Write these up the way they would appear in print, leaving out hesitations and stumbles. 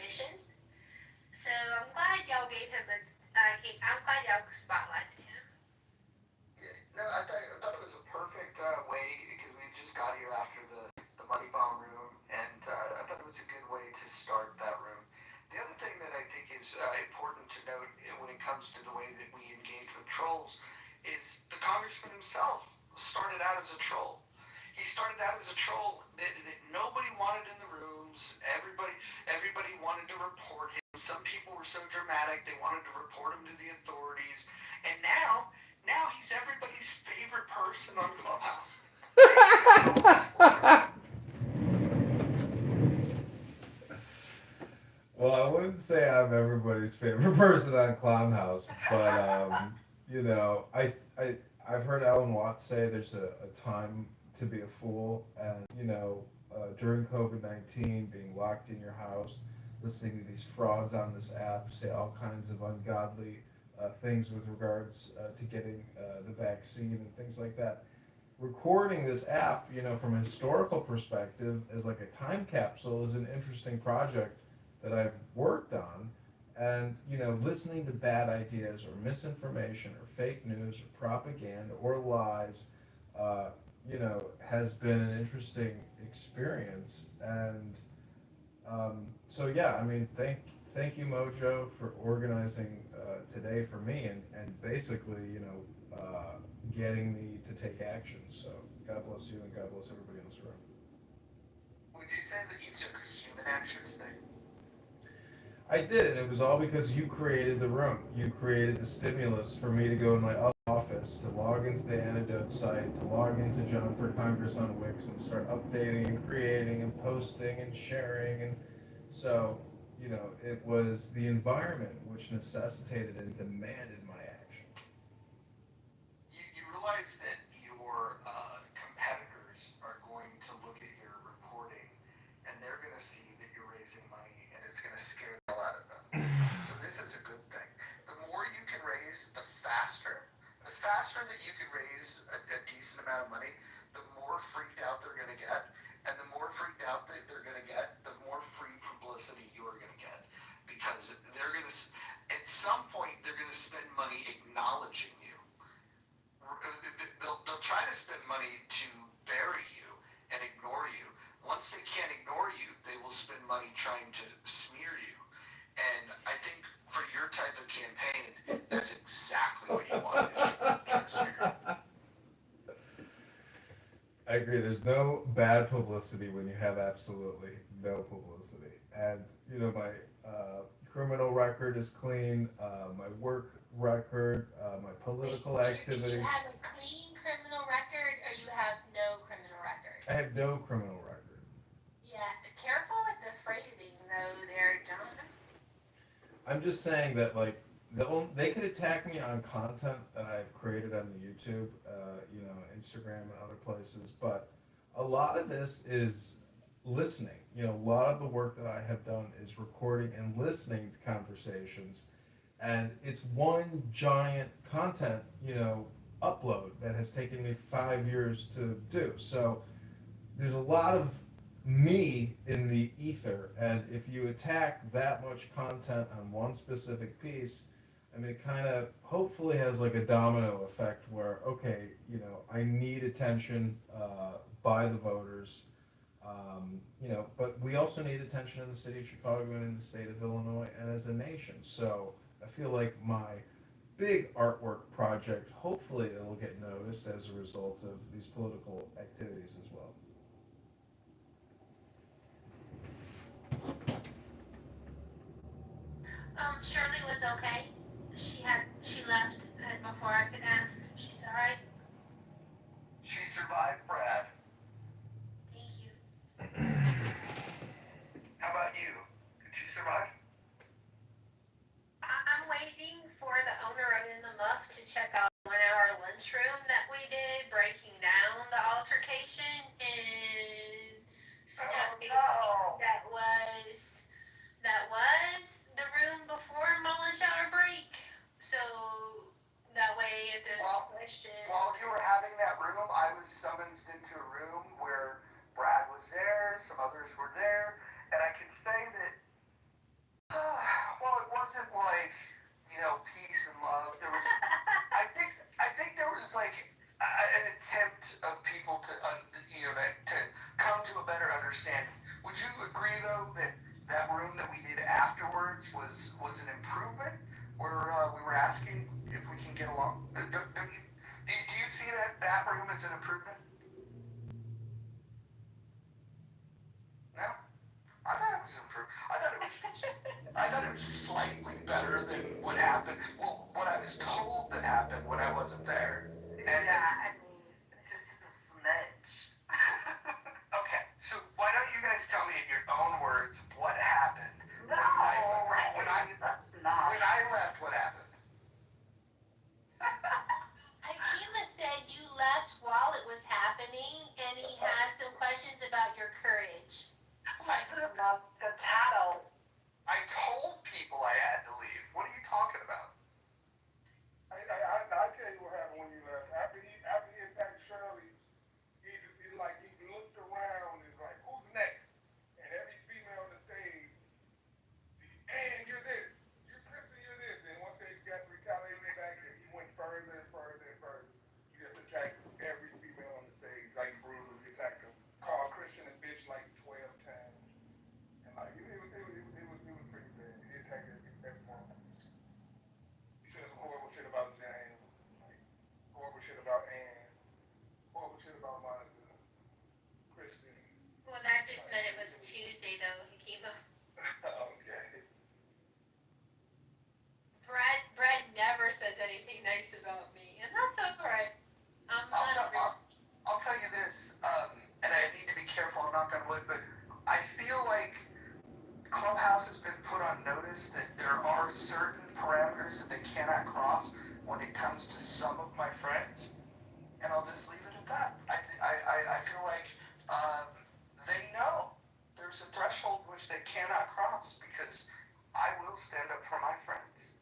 auditions. So I'm glad y'all gave him a. I'm glad y'all spotlighted him. Yeah, no, I thought it was a perfect way because we just got here after the Money Bomb room, and I thought it was a good way to start that room. The other thing that I think is important to note when it comes to the way that we engage with trolls is the congressman himself started out as a troll. He started out as a troll that nobody wanted in the rooms. Everybody wanted to report him. Some people were so dramatic they wanted to report him to the authorities. And now he's everybody's favorite person on Clubhouse. Maybe we got all these forces. Well, I wouldn't say I'm everybody's favorite person on Clownhouse, but I I've heard Alan Watts say there's a time to be a fool, and during COVID-19, being locked in your house, listening to these frauds on this app say all kinds of ungodly things with regards to getting the vaccine and things like that. Recording this app, from a historical perspective, as like a time capsule, is an interesting project that I've worked on. And, listening to bad ideas or misinformation or fake news or propaganda or lies, has been an interesting experience. And so, yeah, I mean, thank you, Mojo, for organizing today for me and basically, getting me to take action. So, God bless you and God bless everybody in this room. Would you say that you took human action today? I did, and it was all because you created the room. You created the stimulus for me to go in my office, to log into the Antidote site, to log into John for Congress on Wix, and start updating and creating and posting and sharing. And so, it was the environment which necessitated and demanded my action. You realize that your competitors are going to look at your reporting and they're going to see that you're raising money and it's going to scare the hell out of them. So this is a good thing. The more you can raise, the faster that you can raise a decent amount of money, the more freaked out they're going to get. And the more freaked out that they're going to get, the more free publicity you're going to get. Because they're going to, at some point, they're going to spend money acknowledging you. They'll try to spend money to bury you and ignore you. Once they can't ignore you, they will spend money trying to smear you. And I think for your type of campaign, that's exactly what you want is try to smear you. I agree. There's no bad publicity when you have absolutely no publicity. And, my criminal record is clean, my work record, my Wait, political do you activities. have a clean criminal record or you have no criminal record? I have no criminal record. Yeah, careful with the phrasing though, there, John. I'm just saying that, like, they could attack me on content that I've created on the YouTube, Instagram and other places, but a lot of this is listening. A lot of the work that I have done is recording and listening to conversations, and it's one giant content, upload that has taken me 5 years to do. So there's a lot of me in the ether, and if you attack that much content on one specific piece, I mean, it kind of hopefully has like a domino effect where, okay, I need attention by the voters, but we also need attention in the city of Chicago and in the state of Illinois and as a nation. So I feel like my big artwork project, hopefully it'll get noticed as a result of these political activities as well. Shirley was okay. She left before I could ask. She's all right. She survived, Brad. Thank you. How about you? Did she survive? I'm waiting for the owner of In the Muff to check out 1 hour lunchroom that we did, breaking down the altercation and Oh stuff no! that was the room before my lunch hour break. So that way, if there's any Well, questions, while you were having that room, I was summoned though that that room that we did afterwards was an improvement. Where we were asking if we can get along. Do you see that room as an improvement? No, I thought it was improved. I thought it was slightly better than what happened. Well, what I was told that happened when I wasn't there. And Yeah, I mean, just a smidge. okay, so why don't you guys tell me in your own words what happened No, when I that's not. when I left? What happened? Hakima said you left while it was happening, and he has some questions about your courage. Listen, not the tattle. I told people I had to leave. What are you talking about? I tell you what happened when you left. After he attacked Shirley, he looked around and was like, who's next? And every female on the stage, and you're this, you're Kristen, you're this. And once they got retaliated back, he went further and further and further. He just attacked every female on the stage, like brutally. He attacked them, called Christian a bitch like 12 times. And like it was pretty bad. He attacked everyone. He said some horrible shit about James, like horrible shit about Ann, horrible shit about Monica, Kristen. Well, that just meant it was Tuesday, though, Hakima. Okay. Brad never says anything nice about me, and that's alright. I'm not. I'll tell you this, and I need to be careful, I'm knock on wood, but I feel like Clubhouse has been put on notice that there are certain parameters that they cannot cross when it comes to some of my friends, and I'll just leave it at that. I feel like they know there's a threshold which they cannot cross because I will stand up for my friends.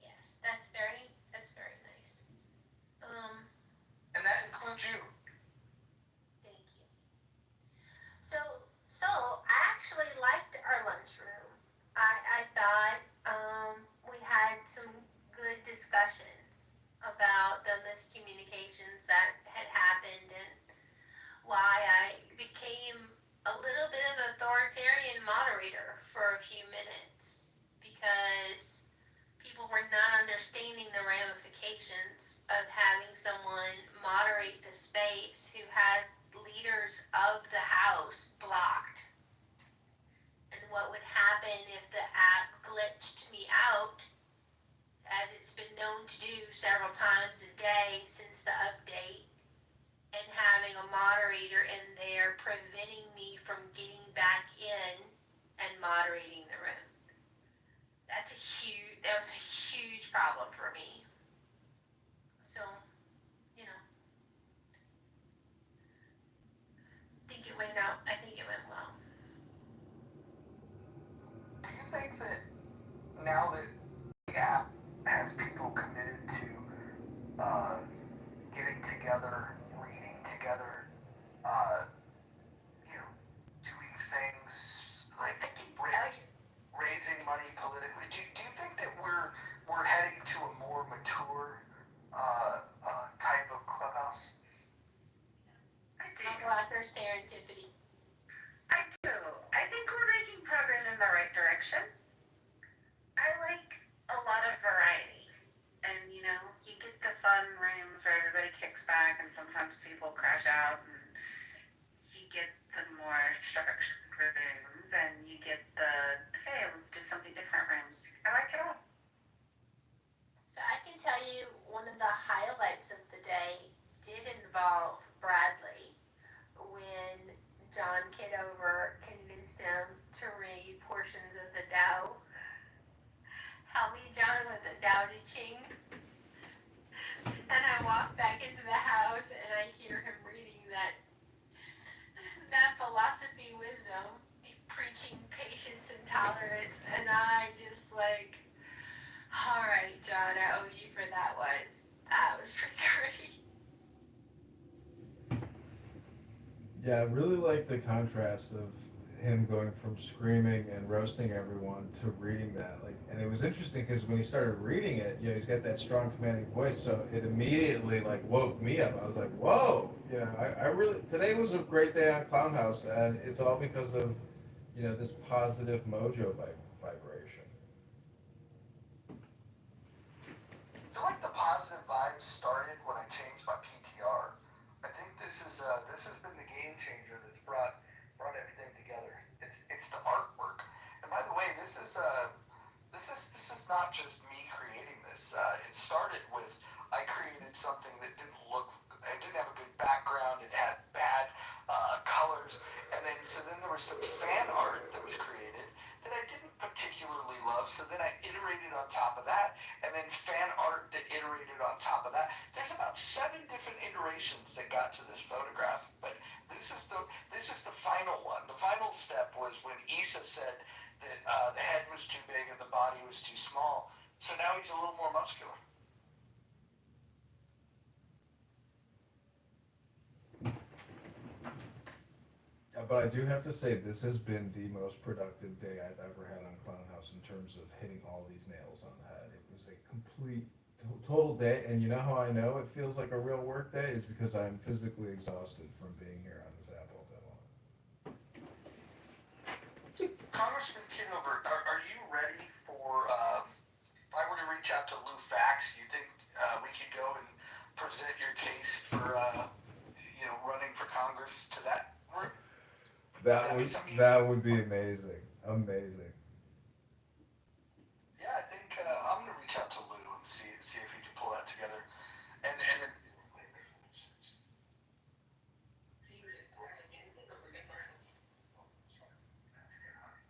Yes, that's very nice. And that includes you. Thank you. So I actually liked our lunchroom. I thought we had some good discussions about the miscommunications that had happened and why I became a little bit of an authoritarian moderator for a few minutes because people were not understanding the ramifications of having someone moderate the space who has leaders of the house blocked. And what would happen if the app glitched me out, as it's been known to do several times a day since the update, and having a moderator in there preventing me from getting back in and moderating the room. That was a huge problem for me. So, I think it went well. Do you think that now that the app has people committed to getting together, reading together, doing things like raising money politically, do you think that we're heading to a more mature type of clubhouse? I do. Unlocker serendipity. I do. I think we're making progress in the right direction. I like a lot of variety. And, you get the fun rooms where everybody kicks back and sometimes people crash out. And you get the more structured rooms and you get the, hey, let's do something different rooms. I like it all. So I can tell you one of the highlights of the day did involve Bradley when John Kitover convinced him to read portions of the Tao. Help me, John, with the Tao Te Ching. And I walk back into the house and I hear him reading that philosophy wisdom, preaching patience and tolerance, and I just like, all right, John, I owe you for that one. That was pretty great. Yeah, I really like the contrast of him going from screaming and roasting everyone to reading that. Like, and it was interesting because when he started reading it, you know, he's got that strong commanding voice, so it immediately like woke me up. I was like, whoa, you know, I really today was a great day on Clown House, and it's all because of, you know, this positive mojo vibration. I feel like the positive vibes started when I changed my PTR. I think this has been the game changer that's brought everything together. It's the artwork. And by the way, this is not just me creating this. It started with I created something that didn't look. It didn't have a good background. It had bad colors, and then there was some fan art that was created that I didn't particularly love. So then I iterated on top of that, and then fan art that iterated on top of that. There's about 7 different iterations that got to this photograph, but this is the final one. The final step was when Issa said that the head was too big and the body was too small. So now he's a little more muscular. But I do have to say, this has been the most productive day I've ever had on Clown House in terms of hitting all these nails on the head. It was a complete, total day, and you know how I know it feels like a real work day is because I'm physically exhausted from being here on this app all day long. Congressman Kitover, are you ready for? If I were to reach out to Lou Fax, do you think we could go and present your case for running for Congress to that group? That would be amazing, amazing. Yeah, I think I'm gonna reach out to Lou and see if he can pull that together. And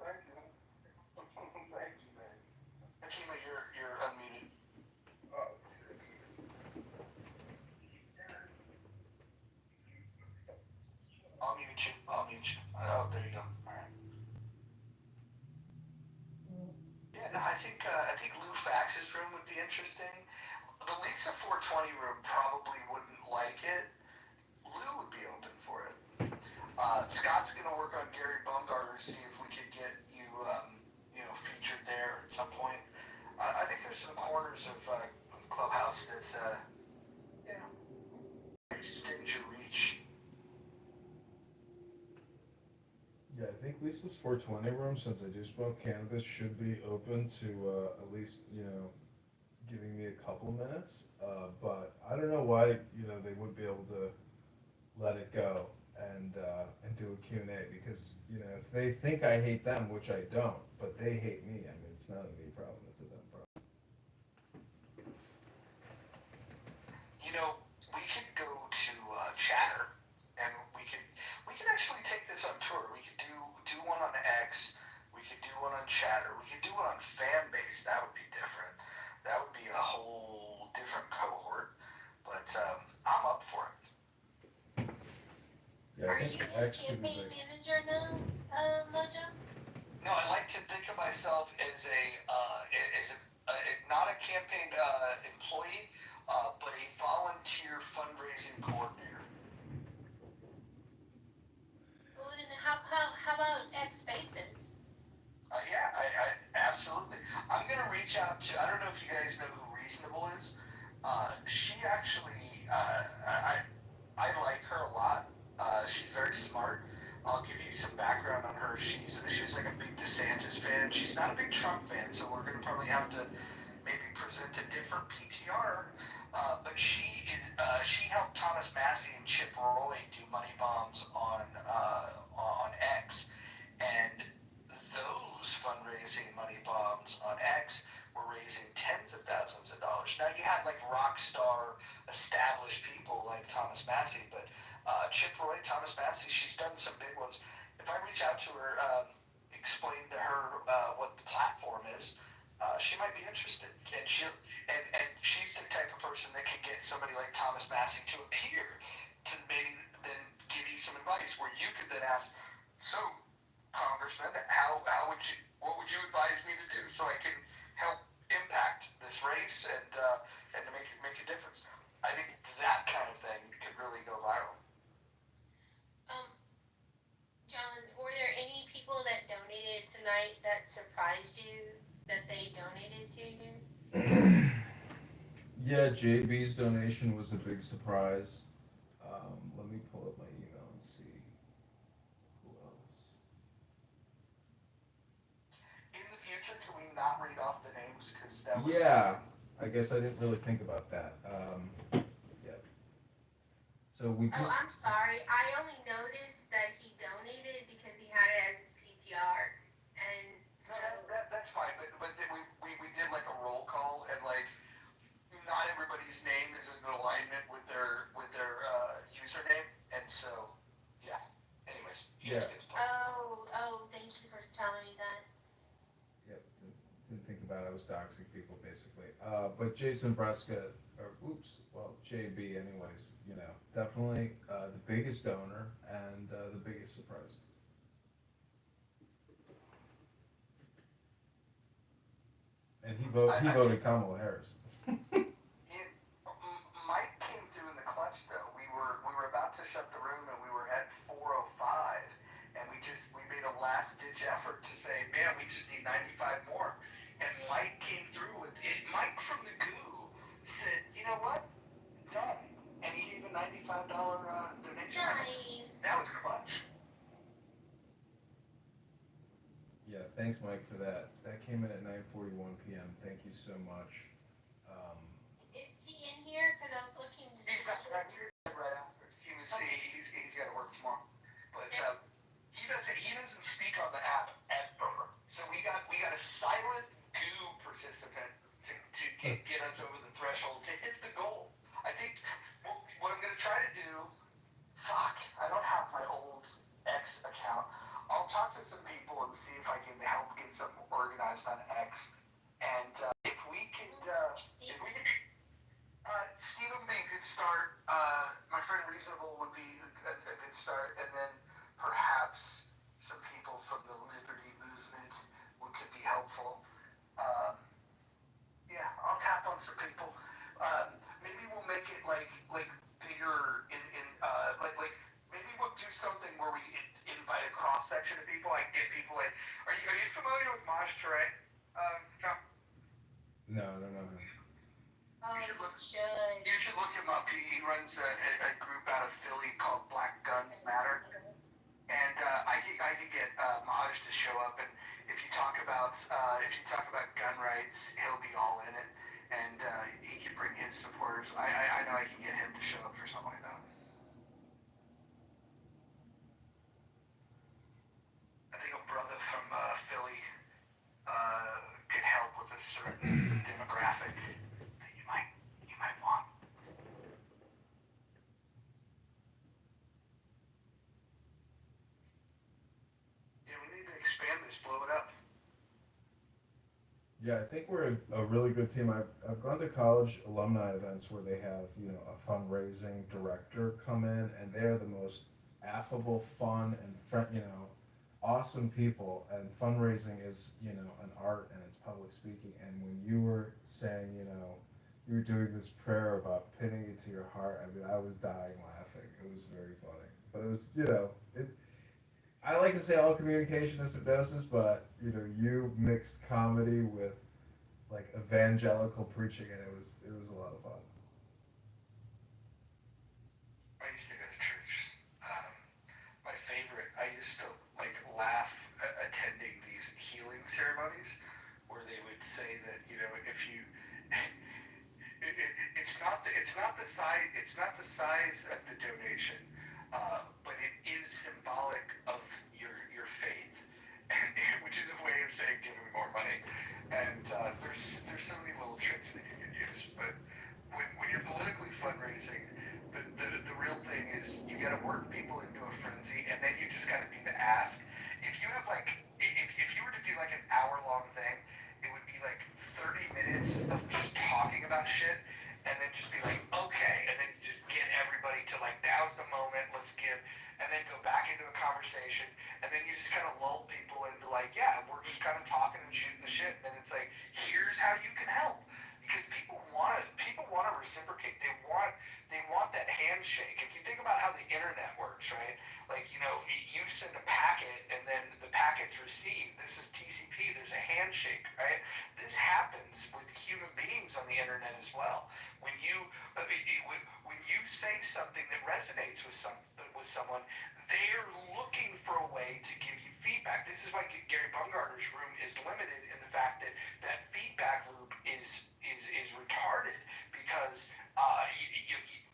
Thank you. Thank you, man. Akima, you're unmuted. Uh, I'll mute you. I'll mute you. Oh, there you go. All right. Yeah, no, I think Lou Fax's room would be interesting. The Lisa 420 room probably wouldn't like it. Lou would be open for it. Scott's gonna work on Gary Bumgarner, see if we could get you, featured there at some point. I think there's some corners of Clubhouse that's, extend your reach. Yeah, I think Lisa's 420 room, since I do smoke cannabis, should be open to at least, you know, giving me a couple minutes. But I don't know why, you know, they would be able to let it go and do a Q&A because, you know, if they think I hate them, which I don't, but they hate me, I mean, it's not a me problem, it's a them problem. You know, we could go to Chatter, and we could actually take this on tour. We could do one on X. We could do one on Chatter. We could do one on Fanbase. That would be different. That would be a whole different cohort. But I'm up for it. Yeah, I Are think you his X could be campaign big. manager now, Mojo? No, I like to think of myself as not a campaign employee, but a volunteer fundraising coordinator. Well, then how about X Spaces? Yeah, I absolutely. I'm gonna reach out to. I don't know if you guys know who Reasonable is. She actually, I like her a lot. She's very smart. I'll give you some background on her. She's like a big DeSantis fan. She's not a big Trump fan, so we're gonna probably have to maybe present a different PTR. But she helped Thomas Massey and Chip Roy do money bombs on X, and those fundraising money bombs on X were raising tens of thousands of dollars. Now you had like rock star established people like Thomas Massey, but Chip Roy, Thomas Massey, she's done some big ones. If I reach out to her, explain to her what the platform is, she might be interested. And she's the type of person that can get somebody like Thomas Massey to appear to maybe then give you some advice where you could then ask, so Congressman, what would you advise me to do so I can help impact this race and to make a difference? I think that kind of thing could really go viral. John, were there any people night that surprised you that they donated to you? Yeah, JB's donation was a big surprise. Let me pull up my email and see who else. In the future, can we not read off the names? Because that was. Yeah, I guess I didn't really think about that. Yeah. So we Oh, just I'm sorry. I only noticed that he donated because he had it as his PTR. And No, so, that's fine, but then we did like a roll call, and like not everybody's name is in alignment with their username, and so yeah. Anyways, you yeah. guys get the point. thank you for telling me that. Yep, didn't think about it. I was doxing people basically. But Jason Breska, or oops, well, JB, anyways, definitely the biggest donor and the biggest surprise. And he I voted Kamala Harris. Mike came through in the clutch though. We were about to shut the room, and we were at 4:05, and we made a last ditch effort to say, man, we just need 95 more. And Mike came through with it. Mike from the goo said, you know what, done. And he gave a $95 donation. Nice. That was clutch. Yeah, thanks, Mike, for that. That came in at 9:41 p.m. Thank you so much. Um, Is he in here? Because I was looking to see. He's not right here right after. He's got to work tomorrow. But he doesn't speak on the app ever. So we got a silent goo participant to get us over the threshold to hit the goal. I think what I'm gonna try to do. Fuck, I don't have my old X account. I'll talk to some people and see if I can help get something organized on X. And if we could, Stephen would be a good start. My friend Reasonable would be a good start, and then perhaps some people from the Liberty Movement could be helpful. Um, yeah, I'll tap on some people. Maybe we'll make it like bigger in like maybe we'll do something where we invite a cross section of people. I get people like, are you familiar with Maj Toure? No. no, no, no, no. Oh, You should look. should. You should look him up. He runs a group out of Philly called Black Guns Matter, and I could get Maj to show up. And if you talk about gun rights, he'll be all in it, and he can bring his supporters. I know I can get him to show up for something like that. I think a brother from Philly could help with a certain demographic that you might want. Yeah, we need to expand this, blow it up. Yeah, I think we're a really good team. I've gone to college alumni events where they have, a fundraising director come in, and they're the most affable, fun, and awesome people. And fundraising is, an art, and it's public speaking. And when you were saying, you were doing this prayer about pinning it to your heart, I mean, I was dying laughing. It was very funny. But it was, I like to say all communication is hypnosis, but you mixed comedy with like evangelical preaching, and it was a lot of fun. I used to go to church. My favorite. I used to like laugh attending these healing ceremonies where they would say that if you it's not the size of the donation, but it is symbolic of your faith, and, which is a way of saying give me more money. And there's so many little tricks that you can use, but when you're politically fundraising, the real thing is you got to work people into a frenzy, and then you just got to be the ask. If you have if you were to do like an hour-long thing, it would be like 30 minutes of just talking about shit, and then just be like, okay, and then just get everybody to like, now's the moment, let's give, and then go back into a conversation, and then you just kind of lull people into like, yeah, we're just kind of talking and shooting the shit, and then it's like, here's how you can help. Because people want to reciprocate. They want that handshake. If you think about how the internet works, right? Like, you send a packet, and then the packet gets received. This is TCP. There's a handshake, right? This happens with human beings on the internet as well. When you when you say something that resonates with someone, they're looking for a way to give you feedback. This is why Gary Bumgarner's room is limited in the fact that that feedback loop is retarded because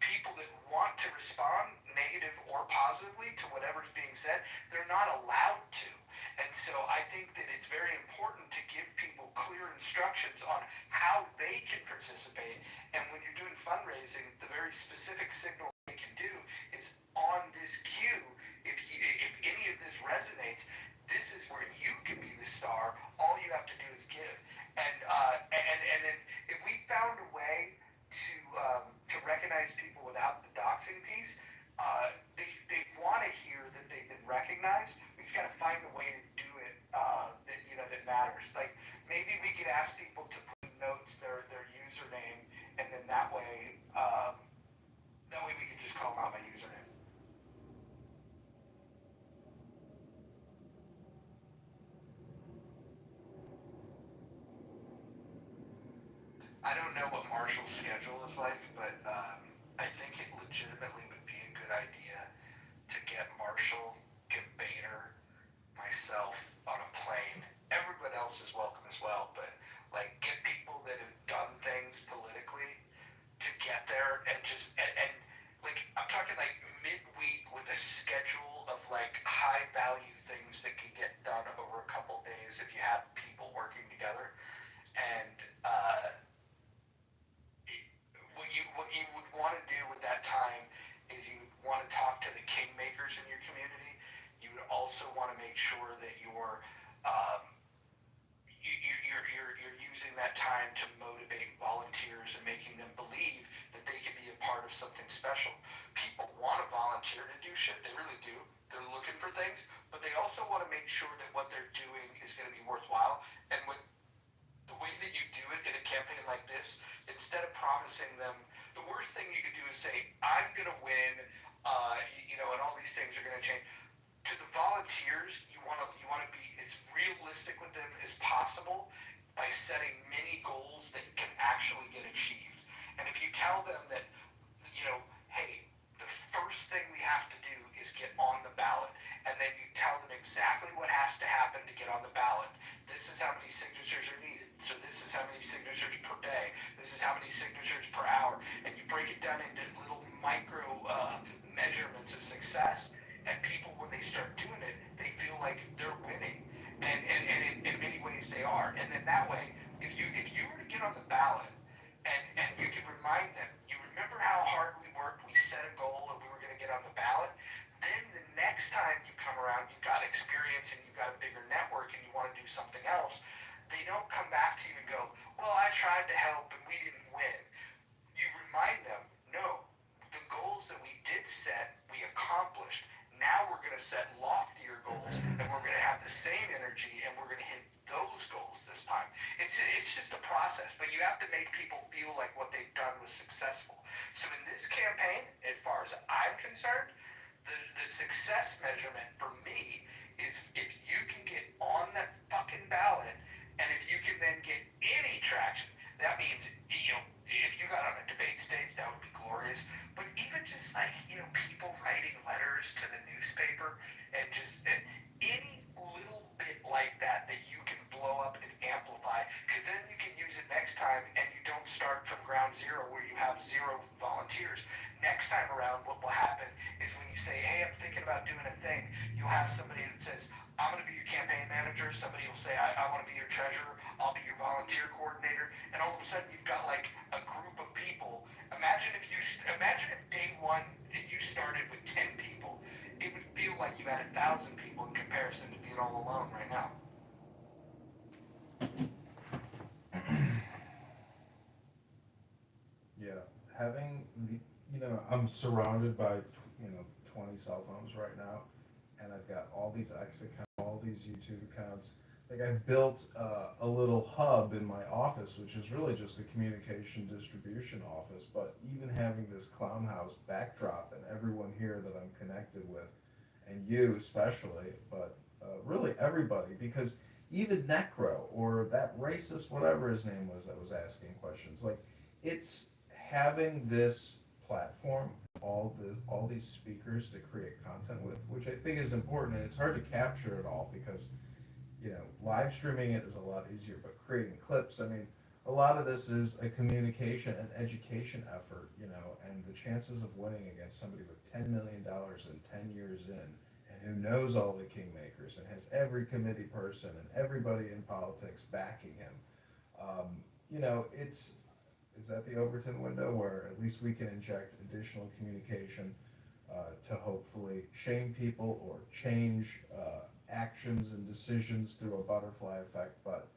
people that want to respond negative or positively to whatever's being said, they're not allowed to. And so I think that it's very important to give people clear instructions on how they can participate. And when you're doing fundraising, the very specific signal they can do is on this cue. If any of this resonates, this is where you can be the star. All you have to do is give. And then if we found a way to recognize people without the doxing piece, they want to hear that they've been recognized. We just got to find a way to do it that matters. Like maybe we could ask people to put in notes their username, and then that way we could just call them out by username. I don't know what Marshall's schedule is like, but I think it legitimately would be a good idea to get Marshall, get Bader, myself on a plane. Everyone else is welcome as well, but like get people that have done things politically to get there and like I'm talking like midweek with a schedule of like high value things that can get done over a couple days if you have people working together. And what you would want to do with that time is you would want to talk to the kingmakers in your community. You would also want to make sure that um, you're using that time to motivate volunteers and making them believe that they can be a part of something special. People want to volunteer to do shit. They really do. They're looking for things, but they also want to make sure that what they're doing is going to be worthwhile. And when the way that you do it in a campaign like this, instead of promising them, the worst thing you could do is say, I'm going to win, and all these things are going to change. To the volunteers, you want to be as realistic with them as possible by setting many goals that can actually get achieved. And if you tell them that, hey, the first thing we have to do is get on the ballot, and then you tell them exactly what has to happen to get on the ballot. This is how many signatures are needed. So this is how many signatures per day. This is how many signatures per hour. And you break it down into little micro measurements of success. And people, when they start doing it, they feel like they're winning. And in many ways they are. And then that way, if you were to get on the ballot and you can remind them, you remember how hard we worked, we set a goal and we were going to get on the ballot, then the next time you come around, you've got experience and you've got a bigger network and you want to do something else, they don't come back to you and go, well, I tried to help and we didn't win. You remind them, no, the goals that we did set, we accomplished. Now we're going to set loftier goals and we're going to have the same energy and we're going to hit those goals this time. It's just a process, but you have to make people feel like what they've done was successful. So in this campaign, as far as I'm concerned, the success measurement for me is if you can get on that fucking ballot and if you can then get any traction. That means, if you got on a debate stage, that would be glorious. But even just like, people writing letters to the newspaper and just any little bit like that you can blow up and amplify, because then you can use it next time and you don't start from ground zero where you have zero volunteers. Next time around, what will happen is when you say, hey, I'm thinking about doing a thing, you'll have somebody that says, I'm going to be your campaign manager. Somebody will say, I want to be your treasurer. I'll be your volunteer coordinator. And all of a sudden, you've got like a group of people. Imagine if day one you started with 10 people. It would feel like you had 1,000 people in comparison to being all alone right now. Yeah, having I'm surrounded by 20 cell phones right now, and I've got all these X accounts, all these YouTube accounts. Like I've built a little hub in my office, which is really just a communication distribution office. But even having this clown house backdrop and everyone here that I'm connected with, and you especially, but really everybody, because even Necro or that racist, whatever his name was, that was asking questions, like it's having this platform, all these speakers to create content with, which I think is important, and it's hard to capture it all because live streaming it is a lot easier, but creating clips, I mean, a lot of this is a communication and education effort, and the chances of winning against somebody with $10 million and 10 years in, and who knows all the kingmakers and has every committee person and everybody in politics backing him, it's is that the Overton window where at least we can inject additional communication to hopefully shame people or change actions and decisions through a butterfly effect. But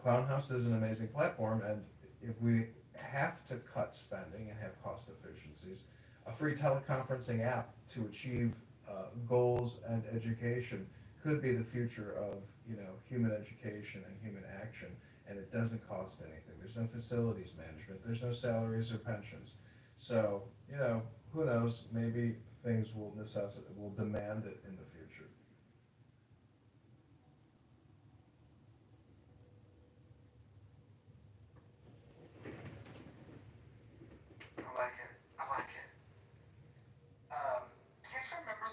Clownhouse is an amazing platform, and if we have to cut spending and have cost efficiencies, a free teleconferencing app to achieve goals and education could be the future of human education and human action, and it doesn't cost anything. There's no facilities management. There's no salaries or pensions. So who knows? Maybe things will demand it in the future. I like it. I like it. Do you guys remember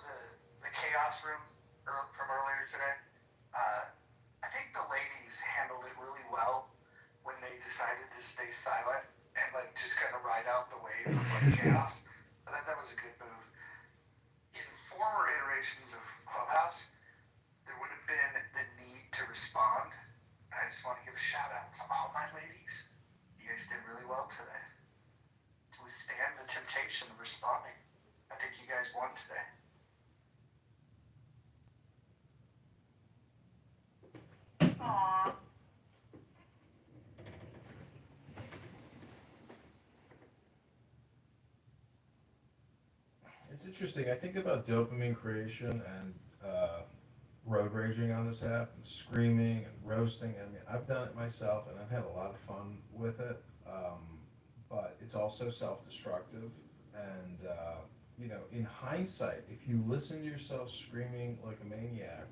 the chaos room from earlier today? Uh, I think the ladies handled it really well when they decided to stay silent and like just kind of ride out the wave of like chaos. I thought that was a good move. In former iterations of Clubhouse, there would have been the need to respond. I just want to give a shout out to all my ladies. You guys did really well today to withstand the temptation of responding. I think you guys won today. Aw. It's interesting. I think about dopamine creation and road raging on this app and screaming and roasting. I mean, I've done it myself and I've had a lot of fun with it. But it's also self-destructive. And, in hindsight, if you listen to yourself screaming like a maniac,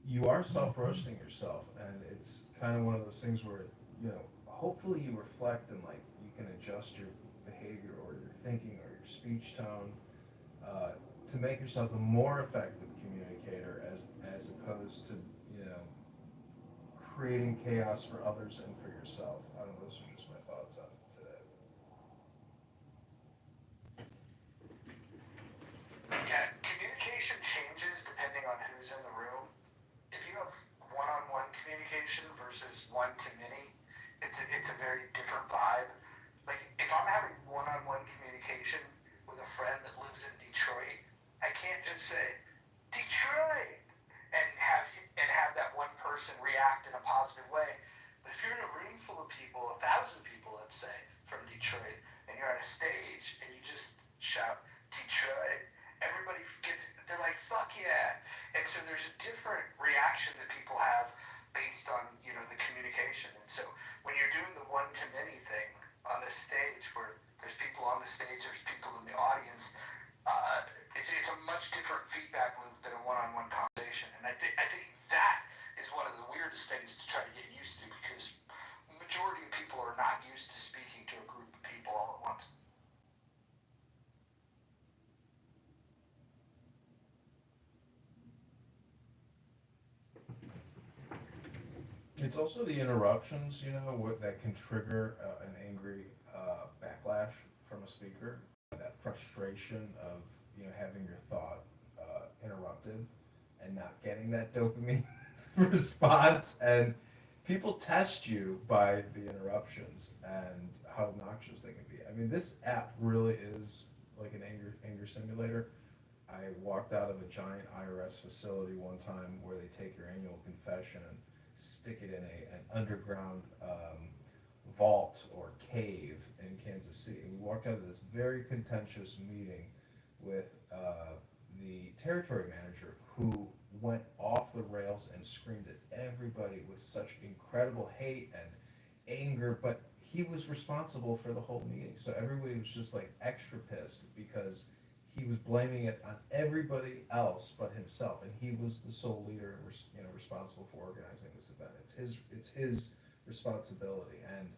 you are self-roasting yourself. And it's kind of one of those things where, hopefully you reflect and like you can adjust your behavior or your thinking or your speech tone to make yourself a more effective communicator as opposed to you know creating chaos for others and for yourself. I don't know. Those are just my thoughts on it today. Yeah, communication changes depending on who's in the room. If you have one-on-one communication versus one-to-many, it's a very different vibe. Like if I'm having one-on-one communication with a friend that lives in Detroit, I can't just say Detroit and have that one person react in a positive way. But if you're in a room full of people, 1,000 people, let's say, from Detroit, and you're on a stage and you just shout Detroit, everybody they're like, fuck yeah. And so there's a different reaction that people have based on, the communication. And so when you're doing the one-to-many thing on a stage where there's people on the stage, there's people in the audience, it's a much different feedback loop than a one-on-one conversation. And I think that is one of the weirdest things to try to get used to because the majority of people are not used to speaking to a group of people all at once. It's also the interruptions, that can trigger an angry backlash from a speaker. That frustration of having your thought interrupted and not getting that dopamine response. And people test you by the interruptions and how obnoxious they can be. I mean, this app really is like an anger simulator. I walked out of a giant IRS facility one time where they take your annual confession and stick it in an underground vault or cave in Kansas City. And we walked out of this very contentious meeting with the territory manager who went off the rails and screamed at everybody with such incredible hate and anger, but he was responsible for the whole meeting. So everybody was just like extra pissed because he was blaming it on everybody else but himself, and he was the sole leader and responsible for organizing this event. It's his responsibility, and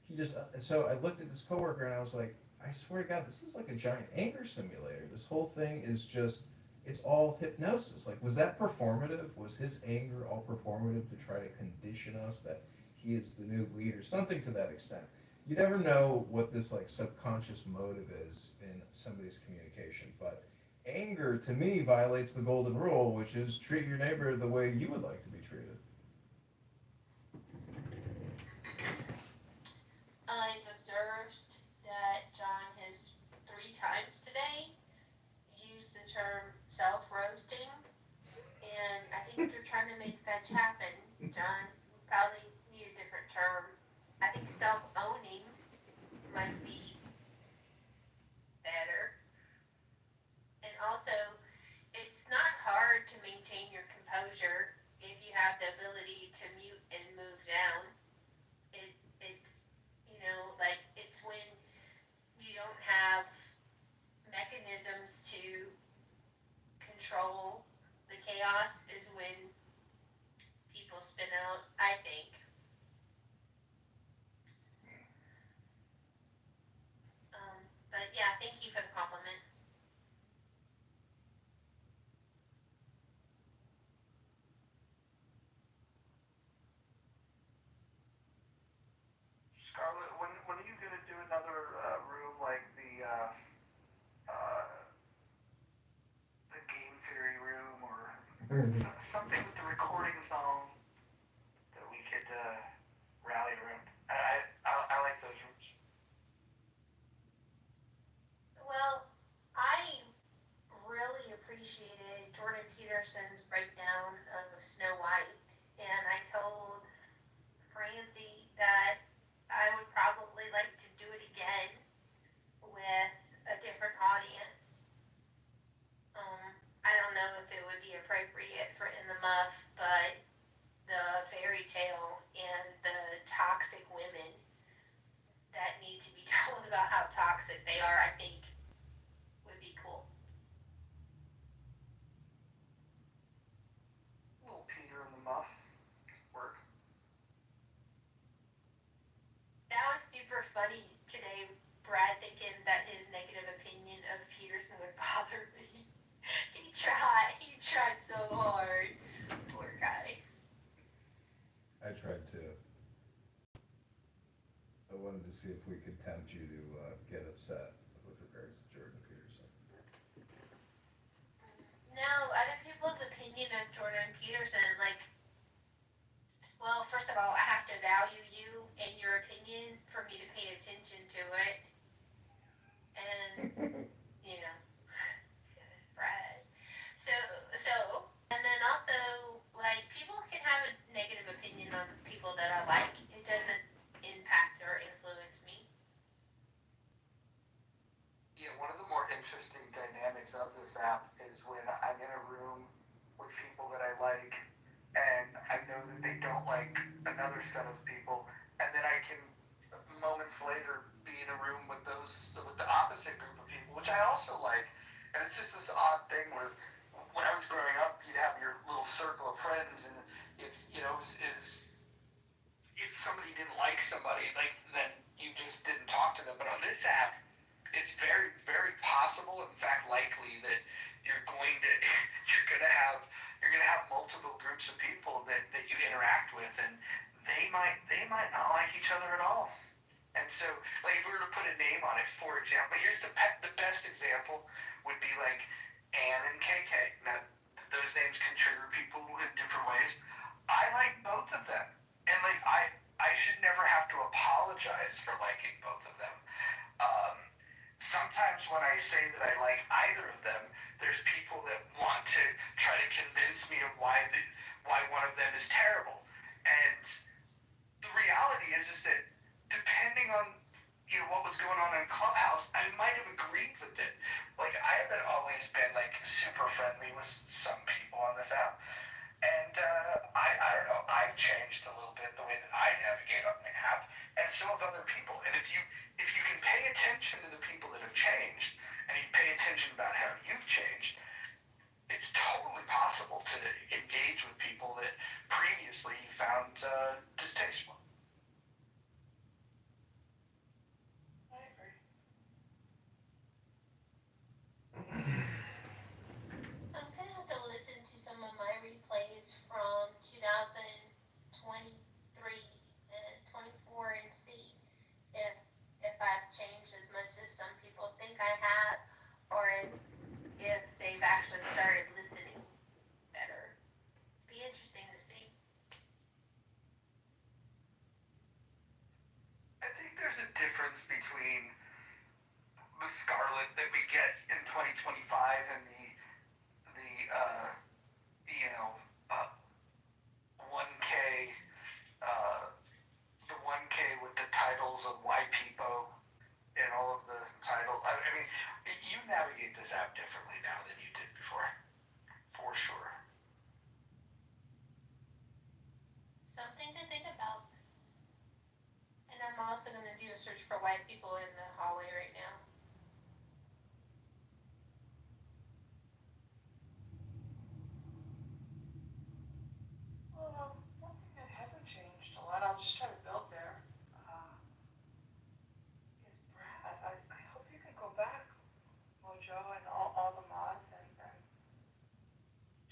he just so I looked at this coworker and I was like, I swear to God, this is like a giant anger simulator. This whole thing is just it's all hypnosis. Like, was that performative? Was his anger all performative to try to condition us that he is the new leader? Something to that extent. You never know what this like subconscious motive is in somebody's communication, but anger to me violates the golden rule, which is treat your neighbor the way you would like to be treated. I've observed that John has 3 times today used the term self roasting, and I think you're trying to make fetch happen, John. You probably need a different term. I think self owning might be better. And also, it's not hard to maintain your composure if you have the ability to mute and move down. It's like it's when you don't have mechanisms to control the chaos is when people spin out, I think. But yeah, thank you for the compliment. Scarlett, when are you gonna do another room like uh, the game theory room or something with the recording zone that we could rally around? I like those rooms. Well, I really appreciated Jordan Peterson's breakdown of Snow White, and I told Francie that I would probably like to do it again with a different audience. I don't know if it would be appropriate for In the Muff, but the fairy tale and the toxic women that need to be told about how toxic they are, I think would be cool. Little Peter and the Muff work. That was super funny today, Brad, thinking that his negative opinion of Peterson would bother me. He tried so hard. Poor guy. I tried to. I wanted to see if we could tempt you to get upset with regards to Jordan Peterson. No, other people's opinion of Jordan Peterson, like, well, first of all, I have to value you and your opinion for me to pay attention to it. And, you know, it's Brad. So, and then also, like, people can have a negative opinion on people that I like. It doesn't impact or influence me. Yeah, one of the more interesting dynamics of this app is when I'm in a room with people that I like, and I know that they don't like another set of people, and then I can moments later be in a room with the opposite group of people, which I also like, and it's just this odd thing where when I was growing up, you'd have your little circle of friends, and if if somebody didn't like somebody, like then you just didn't talk to them. But on this app, it's very, very possible, in fact, likely that you're going to you're gonna have multiple groups of people that you interact with, and they might not like each other at all. And so, like, if we were to put a name on it, for example, here's the best example would be like Ann and KK. Now, those names can trigger people in different ways. I like both of them, and like I should never have to apologize for liking both of them. Um, Sometimes when I say that I like either of them, there's people that want to try to convince me of why one of them is terrible. And the reality is that depending on what was going on in Clubhouse, I might have agreed with it. Like I haven't always been like super friendly with some people on this app, and I don't know. I've changed a little bit the way that I navigate on the app, and so have other people. And if you can pay attention to the people that have changed, and you pay attention about how obviously you found distasteful. I agree. I'm gonna have to listen to some of my replays from 2023 and 24 and see if I've changed as much as some people think I have, or if they've actually started listening better. Be interesting to see. I think there's a difference between the Scarlet that we get in 2025 and the you know uh, 1K the 1K with the titles of white people and all of the title. I mean, you navigate this app differently now than you did before, for sure. Something to think about. And I'm also gonna do a search for white people in the hallway right now. Well, one thing that hasn't changed a lot, I'll just try to build there, is Brad. I hope you can go back, Mojo, and all the mods, and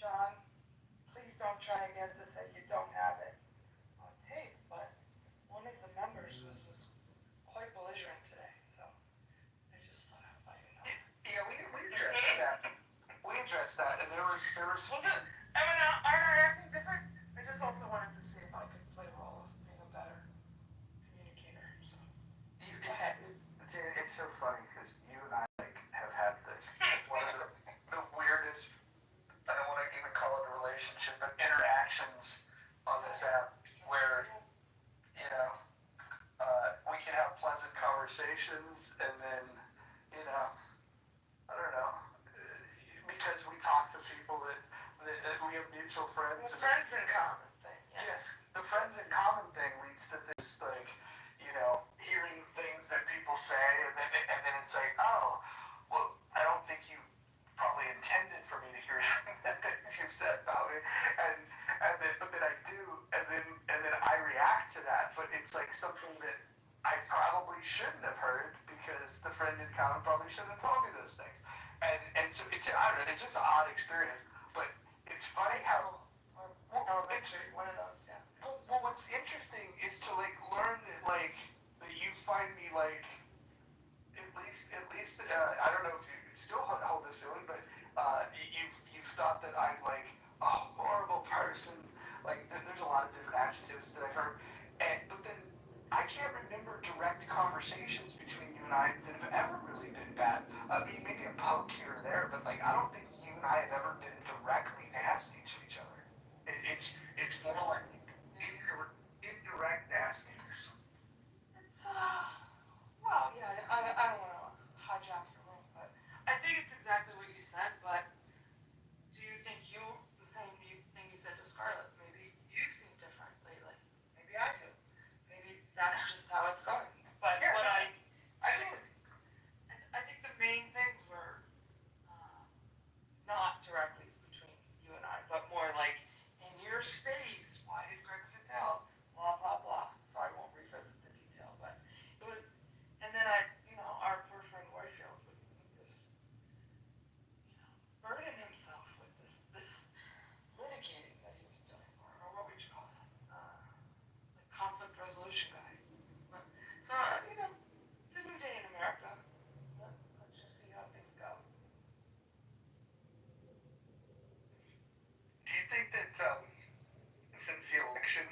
John, please don't try again to say you don't have it on tape, but one of the members was quite belligerent today, so I just thought I'd let you know. Yeah, we addressed that. We addressed that, and there was. Was it? I mean, aren't I acting different? I just also wanted to see if I could play a role of being a better communicator. So go ahead. It's so funny because you and I have had one of the weirdest. I don't want to even call it a relationship, but interactions on this app where you know we can have pleasant conversations, and then I don't know because we talk to people that we have mutual friends. The friends in common thing. Yeah. Yes, the friends in common thing leads to this hearing things that people say, and then it's like, oh, well, I don't think you probably intended for me to hear the things you said about me, but then I do, and then I react to that, but it's like something that I probably shouldn't have heard because the friend in common probably shouldn't have told me those things, and so it's I don't know, it's just an odd experience, but it's funny how. Elementary, one of those, yeah. Well, what's interesting is to learn that you find me at least I don't know if you still hold this feeling, but you've thought that I'm like a horrible person. Like there's a lot of different adjectives that I've heard, but then I can't remember direct conversations between you and I that have ever really been bad. I mean, maybe a poke here or there, but I don't think you and I have ever been directly nasty to each other. It's more like indirect nastiness. It's well, yeah. I don't want to hijack your room, but I think it's exactly what you said. But do you think the same thing you said to Scarlett? Maybe you seem different lately. Maybe I do. Maybe that's just how it's going. But Yeah, what I I think the main things were not directly between you and I, but more like in your space. Why did Greg sit down? Blah blah blah. So I won't revisit the detail, but it was. And then our poor friend Whitefield would just, burden himself with this litigating that he was doing, or what would you call it? Like conflict resolution guy. So it's a new day in America. Let's just see how things go. Do you think that since the election,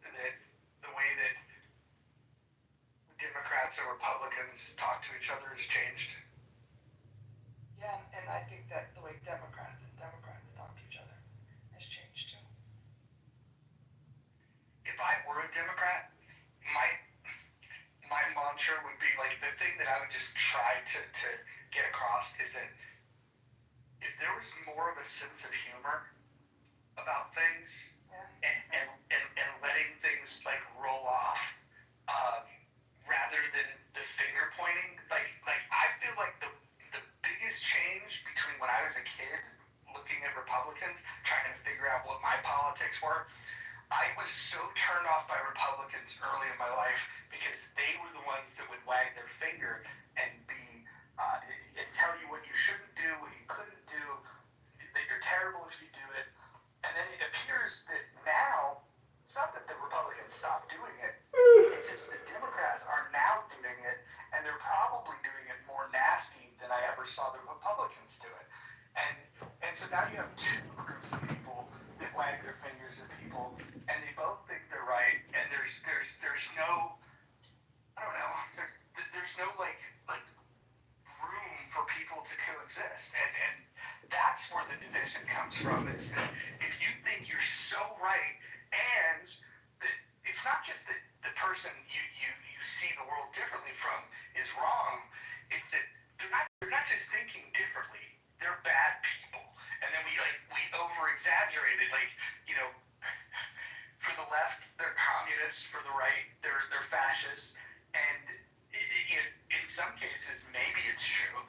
that the way that Democrats and Republicans talk to each other has changed? Yeah, and I think that the way Democrats talk to each other has changed too. If I were a Democrat, my mantra would be the thing that I would just try to get across is that if there was more of a sense of humor about things Yeah. and letting things roll off rather than the finger pointing. I feel like the biggest change between when I was a kid looking at Republicans trying to figure out what my politics were I was so turned off by Republicans early in my life because they were the ones that would wag their finger and be and tell you what you shouldn't do, what you couldn't do, that you're terrible if you do it. And then it appears that now it's not that the Republicans stopped doing it; it's just the Democrats are now doing it, and they're probably doing it more nasty than I ever saw the Republicans do it. And and so now you have two groups of people that wag their fingers at people, and they both think they're right, and there's no, I don't know, there's no like room for people to coexist, and that's where the division comes from. Is that if you think you're so right, and that it's not just that the person you see the world differently from is wrong, it's that they're not just thinking differently, they're bad people. And then we over exaggerated, like, you know, for the left they're communists, for the right they're fascists, and in some cases maybe it's true,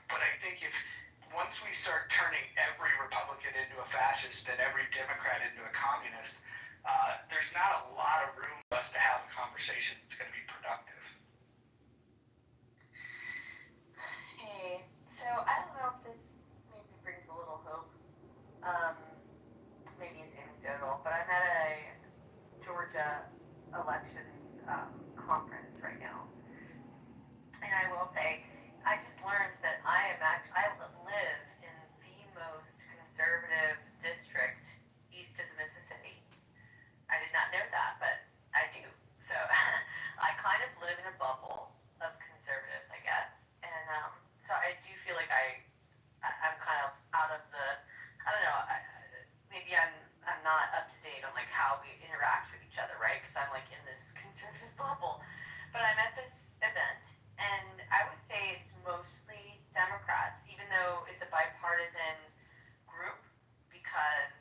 but I think if once we start turning every Republican into a fascist and every Democrat into a communist, there's not a lot of room for us to have a conversation that's going to be productive. Hey, so I don't know if this maybe brings a little hope. Um, Maybe it's anecdotal, but I'm at a Georgia elections conference right now, and I will say, I just learned that I live in the most conservative district east of the Mississippi. I did not know that, but I do. So I kind of live in a bubble of conservatives, I guess, and so I do feel like I'm kind of out of the, I don't know, maybe I'm not up to date on like how we interact with each other, right? Because I'm like in this conservative bubble. But I'm at this event, and I would say it's mostly Democrats, even though it's a bipartisan group. Because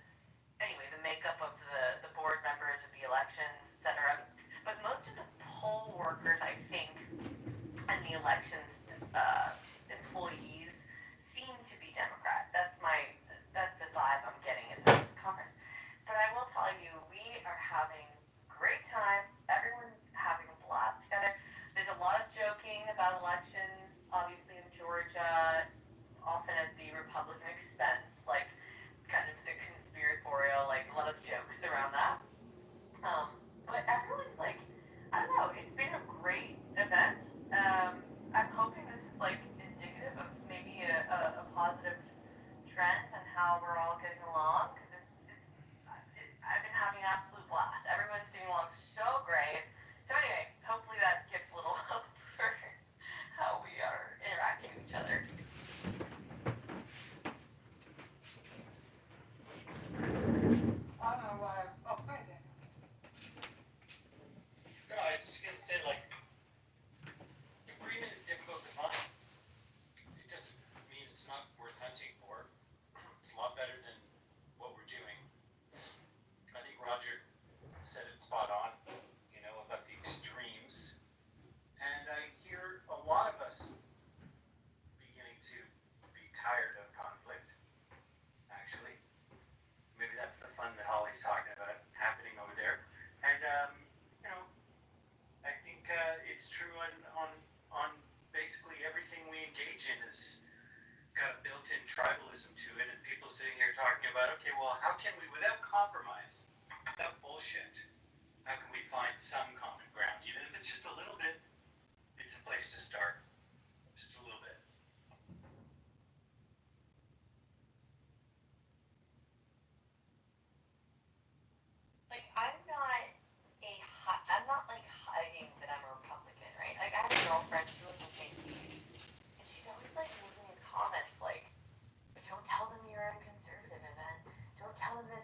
anyway, the makeup of the board members of the elections, etc. But most of the poll workers, I think, and the elections employees seem to be Democrat. That's the vibe I'm getting at this conference. But I will tell you, we are having a great time. Everyone's having a blast together. There's a lot of joking about elections, obviously in Georgia, often at the Republican expense, like kind of the conspiratorial, like a lot of jokes around that. But everyone's like, I don't know, it's been a great event. I'm hoping this is like indicative of maybe a positive trend and how we're all getting along, because I've been having an absolute blast. Everyone's getting along so great. So anyway, hopefully that gives a little hope for how we are interacting with each other. I don't know why. Oh, go ahead, Daniel. No, I was just gonna say, like, agreement is difficult to find. It doesn't mean it's not worth hunting for. It's a lot better than what we're doing. I think Roger said it spot on, about the extremes. And I hear a lot of us beginning to be tired of conflict, actually. Maybe that's the fun that Holly's talking about happening over there. And, I think it's true on basically everything we engage in has got built-in tribalism to it, and people sitting here talking about, okay, well, how can we, without compromise, without bullshit, how can we find some common ground, even if it's just a little bit? It's a place to start, just a little bit. Like I'm not like hiding that I'm a Republican, right? Like I have a girlfriend, she lives in KC, and she's always like making these comments like, "Don't tell them you're in a conservative event. Don't tell them this."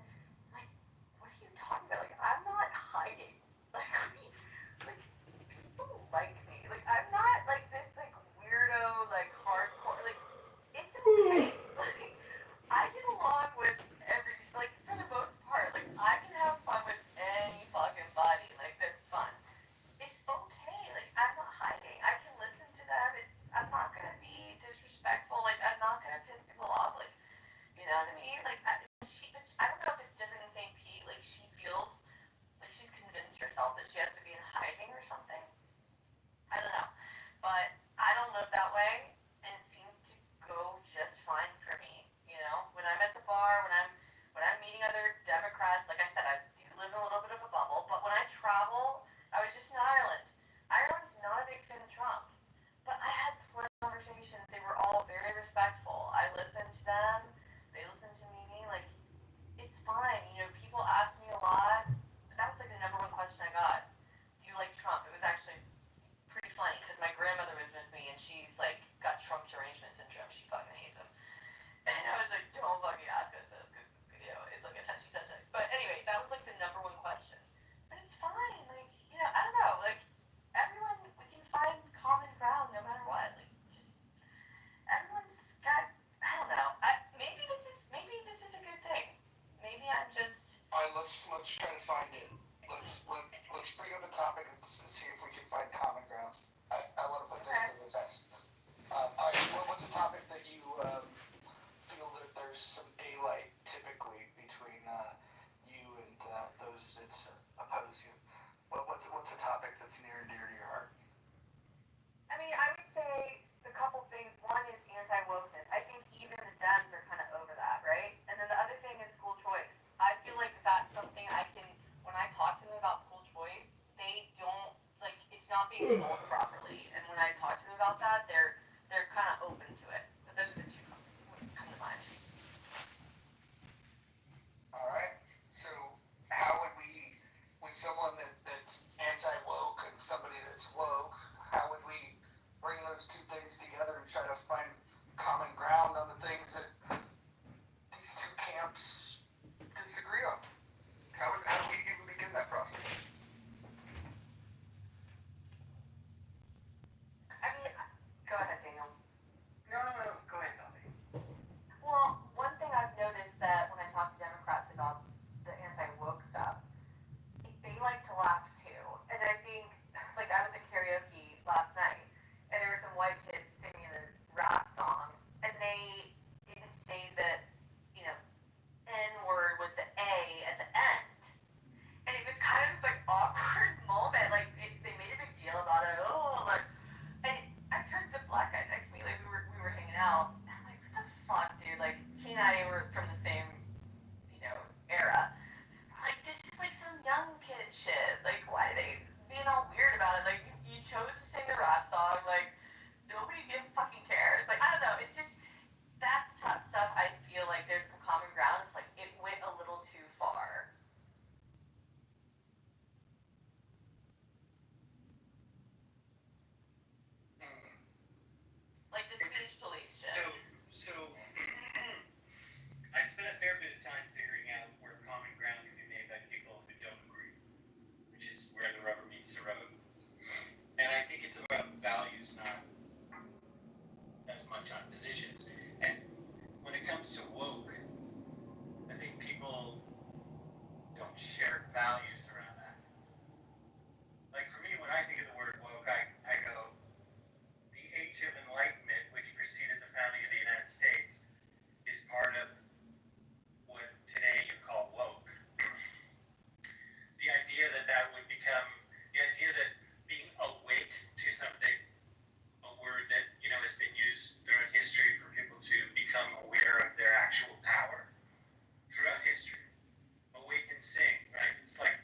Like, what are you talking about? Like, I'm not hiding. Like, like people like me. Like, I'm not like this let's try to find it. Let's bring up a topic and see if we can find common ground. I want to put this Okay. to the test. All right, what's a topic that you feel that there's some daylight typically between you and those that oppose you? What's a topic that's near and dear to your heart? I mean, I would say a couple things. One is anti-wokeness. I think even the Dems are kind of over that, right? And then the other thing is school choice. I feel like that's something I can, when I talk to them about school choice, they don't, like, it's not being sold properly. And when I talk to them about that, they're kind of open to it. But those are the two come to mind. All right. So how would we, with someone that's anti-woke and somebody that's woke, how would we bring those two things together and try to find common ground on the things that these two camps disagree on? How do we even begin that process? I mean, go ahead, Daniel. No. Go ahead, Melanie. Well, one thing I've noticed that when I talk to Democrats about the anti-woke stuff, they like to laugh too. And I think, like, I was at karaoke last night, and there were some white kids singing a rap song, and they didn't say that, you know, N word with the A at the end. And it was kind of like awkward moment. Like, they made a big deal about it. Oh, like, and I turned to the black guy next to me, like, we were hanging out. And I'm like, what the fuck, dude? Like, he and I were from the same, era. Like, this is like some young kid shit. Like, why are they being all weird about it? Like, you chose to sing the rap song. Like, nobody fucking cares. Like, I don't know. It's just that stuff. I feel like there's some common ground. It's like it went a little too far. Like the speech police shit. So I spent a fair bit of time figuring out where common ground can be made by people who don't agree, which is where the rubber meets the road. And I think it's about values, not as much on positions. And when it comes to woke, I think people don't share values around that. Like for me, when I think of the word woke, I go, the age of enlightenment, which preceded the founding of the United States, is part of what today you call woke. The idea that would become, the idea that being awake to something, a word that, has been used throughout history for people to become aware of their actual power throughout history. Awake and sing, right? It's like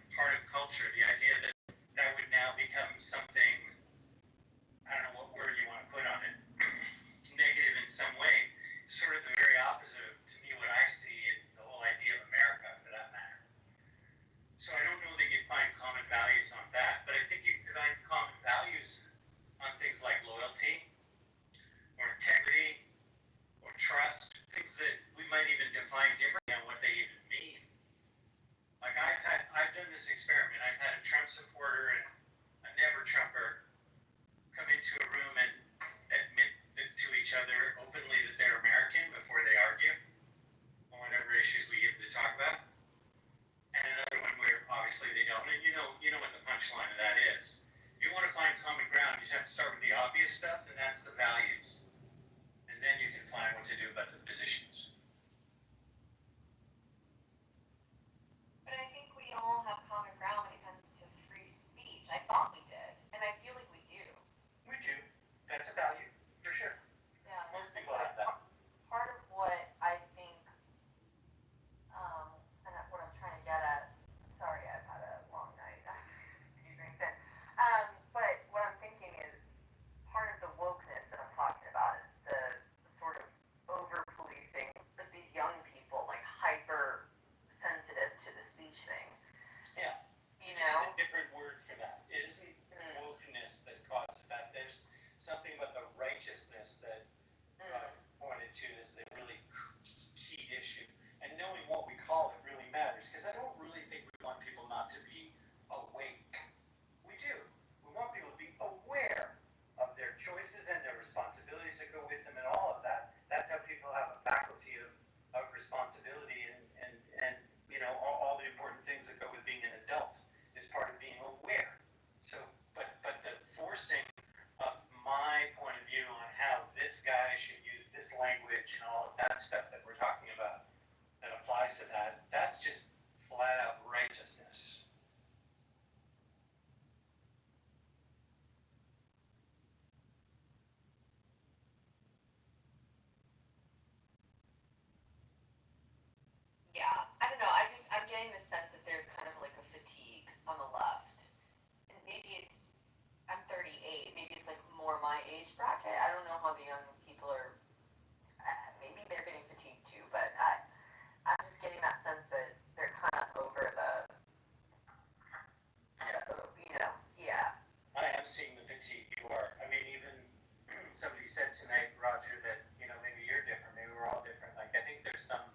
that's just flat out righteousness. Yeah, I don't know. I'm getting the sense that there's kind of like a fatigue on the left, and maybe I'm 38. Maybe it's like more my age bracket. I don't know how the young people are. Maybe they're getting fatigued too, but I'm just getting that sense that they're kind of over yeah. I am seeing the fatigue you are. I mean, even somebody said tonight, Roger, that, maybe you're different, maybe we're all different. Like, I think there's some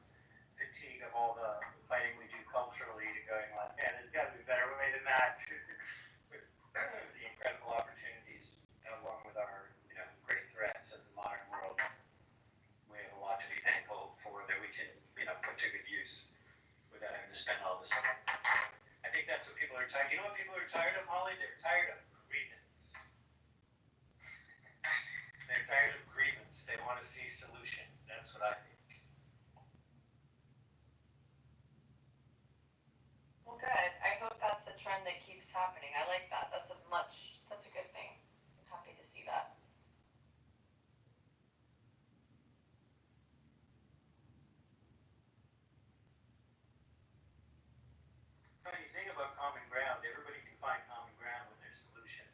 fatigue of all the fighting we do culturally to going like, man, there's got to be a better way than that. With the incredible opportunities, along with our, great threats of the modern world, we have a lot to be thankful for that we can, put to good use without having to spend all this. I think that's what people are tired. You know what people are tired of, Holly? They're tired of grievance. They're tired of grievance. They want to see solution. That's what I think. Well, good. I hope that's the trend that keeps happening. I like that. That's a good thing. I'm happy to see that. Funny thing about common ground, everybody can find common ground with their solution.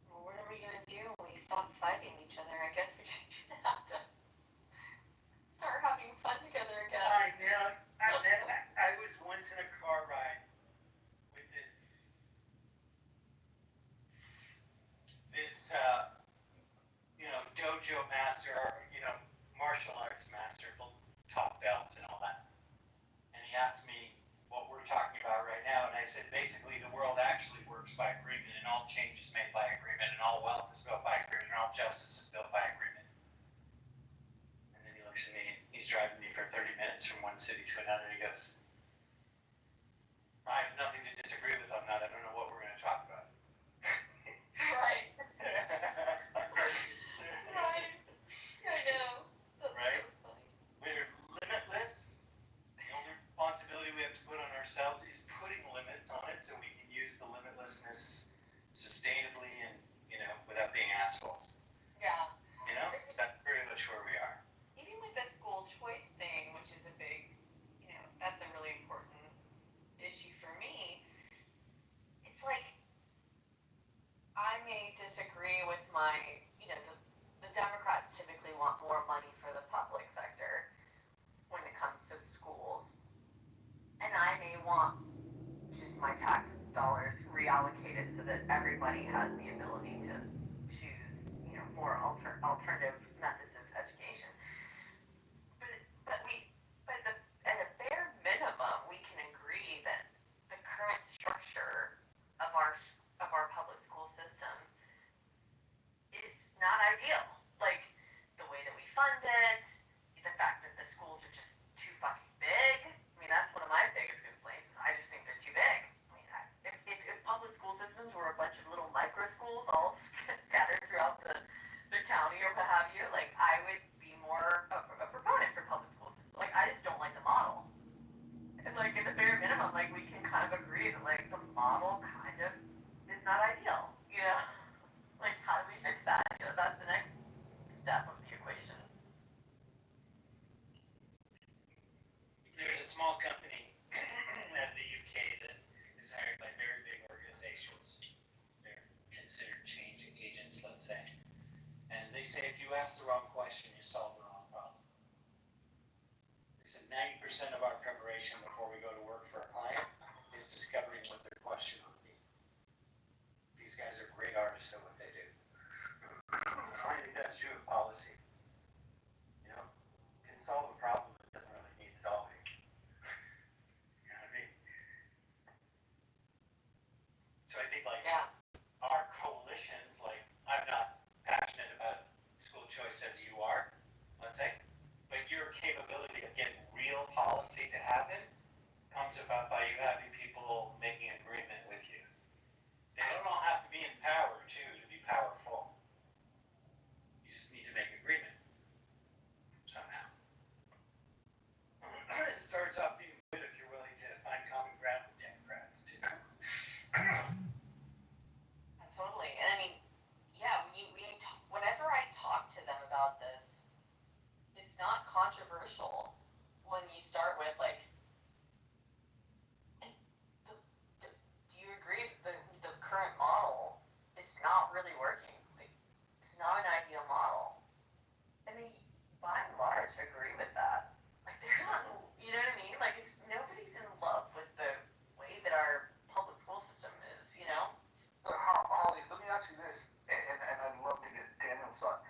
Well, what are we gonna do when we stop fighting each other? I guess we just have to start having fun together again. I know. I was once in a car ride with this dojo master, martial arts master, top belt and all that. And he asked me what we're talking about right now, and I said basically the world actually works by agreement, and all change is made by agreement, and all wealth is built by agreement, and all justice is built by agreement. And then he looks at me, and he's driving me for 30 minutes from one city to another, and he goes, I have nothing to disagree with on that. I don't know what we're going to talk about. Right. Right. I know. That's Right? so funny. We're limitless. The only responsibility we have to put on ourselves is putting limits on it so we can use the limitlessness sustainably and, without being assholes. Yeah. That's pretty much where we are. Even with the school choice thing, which is a big, that's a really important issue for me. It's like I may disagree with the Democrats typically want more money for the public sector when it comes to the schools, and I may want just my tax dollars reallocated so that everybody has the ability to choose, more alternative methods of education. But at a bare minimum, we can agree that the current structure of our public school system is not ideal. Like the way that we fund it, the fact that the schools are just too fucking big. I mean, that's one of my biggest complaints. I just think they're too big. I mean, if public school systems were a bunch of little micro schools all scattered throughout the county or what have you, agree that like the model kind of is not ideal. You know, like how do we fix that? You know, that's the next step of the equation. There's a small company out of the UK that is hired by very big organizations. They're considered change agents, let's say. And they say if you ask the wrong question, you solve the wrong problem. They said 90% of our preparation before we go to work for a client is discovering what their question would be. These guys are great artists at what they do. I think that's true of policy. You know, you can solve a problem that doesn't really need solving. You know what I mean? So I think like our coalitions, like I'm not passionate about school choice as you are, let's say, but your capability of getting real policy to happen comes about by you having people making agreement with you. They don't all have to be in power too to be powerful. You just need to make agreement somehow. It starts off being good if you're willing to find common ground with Democrats too. Totally. And I mean, yeah, whenever I talk to them about this, it's not controversial when you start with like, do you agree that the current model is not really working? Like, it's not an ideal model. And they, by and large, agree with that. Like, they're not, you know what I mean? Like, nobody's in love with the way that our public school system is, you know? But Holly, let me ask you this, and I'd love to get Daniel's thought.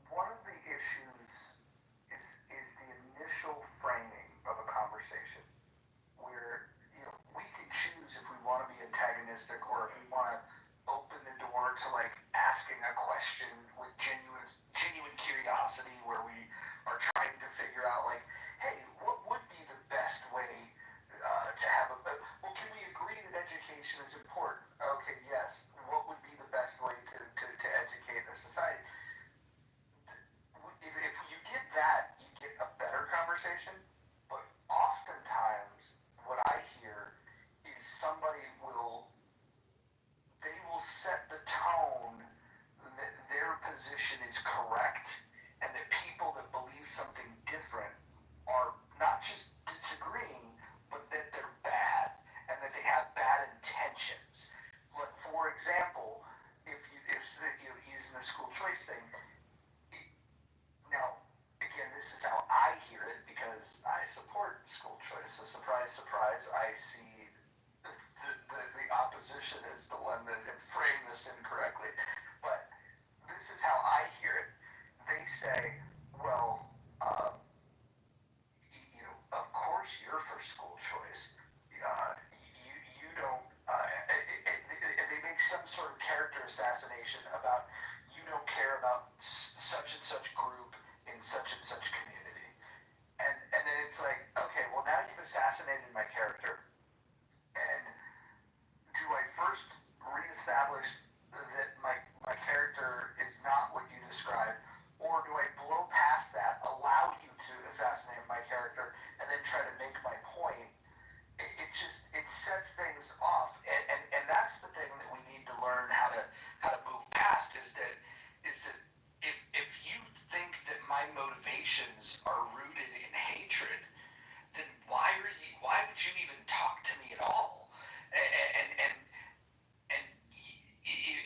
One of the issues is the initial framing of a conversation, where we can choose if we want to be antagonistic or if we want to open the door to like asking a question with genuine curiosity, where we are trying to figure out like, hey, what would be the best way to have well, can we agree that education is important? Okay, yes. What would be the best way to educate a society? If you get that, you get a better conversation. But oftentimes, what I hear is they will set the tone that their position is correct, and that people that believe something different are not just disagreeing, but that they're bad and that they have bad intentions. Like, for example, if using the school choice thing, now again, this is how I hear it because I support school choice. So surprise, surprise, I see the opposition is the one that had framed this incorrectly. But this is how I hear it. They say, well, of course you're for school choice. You don't, and they make some sort of character assassination about you don't care about such and such group in such and such community. And then it's like, okay, well now you've assassinated my character. And do I first reestablish that my character is not what you described, or do I blow past that, allow you to assassinate my character, and then try to make my point? It sets things off, and that's the thing that we need to learn how to move past is that if you think that my motivations are rooted in hatred, then why would you even talk to me at all? And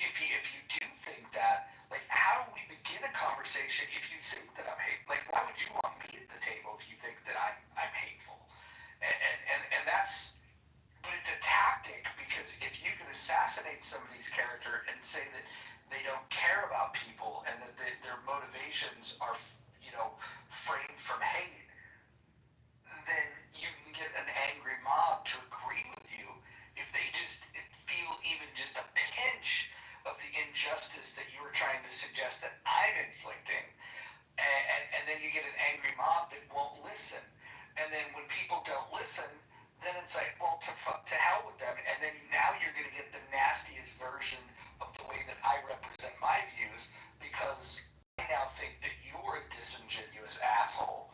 if you do think that, like, how do we begin a conversation if you think that I'm hate? Like, why would you want me at the table if you think that I'm hateful? And that's, but it's a tactic, because if you can assassinate somebody's character and say that they don't care about people and that their motivations are, framed from hate, then you can get an angry mob to agree with you if they just feel even just a pinch of the injustice that you were trying to suggest that I'm inflicting. And then you get an angry mob that won't listen. And then when people don't listen, then it's like, well, to hell with them. And then now you're going to get the nastiest version of the way that I represent my views, because I now think that you're a disingenuous asshole,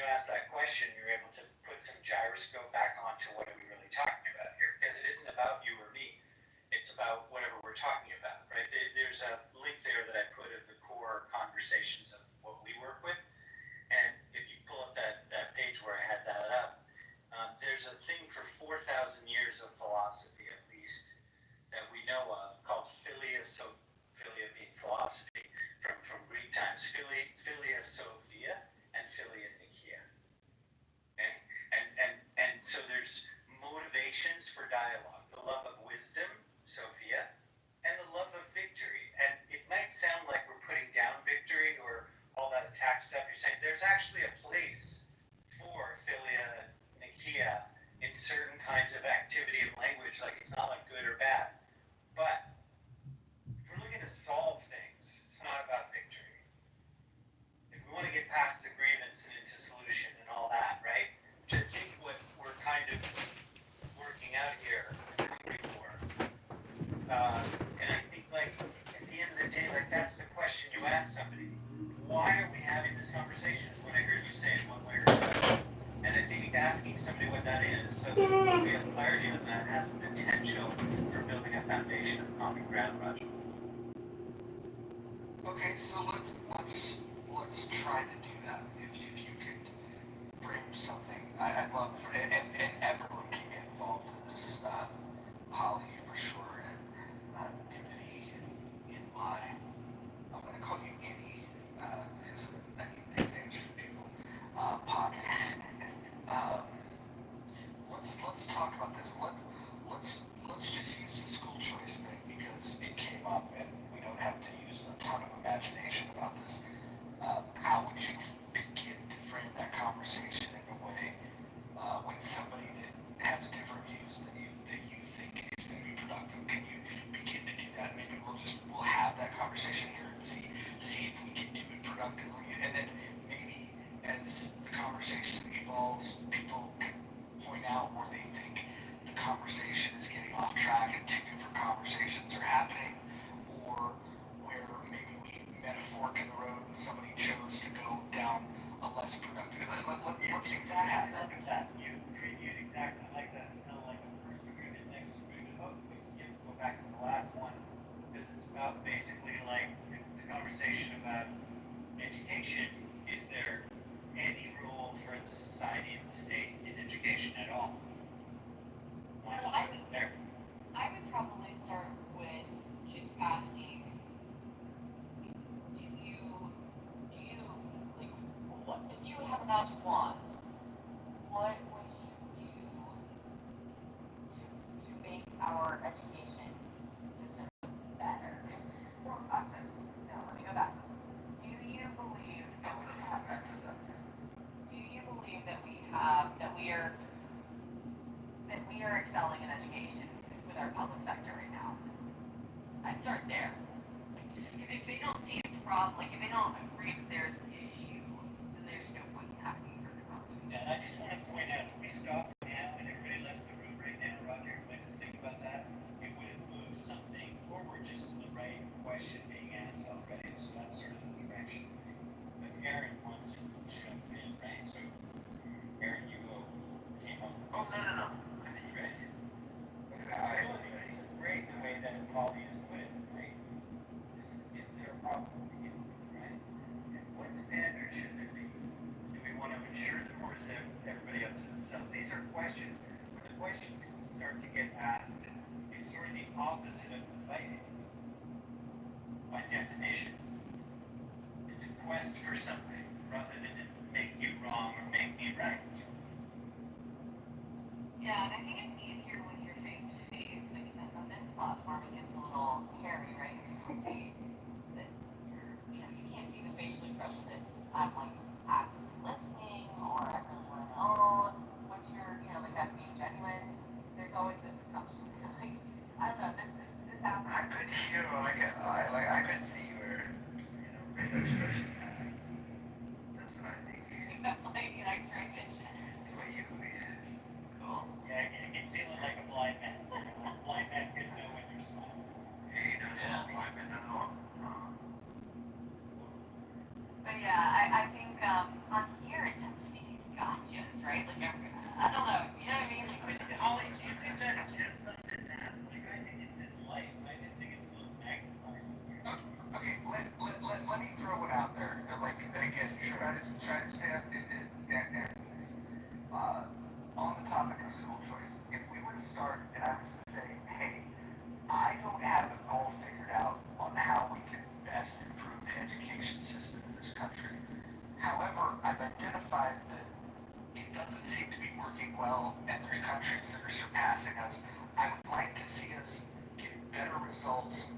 ask that question, you're able to put some gyroscope back onto what are we really talking about here, because it isn't about you or me. It's about whatever we're talking about, right? There's a link there that I put of the core conversations of what we work with. And if you pull up that page where I had that up, there's a thing for 4,000 years of philosophy, at least, that we know of, called philia being philosophy, from Greek times, philia sophia and philia nikia. Okay? And so there's motivations for dialogue, the love of wisdom, Sophia, and the love of victory. And it might sound like we're putting down victory or all that attack stuff. You're saying there's actually a place for philia nikia in certain kinds of activity of language. Like, it's not like good or bad. But if we're looking to solve things, it's not about victory. If we want to get past the grievance and into solution and all that, right? Which I think what we're kind of working out here and hungry for. And I think, like, at the end of the day, like, that's the question you ask somebody. Why are we having this conversation? Is what I heard you say in one way or another. And I think asking somebody what that is, so that we have clarity on that, has the potential for building a foundation of common ground, Roger. Okay, so let's try to do that. If you could frame something, I'd love, and everyone can get involved in this. Holly for sure, and Divinity in my. I'm gonna call you Annie because I need nicknames for people. Pockets. Let's talk about this. Let's just use the school choice thing because it came up and we don't have to use a ton of imagination about this. How would you begin to frame that conversation in a way with somebody that has different views than you that you think is going to be productive? Can you begin to do that? Maybe we'll have that conversation here and see if we can do it productively, and then maybe as the conversation evolves, people can point out where they think the conversation is getting off track and two different conversations are happening, or where maybe we met a fork in the road and somebody chose to go down a less productive. Let's see what happens. You previewed exactly like that. It's kind of like a first agreement, next agreement. Oh, we have to go back to the last one because it's about basically like it's a conversation about education. Is there any role for the society and the state in education at all? Why not start there? I would probably start with just asking, do you like, what, if you have a magic wand, what would you do to make our education system better? Well, actually, no, let me go back. Do you believe that we have, do you believe that we are excelling in education with our public sector right now? I'd start there. Because if they don't see a problem, like if they don't agree that there's an issue, then there's no point in having further conversation. And I just want to point out, if we stop now and everybody left the room right now, Roger, like to think about that, it would have moved something forward, just the right question being asked already. So that's sort of the direction. But Aaron wants to jump in, right? So Aaron, you came up with this. No. Right? I think this is great the way that Polly has put it, right? Is there a problem with it, right? And what standard should there be? Do we want to ensure that, or is everybody up to themselves? These are questions. When the questions start to get asked, it's sort of the opposite of the fighting. By definition, it's a quest for something rather than make you wrong or make me right. Yeah, and I think it's easier when you're face to face. Like on this platform, it gets a little hairy, right? Because you see that you can't see the facial expression that I'm like actively listening or I really want to know what you're, like that being genuine. There's always this assumption, like I don't know, this happens. I could hear, I could see your, facial expressions happening. That's what I think. Like an X-ray vision. Cool. Yeah, you can feel it like a blind man. Blind man can know when you're smiling. Hey, no, blind men, no. But yeah, I think say on the topic of school choice, if we were to start and I was to say, hey, I don't have it all figured out on how we can best improve the education system in this country. However, I've identified that it doesn't seem to be working well, and there's countries that are surpassing us. I would like to see us get better results,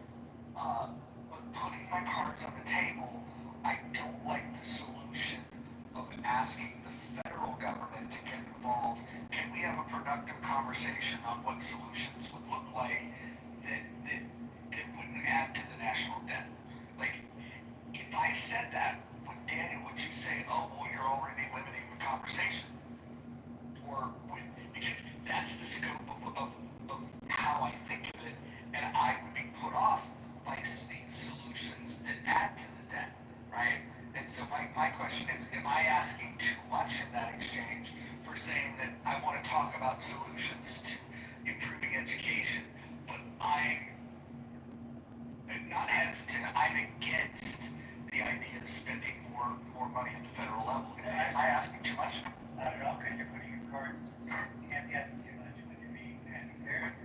but putting my cards on the table, I don't like the solution of asking the federal government to get involved. Can we have a productive conversation on what solutions would look like that wouldn't add to the national debt? Like, if I said that, would you say, oh, well, you're already limiting the conversation? Or because that's the scope of how I think of it, and I would be put off by seeing solutions that add to the debt, right? And so my question is, am I asking too much in that exchange for saying that I want to talk about solutions to improving education, but I'm not hesitant, I'm against the idea of spending more money at the federal level? Am I asking too much? Not at all, because you're putting your cards, you can't be asking too much when you're being transparent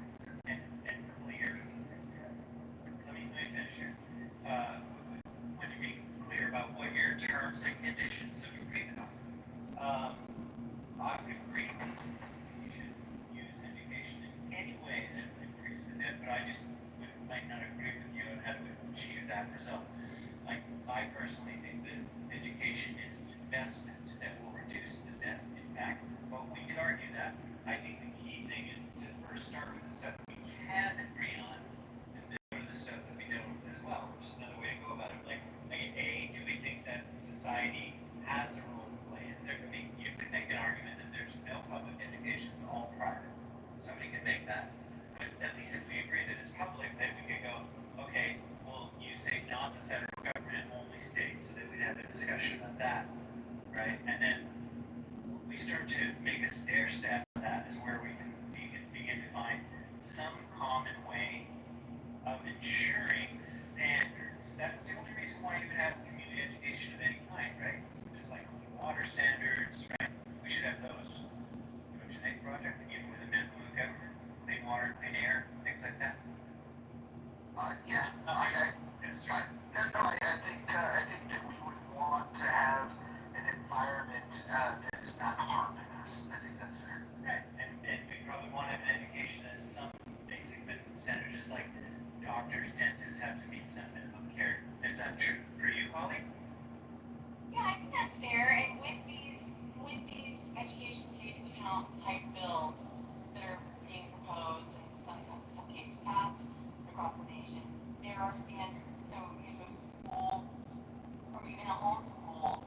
and clear. Let me finish here. When you're being clear about what your terms and conditions of agreement are. I would agree that you should use education in any way that would increase the debt, but I just might not agree with you on how to achieve that result. Like, I personally think that education is investment that will reduce the debt. In fact, but we could argue that. I think the key thing is to first start with the stuff we can agree on, and then go to the stuff that we don't as well, which is another way to go about it. Like A, do we think that society has a role to play? Is there? I mean, you could make an argument that there's no public education; it's all private. Somebody can make that. But at least if we agree that it's public, then we could go, okay, well, you say not the federal government, only states, so that we'd have a discussion about that, right? And then we start to make a stair step. That is where we can begin to find some common way of ensuring standards. That's the only reason why you would have community education of any kind, right? Just like clean water standards, right? We should have those. Don't you think, Roger? Even with the government, clean water, clean air, things like that. Yeah, I think that we would want to have an environment that is not harming us. I think that's fair. Right, and we probably want to have an education as some basic minimum standards, just like doctors, dentists have to meet some minimum care. Is that true for you, Holly? Yeah, I think that's fair. And with these education savings account type bills that are being proposed and some cases passed across the nation, there are standards. So if a school or even a homeschool,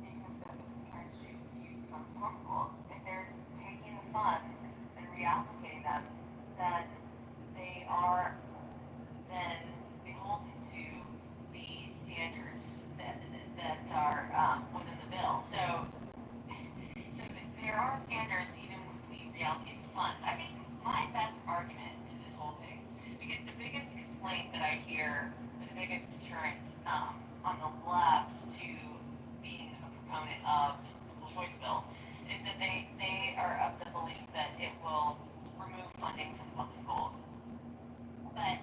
even if the parents choose to use the funds to homeschool, if they're taking the funds and reallocating them, then they are then beholden to the standards that are within the bill. So there are standards even if we reallocate the funds. I think my best argument to this whole thing, because the biggest complaint that I hear, or the biggest deterrent on the left to being a proponent of school choice bills, is that they are of the belief that it will remove funding from public schools. But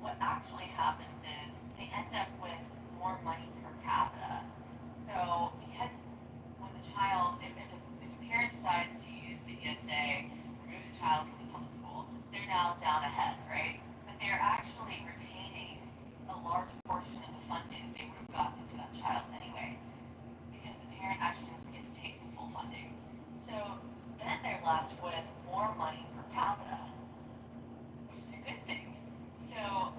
what actually happens is they end up with more money per capita. So because when the child, if a parent decides to use the ESA, remove the child from the public school, they're now down ahead, right? But they're actually retaining a large portion of the funding they would have gotten for that child anyway, because the parent actually doesn't get to take the full funding. So then they're left with more money per capita, which is a good thing. So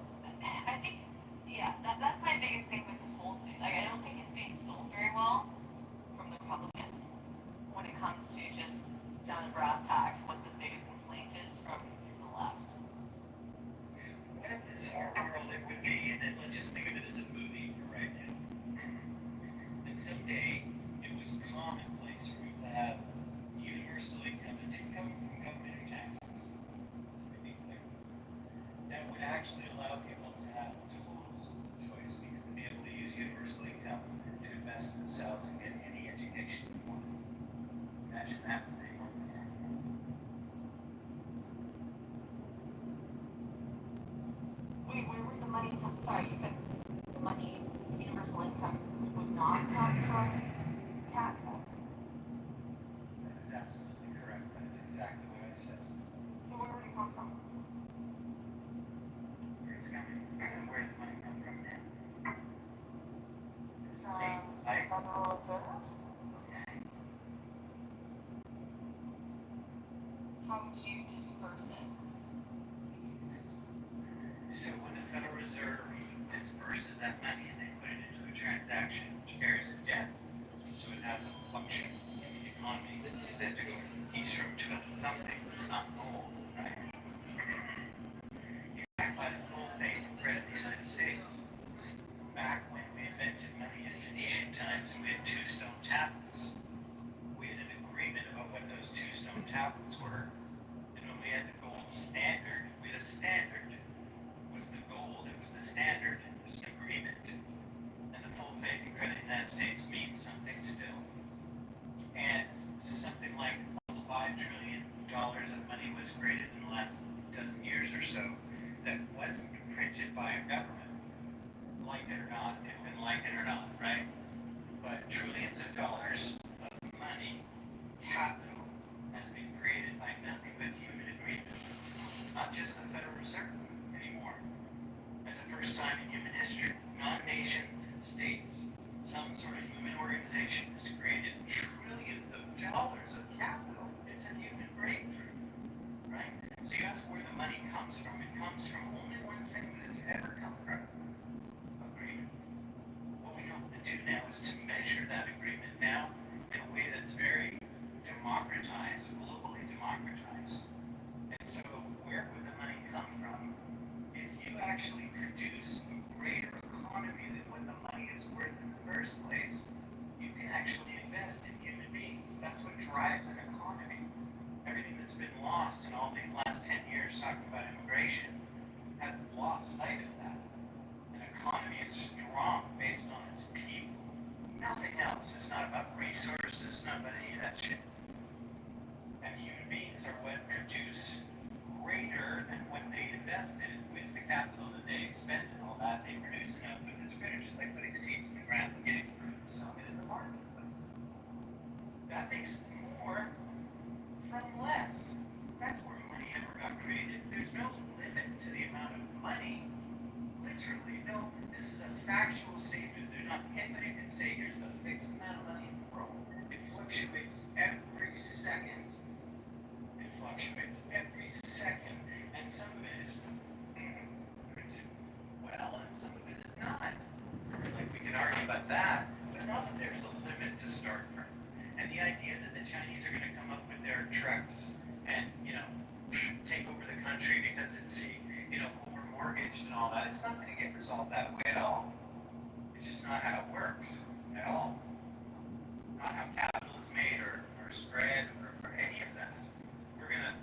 I think, yeah, that's my biggest thing with this whole thing. absolutely correct. That's exactly what I said. So where would it come from? Where it's coming, where does money come from now? It's From money. the Federal Reserve? Okay. How would you disperse it? So when the Federal Reserve disperses that money and they put it into a transaction which carries a debt, so it has a function in the economy, is that there's a piece from to something that's not gold, right? You back by the gold thing read in the United States. Back when we invented money in Phoenician times and we had two stone tablets. We had an agreement about what those two stone tablets were. And when we had the gold standard, we had a standard. It was the gold, it was the standard, it was an agreement. And the full faith and credit of the United States means something still. And something like almost $5 trillion of money was created in the last dozen years or so that wasn't printed by a government. Like it or not, and like it or not, right? But trillions of dollars of money, capital, has been created by nothing but human agreement. Not just the Federal Reserve anymore. That's the first time in human history. Non-nation states, some sort of human organization has created trillions of dollars of capital. It's a human breakthrough, right? So you ask where the money comes from. It comes from only one thing that it's ever come from. Agreement. What we have to do now is to measure that agreement now in a way that's very democratized, globally democratized. And so where would the money come from? If you actually produce a greater economy than what the money is worth in the first place, you can actually invest in human beings. That's what drives an economy. Everything that's been lost in all these last 10 years talking about immigration has lost sight of that. An economy is strong based on its people. Nothing else. It's not about resources. It's not about any of that shit. And human beings are what produce greater than what they invested with the capital that they expended and all that. They produce an output that's greater, just like putting seeds in the ground and getting fruit and selling it in the marketplace. That makes more from less. That's where money ever got created. There's no limit to the amount of money. Literally, no. This is a factual statement. There's not anybody can say here's the fixed amount of money in the world. It fluctuates every second. It fluctuates every second. And some of it is printed well, and some of it is not. Like we can argue about that, but no, there's a limit to start from. And the idea that the Chinese are going to come up with their trucks and, take over the country because it's, over mortgaged and all that, it's not going to get resolved that way at all. It's just not how it works at all. Not how capital is made or spread or any of that. We're going to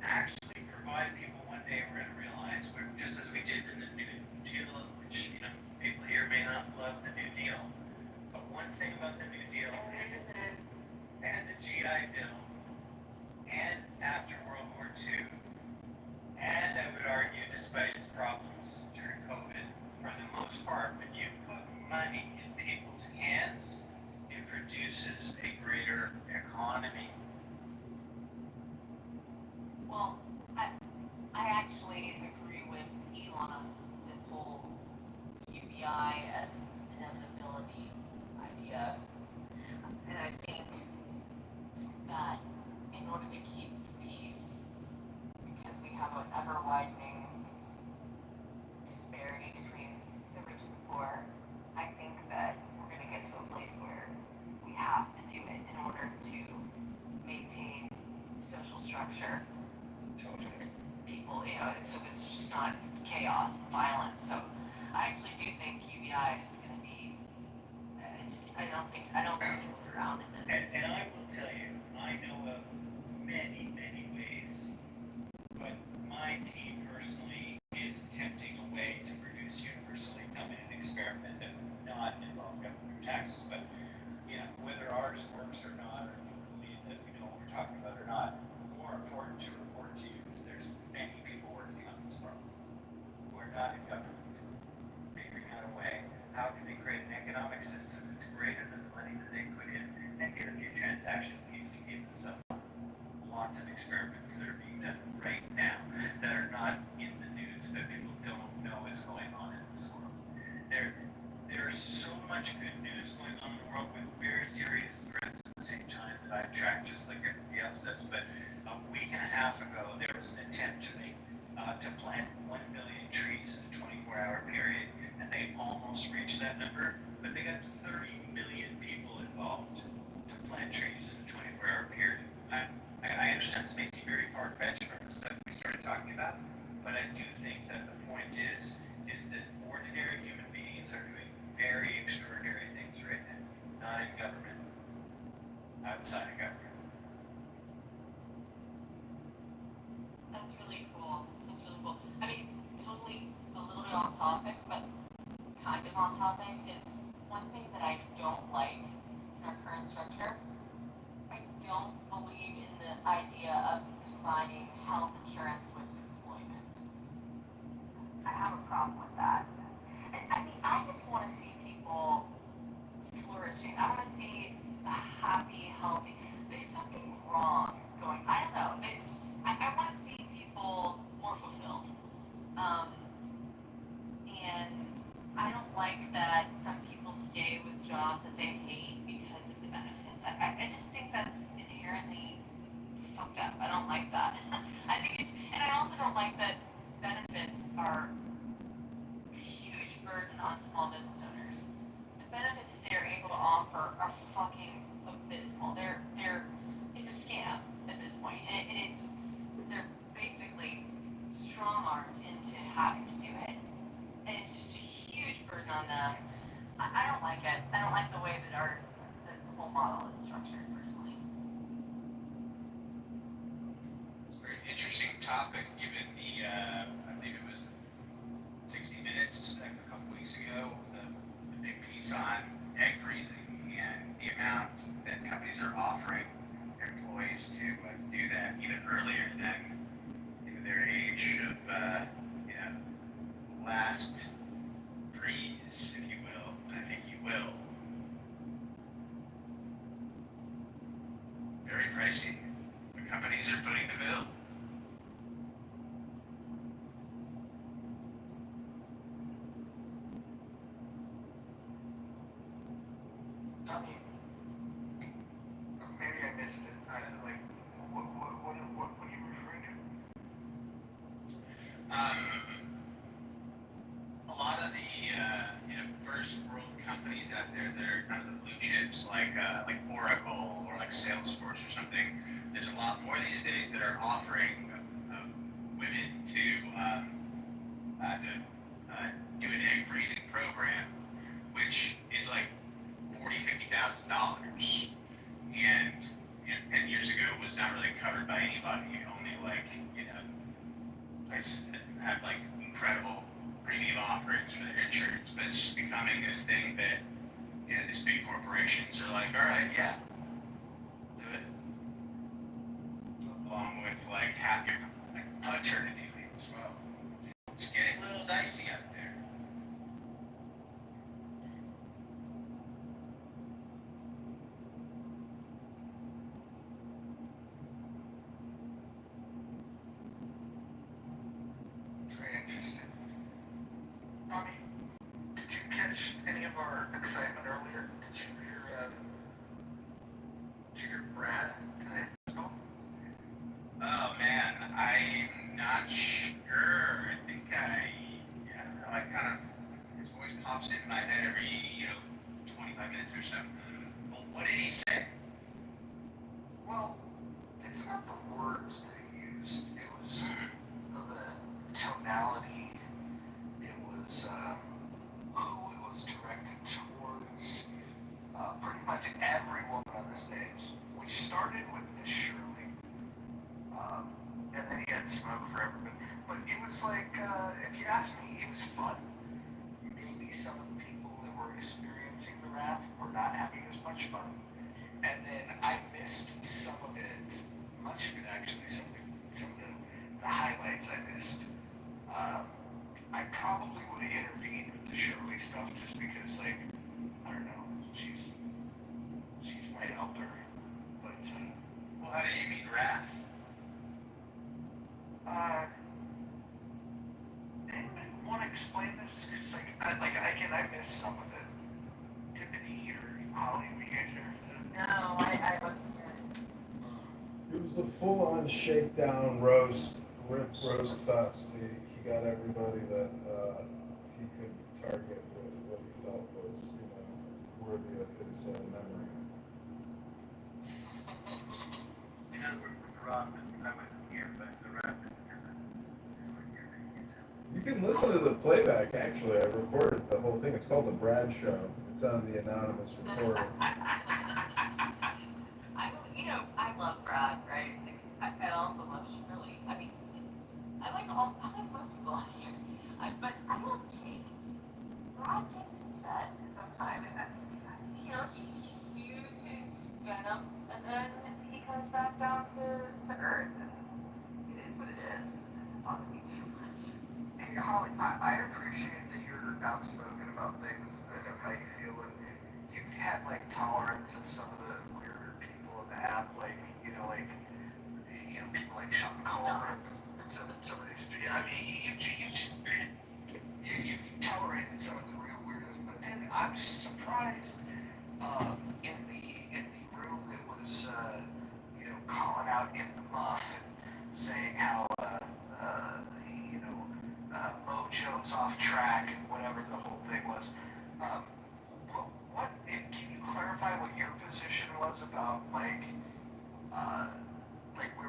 actually provide people one day, we're going to realize, just as we did in the New Deal, which, people here may not love the New Deal, but one thing about the New Deal and the GI Bill and after World War II, and I would argue despite its problems during COVID, for the most part, when you put money in people's hands, it produces a greater economy. Well, I actually agree with Elon on this whole UBI as inevitability idea. And I think that in order to keep peace, because we have an ever-widening disparity between the rich and the poor, I think that we're going to get to a place where we have to do it in order to maintain social structure. Totally. People, so it's just not chaos and violence. So I actually do think UBI is going to be. I don't think move around in it. And I will tell you, I know of many, many ways, but my team personally is attempting a way to produce universal income in an experiment that would not involve government taxes. But, whether ours works or not, or you believe that we know what we're talking about or not, more important to report to you is there's many people working on this problem who are not in government, figuring out a way. How can they create an economic system that's greater than the money that they put in and get a few transaction fees to keep themselves much good news going on in the world with very serious threats at the same time that I track just like everybody else does. But a week and a half ago, there was an attempt to plant 1 million trees in a 24-hour period, and they almost reached that number, but they got 30 million people involved to plant trees in a 24-hour period. I understand this may seem very far-fetched from the stuff we started talking about, but I do think that the point is that ordinary human beings are doing very extraordinary things right now, not in government, outside of government. That's really cool. That's really cool. I mean, totally a little bit off topic, but kind of on topic is one thing that I don't like in our current structure. I don't believe in the idea of combining health insurance with employment. I have a problem with that. And I mean, I just want to see people flourishing. I want to see a happy, healthy. There's something wrong going. I don't know. I want to see people more fulfilled. And I don't like that some people stay with jobs that they hate because of the benefits. I just think that's inherently fucked up. I don't like that. I think it's, and I also don't like that benefits are a huge burden on small business owners. The benefits they're able to offer are fucking abysmal. It's a scam at this point. They're basically strong-armed into having to do it. And it's just a huge burden on them. I don't like it. I don't like the way that the whole model is structured, personally. It's a very interesting topic given the, I believe it was 60 Minutes a couple weeks ago, the big piece on egg freezing and the amount that companies are offering their employees to do that even earlier than their age of, last freeze, if you will. I think you will. Very pricey. The companies are footing the bill. Tommy, maybe I missed it. What are you referring to? A lot of the first world companies out there that are kind of the blue chips, like Oracle or like Salesforce or something. There's a lot more these days that are offering women to do an egg freezing program, which is like $40,000-$50,000, and 10 years ago was not really covered by anybody. Only places that have like incredible premium offerings for their insurance, but it's just becoming this thing that these big corporations are like, all right, yeah, do it, along with like half your paternity leave as well. It's getting a little dicey out there. It's very interesting. Tommy, did you catch any of our excitement earlier? Did you hear Brad today? Oh man, I'm not sure. I think I kind of, his voice pops into my head every 25 minutes or so. Well, what did he say? Well, it's not the words that he used. It was the tonality. It was who it was directed towards. Pretty much every woman on the stage. We started with Miss Shirley, and then he had smoke for everybody. But it was like, if you ask me, it was fun. Maybe some of the people that were experiencing the rap were not having as much fun. And then I missed some of it, much of it actually, some of the highlights I missed. I probably would have intervened with the Shirley stuff just because, like, I don't know, she's my elder. But, Well, how do you mean raft? anyone want to explain this? Cause again, I missed some of it. was a full-on shakedown roast fest. He got everybody that he could target with what he felt was, worthy of his memory. In other words, with Rob, I wasn't here, but the rap is what you're making it sound. You can listen to the playback. Actually, I recorded the whole thing. It's called the Brad Show. It's on the anonymous recorder. I love Brad, right? Like, I also love Shirley. I mean, I like most people on here. But I love Jake. Brad takes some shit sometimes. He spews his venom, and then he comes back down to earth. And it is what it is. It doesn't bother me too much. Hey, Holly, I appreciate that you're outspoken about things of how you feel, and you had like tolerance of some of the weirder people in the app, like people like Sean Coleman and some of these. I mean, you've tolerated some of the real weirdos, but then I'm just surprised in the room that was calling out in the muff and saying how Mojo's off track and whatever the whole thing was. Can you clarify what your position was about like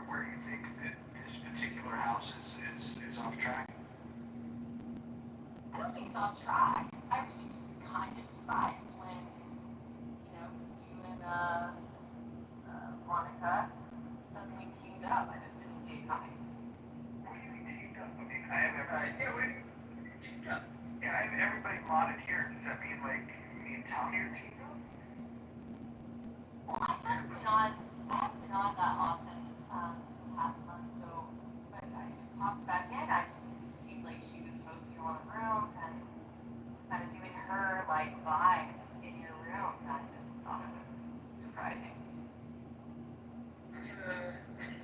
where you think that this particular house is off track? I don't think it's off track. I was just kind of surprised when, you and Monica suddenly teamed up. I just didn't see it coming. What do you mean teamed up? I mean, I have what do you mean teamed up? Yeah, I have everybody modded here. Does that mean like me and Tommy are teamed up? Well, I haven't been on that often the past month, so but I just popped back in. I just seemed like she was hosting a lot of rooms and kind of doing her like vibe in your room. And I just thought it was surprising.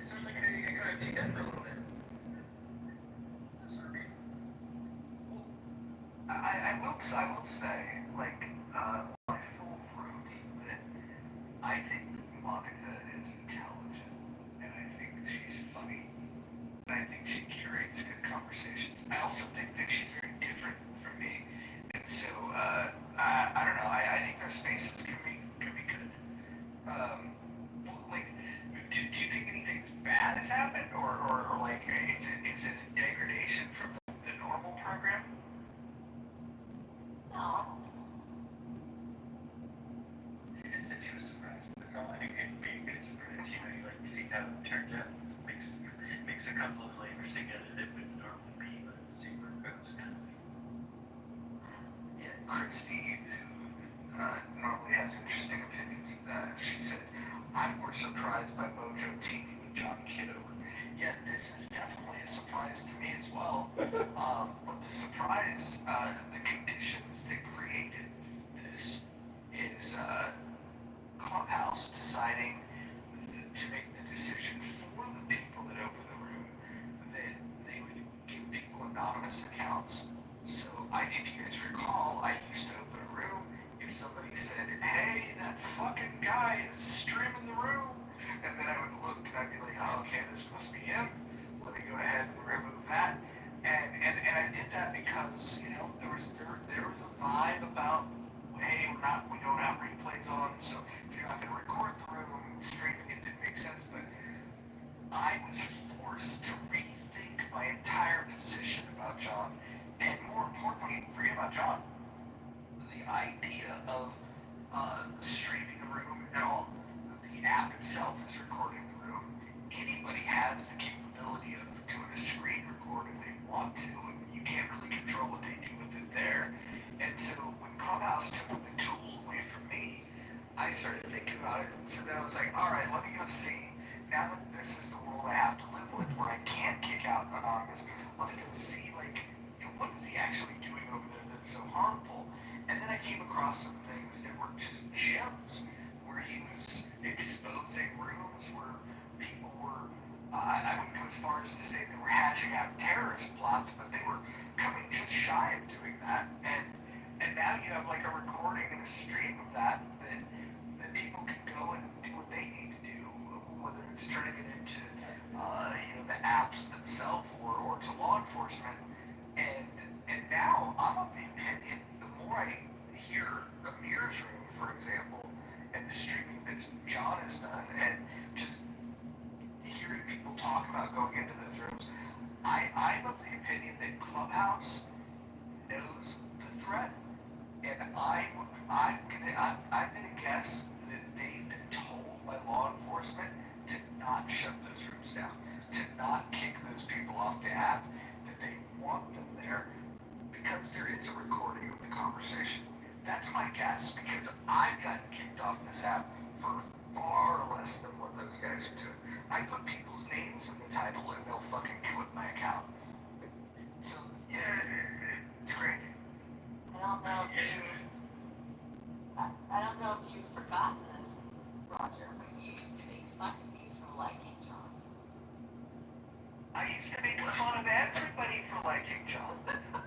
It sounds like they kind of teed up for a little bit. Sorry. I will say, like, my full fruit that I think Monica is intelligent, and I think she's funny, and I think she curates good conversations. I also think that she's very different from me, and so, I don't know, I think their spaces could be good. Like, do you think anything bad has happened, or like, is it a degradation from the normal program? No, She just said she was surprised. That's all. I think it being good surprise. You like to see how it turns out. Makes a couple of flavors together that would normally be super gross kind of thing. Yeah, Christine, who normally has interesting opinions, she said, I'm more surprised by Mojo teaming with John Kitover. Yeah, this is definitely a surprise to me as well. But the surprise, the conditions that created this is Clubhouse deciding to make the decision for the people that open the room that they would give people anonymous accounts. So if you guys recall, I used to open a room. If somebody said, hey, that fucking guy is streaming the room, and then I would look and I'd be like, oh, okay, this must be him. Let me go ahead and remove that. And I did that because, there was a vibe about, hey, we don't have replays on, so if you're not gonna record the room, streaming it didn't make sense, but I was forced to rethink my entire position about John, and more importantly, forget about John, the idea of streaming the room at all. The app itself is recording the room. Anybody has the capability of doing a screen record if they want to, and you can't really control what they do with it there. And so when Clubhouse took the tool away from me, I started thinking about it, and so then I was like, all right, let me go see. Now that this is the world I have to live with, where I can't kick out anonymous, let me go see, like, what is he actually doing over there that's so harmful? And then I came across some things that were just gems, where he was exposing rooms where people were, I wouldn't go as far as to say they were hashing out terrorist plots, but they were coming just shy of doing that. And now you have like a recording and a stream of that people can go and do what they need to do, whether it's turning bring it into the apps themselves or to law enforcement. And and now I'm of the opinion the more I hear Amir's room, for example, and the streaming that John has done, and just hearing people talk about going into those rooms, I'm of the opinion that Clubhouse knows the threat, and I'm gonna guess that they've been told by law enforcement to not shut those rooms down, to not kick those people off the app, that they want them there because there is a recording of the conversation. That's my guess, because I've gotten kicked off this app for far less than what those guys are doing. I put people's names in the title and they'll fucking clip my account. So, yeah, it's crazy. I don't know if you, I don't know if you've forgotten this, Roger, but you used to make fun of me for liking John. I used to make fun of everybody for liking John.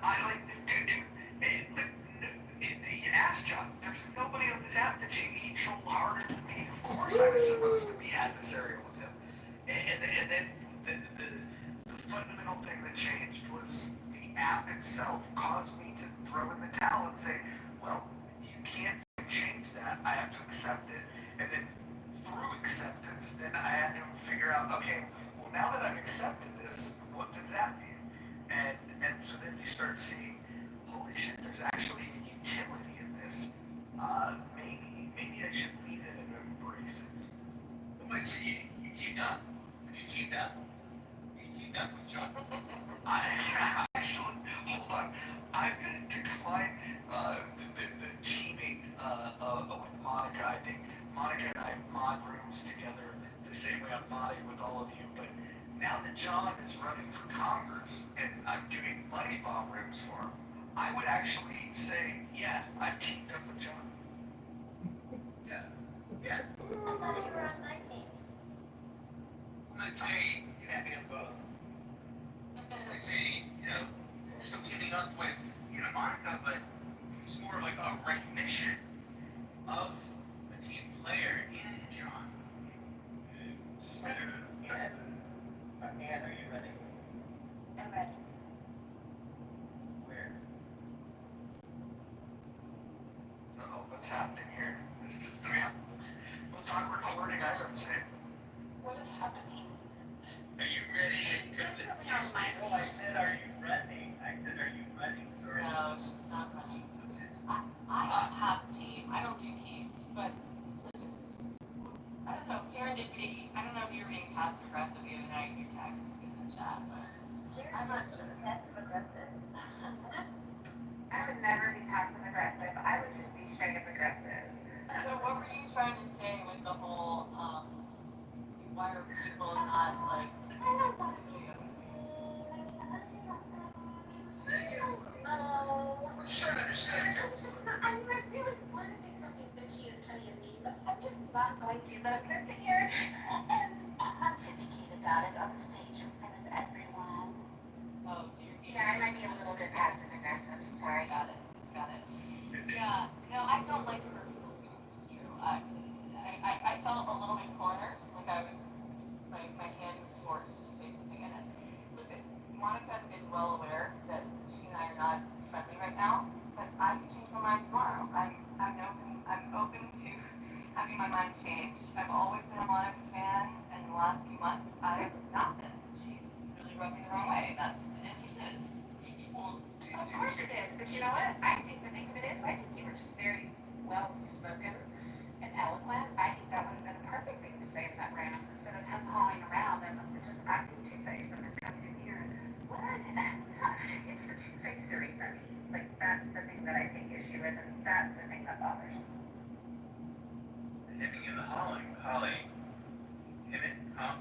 I like, dude, ask John. There's nobody on this app that he trolled harder than me. Of course I was supposed to be adversarial with him. And then the fundamental thing that changed was the app itself caused me to throw in the towel and say, well, you can't change that. I have to accept it. And then through acceptance, then I had to figure out, okay, well, now that I've accepted this, what does that mean? And so then you start seeing, holy shit, there's actually a utility in this. Maybe I should leave it and embrace it. Wait, so you teamed up? You teamed up? You teamed up with John? I actually, hold on. I'm going to decline the teaming with Monica. I think Monica and I mod rooms together the same way I'm modding with all of you. But now that John is running for Congress and I'm doing money bomb rooms for him, I would actually say, yeah, I've teamed up with John. Yeah. Yeah. I thought you were on my team. I'd say you have me on both. I'd say, you're still teaming up with, Monica, but it's more like a recognition of a team player in John. Anne, are you ready? I'm ready. Where? Uh-oh, what's happening here? This is the most awkward recording I've ever seen. What is happening? Are you ready? Well, I said, are you ready? I said, are you ready? Sorry. No, she's not running. I don't have a team. I don't do teams, but listen, I don't know, serendipity. I don't know if you were being passive aggressive the other night in your text in the chat, but I'm not sure. Passive aggressive. I would never be passive aggressive. I would just be straight up aggressive. So what were you trying to say with the whole, why are people not like, I don't want to be I'm just trying to understand. I really want to say something bitchy and petty and mean, but I'm just not going to. But I'm going to sit here and pontificate about it on stage in front of everyone. oh, you're Yeah, I might be a little bit passive aggressive. Sorry. got it. Yeah, no, I don't like to hurt people's feelings, it's true. I felt a little bit cornered, like I was, my hand was forced to say something in it. Listen, Monica is well aware that she and I are not friendly right now, but I could change my mind tomorrow. I'm open to having my mind changed. I've always been a Monica fan, and the last few months I have not been. She's really rubbed me the wrong way. That's it is what it is. Well, Of course it is, but you know what? I think the thing of it is, I think you were just very well spoken and eloquent. I think that would have been a perfect thing to say in that round instead of him hawing around and just acting two-faced and then coming in here and what? It's the two-facery for me. Like that's the thing that I take issue with, and that's the thing that bothers me. Hemming and the hauling. Holly. Him it? Huh?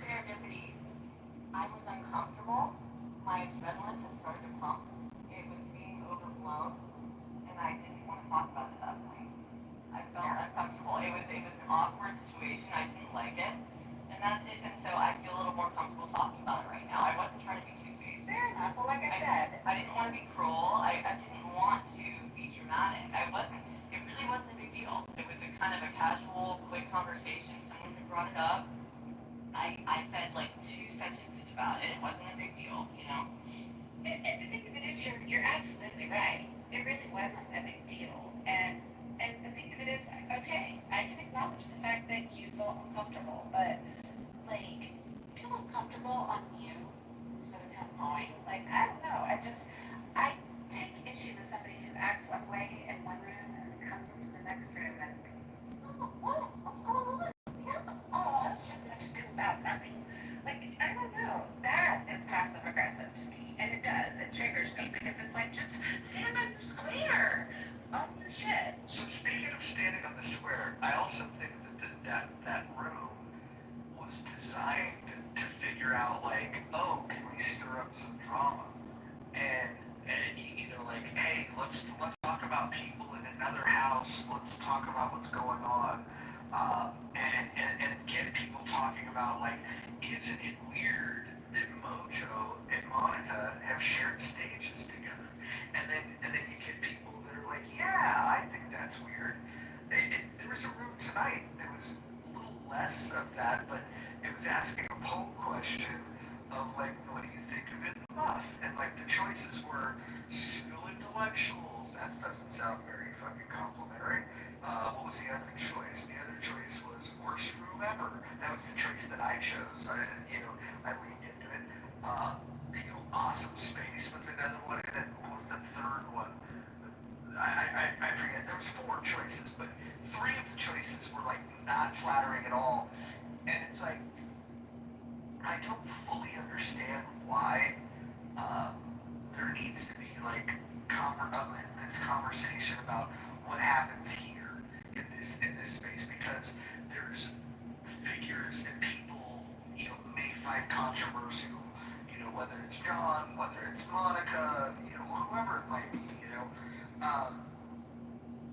Serendipity. I was uncomfortable. My adrenaline had started to pump. It was being overblown, and I didn't want to talk about it at that point. I felt uncomfortable. It was an awkward situation. I didn't like it, and that's it. And so I feel a little more comfortable talking about it right now. I wasn't trying to be two-faced. Fair enough. Well, like I said, I didn't want to be cruel. I didn't want to be dramatic. It really wasn't a big deal. It was a kind of a casual, quick conversation. Someone had brought it up. I said like 2 sentences about it. It wasn't a big deal, you know. And the thing of it is, you're absolutely right. It really wasn't a big deal. And the thing of it is, okay, I can acknowledge the fact that you felt uncomfortable, but like feel uncomfortable on you instead of him going. Like I don't know. I take issue with somebody who acts one way in one room and then comes into the next room and what's going on? Yeah. Oh, it's just much ado about nothing. Like I don't know. That is passive aggressive to me, and it does. It triggers me because it's like just stand on your square. Own your shit. So speaking of standing on the square, I also think that room was designed to figure out like, oh, can we stir up some drama? And you know, like, hey, let's talk about people in another house. Let's talk about what's going on, and get people talking about like, isn't it weird that Mojo and Monica have shared stages together? And then you get people that are like, yeah, I think that's weird. There was a room tonight that was a little less of that, but it was asking a poll question of like, what do you think of it, the Muff? And like the choices were pseudo-intellectuals. That doesn't sound very fucking complimentary. What was the other choice? The other choice was worst room ever. That was the choice that I chose. I leaned into it. Awesome space was another one, and then what was the third one? I forget. There was four choices, but three of the choices were like not flattering at all. And it's like, I don't fully understand why there needs to be like this conversation about what happens here in this space, because there's figures that people may find controversial. Whether it's John, whether it's Monica, whoever it might be.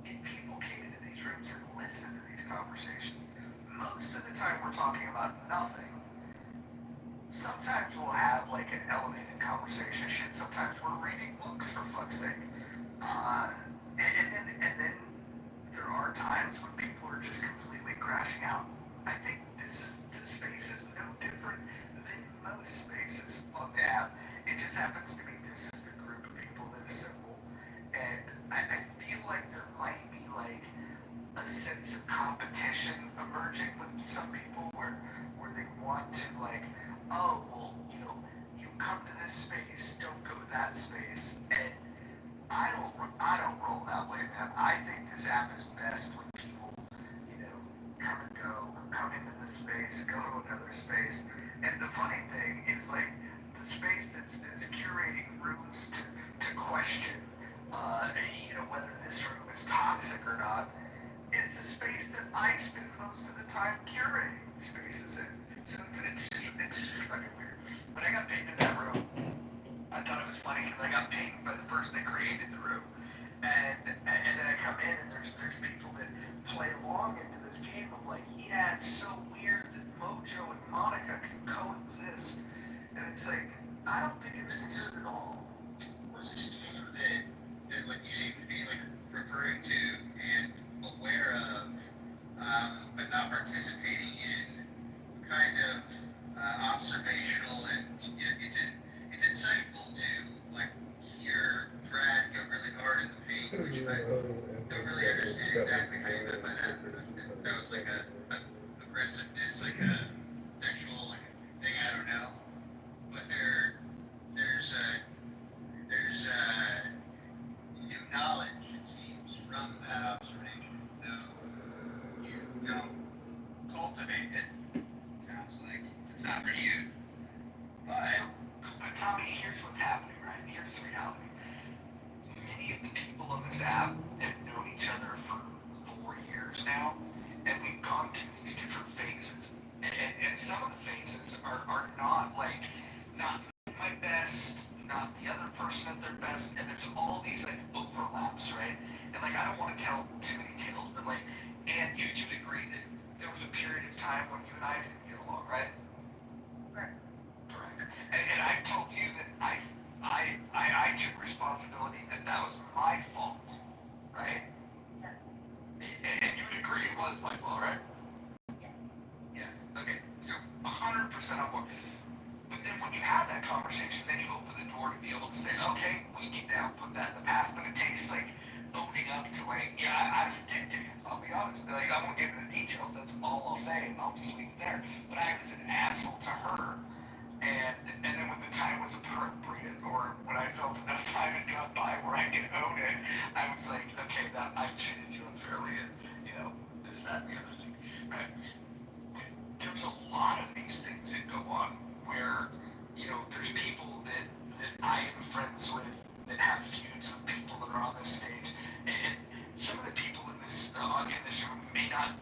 If people came into these rooms and listened to these conversations, most of the time we're talking about nothing. Sometimes we'll have like an elevated conversation. Shit, sometimes we're reading books, for fuck's sake. And then there are times when people are just completely crashing out. I think this space is no different than most spaces on the app. It just happens to be this is the group of people that assemble. And I feel like there might be like a sense of competition emerging with some people where they want to like, oh well, you come to this space, don't go to that space. And I don't roll that way, man. I think this app is best when people, come and go, come into this space, go to another space. And the funny thing is like the space that's curating rooms to question, whether this room is toxic or not, is the space that I spend most of the time curating spaces in. So it's just fucking weird. When I got pinged in that room, I thought it was funny because I got pinged by the person that created the room, and then I come in and there's people that play along into this game of like, yeah, it's so weird that Mojo and Monica can coexist, and it's like, I don't think it's weird at all. Was this game that like you seem to be like referring to and aware of, but not participating in, kind of observational, and it's insightful to like hear Brad go really hard in the paint, which I don't really understand exactly how you meant by that. That was like a aggressiveness, like a sexual like thing. I don't know, but there's new knowledge, it seems, from that observation. Though you don't cultivate it, sounds like it's not for you. But Tommy, here's what's happening, right? Here's the reality. Many of the people on this app have known each other for 4 years now, and we've gone through these different phases. And some of the phases are not like, not my best, not the other person at their best, and there's all these like overlaps, right? And like, I don't want to tell too many tales, but like, and you'd agree that there was a period of time when you and I didn't get along, right? Right. Correct. And I've told you that I took responsibility that was my fault, right? Yeah. And you would agree it was my basketball, right? Yes. Yes. Okay. So 100% on board. But then when you have that conversation, then you open the door to be able to say, okay, we can now put that in the past. But it takes like owning up to like, yeah, I was a dick to you. I'll be honest. Like I won't get into the details. That's all I'll say, and I'll just leave it there. But I was an asshole to her. And then when the time was appropriate, or when I felt enough time had gone by where I could own it, I was like, okay, that I treated you unfairly, and this, that, and the other thing. Right? There's a lot of these things that go on where there's people that I am friends with that have feuds with people that are on this stage, and some of the people in this room may not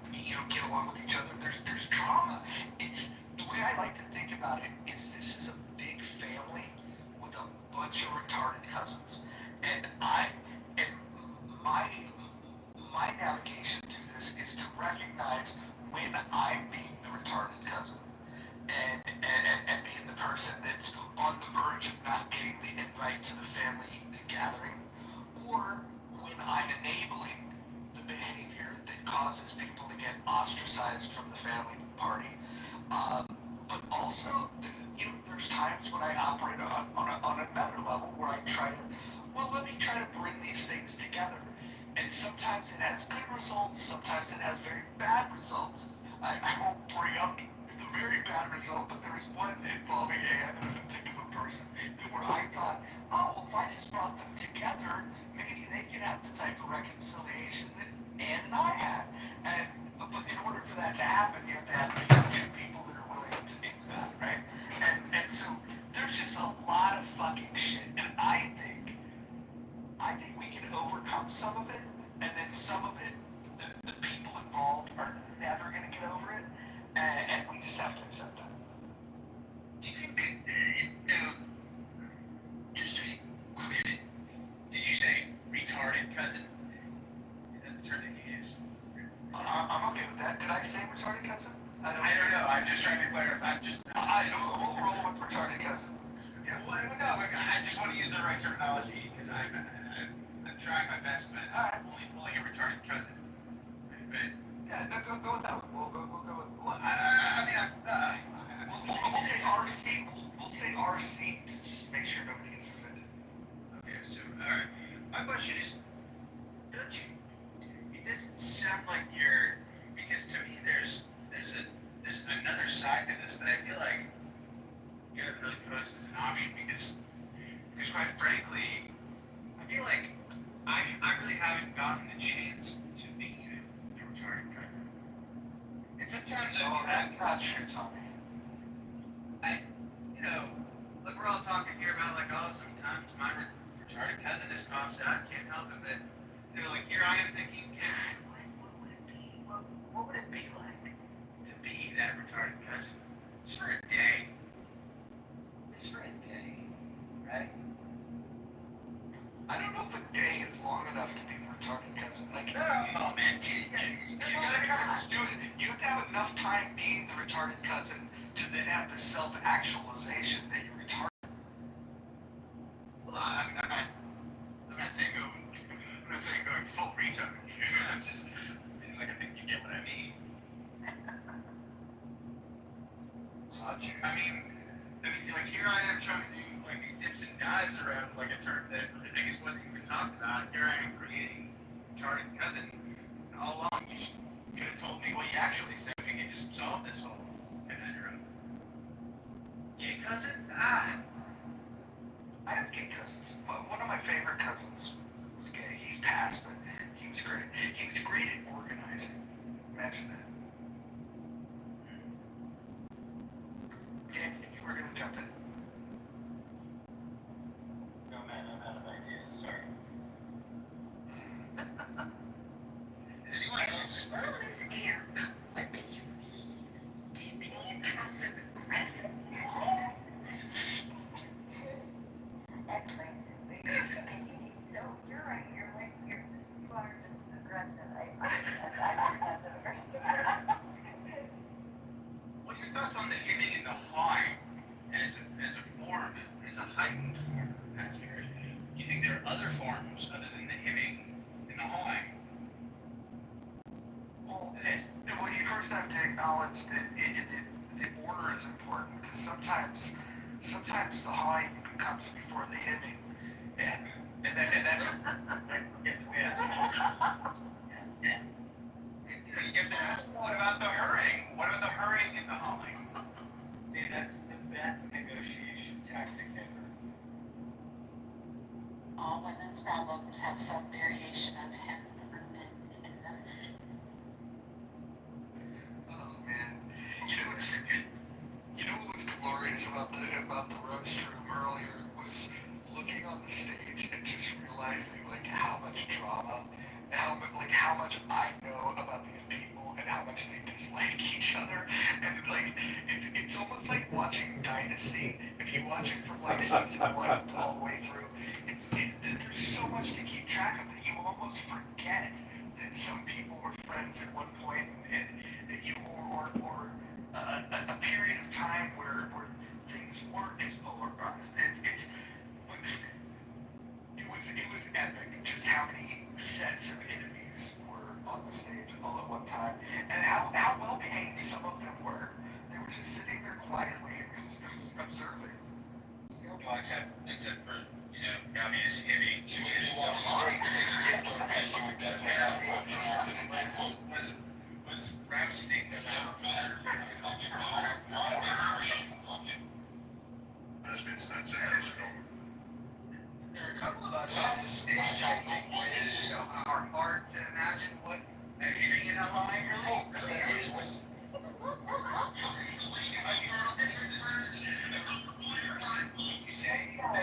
get along with each other. There's drama. It's the way I like to think about it is this is a big family with a bunch of retarded cousins, and my navigation through this is to recognize when I'm being the retarded cousin and being the person that's on the verge of not getting the invite to the family gathering, or when I'm enabling the behavior that causes people to get ostracized from the family party. But also, there's times when I operate on another level where I try to, let me try to bring these things together. And sometimes it has good results, sometimes it has very bad results. I won't bring up the very bad result, but there was one involving a particular person where I thought, oh, well, if I just brought them together, maybe they could have the type of reconciliation that Ann and I had. But in order for that to happen, you have to have two people that are willing to do that, right? And so there's just a lot of fucking shit. And I think we can overcome some of it, and then some of it, the people involved are never going to get over it, and we just have to accept that. Do you think, just to be clear, did you say retarded cousin? Is that the term that you used? I'm okay with that. Did I say retarded cousin? I don't know. I'm just trying to clarify. We'll roll with retarded cousin. Yeah, well, no, I just want to use the right terminology because I'm trying my best, but I'm only pulling a retarded cousin. But yeah, no, go with that one. We'll go with. Well, We'll say RC. We'll say RC to just make sure nobody gets offended. Okay, so all right. My question is, don't you? It doesn't sound like because to me there's another side to this that I feel like you haven't really posed as an option because quite frankly, I feel like I really haven't gotten the chance to be a retarded cousin. And sometimes I feel that's not true, Tommy. like we're all talking here about like, oh, sometimes my retarded cousin just pops out, can't help it, but like here I am thinking, God, what would it be like to be that retarded cousin? Just for a day. Just for a day, right? I don't know if a day is long enough to be the retarded cousin. Like, Oh man, you have to have enough time being the retarded cousin to then have the self-actualization that you're retarded. Well, I'm not saying going full retard here. I'm just, I think you get what I mean. I mean, like here I am trying to do like these dips and dives around like a term that I guess wasn't even talked about. Here I am creating retarded cousin. And all along you could have told me, well, you actually accept we can just solve this whole conundrum. Gay cousin? I have gay cousins. One of my favorite cousins was gay. He's passed, but he was great. He was great at organizing. Imagine that. Dan, you were going to jump in. No man, I'm out of ideas. Sorry. Is anyone else? Well, Miss Ann, what do you mean? Do you mean passive aggressive? Actually, no, you're right. You are just aggressive. I'm passive aggressive. What are your thoughts on the hemming and the hawing as a form, as a heightened form of passive aggression? Do you think there are other forms other than the hemming and the hawing? Well, just have to acknowledge that the order is important because sometimes the hawing comes before the hitting, and that's Yeah. You have to ask, what about the hurrying? What about the hurrying and the hauling? See, that's the best negotiation tactic ever. All women's problems have some variation of him in them. oh man, you know what was glorious about the roast room earlier was looking on the stage and just realizing like how much drama, how much I know about these people and how much they dislike each other, and like it's almost like watching Dynasty. If you watch it from like season one all the way through, there's so much to keep track of that you almost forget that some people were friends at one point, and that you or a period of time where things weren't as polarized. It was epic just how many sets of enemies were on the stage all at one time, and how well behaved some of them were. They were just sitting there quietly and just observing. Well, except for, obvious hitting. Was rousting about That's been sensational. there are a couple of us on the stage, I think, are hard to imagine what a hitting and a hawing really is. You say that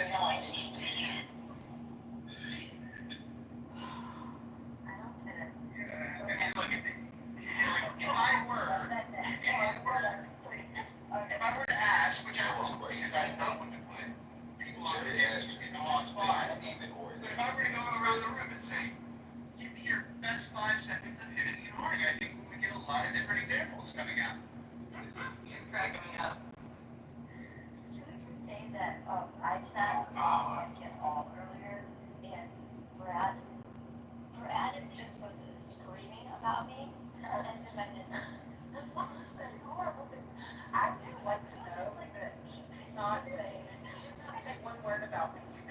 look at me. If I were to ask, which I won't, because I know when to put people on in the hot spot, but if I were to go around the room and say, give me your best 5 seconds of hitting and hawing, I think we would get a lot of different examples coming out. You're cracking me up. Can we just say that I did not get all earlier, and Brad just was screaming about me, and because I didn't say horrible things. I would just like to know that he did not say one word about me. I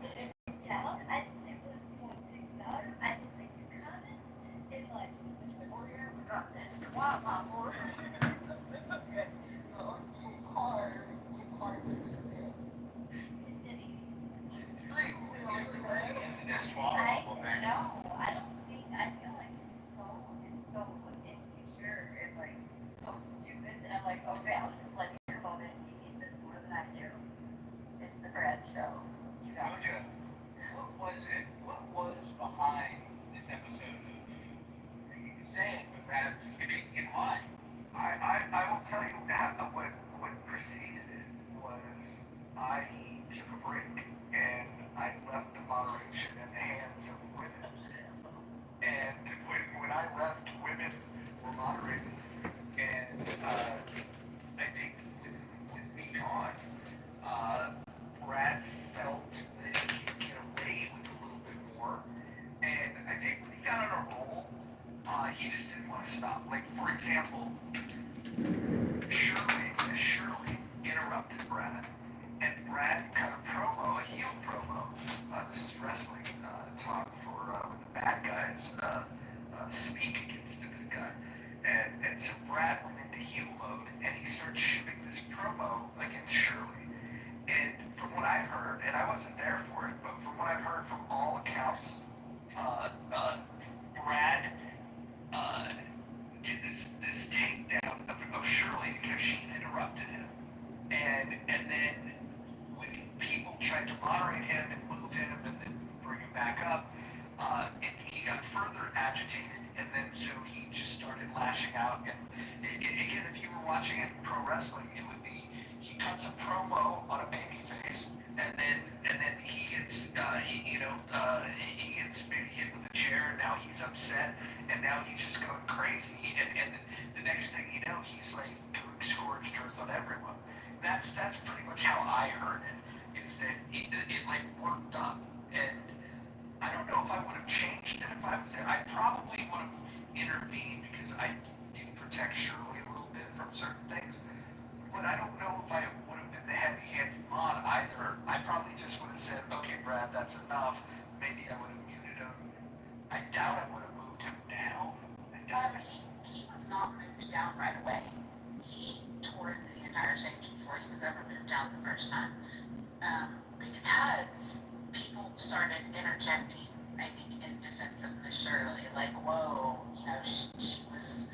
didn't. Yeah, I didn't say one thing about him. I didn't make a comment. It's like, Mr. Warrior, we're not this. Wow, my boy. Okay. No, it's too hard for me to do. Did he? Just swallow a man. No, I don't think, I feel like it's so insecure, it's like so stupid, and I'm like, okay, I'll just let you hear about it, he needs this more than I do. It's the Brad show, you got it. Mojo, what was behind this episode of, I hate to say it, but Brad's hitting and hawing? I will tell you what preceded it was I took a break and I left the moderation in the hands of women. And when I left, women were moderating, and I think with me gone, Brad felt that he could get away with a little bit more, and I think when he got on a roll, he just didn't want to stop. Like for example, Shirley interrupted Brad, and Brad cut a promo, a heel promo. This is wrestling talk for when the bad guys speak against the good guy, and so Brad went into heel mode, and he started shooting this promo against Shirley. And from what I've heard, and I wasn't there for it, but from what I've heard from all accounts, Brad did this takedown of Shirley because she interrupted him, and then when people tried to moderate him and move him and then bring him back up, he got further agitated, and then so he just started lashing out. And again, if you were watching it in pro wrestling, it would be he cuts a promo on a baby face, and then he gets he gets maybe hit with a chair, and now he's upset, and now he's just going crazy, and the next thing you know, he's like doing scorched earth on everyone. That's pretty much how I heard it. Is that it like worked up, and I don't know if I would have changed it if I was there. I probably would have, I do protect Shirley a little bit from certain things. But I don't know if I would have been the heavy-handed mod either. I probably just would have said, okay, Brad, that's enough. Maybe I would have muted him. I doubt I would have moved him down. I doubt it. He was not moved down right away. He toured the entire stage before he was ever moved down the first time. Because people started interjecting, I think, in defense of Miss Shirley, like, whoa, you know, she was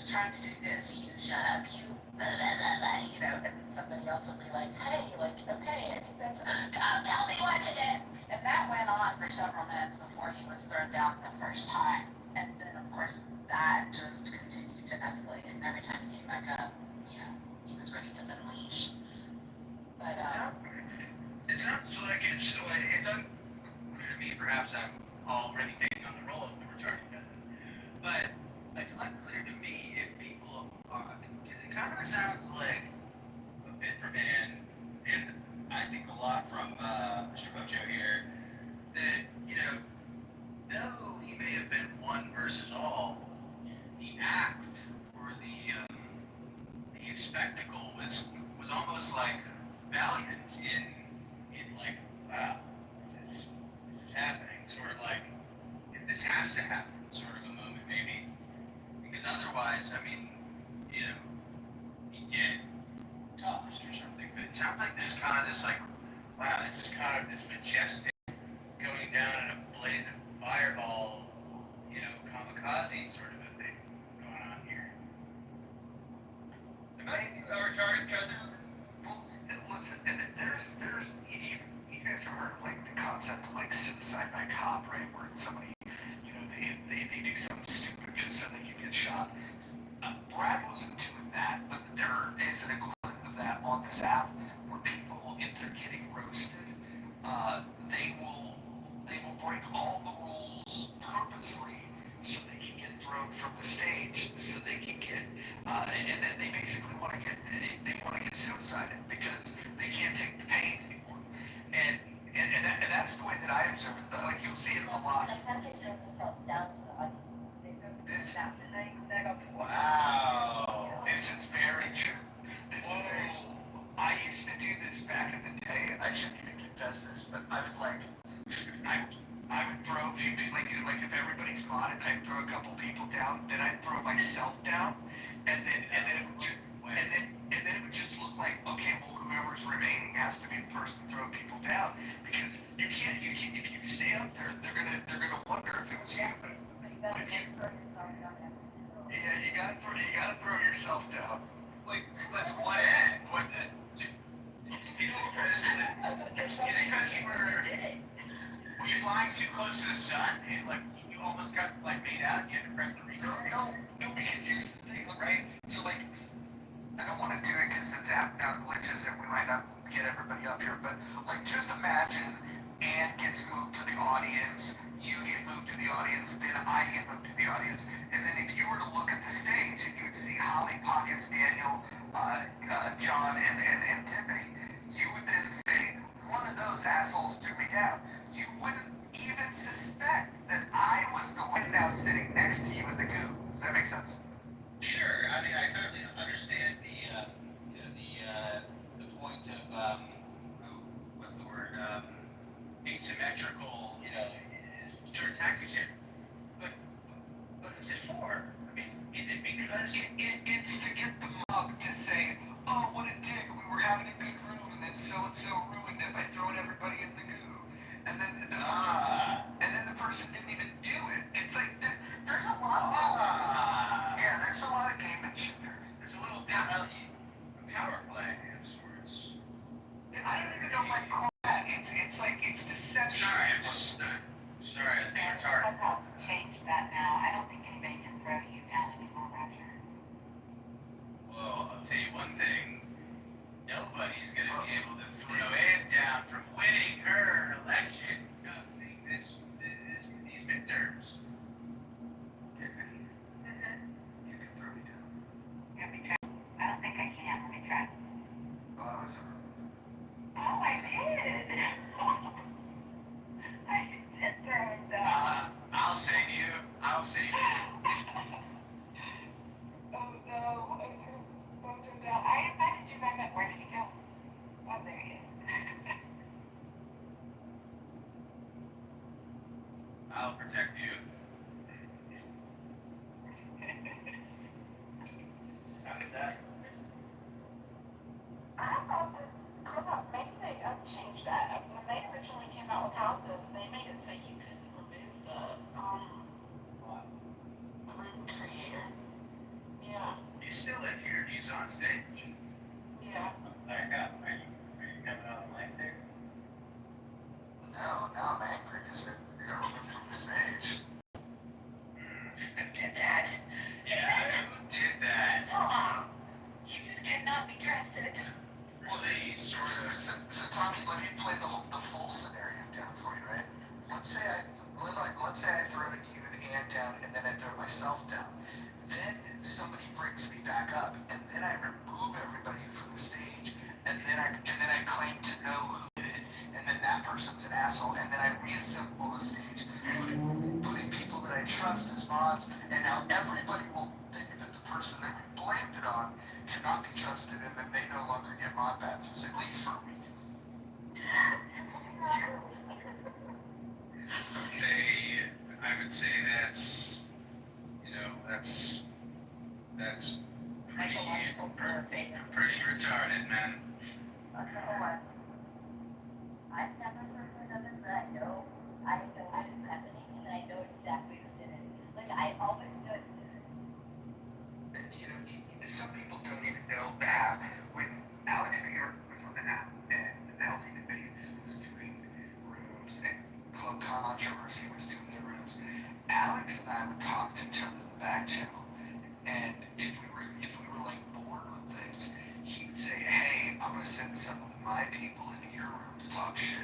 trying to do this, you shut up, you blah, blah, blah, blah, you know, and then somebody else would be like, hey, like, okay, I think that's, don't tell me what to do. And that went on for several minutes before he was thrown down the first time. And then, of course, that just continued to escalate, and every time he came back up, you know, he was ready to unleash. But, it sounds like it's unclear to me. Perhaps I'm already taking on the role of the returning cousin, but it's unclear to me if people are, because it kind of sounds like a bit from man, and I think a lot from Mr. Bojo here, that, you know, though he may have been one versus all, the act or the spectacle was almost like valiant in like, wow, this is happening, sort of like, this has to happen, sort of a moment maybe, because otherwise, I mean, you know, you get tossed or something. But it sounds like there's kind of this like, wow, this is kind of this majestic going down in a blaze of fireball, you know, kamikaze sort of a thing going on here. Am I a retarded cousin? Well, listen, and there's you guys have heard of like the concept of like suicide by cop, right? Where somebody, you know, they do something stupid just so they can get shot. Brad wasn't doing that, but there is an equivalent of that on this app where people, if they're getting roasted, they will break all the rules purposely so they can get thrown from the stage, so they can get, and then they basically want to get suicided because they can't take the pain anymore. And that's the way that I observe it. Like you'll see it a lot. Wow, this is very true. I used to do this back in the day, and I shouldn't even confess this, but I would throw a few people, like if everybody's modded, I'd throw a couple people down, then I'd throw myself down, and then it would just look like, okay, well, whoever's remaining has to be the person throwing people down, because you can't, if you stay up there, they're gonna wonder if it was you. Yeah, you gotta throw yourself down. Like, that's what end? What the? Is it because you were you flying too close to the sun and like you almost got like made out and you had to press the restart? No, because here's the thing, right? So like, I don't want to do it because it's app now glitches and we might not get everybody up here, but like just imagine Ann gets moved to the audience, you get moved to the audience, then I get moved to the audience, and then if you were to look at the stage and you would see Holly, Pockets, Daniel, John, and Tiffany, you would then say, one of those assholes threw me down. You wouldn't even suspect that I was the one now sitting next to you in the goo. Does that make sense? Sure. I mean, I totally understand the point of what's the word? Asymmetrical, you know, sort of tactics here. But who's it for? I mean, is it because it's to get the mob to say, oh, what a dick, we were having a good room, and then so-and-so ruined it by throwing everybody in the goo. And then the person didn't even do it. It's like, there's a lot of yeah, there's a lot of gamemanship here. there's a little power play of sorts? I don't even know if I'd call that. It's like, it's deception. Sorry, I'm just sorry, I'm being retarded. Clubhouse has changed that now. I don't think anybody can throw you down anymore, Roger. Well, I'll tell you one thing. Nobody's going to be able to throw Ann down from winning her election these midterms. on stage. Yeah. Back up. Are you coming on the mic there? No, now I'm angry because they're removed from the stage. Who did that? Yeah, who did that? Oh, you just cannot be trusted. Well, they sort of. So Tommy, let me play the full scenario down for you, right? Let's say I throw you and Ann down, and then I throw myself down. Then somebody brings me back up, and then I remove everybody from the stage, and then I claim to know who did it, and then that person's an asshole, and then I reassemble the stage, putting people that I trust as mods, and now everybody will think that the person that we blamed it on cannot be trusted, and then they no longer get mod badges, at least for a week. I would say that's, you know, that's pretty, Psychological warfare. pretty retarded, man. I've never personally done this, but I know what is happening, and I know exactly who did it. Like, I always know who did it. You know, some people don't even know that when Alex Beer was on the app and Healthy Debates was doing rooms and Club Controversy was doing their rooms, Alex and I would talk to each other in the back channel, and if we were like bored with things, he would say, "Hey, I'm gonna send some of my people into your room to talk shit,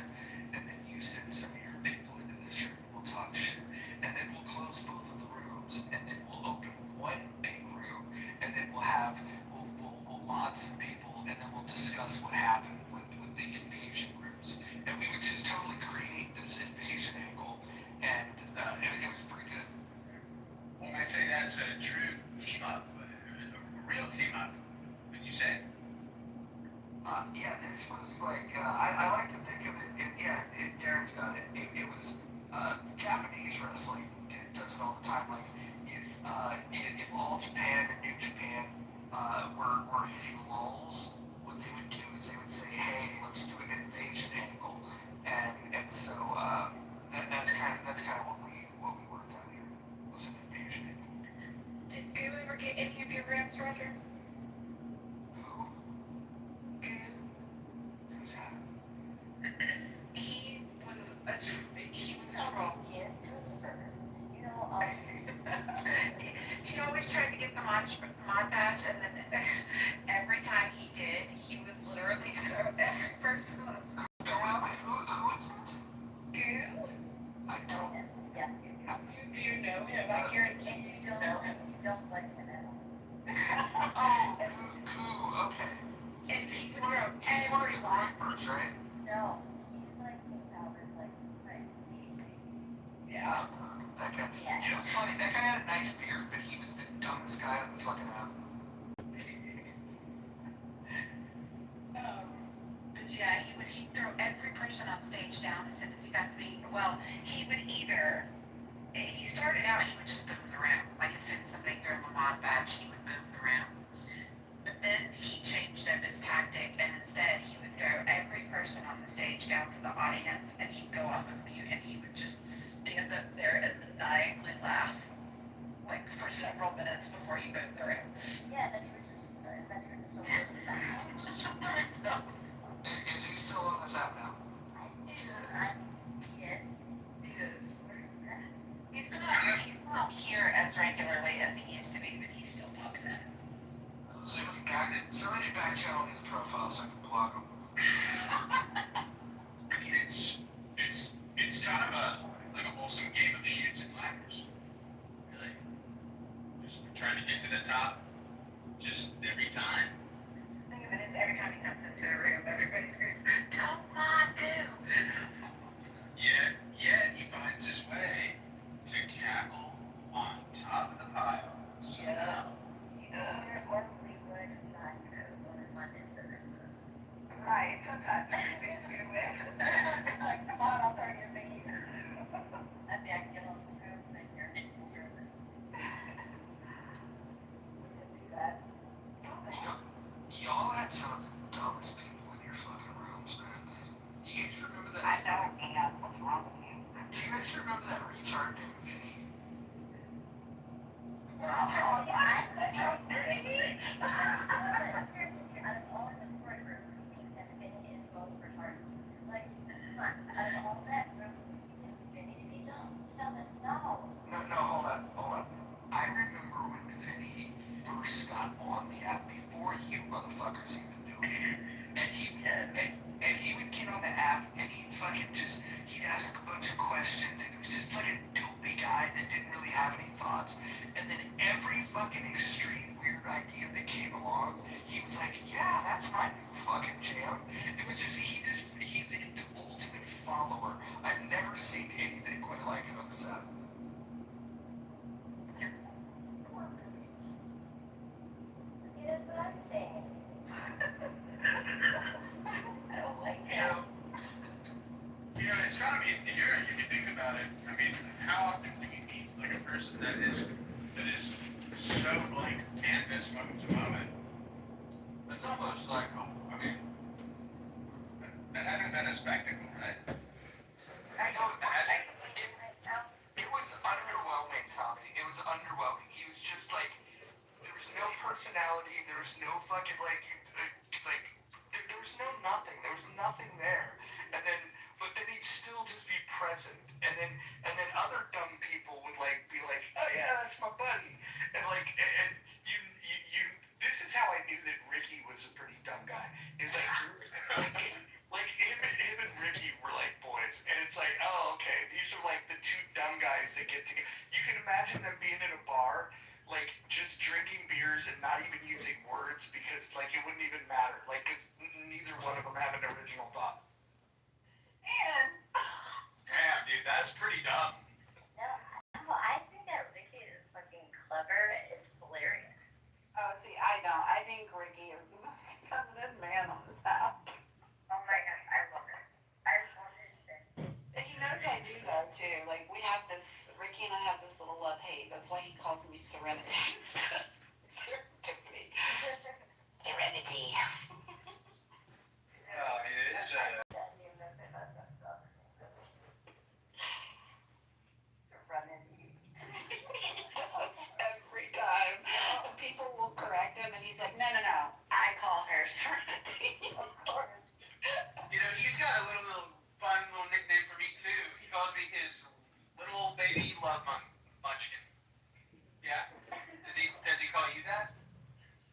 and then you send some of your people into this room and we'll talk shit, and then we'll close both of the rooms, and then we'll open one big room, and then we'll mod some people, and then we'll discuss what happened with the invasion rooms, and we would just totally create this invasion angle, and it was pretty good." Well, I'd say that's a true team up, a real team up, when you say. Yeah, this was like, I like to think of it, Darren's got it. It was Japanese wrestling does it all the time. Like, if all Japan and New Japan were hitting lulls, what they would do is they would say, "Hey, let's do an invasion angle," and so that's kind of what we worked out here was an invasion angle. Did Goo ever get any of your rooms, Roger? Who? Goo? Who's that? He was a Yes, troll. Kitover. You know, He always tried to get the mod badge, and then every time he did, he would literally throw every person on stage. Who is it? Goo? I don't. yes, Do you know him? I guarantee you know him. you don't like him at all. Oh, Goo, okay. And he would throw He's one of every the rappers, right? No, he's like hangs out with like DJ. Yeah. That guy. Yeah. You know, it's funny, that guy had a nice beard, but he was the dumbest guy on the fucking app. But yeah, he'd throw every person on stage down as soon as he got to me. Well, he would either he started out he would just boom the room. Like as soon as somebody threw him a mod badge, he would boom the room. But then he changed up his tactic, and instead he would throw every person on the stage down to the audience, and he'd go off of mute, and he would just stand up there and maniacally laugh, like for several minutes before he boomed the room. Yeah, then he was just so Is he still on this app now? Yes. He is. Where's that? He's not here as regularly as he used to be, but he still pops in. Somebody back channel his profile so I can block him. I mean, it's kind of like a wholesome game of shoots and ladders. Really. Just trying to get to the top, just every time. Think of it as every time he comes into a room, everybody screams, "Don't mind do!" Yet he finds his way to cackle on top of the pile. So, Yeah. Or Cleveland, not going in London, so Right, sometimes you can do it. Like, come on, I'll throw you a bean. I'd be acting on the room and you're in the room. We just do that. Y'all had some of the dumbest people in your fucking rooms, man. You guys remember that? I know, Ian. What's wrong with you? Do you guys remember that retard named Vinny? Oh, yeah, I know, Vinny. before you motherfuckers even knew it. And he would get on the app and he'd ask a bunch of questions and it was just like a dopey guy that didn't really have any thoughts. And then every fucking extreme weird idea that came along, he was like, yeah, that's my new fucking jam. It was he's the ultimate follower. I've never seen anything quite like it on this app. See, that's what I'm saying. I don't like You know, it's gotta be, if you think about it, I mean, how often do you meet like a person that is so blank canvas moment to moment? It's almost like, I mean, that hasn't been a spectacle, right? It was underwhelming, Tommy. It was underwhelming. He was just like, there was no personality. There was no fucking there was no nothing. There was nothing there. But then he'd still just be present. And then other dumb people would like be like, oh yeah, that's my buddy. And you. This is how I knew that Ricky was a pretty dumb guy. It's like him and Ricky were like boys, and it's like, oh okay, these are like the two dumb guys that get together. You can imagine them being in a bar, like just drinking beers and not even using words because like it wouldn't even matter, like 'cause neither one of them have an original thought. And Damn, dude, that's pretty dumb. no, I think that Ricky is fucking clever and hilarious. Oh, see, I don't. I think Ricky is the most feminine man on this app. Oh my god, I love it. I love it. And he knows I do though too. Like Ricky and I have this little love hate. That's why he calls me Serenity instead of Serendipity. Serenity. Yeah, I mean, it is Serenity. He does every time. And people will correct him and he's like, no, I call her Serenity. You know, he's got a little fun little nickname for me too. He calls me his little baby love munchkin. Yeah? Does he call you that?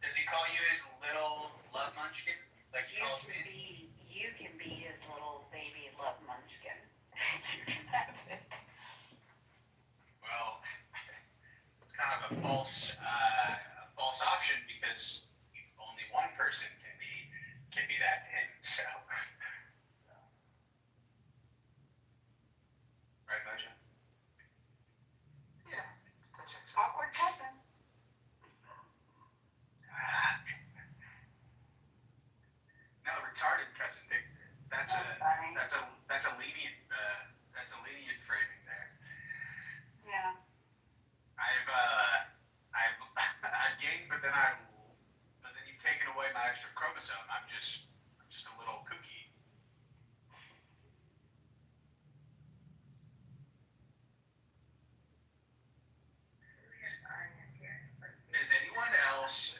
Does he call you his little love munchkin? Like he calls me? You can be his little baby love munchkin. You can have it. Well, it's kind of a false option because only one person can be that to him. So. Right, Mojo? Yeah, that checks out. Awkward cousin. No, retarded cousin. That's a lenient framing there. Yeah. I've gained, but then you've taken away my extra chromosome. I'm just a little kooky. Is anyone else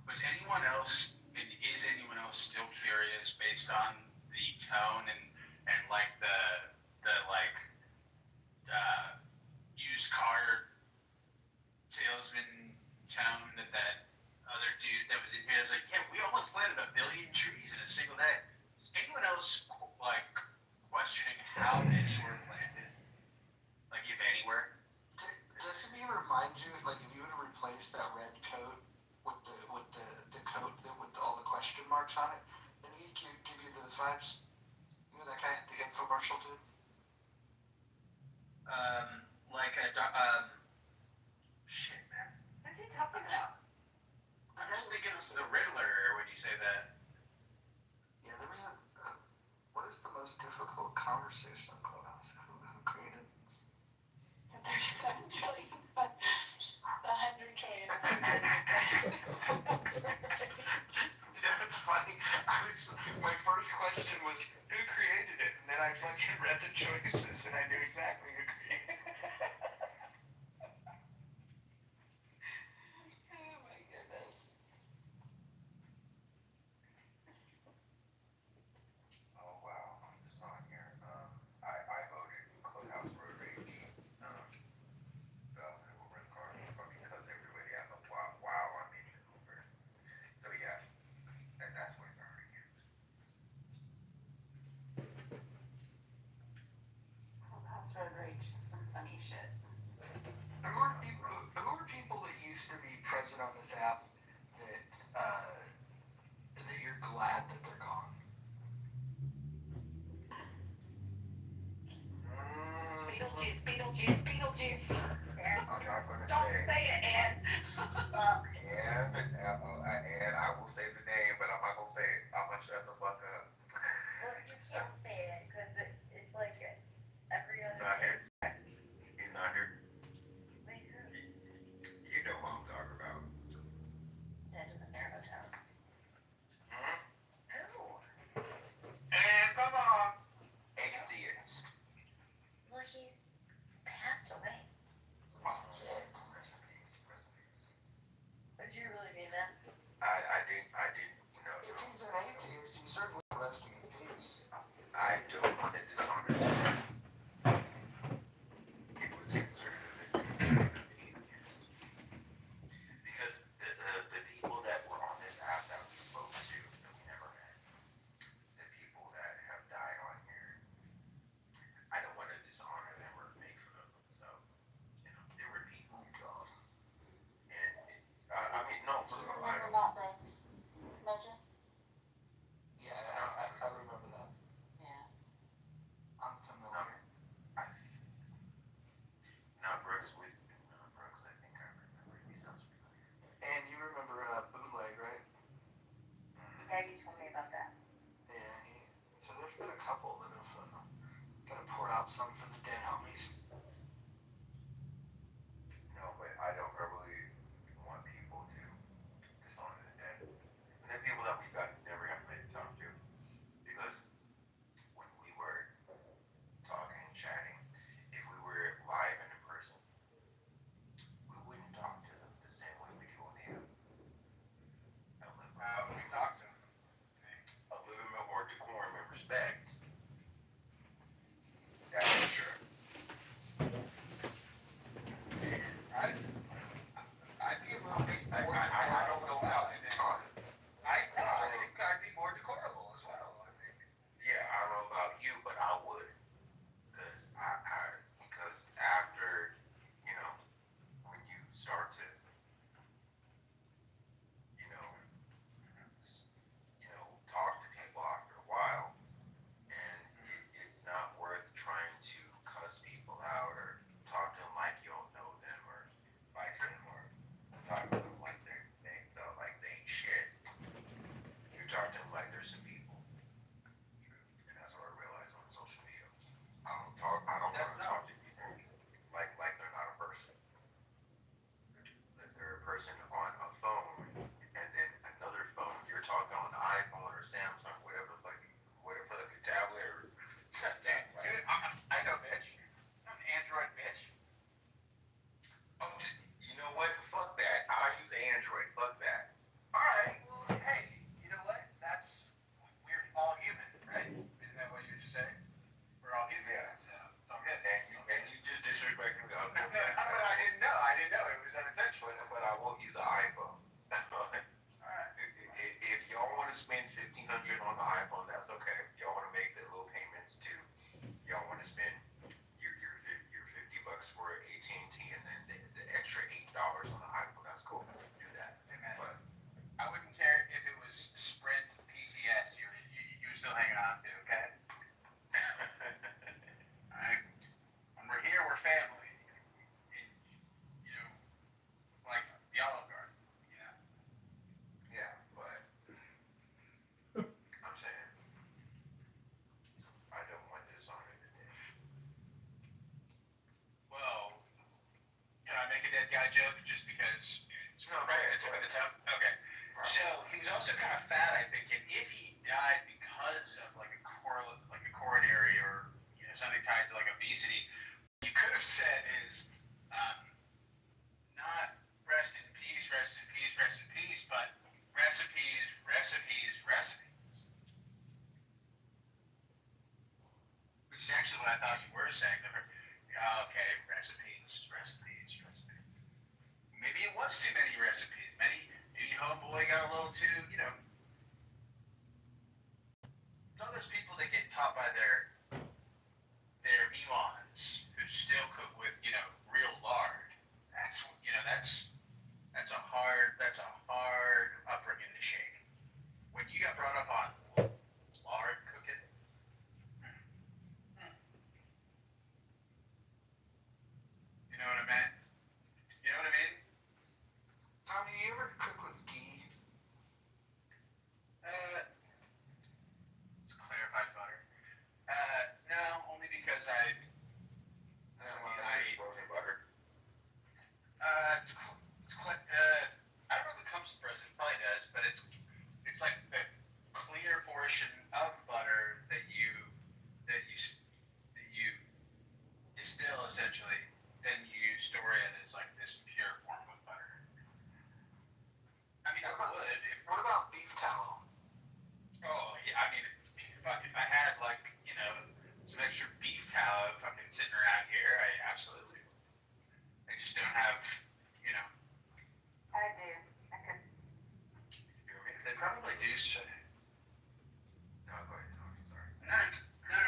was anyone else and is anyone else still curious based on the tone and like the like used car salesman tone that other dude that was in here was like, yeah, we almost planted 1 billion trees in a single day. Is anyone else like questioning how many were planted? Like if anywhere? Doesn't he remind you, like, if you were to replace that red coat with the coat with all the question marks on it, then he give you those vibes? You know that guy, the infomercial dude? Like a shit, man. What's he talking about? I'm just thinking of the Riddler when you say that. Yeah, there was what is the most difficult conversation on Clubhouse? Who created this? There's 7 trillion. The 100 trillion. You know, it's funny. My first question was, who created it? And then I fucking read the choices and I knew exactly who created it. Oh my goodness. Oh wow, I'm just on here. I voted Clubhouse Road Rage. That was an Uber car because everybody had a wow. I mean, Uber dead guy joke just because it's right at the tip of the tongue? Okay. So he was also kind of fat, I think, and if he died because of like a coronary or something tied to like obesity, what you could have said is not rest in peace, rest in peace, rest in peace, but recipes, recipes, recipes. Which is actually what I thought you were saying. Okay, recipes, recipes, recipes. Maybe it was too many recipes. Maybe homeboy got a little too, It's all those people that get taught by their imams who still cook with, real lard. That's a hard upbringing to shake. When you got brought up on lard cooking, you know what I mean? You know what I mean? Tom, do you ever cook with ghee? It's clarified butter. No, only because I Just frozen butter. I don't know if it comes frozen. It probably does, but it's like the clear portion of butter that you distill essentially, then you store it as like this pure form of butter. I mean, I would. What about beef tallow? Oh yeah, I mean, if I had like some extra beef tallow fucking sitting around here, I absolutely. I just don't have, I do. They probably do. So. No, go ahead, Tony. Sorry. No.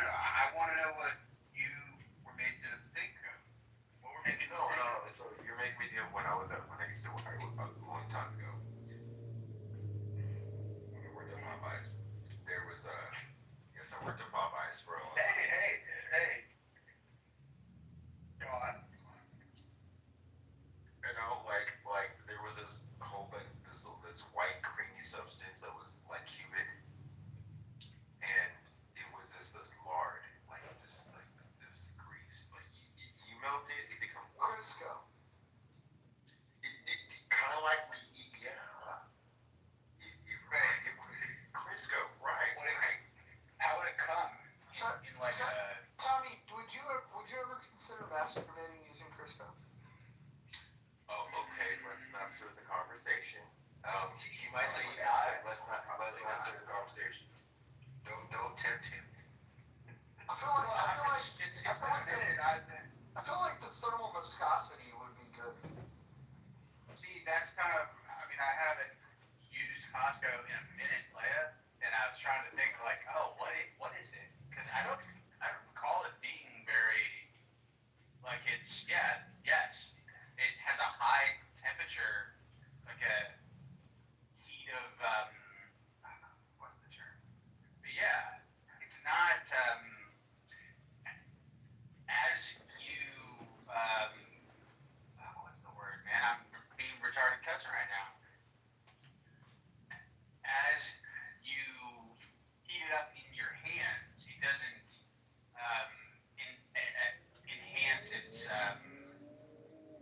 I want to know what you were made to think of. What we're making. No. So you're making me think of when I used to work a long time ago. When I worked at Popeyes, there was yes, I worked at Popeyes for a long time. Hey. Go on. Like there was this whole this white creamy substance that was like humid, and it was this lard, like this grease, like you melt it, it becomes Crisco. it kind of like we eat, Crisco, right? How would it come in like a? Tommy, would you ever consider masturbating using Crisco? Oh, okay. Let's not start the conversation. He might say yes, but let's not start the conversation. Don't tempt him. I feel like the thermal viscosity would be good. See, that's kind of. I mean, I haven't used Costco in a minute, Leia, and I was trying to think like, oh, what is it? Because I don't recall it being very. Like it's yes, it has a high temperature, like a heat of what's the term? But yeah, it's not as you what's the word, man? I'm being retarded cussing right now. As you heat it up in your hands, it doesn't enhance its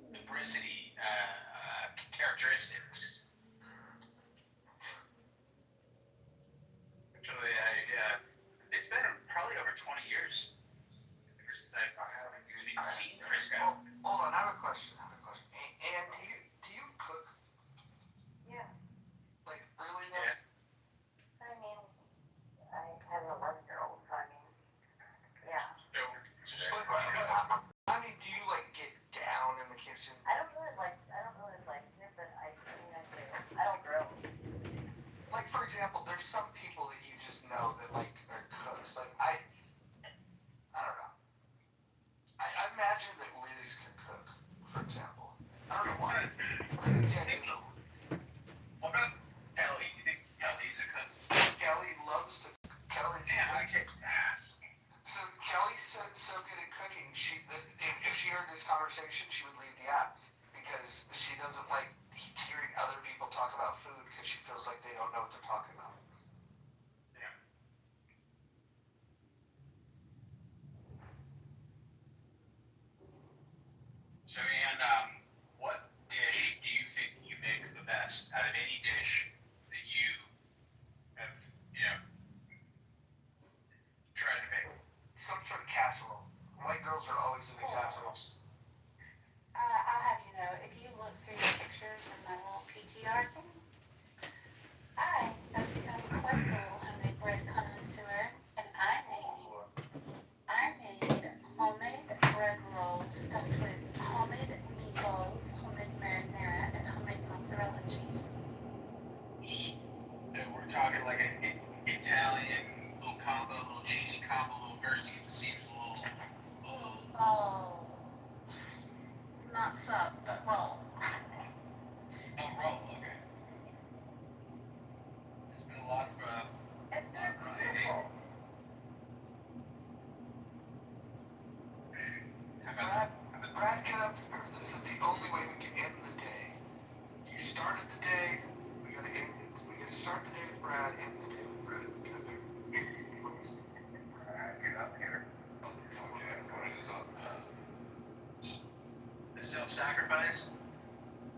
lubricity characteristics. Actually, it's been probably over 20 years ever since I've even seen Crisco. Hold on, I have a question. And do you cook? Yeah. Like really though? Yeah. I mean, I have an 11-year-old, so I mean, yeah. So, just I mean, do you like get down in the kitchen? I don't really like it, but I mean, I do. I don't grill. Like for example, there's some people that you just know that like are cooks. Like I don't know. I imagine that Liz can cook, for example. I don't know why. What about Kelly? Do you think Kelly's a cook? Kelly loves to. So Kelly's so good at cooking. If she heard this conversation, she would leave the app because she doesn't like hearing other people talk about food because she feels like they don't know what they're talking about. Yeah. So, Ann, what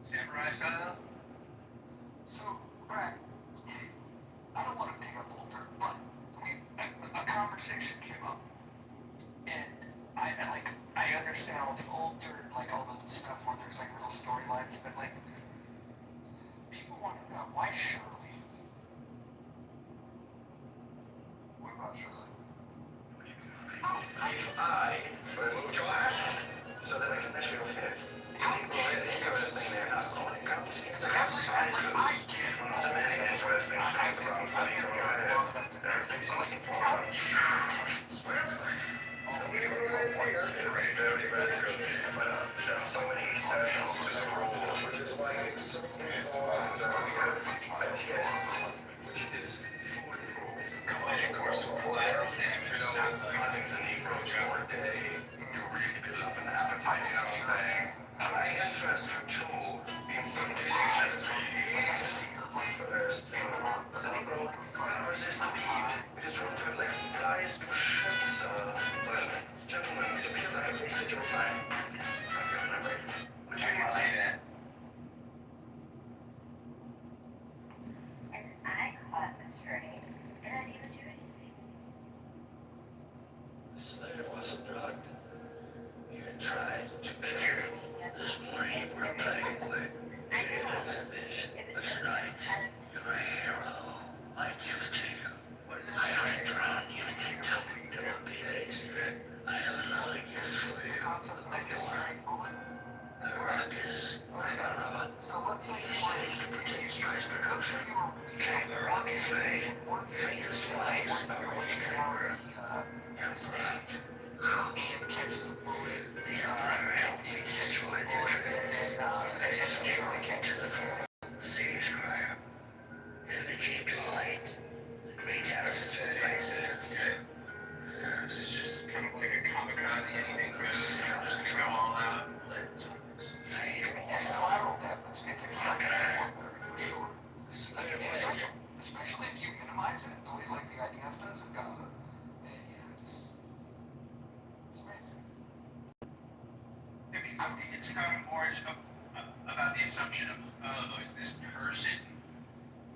samurai style. So, Brad, I don't want to dig up old dirt, but a conversation came up, and I understand all the old dirt, like all the stuff where there's like real storylines, but like people want to know why Shirley. What about Shirley? If I were moved to act, so that I can measure your head. Interesting there, when it comes to sizes. It's one of the many interesting things about funny your head. Everything's looking for it. It's very, very good. But there are so many exceptions to the rule, which is why it's so important that we have a test, which is foolproof. Collision course of collapse. Nothing's an equal for a day. You really build up an appetite, you know what I'm saying? My interest for two in some delicious cheese. First, let it grow, resist the heat. We just want to have like flies to ships. Well, gentlemen, it appears I have wasted your time. Would you I can see that. And I caught the stray, and I didn't even do anything. Slave wasn't drugged. You tried to kill this morning. You were playing with That's right. You're a hero. I give to you. I have drawn you to WPAs. I am allowing you to live like you are. The rock is like a robot. So let's say You saved to protect you as production. The rock is made. Make the splice. Or you can work. Emperor. and catches a bullet. The Emperor helped me catch one and so Shirley catches a serious crime. And it came to light. The great Alice's advices. This is just kind of like a kamikaze anything for us. Just go all out. Let's. It's collateral damage. It's exactly what for sure. Especially if you minimize it the way like the IDF does in Gaza. And, you know, it's amazing. I mean, it's kind of more about the assumption of, oh, is this person,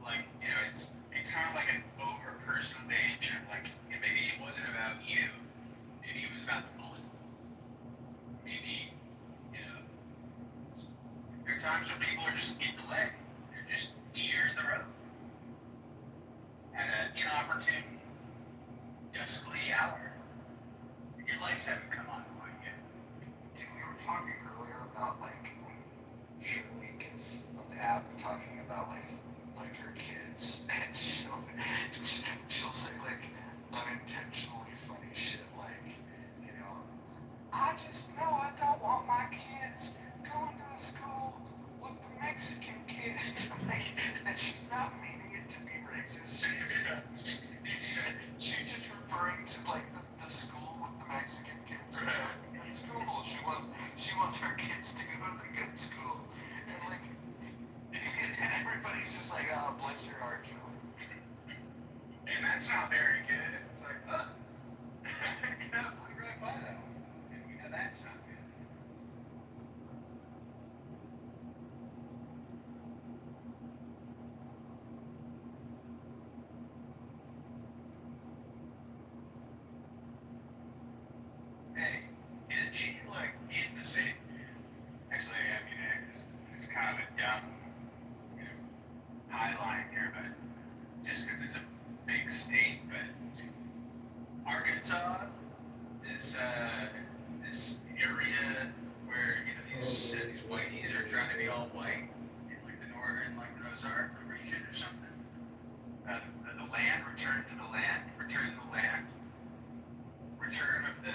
like, you know, it's kind of like an over-personalization. Like, maybe it wasn't about you. Maybe it was about the bullet. Maybe, you know, there are times when people are just in the way. They're just deer in the road. At an inopportune, duskly hour. Your lights haven't come on quite yet. Dude, we were talking earlier about like when Shirley gets on the app talking about like her kids, and she'll say like unintentionally funny shit like, you know, I just know I don't want my kids going to a school with the Mexican kids. Like, and she's not meaning it to be racist. She's just referring to like the school with the Mexican kids. Good school. She wants her kids to go to the good school. And like, and everybody's just like, oh, bless your heart, Joey. And that's not very good. It's like, we really buy that one. And we know that's not good. Hey, isn't she like in the same? Actually, I mean, it's kind of a dumb, you know, high line here, but just because it's a big state, but Arkansas, this area where you know these whiteys are trying to be all white in like the northern like Ozark region or something. The land, return to the land, return to the land, return of the.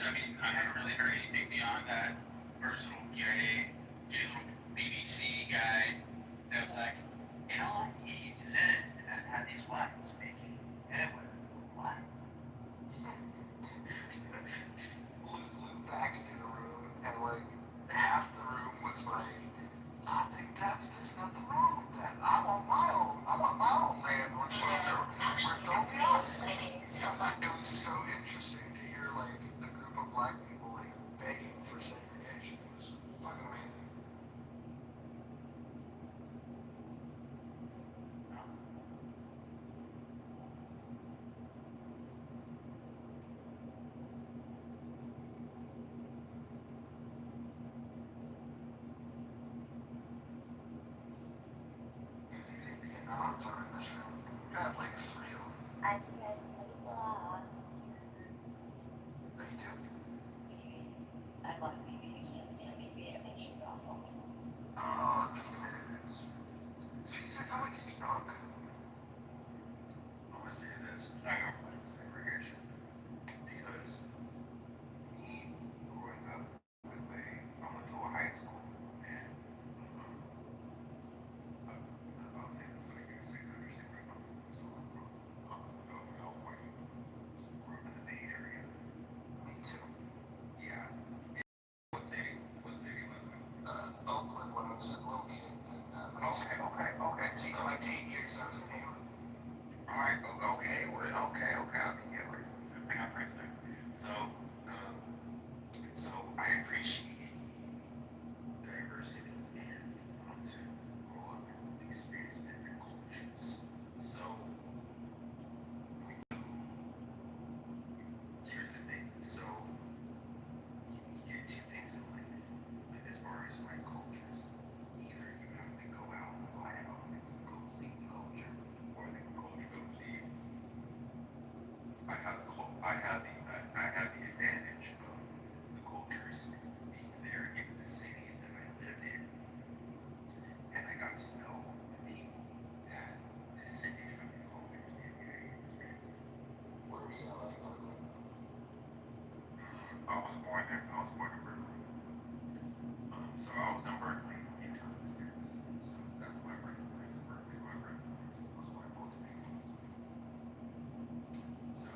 I mean, I haven't really heard anything beyond that personal gay little BBC guy that was like, and all you need to learn about how these whites make it. And it was what? Luke Baxter in the room, and like half the room was like, I think there's nothing wrong with that. I want my own land rooms are in this room? Got like 3 of them. As you guys know, No, you do. I bought maybe the other day, maybe I mentioned awful. Oh, Jesus. Jesus, how much is drunk? I'm gonna say this. I don't like segregation because me growing up with I went to a high school and I'll say this so you can see understand where I'm coming from. So I'm from Northern California, grew up in the Bay Area. Me too. Yeah. What city? What city was it? Oakland when I was a little kid. And, Okay. See, like 10 years I was in Hayward. Alright, okay, okay, I can get it. I got for a second. So I appreciate diversity and want to grow up and experience different cultures. So here's the thing. So you get two things in life as far as like cultures. Either you have to go out and fly out and go see the culture, or the culture goes to you. I have the advantage of the cultures being there in the cities that I lived in, and I got to know the people that descended from the cultures and their experience. Where were you at, like Brooklyn? I was born there. I was born in Brooklyn. So I was in Berkeley a few times. Yes. So that's my birthplace. Berkeley's my birthplace. That's why I go to Beatles. So,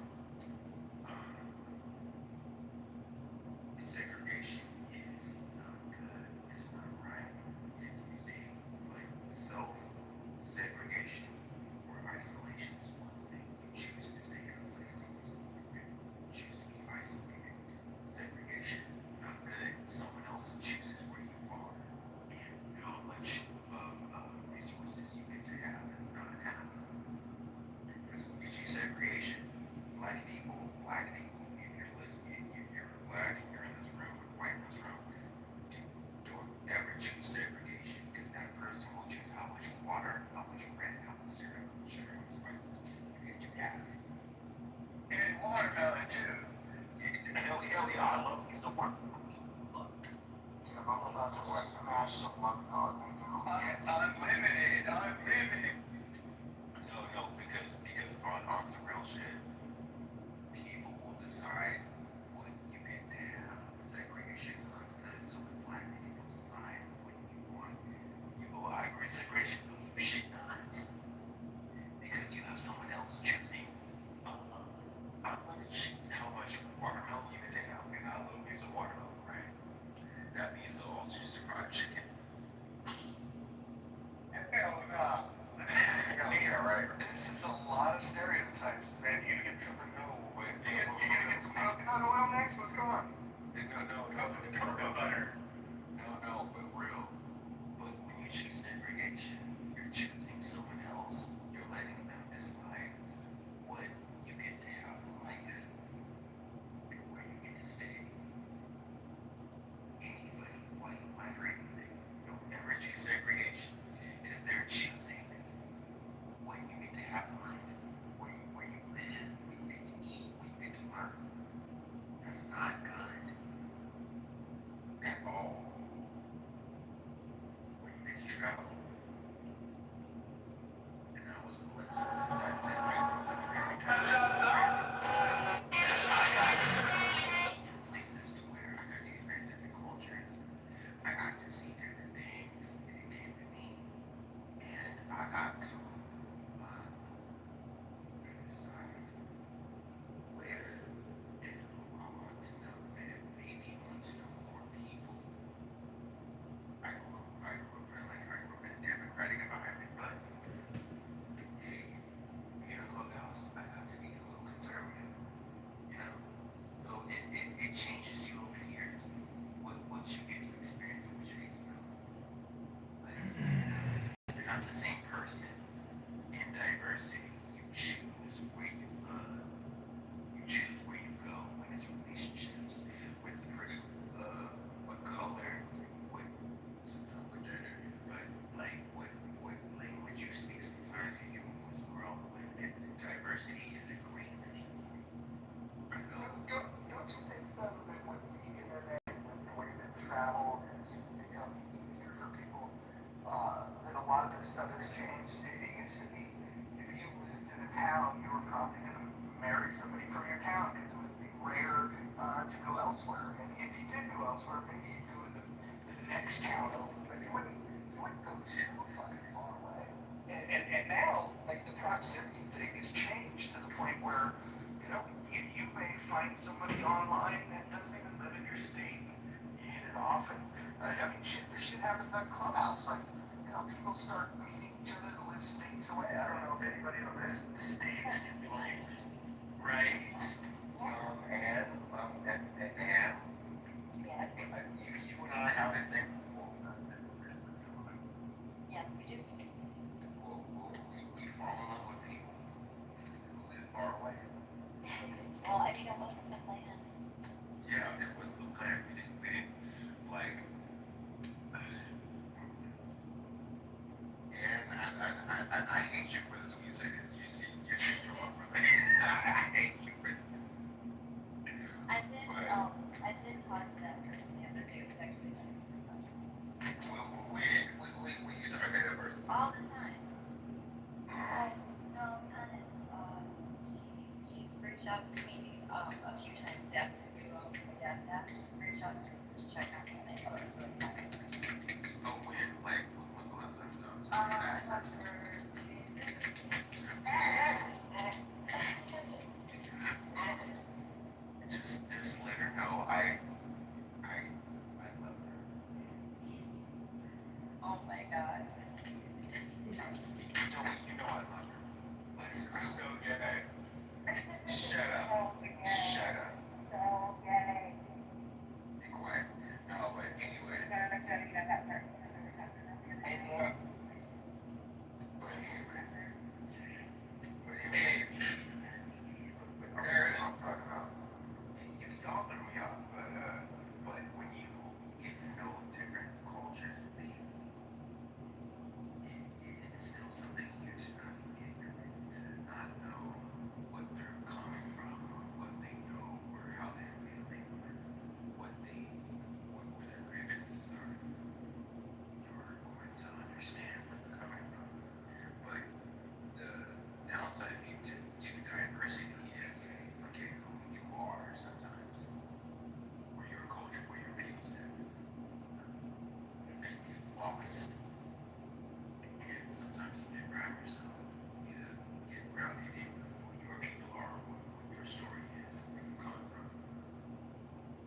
diversity is a great thing. Don't you think though that with the internet and the way that travel has become easier for people, that a lot of this stuff has changed? It used to be if you lived in a town, you were probably going to marry somebody from your town because it would be rare to go elsewhere. And if you did go elsewhere, maybe you'd go to the next town over, but you wouldn't go too fucking far away. And now, like the proximity thing has changed to the point where, you may find somebody online that doesn't even live in your state. You hit it off, and this shit happens on Clubhouse. Like, people start meeting each other to live states away. I don't know if anybody on this stage can relate. Right. And Yes. you and I have the same well, Yes, we do. we fall in love with people who live far away. Well, I think that wasn't the plan. Yeah, it was the plan. We didn't like. And I hate you for this when you say this. You see your love for me. I hate you for this. I did talk to that person the other day. It was actually nice. We use our data first. All the time. No, not it. She's reached out to me a few times after we were on the death. She's reached out to me to check on me. Oh, when? Like, when's the last time you talked to I talked to her. Just let her know I love her. Oh my god. You know I love her. This is so gay. Shut up. Shut up. So gay. Be quiet. No, but anyway. I'm talking about. Y'all threw me off, but when you get to know different cultures and people, it's still something you to not be ignorant, to not know what they're coming from, or what they know, or how they're feeling, or what their grievances are. You're going to understand where they're coming from. But the downside of being to diversity is forgetting who you are sometimes, where your culture, where your people sit, and get lost. And sometimes you need to ground yourself. You need to get grounded in who your people are, what your story is, where you come from.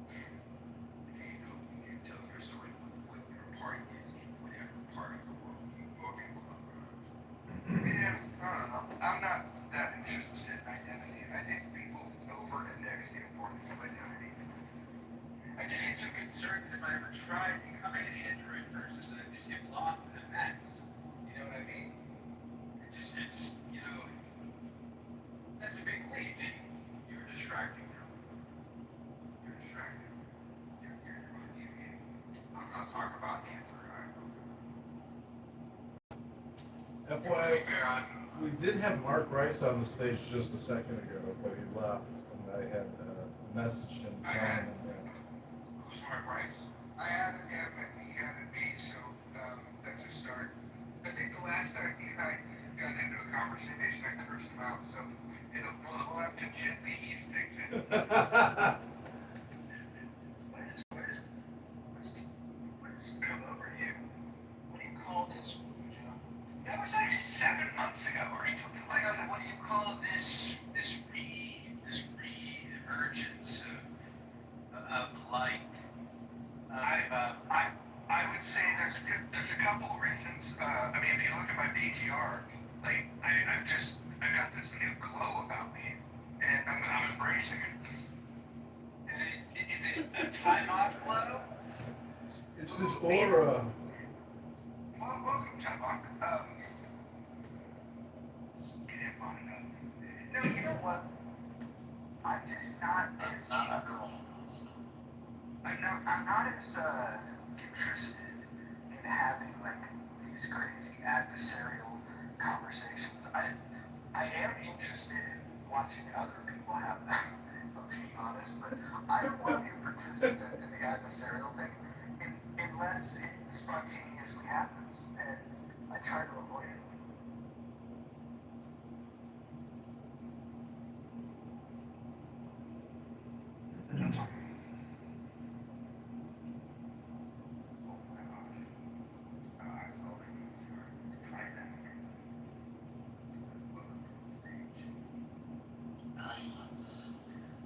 And you can tell your story, what your part is in whatever part of the world your people come from. Yeah, I don't know. I'm not that interested in identity. I think people over-index the importance of identity. I just get so concerned that if I ever try becoming an Android person, that I just get lost in a mess. You know what I mean? It's that's a big leap. You're distracting them. You're distracting. You're deviating. I'm not talking about Android. FYI, we did have Mark Rice on the stage just a second ago, but he left, and I had messaged him telling him that. Who's Mark Rice? I added him and he added me, so that's a start. I think the last time he and I got into a conversation, I cursed him out, so we'll have to gently ease things in. What's come over you? What do you call this? That was like 7 months ago or something like that. What do you call this Emergence of light. I would say there's a couple of reasons. If you look at my PTR, like I got this new glow about me, and I'm embracing it. Is it a time-off glow? It's this aura. Welcome, Tavok. Get him on enough. No, you know what? I'm just not as I'm not as interested in having like these crazy adversarial conversations. I am interested in watching other people have that, if I'm being honest. But I don't want to be a participant in the adversarial thing unless it spontaneously happens, and I try to avoid it. Oh my gosh. I saw the news here. Thailand. Welcome to the stage.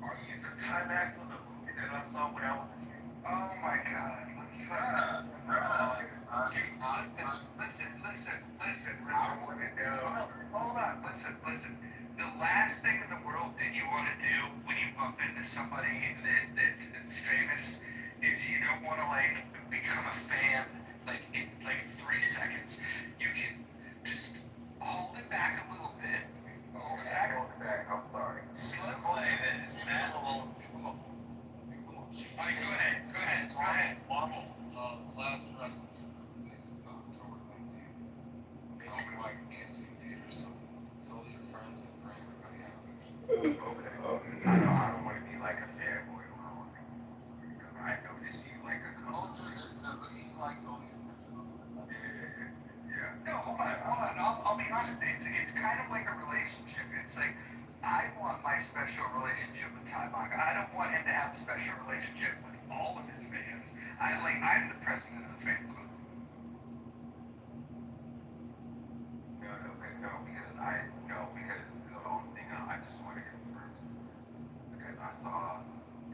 Are you the Thailand from the movie that I saw when I was a kid? Oh my god. Let's try. Listen. I want to know. Hold on. Listen. The last thing in the world that you want to do when you bump into somebody that's famous is you don't want to like become a fan like in like 3 seconds. You can just hold it back a little bit. Hold it back. I'm sorry. Slow play this. Alright, go ahead. Marvel, last Jurassic is October 19th. Make like empty theater, so tell your friends and bring everybody out. Okay. I don't want to be like a fanboy when I was because I noticed you like a Culture just doesn't he likes all the attention on that. yeah. No, hold on. I'll be honest. It's kind of like a relationship. It's like I want my special relationship with Ty Maka. I don't want him to have a special relationship with all of his fans. I'm the president of the fan club. No, because the only thing I just want to confirm because I saw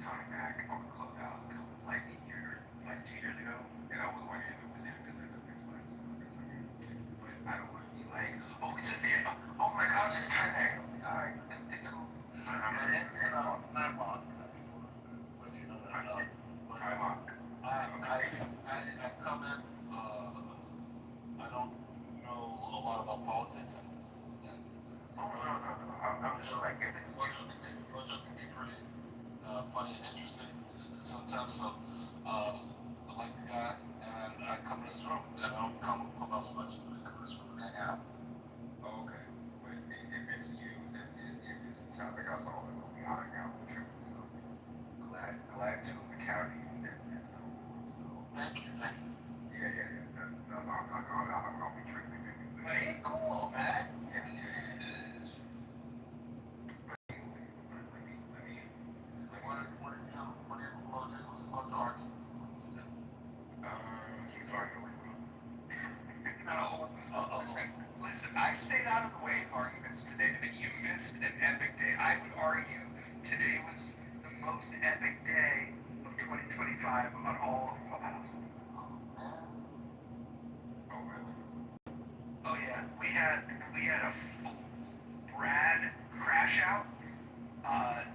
Ty Mac on Clubhouse like a year, like 2 years ago, and I was wondering if it was him because it was like super weird. But I don't want to be like, oh, it's a man. Oh my gosh, it's Ty Mac. Alright, it's cool. I'm an instant on time on. I just want to let you know that. Ty Mac. I come in, I don't know a lot about politics. Oh, no. I'm just like, if it's Roger can be pretty funny and interesting sometimes. So I like the guy, and I come in his room. And I don't come to Clubhouse much, but I come in his room and hang out. oh, okay. But if it's you, if it's the topic I saw in the movie, I hang out with you. So glad to encounter you and so forth. So Thank you. yeah. That's all. I'm gonna be tripping. Play it cool, man. Yeah. But anyway, let me. What's about to argue? He's arguing with me. No. Listen, I stayed out of the way of arguments today, but you missed an epic day. I would argue today was the most epic day of 2025 on all of Clubhouse. Oh, really? Oh, yeah. We had a full Brad crash out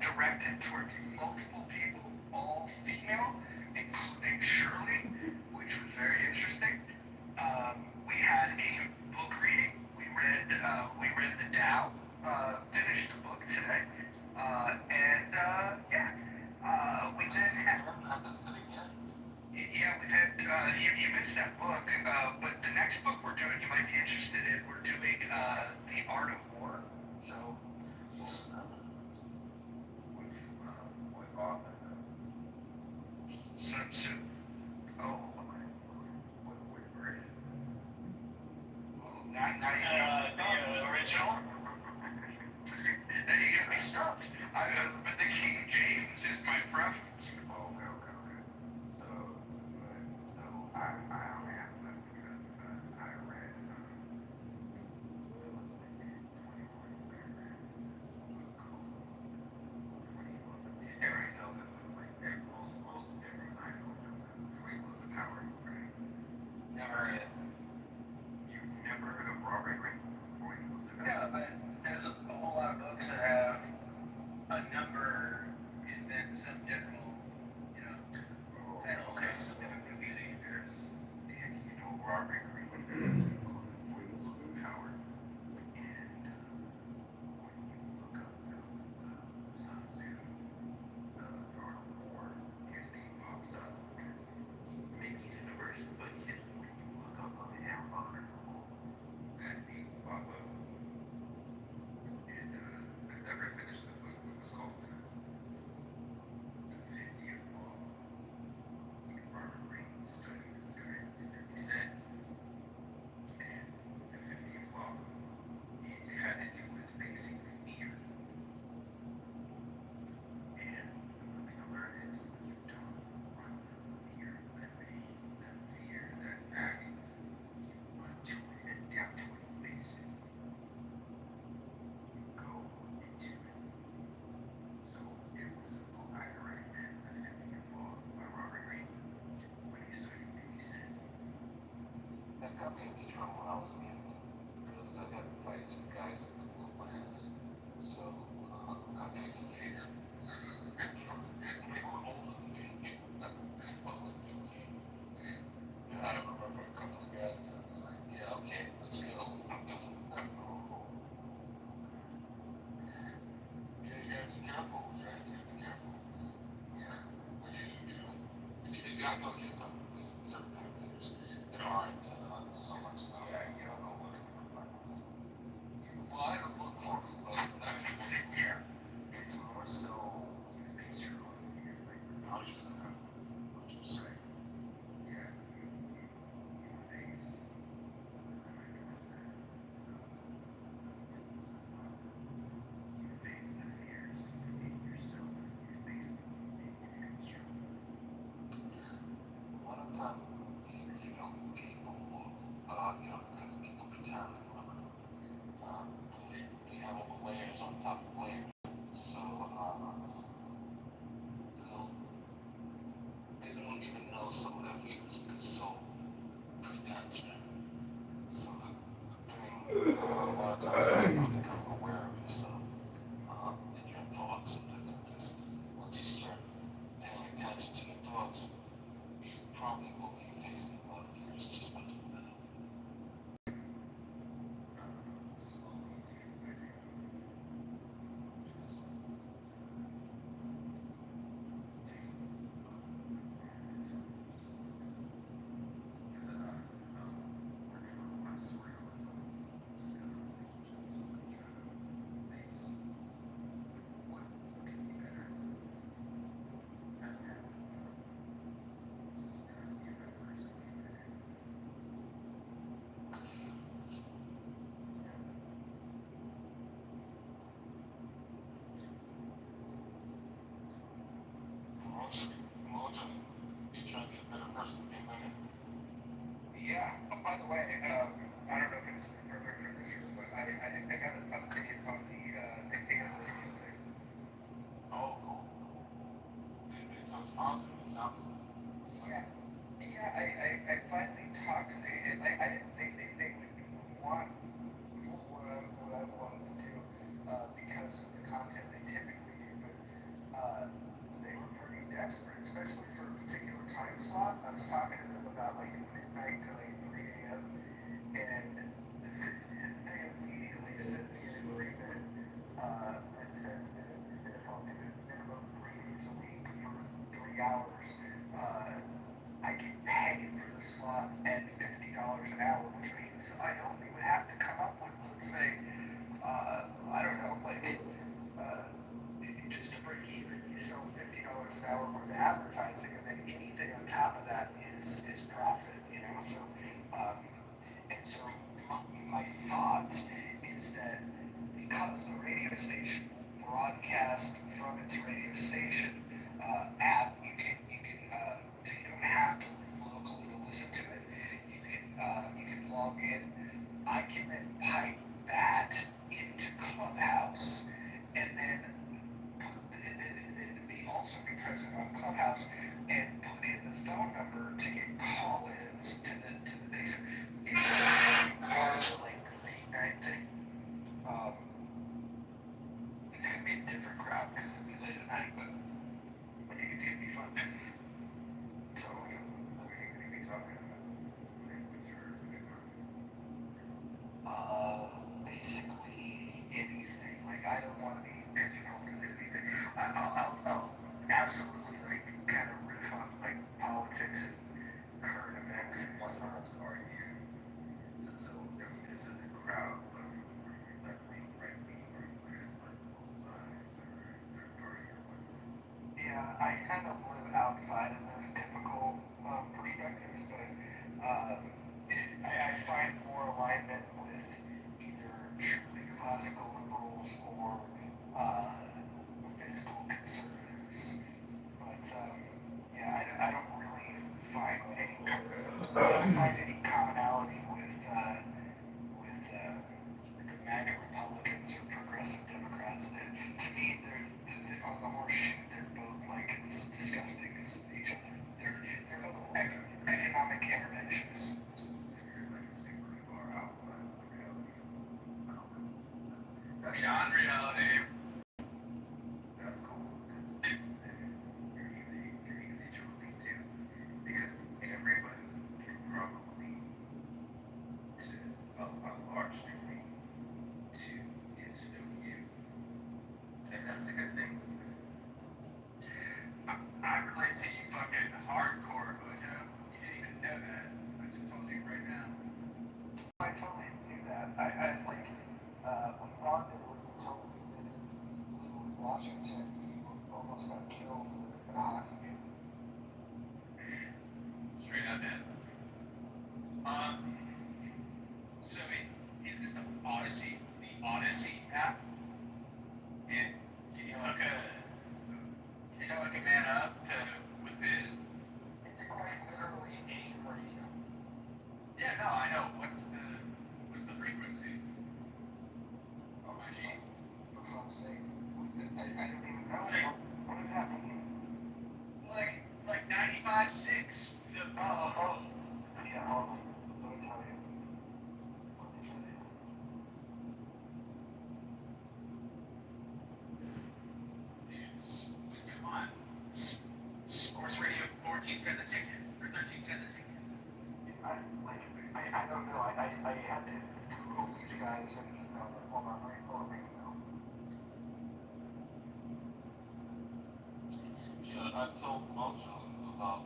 directed towards multiple people, all female, including Shirley, which was very interesting. We had a book reading. We read the Tao. Finished the book today. We then had. Yeah, we've had. You missed that book, but the next book we're doing, you might be interested in. We're doing The Art of War. So. What author? Sun Tzu. Oh, okay. What version? Well, now you got the original. Now you get me stumped. But the King James is my preference. Oh, okay. So I only asked that because I read. What was it? 21. I read this cool. Everybody knows it. Like most everyone I know knows it. 20 Laws of Power, right? Never yet. You've never heard of Raw Gregory? 20 Laws of Power. Yeah, but there's a whole lot of books that have a number and then some general, Oh, title. okay. It's So confusing. there's into trouble when I was a kid because I got in fights with guys that could whoop my ass. So I faced some fear. They were older than me. I was like 15. And I remember a couple of guys that was like, yeah, okay, let's go. Yeah, you gotta be careful, right? You gotta be careful. Yeah. When you gotta know you're talking about this certain kind of figures that aren't so much about. Yeah, you don't know what it's. Well, I don't look for it, but yeah. It's more so you face your own fears, like how you say what you say. Yeah, you face. You face the fears in yourself. You face them in construct. A lot of times, people, because people be terribly limited. They have all the layers on top of layers. So, they don't even know some of their fears because it's so pretense, man. So, the thing, a lot of times, is about becoming aware of yourself, and your thoughts, and this. Once you start paying attention to your thoughts, you probably will be facing a lot of fears just by doing that. Motion, you trying to get a better person to think like it? Yeah. Oh, by the way, I don't know if it's perfect for this room, but I got an update on the AM radio thing. Oh, cool. It sounds positive. It sounds. Yeah. Yeah, I finally talked to them. I didn't think they would want what I wanted to do because of the content they typically do, but they were pretty desperate, especially for a particular time slot. I was talking to them about like midnight to like 3 a.m. and they immediately sent me an agreement that says that if I'll do it minimum 3 days a week for 3 hours, I can pay for the slot at $50 an hour, which means I only would have to come up with, let's say, I don't know, like, just to break even, you sell $50 an hour worth of advertising, and then anything on top of that is profit, So, and so my thought is that because the radio station will broadcast from its radio station app, so you don't have to live locally to listen to it. You can log in. I can then pipe that into Clubhouse, and then also be present on Clubhouse and put in the phone number to get call-ins to the day. So it was part of like the late night thing. It's gonna be a different crowd because it'll be late at night, but I think it's gonna be fun. So what are you gonna be talking about? Basically anything. Like I don't want to be pigeonholed into anything. I'll absolutely like kind of riff on like politics and current events. What sides are you? So I mean, this is a crowd, so are you left wing, right wing, or are you criticizing both sides, or third party, or what? Yeah, I kind of live outside of those typical perspectives, but I find more alignment with either truly classical liberals or fiscal conservatives. But yeah, I don't really find any commonality with the MAGA Republicans or progressive Democrats. To me, they're on the horseshoe. They're both like as disgusting as each other. They're both economic interventionists. So you're like super that's a good thing. I relate to you fucking hardcore, Mojo. You didn't even know that. I just told you right now. I totally knew that. I like, when Ron did what he told me that he was Washington, he almost got killed in a hockey game. Straight up, man. So is this the Odyssey? The Odyssey app? And can you hook a man up with the? It's quite literally AIM radio. Yeah, no, I know. What's the frequency? Oh my G. For fuck's sake. I don't even know. What does that mean? Like 95.6. Oh. Yeah, hold on. Let me tell you. Come on. Sports Radio 1410 the ticket. Or 1310 the ticket. I don't know. I had to Google these guys and email them on my email. Yeah, I told Mojo about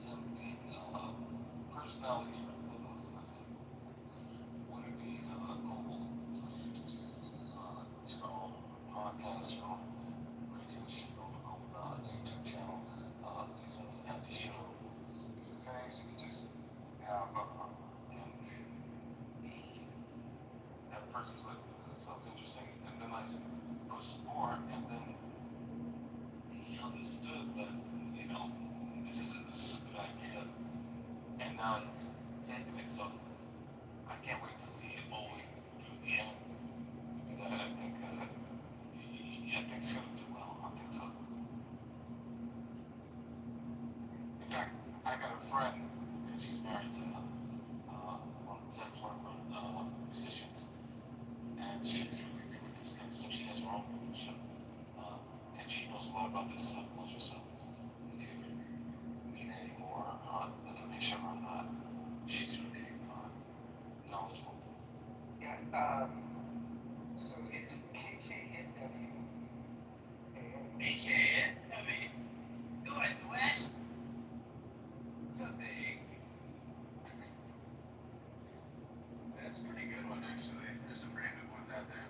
him being personality reveals. And I said, would it be cool for you to do your own podcast, your own radio show, your own YouTube channel? You don't have to show your face. You can just have that person's like, sounds interesting, and then I pushed more, and then he understood that, this is a good idea, and now he's taking it, so I can't wait to see it all the way through the end, because I think it's going to do well. I think so. In fact, I got a friend, and she's married to one of the Florida musicians, and she's really good with this kind of stuff. She has her own show, and she knows a lot about this culture. So if you ever need any more information on that, she's really knowledgeable. Yeah, so it's KKNW. AKNW Northwest something. That's a pretty good one, actually. There's some random ones out there.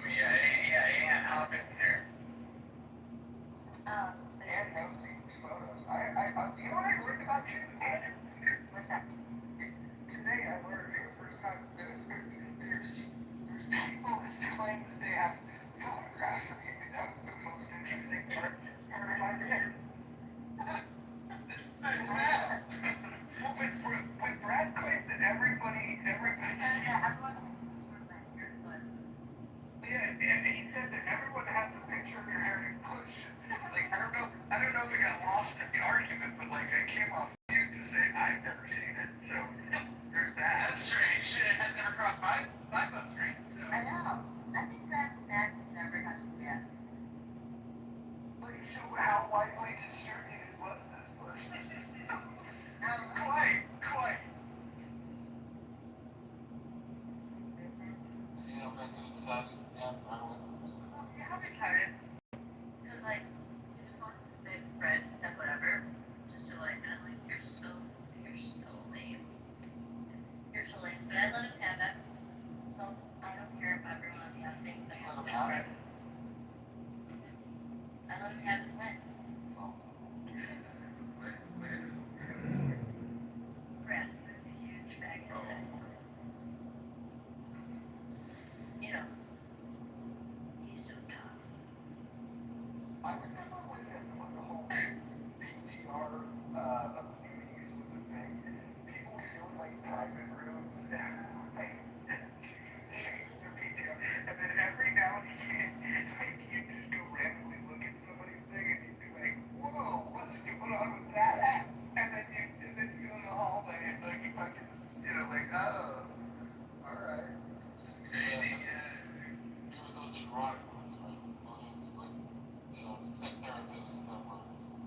Yeah, hop in here. And knows these photos. You know what I learned about you? What's that? Today I learned for the first time that there's people that claim that they have photographs of you. That was the most interesting part. I reminded me. When Brad claimed that everybody. Yeah, he said that everyone has a picture of your Harry Bush. Like, I don't know if it got lost in the argument, but like I came off mute to say I've never seen it. So there's that. That's strange. It has never crossed my phone screen. So. I know. I think that's never happened yet. Like, so how widely distributed was this Bush? Quite. See, I'm making it exciting. Yeah, right away. See how retarded? Because, like, he just wants to say Fred and whatever. Just to, like, I'm like, you're so lame. You're so lame. But I let him have that. So I don't care if everyone on the other thinks that Let him have it. I let him have his way. Brad is a huge faggot. You know, he's so tough. I remember when the whole PTR of movies was a thing. People were doing like private rooms like their PTR, and then every now and again, like you just go randomly look at some of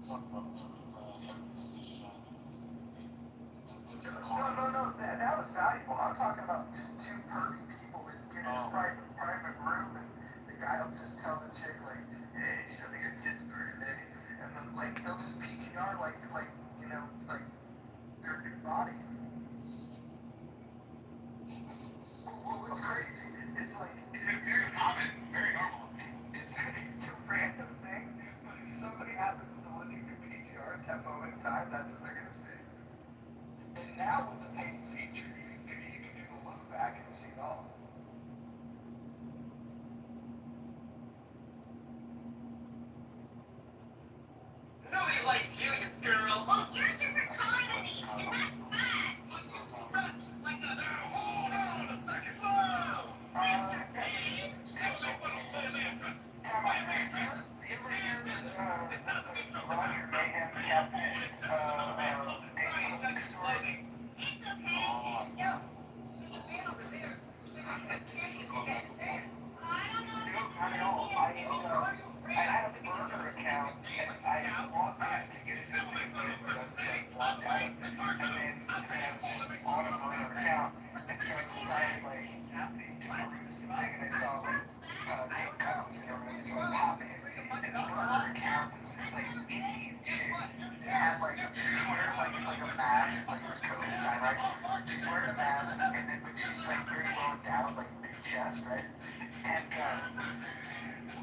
talk about every position, different No. That was valuable. I'm talking about just two pervy people that get in a private room, and the guy will just tell the chick like, "Hey, show me your tits for a minute," and then like they'll just PTR like like their new body. Well, what's crazy? It's like Very common, very normal. it's a random thing, but if somebody happens to look at your PTR at that moment in time, that's what they're gonna see. And now with the paid feature, you can do the look back and see it all. Nobody likes you, you girl. Well, you're just recording me, and that's bad. Like the hold on a second. Whoa! Mr. T! Simply put a little interest. Roger Mayhem Catfish, It's okay. Yo, there's a man over there. I'm curious if you guys there. I don't know. I had a burner account, and I logged in to get it to but I was logged out. And then I was on a burner account, and so I decided like to peruse the thing, and I saw like TikTok was in a room, so I popped in, and the burner account was this like Indian chick that had like she's wearing like a mask, like it was COVID time, right? She's wearing a mask, and then but she's like very well endowed, like big chest, right? And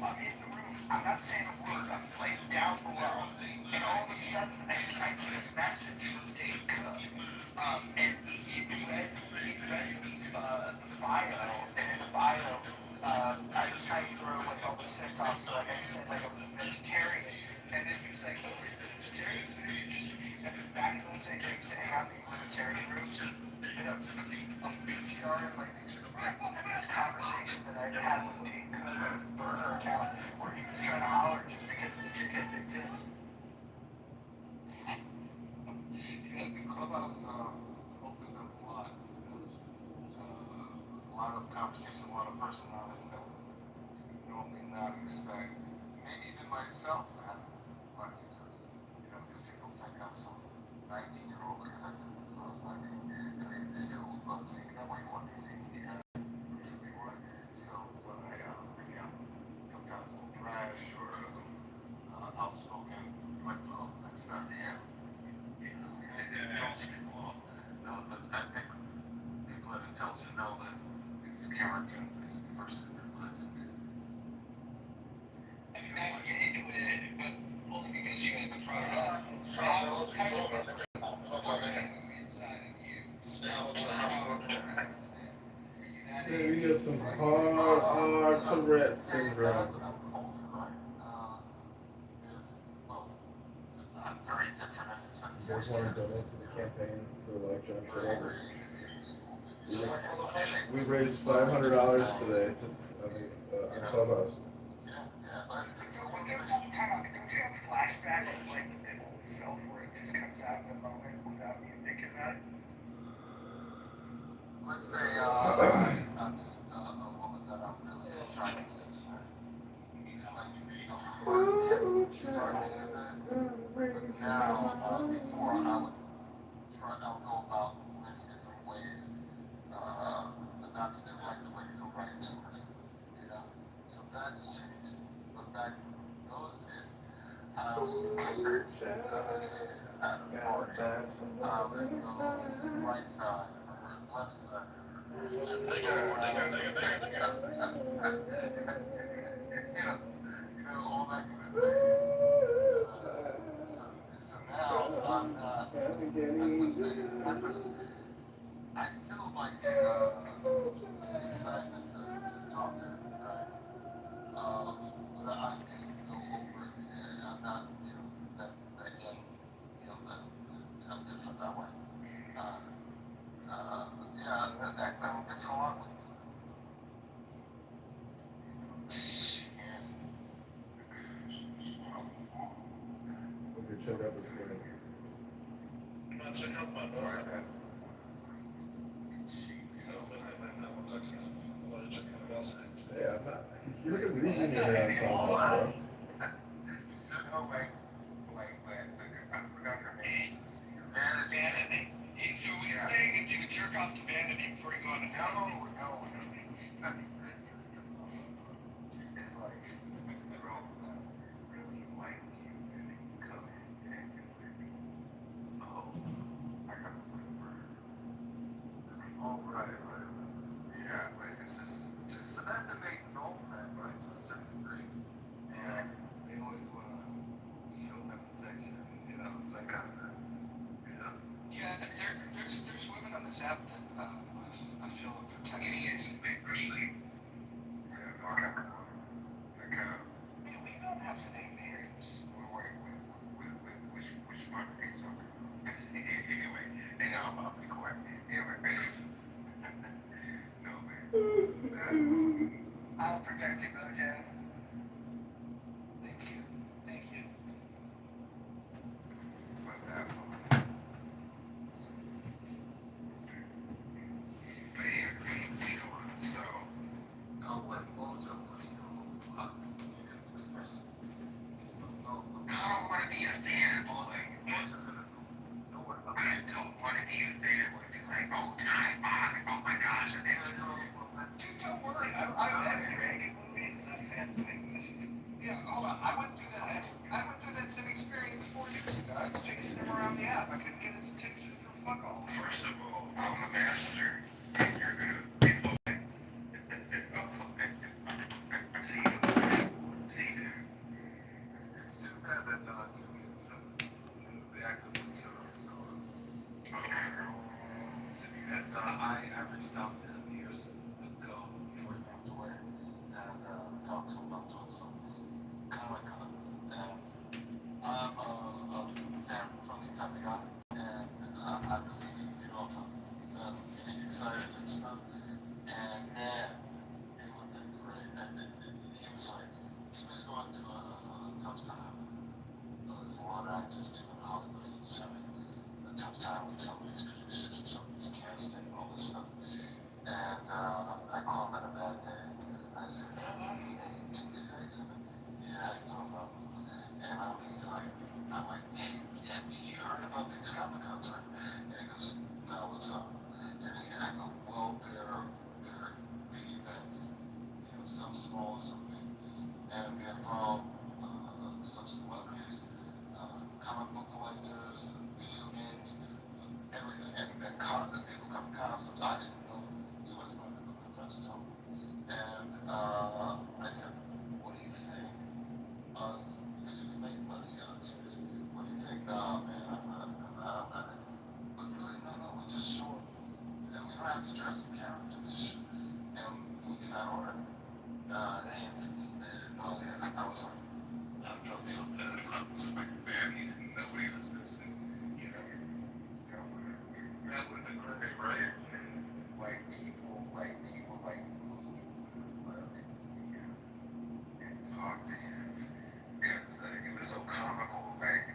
I'm in the room, I'm not saying a word, I'm like down below, and all of a sudden I get a message from Dave Cook, and he read the bio, and in the bio, I was trying to throw like all the stuff off, so like I said like I was a vegetarian, and then he was like, oh, you're vegetarian, it's very interesting, and back in those days I used to hang out in vegetarian rooms, and a BTR and like this conversation that I had with Dave Cook on his burner account, where he was trying to holler just because the chick had big tits. Yeah, the clubhouse opened up a lot. A lot of conversation, a lot of personalities that you normally not expect. Maybe even myself, I have a lot of users, because people think I'm some 19-year-old because I was 19, so they still see me that way when they see me usually one. So when I sometimes a little brash or outspoken, like, oh, that's not him. It throws people off. But I think people have intelligence know that his character is the person who lives. I mean, Max, get into it, but only because you had to try it out. So, inside of you. Yeah, you get some hard Tourette syndrome. I'm very different and it's You guys want to donate to the campaign to elect John Kitover? We raised $500 today on Clubhouse. Don't you have flashbacks of like the old self where it just comes out in a moment without you thinking about it? Let's say a woman that I'm really attracted to. But now, before I'll go about many different ways, but not to do like the way you go right to it, So that's changed. But back in those days, I would at a party, right side or left side. All that kind of thing. So now I'm not. I still like the excitement to talk to the guy. But I can go over it, and I'm not, that young, I'm different that way. I'm different a lot with We could check out this thing. I'm not checking out my boss. Yeah, I'm not. You're looking at losing your Clubhouse, bro. Like way. Anyway. No, man. I'll protect you, Bojan. Thank you. Thank you. But, so, don't let Mojo push you on the blocks. You can express yourself. I don't want to be a fanboy. Mojo's gonna don't worry about it. I don't want to be a fanboy. Be like, oh, Ty Bach. Oh my gosh. And then dude, don't worry. That's Dragon movies, not fanboy. Yeah, hold on. I went through that same experience 4 years ago. I was chasing him around the app. I couldn't get his attention for fuck all. First of all, I'm a master. And you're gonna be okay. See you. See you there. It's too bad that Jimmy is the actor of Kitover is gone. Because I reached out to him years ago before he passed away and talked to him about doing some of these Comic Cons. And I'm a fan from the type of guy, and I really get off on getting excited and stuff. And man, it would have been great. And he was like, he was going through a tough time. There's a lot of actors too in Hollywood. He was having a tough time with some of these producers and some of these casting and all this stuff. And I called him at a bad day. I said, hey, Jimmy's agent. Yeah, no problem. And he's like, I'm like, hey, you heard about these Comic Cons, right? And he goes, no, what's up? And I go, well, they're big events. Some small, some big. And we involve some celebrities, comic book collectors, video games, everything. And people come in costumes. I didn't know too much about it, but my friends told me. And I said, what do you think? Us, because you can make money on this. What do you think? Nah, man, I'm not. But really, no, we just show up. And we don't have to dress in character. We just show. And we sign on it. I was like, I felt so bad. I was like, man, nobody was missing. That would have been great, right? Like people like me would have loved and talk to him because it was so comical. Like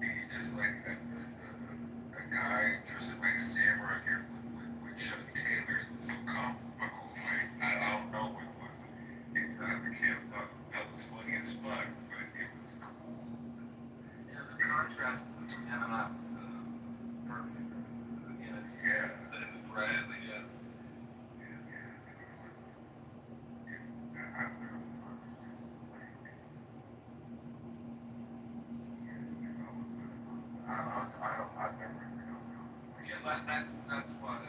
he just like a guy dressed like samurai here with Chuck Taylors was so comical. Like I don't know what it was. The kid thought that was funny as fuck, but it was cool. Yeah, the contrast between him and I was perfect. Yeah, Bradley, yeah. I've never yeah, that's why I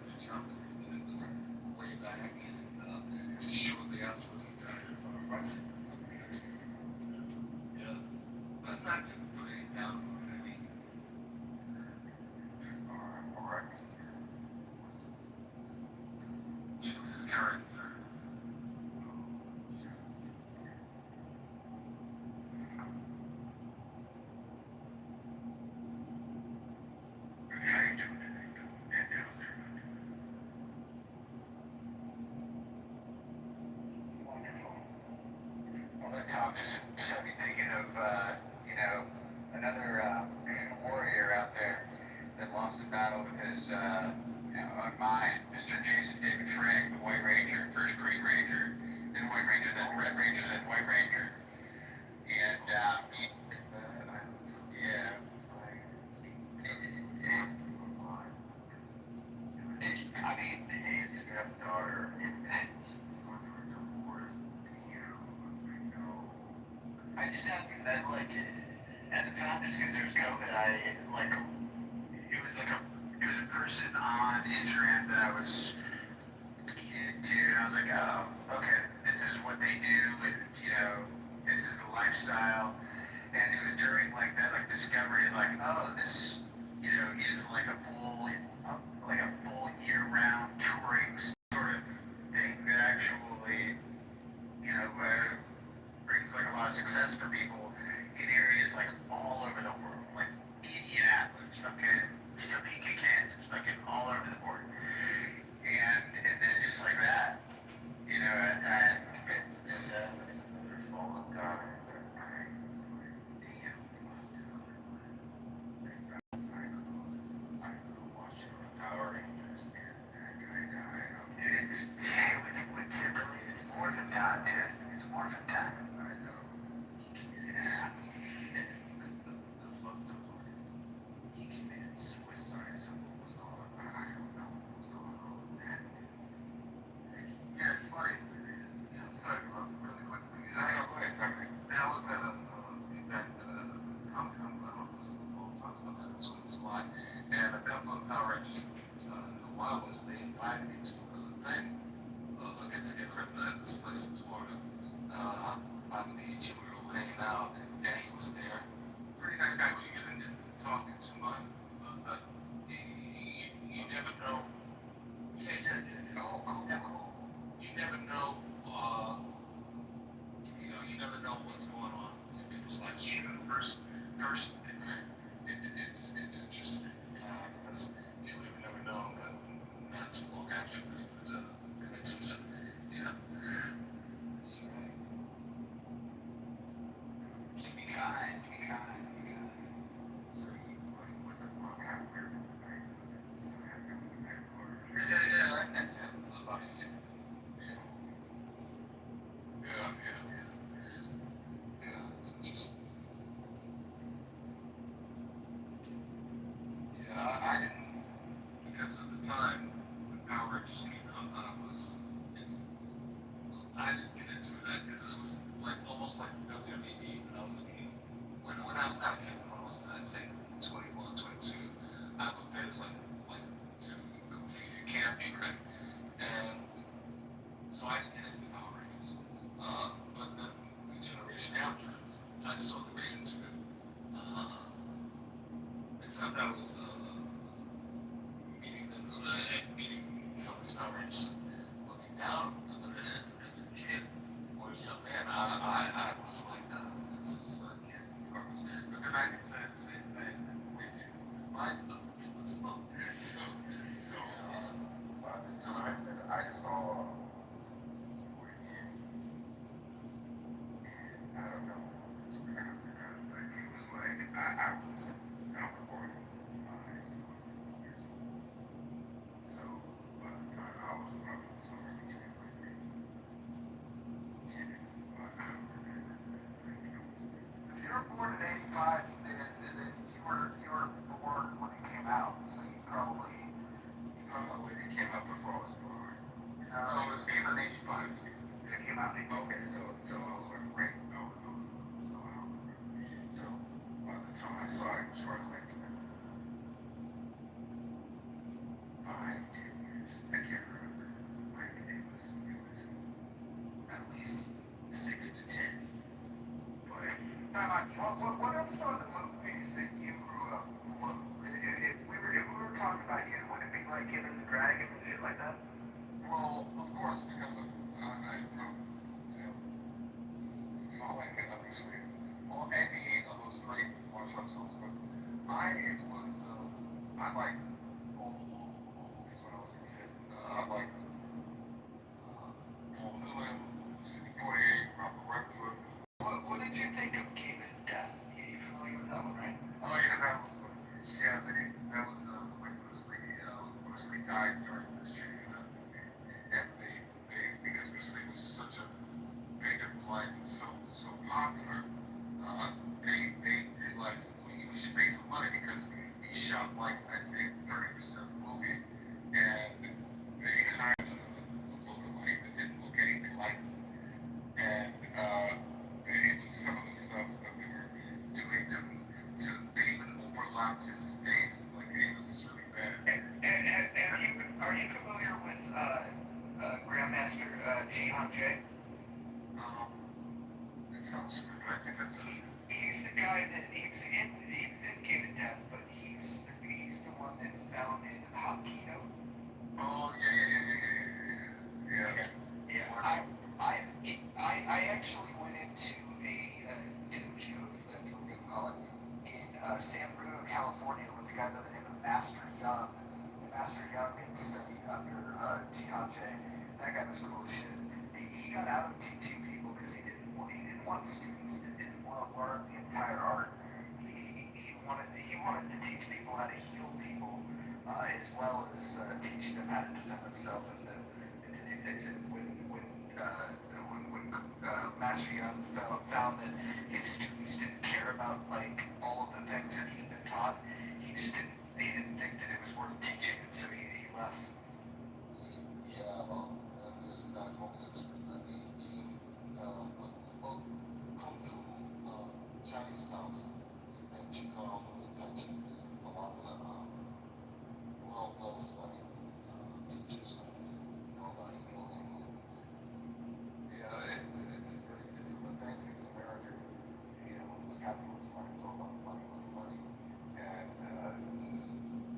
reached out to him, and it was way back, and shortly after he died of wrestling experience. Yeah, but not to put it down. I mean, R.I.P. was Jimmy's character. How you doing? And how's everybody? Wonderful. Well, that talk just got me thinking of, another warrior out there that lost a battle with his, own mind, Mr. Jason David Frank, the White Ranger, first Green Ranger, then White Ranger, then Red Ranger, then White Ranger. And, yeah. I mean, his stepdaughter is going through a divorce. I just happened that, like, at the time, just because there was COVID, it was a person on Instagram that I was into, and I was like, oh, okay, this is what they do, and, this is the lifestyle. And it was during, like, that, like, discovery of, like, oh, this, is like a full year-round touring sort of thing that actually, brings like a lot of success for people in areas like all over the world, like Indianapolis, fucking Topeka, Kansas, fucking first, it's interesting because you would have never known that not too long after we would commit suicide. Yeah. So be kind, be kind, be kind. So you like was it long after? Right? Was it soon after we met or? Yeah, right. That's it. About a year. Yeah. Yeah, it's interesting. Yeah, I didn't, because at the time, the Power Rangers came out, I didn't get into that because it was like almost like WWE when I was a kid. When I was not a kid, when I was, I'd say 21, 22, I looked at it like too goofy and campy, right? And so I didn't get into Power Rangers. But then the generation after, I started way into it. It's not that I was meeting some of these Power Rangers looking down, but as a kid or a young man, I was like, this is garbage. But then I could say the same thing when people look at my stuff. So by the time that I saw you were in, and I don't know, it's weird, but it was like I was born in 5, so 4 years old. So by the time I was probably somewhere between like 10 and 5, I don't remember. If you were born in '85, then you were born when it came out, so you probably it came out before I was born. No, it was even '85. It came out in '85. Okay, so I was like right. No, I was little, so I don't remember. So by the time I saw it, as far as like 5, 10 years, I can't remember. Like it was at least 6 to 10. But what else are the movies that you grew up with? If we were talking about you, would it be like Enter the Dragon and shit like that? Well, of course, because I grew up, you know, following obviously any of those great martial arts films, but I like old movies when I was a kid. I like Paul Newman, Sidney Poitier, Robert Redford. What did you think of Game and Death? You familiar with that one, right? Oh yeah, that was good. Yeah, that was when Bruce Lee died during the shooting of that movie, and because Bruce Lee was such a bigger than life and so popular, they realized we should make some money because he shot like I'd say 30% of the movie, and they hired a lookalike that didn't look anything like him, and it was some of the stuff that they were doing to they even overlapped his face, like it was really bad. And are you familiar with Grandmaster Jihan J? That sounds good. I think he's the guy that he was in Game of Death, but he's the one that founded Hapkido. Oh yeah. Yeah. I actually went into a dojo, if that's what we're gonna call it, in San Bruno, California, with a guy by the name of Master Young. Master Young had studied under Jihan J. That guy was cool as shit. He got out of teaching people because he didn't want students that didn't want to learn the entire art. He wanted to teach people how to heal people, as well as teach them how to defend themselves and to do things. And when Master Young found that his students didn't care about like all of the things that he'd been taught, he didn't think that it was worth teaching, and so he left. Yeah, well, there's not only this, eating, well, kung fu, Chinese styles, and Qigong, and Tai Chi, a lot of the, well-studied, teachers that know about healing, and, it's very different, but thanks to America, this capitalist mind is all about the money, and, just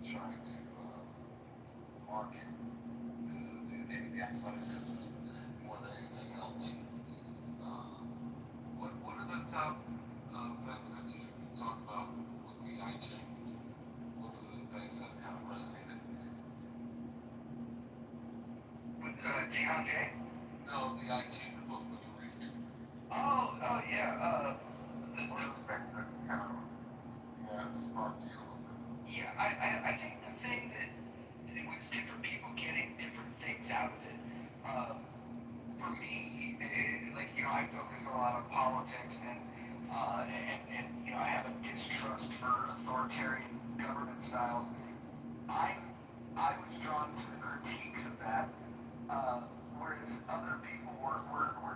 trying to, market maybe the athleticism more than anything else. What are the top things that you talk about mention one of the things that kind of resonated With Gian J? no, the IG, the book when you read it. Oh yeah. One of those things that kind of, yeah, sparked you a little bit. Yeah, I think the thing that with different people getting different things out of it, for me, like I focus a lot on politics and I have a distrust for authoritarian government styles. I I was drawn to the critiques of that, whereas other people were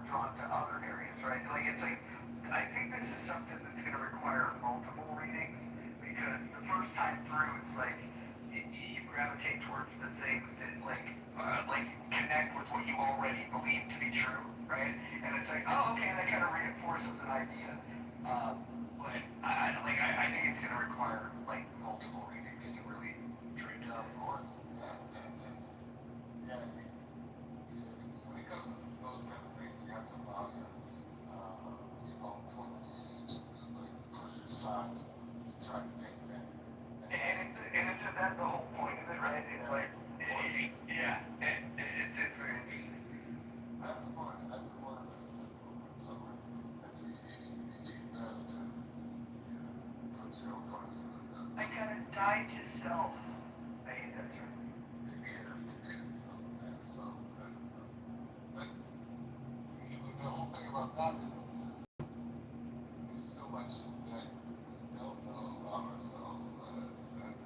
drawn to other areas, right? Like it's like I think this is something that's going to require multiple readings because the first time through, it's like you gravitate towards the things that like connect with what you already believe to be true, right? And it's like, oh, okay, that kind of reinforces an idea. But I think it's going to require like multiple readings to really drink it. Yeah, of course. Yeah, when it comes to those kind of things, you have to allow your own point of view to like put it aside to try to take it in. And it's that the whole point of it, right? It's like, yeah, it's very interesting. That's one of the somewhere that you do your best to put your own point of view. I kind of died to self. I hate that term. But the whole thing about that is there's so much that we don't know about ourselves that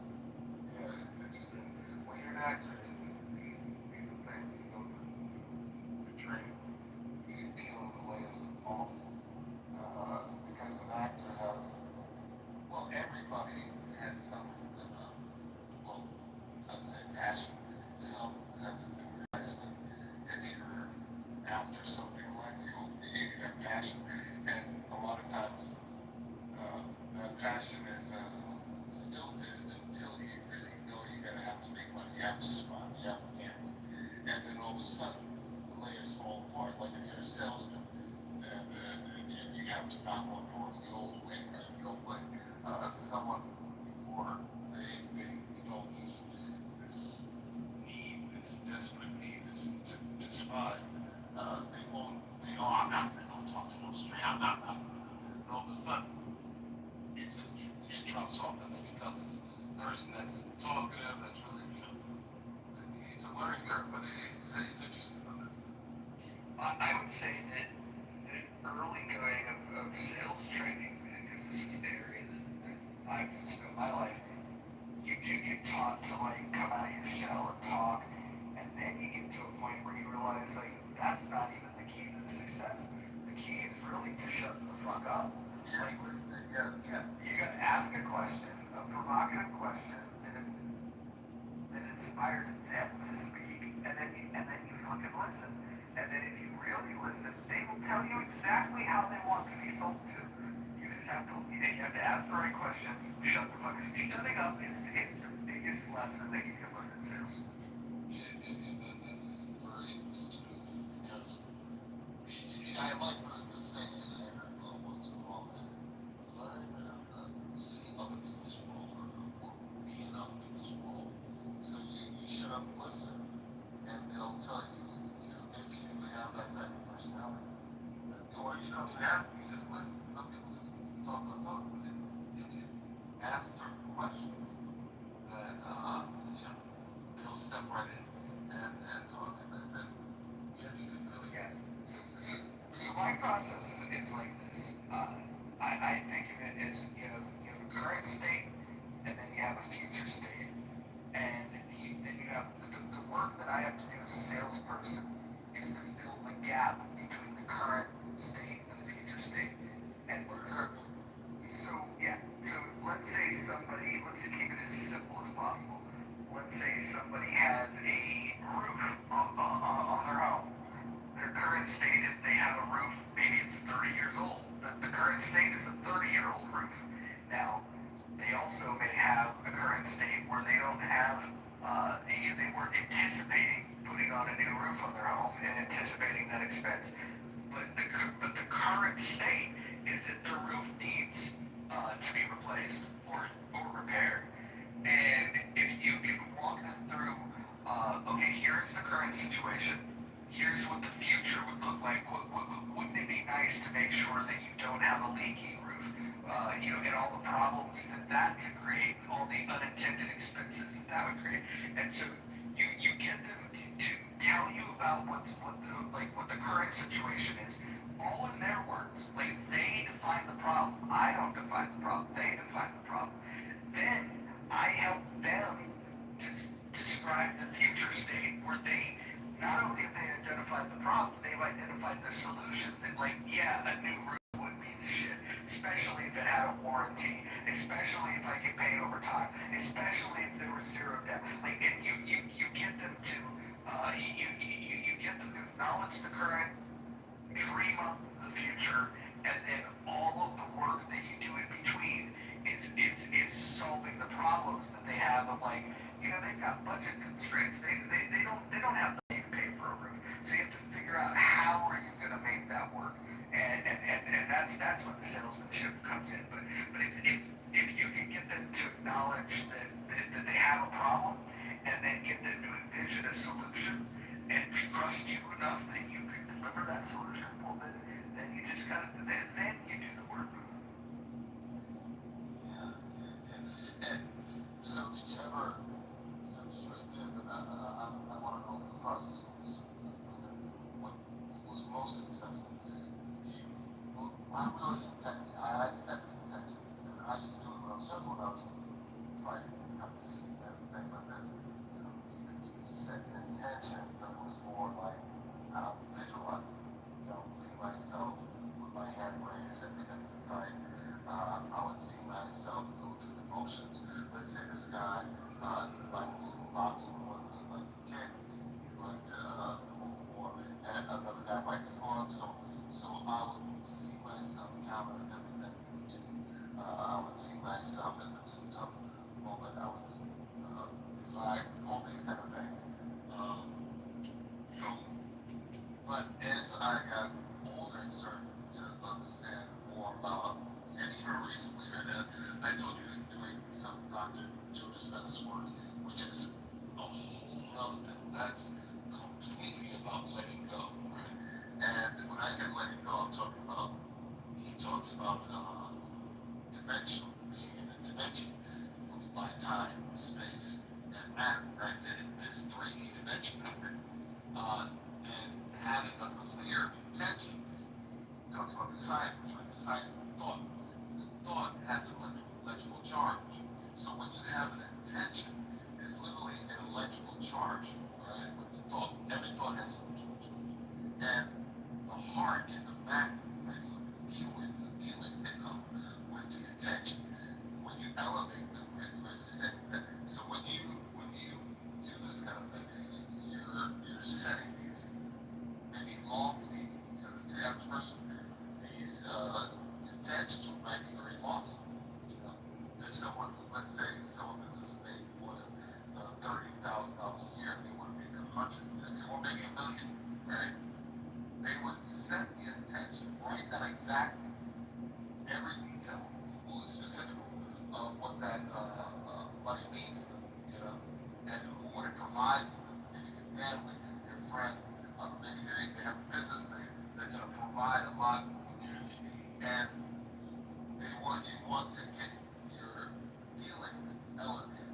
yeah, it's interesting. When you're an actor, these are things that you go through training. You peel the layers off because an actor has, well, everybody has some, well, I'd say passion. Some have advertisement. If you're after something like you have passion, and a lot of times that passion is stilted until you really know you're gonna have to make money. You have to survive. You have to gamble, and then all of a sudden the layers fall apart. Like if you're a salesman, and you have to knock on doors the old way, right? The old way. Someone before they felt this need, this desperate need, this to survive. They won't. I'm not gonna go talk to no stranger. I'm not. And all of a sudden, it drops off, and they become this person that's talkative, that's really it's a learning curve, but it's interesting. I would say that the early going of sales training, because this is the area that I've spent my life, you do get taught to like come out of your shell and talk, and then you get to a point where you realize like that's not even the key to the success. The key is really to shut the fuck up. Like, yeah, you gotta ask a question, a provocative question, that inspires them to speak, and then you fucking listen. And then if you really listen, they will tell you exactly how they want to be sold to. You just have to ask the right questions. Shut the fuck. Shutting up is the biggest lesson that you can learn in sales. Yeah, that's very astute because I like what you're saying, and I heard once in a while, learn to see other people's role or be in other people's role. So you shut up and listen, and they'll tell you, if you have that type of personality, or you don't even have to, you just listen. Some people just talk, but if you ask certain questions, then they'll step right in and talk, and then you can really get it. So my process is like this. I think of it as you have a current state, and then you have a future state, and then you have the work that I have to do as a salesperson is to fill the gap between the current state and the future state. And so yeah, so let's say let's keep it as simple as possible. Let's say somebody has a roof on their home. Their current state is they have a roof, maybe it's 30 years old. The current state is a 30-year-old roof. Now, they also may have a current state where they don't have, they weren't anticipating putting on a new roof on their home and anticipating that expense. But the current state is that the roof needs to be replaced or okay, here's the current situation. Here's what the future would look like. Wouldn't it be nice to make sure that you don't have a leaky roof? And all the problems that could create, all the unintended expenses that would create. And so you get them to tell you about what the current situation is, all in their words. Like they define the problem. I don't define the problem. They define the problem. Then I help them to describe the future state where they not only have they identified the problem, they've identified the solution. That like, yeah, a new roof would be the shit, especially if it had a warranty, especially if I could pay over time, especially if there was zero debt. Like, and you get them to you get them to acknowledge the current, dream up the future, and then all of the work that you do in between is solving the problems that they have of like, they've got budget constraints. They don't have money to pay for a roof. So you have to figure out how are you gonna make that work. And that's when the salesmanship comes in. But if you can get them to acknowledge that they have a problem and then get them to envision a solution and trust you enough that you can deliver that solution, well then you just gotta then you do the work. Yeah. And so did you ever, I want to know the process was, what was most successful. I'm really intending, I set an intention, and I used to do it when I was young, when I was fighting competition and things like this. You set an intention, but it was more like visualizing. See myself with my hand raised at the end of the fight. I would see myself go through the motions. Let's say this guy, he liked to box more than he liked to kick. He liked to move more, and another guy might squat. So I would see myself countering everything he would do. I would see myself if it was a tough moment. I would relax, all these kind of things. So, but as I got older and started to understand more about, and even recently, and I told you doing some Dr. Joe Dispenza's work, which is a whole other thing. That's completely about letting go, right? And when I say letting go, I'm talking about, he talks about dimensional, being in a dimension by time, space, and matter, right? And this 3D dimension of it, and having a clear intention. He talks about the science, right? The science of thought. Thought has an electrical charge. So when you have an intention, it's literally an electrical charge, right? With the thought, every thought has an electrical charge. And the heart is a magnet, right? So feelings and feelings that come with the intention. When you elevate them, right? You're setting that. So when you do this kind of thing, you're setting these maybe lofty to the average person, these intentions might be very lofty. If someone, let's say someone that's just made more than $30,000 a year, they want to make 150 or maybe $1 million, right? They would set the intention, write that exactly, every detail, specific of what that money means to them, and what it provides them, maybe their family, their friends, maybe they have a business they're going to provide a lot for the community, and you want to get your feelings elevated,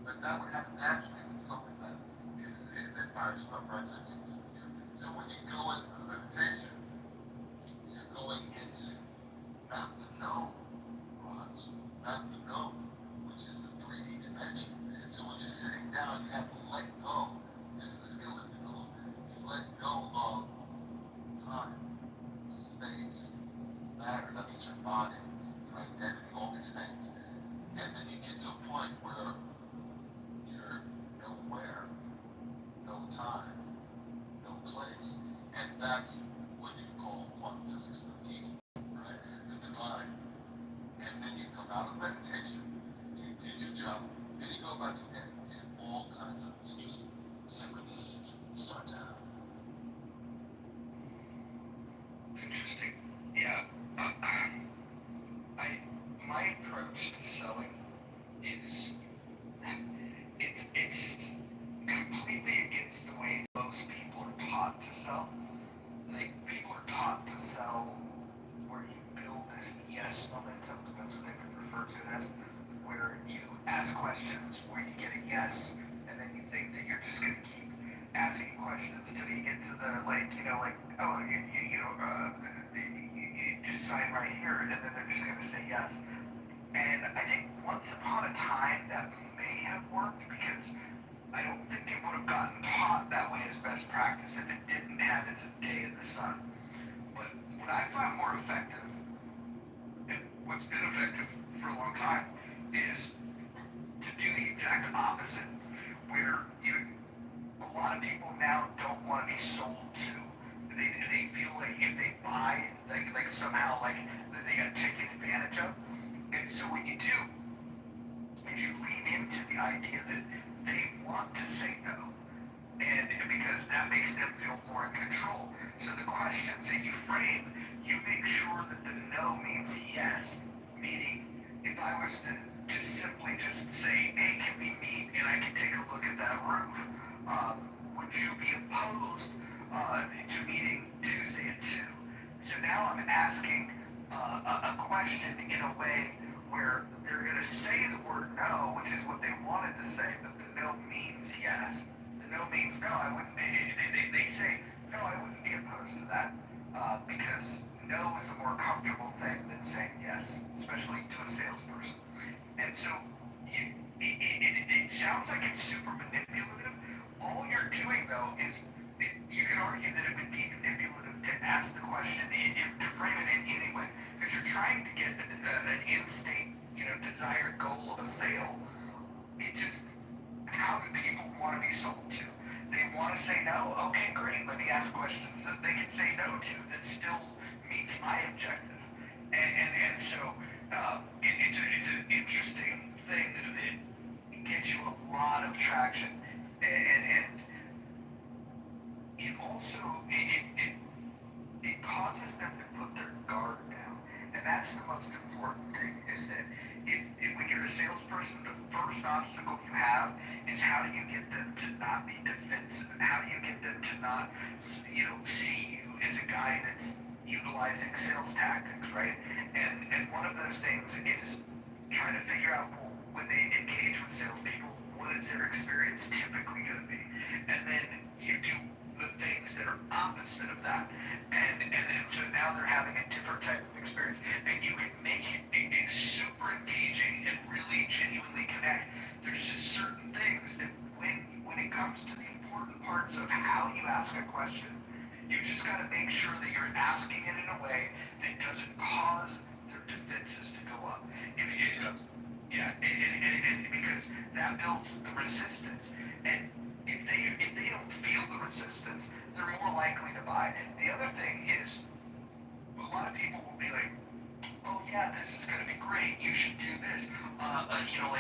but that would happen naturally from something that fires you up, right? So when you go into the meditation, you're going into not the known, right? Not the known, which is the 3D dimension. So when you're sitting down, you have to let go. This is the skill that you develop. You let go of time, space, matter, that means your body, your identity, all these things. And then you get to a point where you're nowhere, no time, no place. And that's what you call quantum physics, the D, right? The divine. And then you come out of meditation, you did your job, then you go back again, and all kinds of interesting synchronicities start to happen. Interesting. Yeah. My approach to selling is it's completely questions where you get a yes, and then you think that you're just going to keep asking questions till you get to the, like, oh, you just sign right here, and then they're just going to say yes. And I think once upon a time that may have worked because I don't think it would have gotten taught that way as best practice if it didn't have its day in the sun. But what I found more effective, and what's been effective for a long time, is to do the exact opposite, where a lot of people now don't want to be sold to. They feel like if they buy, like somehow like that they got taken advantage of. And so what you do is you lean into the idea that they want to say no, and because that makes them feel more in control. So the questions that you frame, you make sure that the no means yes. Meaning, if I was to simply say, hey, can we meet and I can take a look at that roof? Would you be opposed to meeting Tuesday at 2? So now I'm asking a question in a way where they're going to say the word no, which is what they wanted to say, but the no means yes. The no means no. I wouldn't. They say no. I wouldn't be opposed to that because no is a more comfortable thing than saying yes, especially to a salesperson. And so it sounds like it's super manipulative. All you're doing though is you can argue that it would be manipulative to ask the question to frame it in any way because you're trying to get an in-state, desired goal of a sale. It just, how do people want to be sold to? They want to say no? Okay, great. Let me ask questions that they can say no to that still meets my objective. And so it's an interesting thing that gets you a lot of traction. And it also, it causes them to put their guard down. And that's the most important thing is that if when you're a salesperson, the first obstacle you have is how do you get them to not be defensive? How do you get them to not, see you as a guy that's utilizing sales tactics, right? And one of those things is trying to figure out, well, when they engage with salespeople, what is their experience typically going to be? And then you do the things that are opposite of that. And so now they're having a different type of experience. And you can make it super engaging and really genuinely connect. There's just certain things that when it comes to the important parts of how you ask a question, you just got to make sure that you're asking it in a way that doesn't cause their defenses to go up. And because that builds the resistance. And if they don't feel the resistance, they're more likely to buy. The other thing is, a lot of people will be like, oh yeah, this is going to be great. You should do this. I'm going to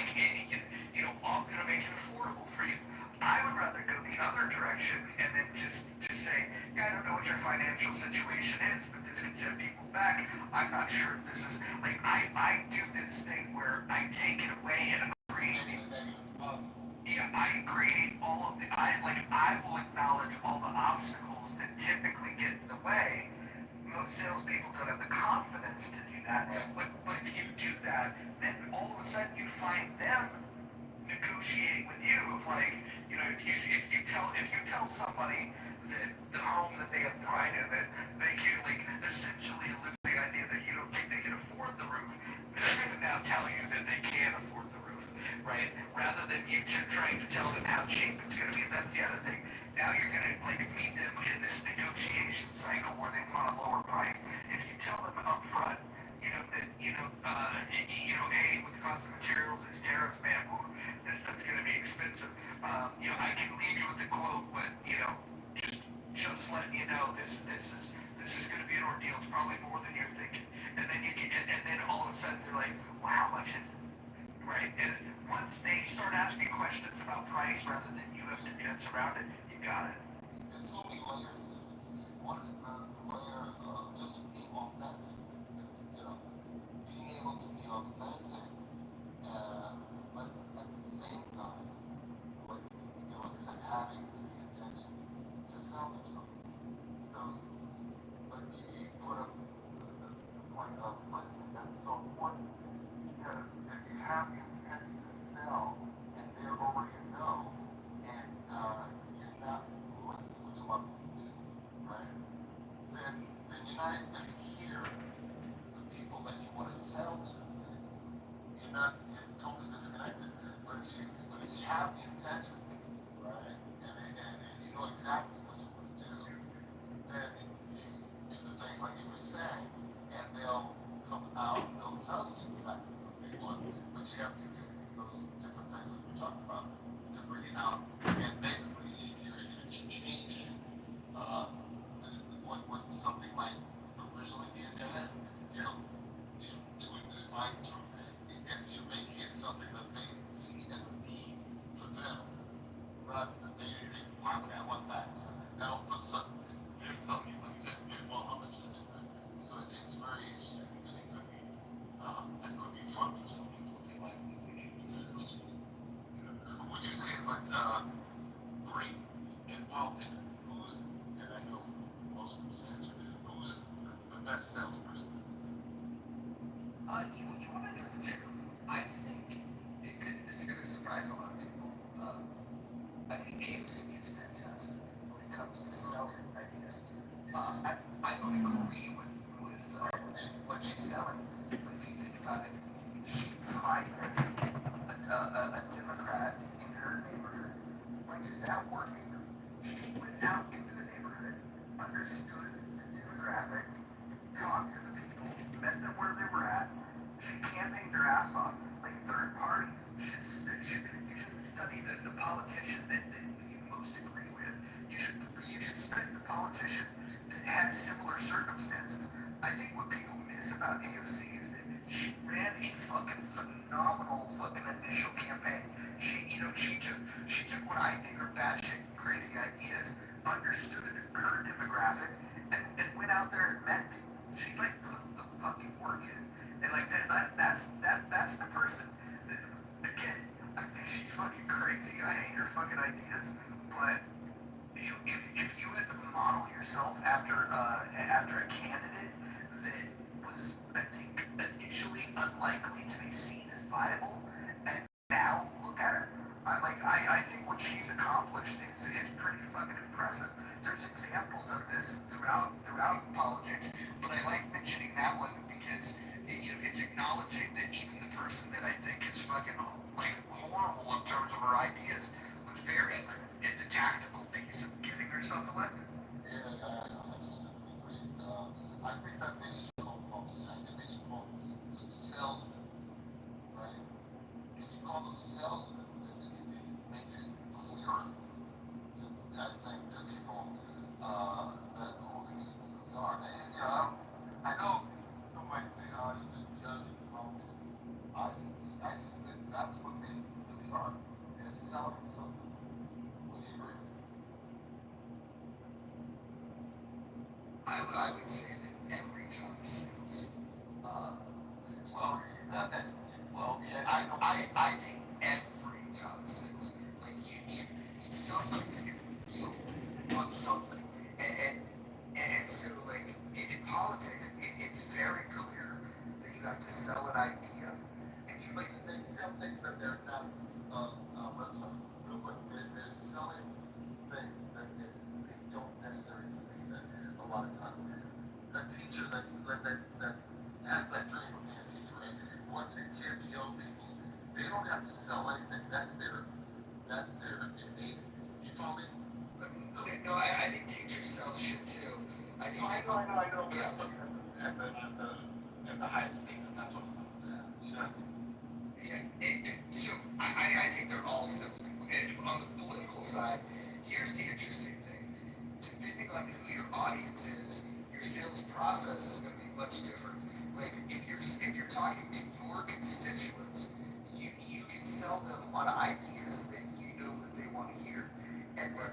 make it affordable for you. I would rather go the other direction and then just say, yeah, I don't know what your financial situation is, but this could set people back. I'm not sure if this is, I do this thing where I take it away and I create all of I will acknowledge all the obstacles that typically get in the way. Most salespeople don't have the confidence to do that, but if you do that, then all of a sudden you find them negotiating with you of if you tell somebody that the home that they have pride in that they can essentially elude the idea that you don't think they can afford the roof, they're going to now tell you that they can afford the roof, right? Rather than you trying to tell them how cheap it's going to be. That's the other thing. Now you're going to meet them in this negotiation cycle where they want a lower price. If you tell them up front, hey, with the cost of materials, this tariffs, man, this stuff's going to be expensive. I can leave you with the quote, but just letting you know, this is going to be an ordeal. It's probably more than you're thinking. And then all of a sudden they're like, well, how much is it? Right? And once they start asking questions about price rather than you have to dance around it, you got it. There's so many layers to it. One is the layer of just being authentic. Being able to be authentic, but at the same time, like I said, having the intention to sell them something. So, you put up the point of listening. That's so important because if you have the intention to sell, start to do those different things that we're talking about to bring it out. And basically, you're changing uh, what something might originally be a dead end. You know, doing this mind through. If you're making it something that they see as a need for them, rather than maybe think, why would I want that? Now, all of a sudden, they're telling you, like, well, how much is it? So it's very interesting, and it could be, that could be fun for some people if they like, if they get into sales. You know, would you say is like, great in politics? Who's, and I know most people's answer, who's the best salesperson? You want to know the truth? I think this is going to surprise a lot of people. I think AOC is fantastic when it comes to selling ideas. I don't agree with what she's selling, but if you think about it, she primaried a Democrat in her neighborhood, which is out working. She went out into the neighborhood, understood the demographic, talked to the people, met them where they were at. She campaigned her ass off. Like third parties you should study the politician that you most agree with. You should study the politician that had similar circumstances. I think what people miss about AOC is that she ran a fucking phenomenal fucking initial campaign. She took what I think are batshit crazy ideas, understood her demographic, and went out there and met people. She like put the fucking work in. And like that's the person that, again, I think she's fucking crazy. I hate her fucking ideas, but if you had to model yourself after a candidate that was, I think, initially unlikely to be seen as viable, and now look at her, I think what she's accomplished is pretty fucking impressive. There's examples of this throughout politics, but I like mentioning that one because it's acknowledging that even the person that I think is fucking like horrible in terms of her ideas was very in the tactical piece of getting herself elected. Yeah, I just agree. I think that they should call politicians. I think they should call them salesmen, right? If you call them salesmen, then it makes it clearer to, I think, to people that who these people really are. And I know some might say, "Oh, you're just judging the politicians." I just think that's what they really are. They're selling something. Would you agree? I would say that every job sells. Uh, Well, that's well, yeah. I think every job sells. Like somebody's getting sold on something, and so like in politics, it's very clear that you have to sell an idea, and you But they sell things that they're not. Sorry, real quick. They're selling things that they don't necessarily believe in. A lot of times, a teacher that has that dream of being a teacher, right? Wants to give young people. They don't have to sell anything. That's their innate. You follow me? okay, no, I think teachers sell shit too. I think I know. But yeah. I'm talking at the highest state, and that's what you know. So I think they're all salesmen. And on the political side, here's the interesting thing. Depending on who your audience is, your sales process is going to be much different. Like if you're talking to your constituents, you can sell them on ideas that you know that they want to hear. And then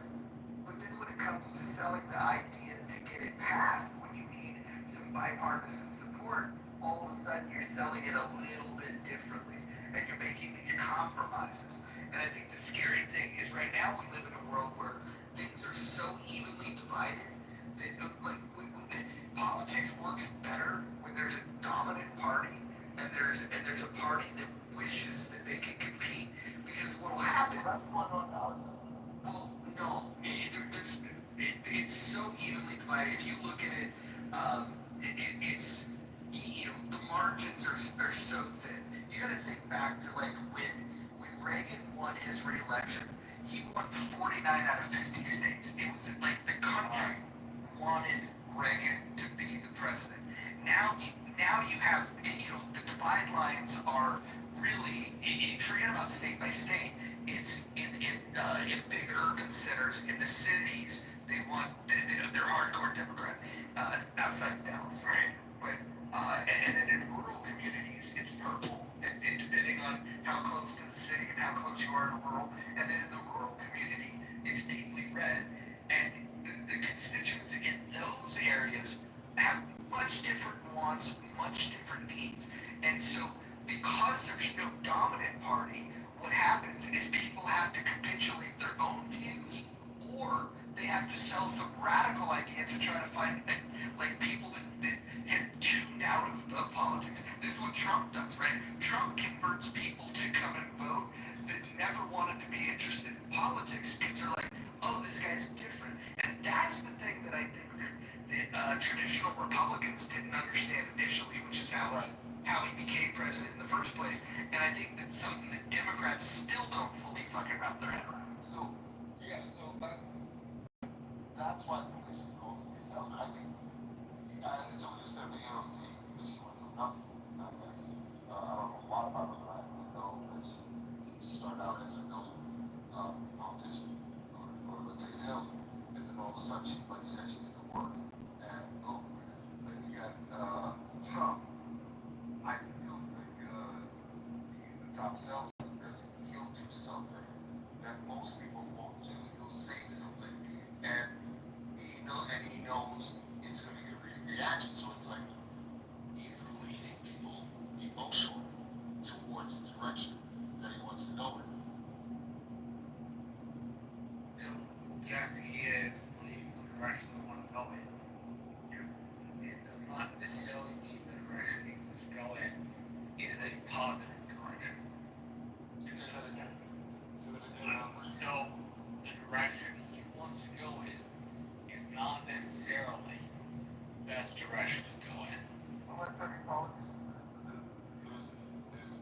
but then when it comes to selling the idea to get it passed, when you need some bipartisan support, all of a sudden you're selling it a little bit differently, and you're making these compromises. And I think the scary thing is right now we live in a world where things are so evenly divided that politics works better when there's a dominant party and there's a party that wishes that they can compete. Because what will happen? That's going on now. Well, no, it's so evenly divided. If you look at it, it's the margins are so thin. You got to think back to like when Reagan won his re-election, he won 49 out of 50 states. It was like the country wanted Reagan to be the president. Now you have the divide lines are really not state by state. It's in big urban centers in the cities. They want they're hardcore Democrat outside of Dallas, right? But and then in rural communities, it's purple, and depending on how close to the city and how close you are to rural. And then in the rural community, it's deeply red. And the constituents in those areas have much different wants, much different needs. And so, because there's no dominant party, what happens is people have to capitulate their own views, or they have to sell some radical idea to try to find like people that have tuned out of politics. This is what Trump does, right? Trump converts people to come and vote that never wanted to be interested in politics because they're like, oh, this guy's different. And that's the thing that I think that traditional Republicans didn't understand initially, which is how he became president in the first place. And I think that's something that Democrats still don't fully fucking wrap their head around. So, yeah, so that's why I think they should go sell. I think, I understand what you said with AOC, because she went from nothing, I guess. I don't know a lot about her, but I really know that she started out as a known politician, or let's say salesman, and then all of a sudden, she, like you said, she did the work, and boom. Then you got Trump. I still think he's the top salesman because he'll do something that most people won't do. He'll say something, and he knows it's going to get a reaction. So it's like he's leading people emotionally towards the direction that he wants to go in. Yes, he is leading the direction they want to go in. It does not necessarily mean the direction he wants to go in is a positive direction. Say that again. So the direction he wants to go in is not necessarily the best direction to go in. Well, that's every politician. There's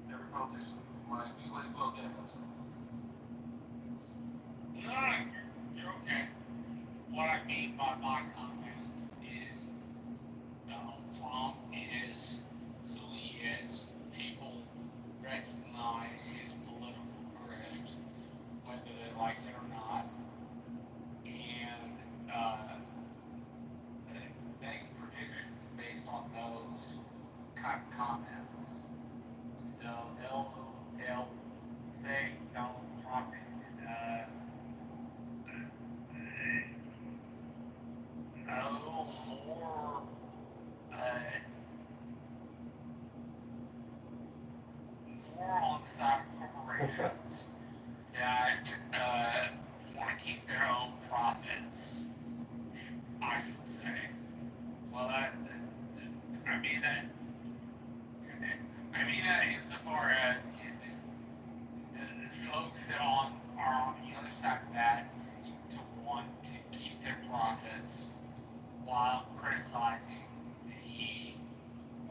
every politician who might be. Well, yeah, that's No, you're okay. What I mean by my comment is Donald Trump is who he is. People recognize his political grift, whether they like it or not, and make predictions based on those kind of comments. So they'll say Donald Trump is a little more on the side of corporations that want to keep their own profits, I should say. Well, I mean that insofar as the folks that are on the other side of that seem to want to keep their profits while criticizing the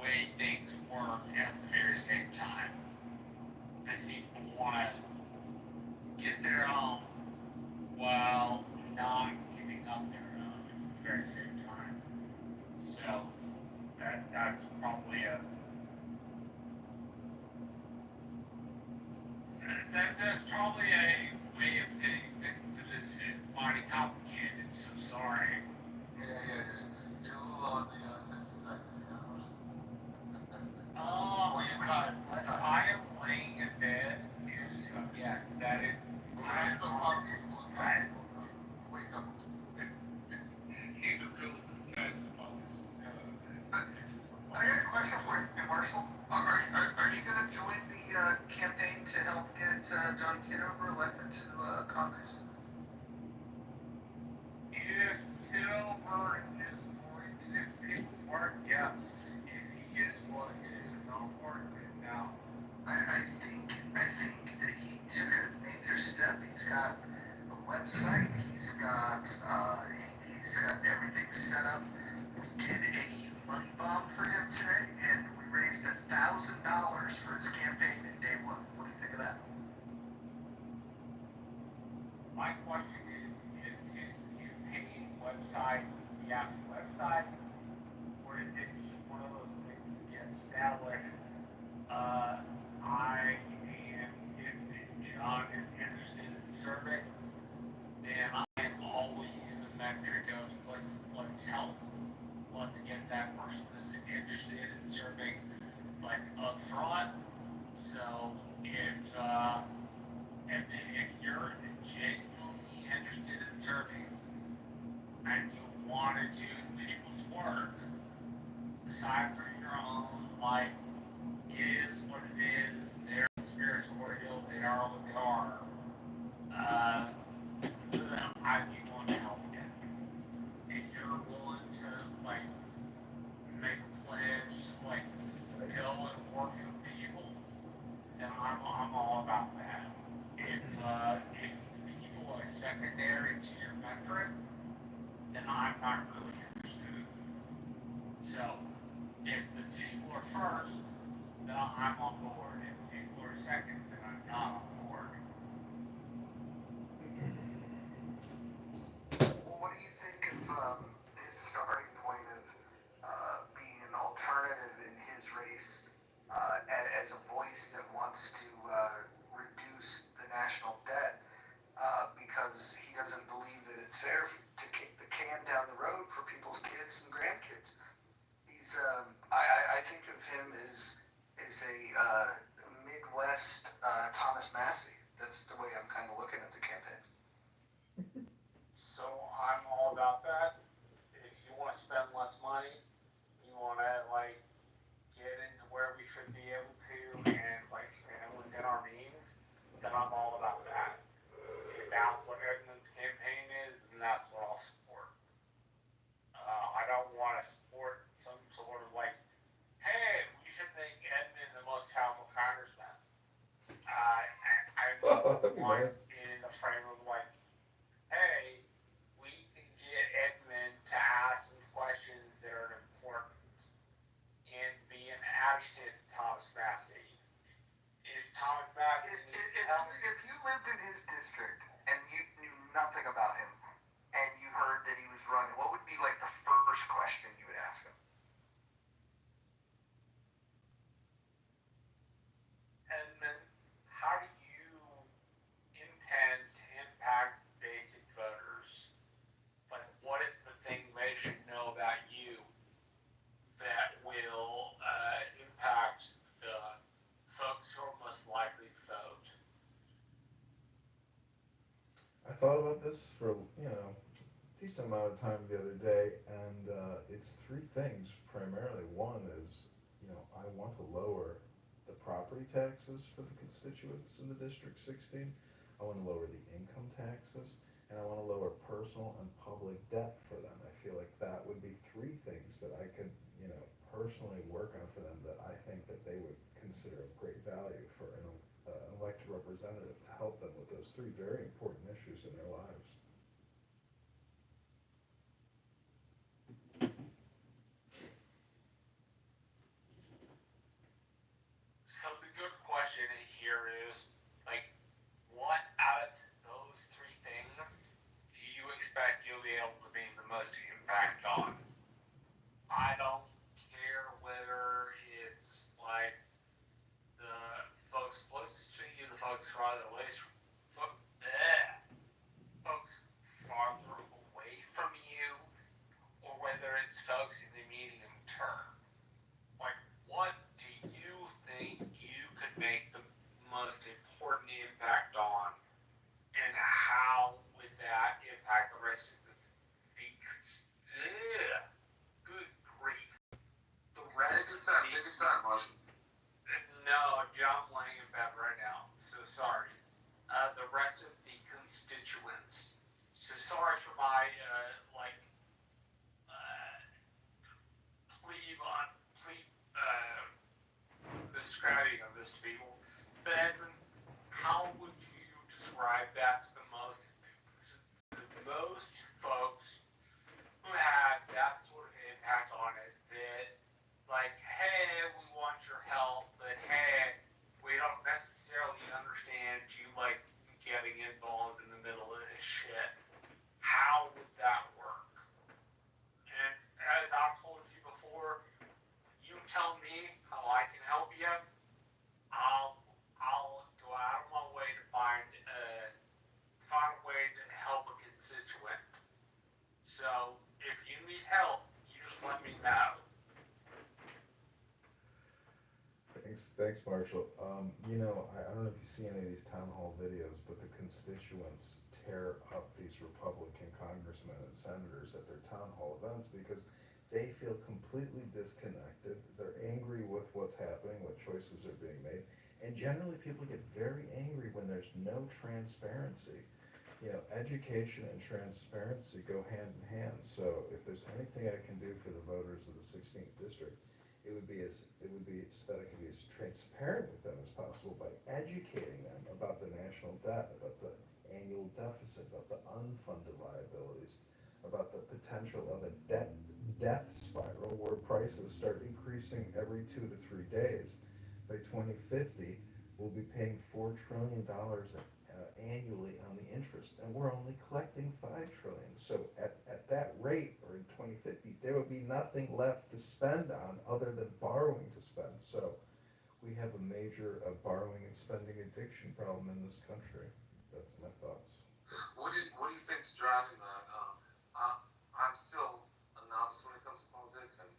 way things work at the very same time. They seem to want to get their own while not giving up their own at the very same time. So that's probably that's probably a way of saying things that is mighty complicated. So sorry. yeah. You're a little on the Texas side. Well, you're tired. I am laying in bed. Yes, that is. I know politics. Right. Wake up. He's a real national politician. I got a question for you, Marshall. Are you going to join the campaign to help get John Kitover elected to Congress? If Kitover is going to do people's work, yes. If he is going to do his own work, then no. I think that he took a major step. He's got a website. He's got everything set up. We did a money bomb for him today, and we raised $1,000 for his campaign in day one. What do you think of that? My question is his campaign website the actual website, or is it just one of those things that gets established? I am work for the people, then I'm all about that. If people are secondary to your metric, then I'm not really interested. So if the people are first, then I'm on board. If people are second, then I'm not on board. Well, what do you think of his starting point of being an alternative in his race as a voice that wants to reduce the national debt because he doesn't believe that it's fair to kick the can down the road for people's kids and grandkids? I think of him as a Midwest Thomas Massey. That's the way I'm kind of looking at the campaign. So I'm all about that. If you want to spend less money, you want to get into where we should be able to and stand within our means, then I'm all about that. If that's what Edmund's campaign is, then that's what I'll support. I don't want to support some sort of hey, we should make Edmund the most powerful congressman. I'm more in the frame of hey, we can get Edmund to ask some questions that are important and to be an advocate to Thomas Massey. If Thomas Massey needs help, if you lived in his district and you knew nothing about him and you heard that he was running, what would be the first question you would ask him? Edmund, how do you intend to impact basic voters? What is the thing they should know about you that will impact the folks who are most likely to vote? I thought about this for, decent amount of time the other day, and it's three things primarily. One is, I want to lower the property taxes for the constituents in the District 16. I want to lower the income taxes, and I want to lower personal and public debt for them. I feel like that would be three things that I could, personally work on for them that I think that they would consider of great value for an elected representative to help them with those three very important issues in their lives. So the good question here is, what out of those three things do you expect you'll be able to make the most impact on? I don't care whether it's the folks closest to you, the folks farther away, folks farther away from you, or whether it's folks in the medium term. What do you think you could make the most important impact on, and how would that impact the rest of the good grief. The rest of the Take your time, Marshall. No, John laying in bed right now. So sorry. The rest of the constituents. So sorry for my plebe describing of this to people. But Edmund, how would you describe that to the most folks who had that sort of impact on it? That hey, we want your help, but hey, we don't necessarily understand you getting involved in the middle of this shit. How would that work? And as I've told you before, you tell me how I can help you. I'll go out of my way to find a way to help a constituent. So if you need help, you just let me know. Thanks, Marshall. I don't know if you see any of these town hall videos, but the constituents tear up these Republican congressmen and senators at their town hall events because they feel completely disconnected. They're angry with what's happening, what choices are being made, and generally people get very angry when there's no transparency. Education and transparency go hand in hand. So if there's anything I can do for the voters of the 16th district, it would be so that it can be as transparent with them as possible by educating them about the national debt, about the annual deficit, about the unfunded liabilities, about the potential of a death spiral where prices start increasing every 2 to 3 days. By 2050, we'll be paying $4 trillion annually on the interest, and we're only collecting 5 trillion. So at that rate, or in 2050, there will be nothing left to spend on other than borrowing to spend. So we have a major borrowing and spending addiction problem in this country. That's my thoughts. What do you think's driving that? I'm still a novice when it comes to politics, and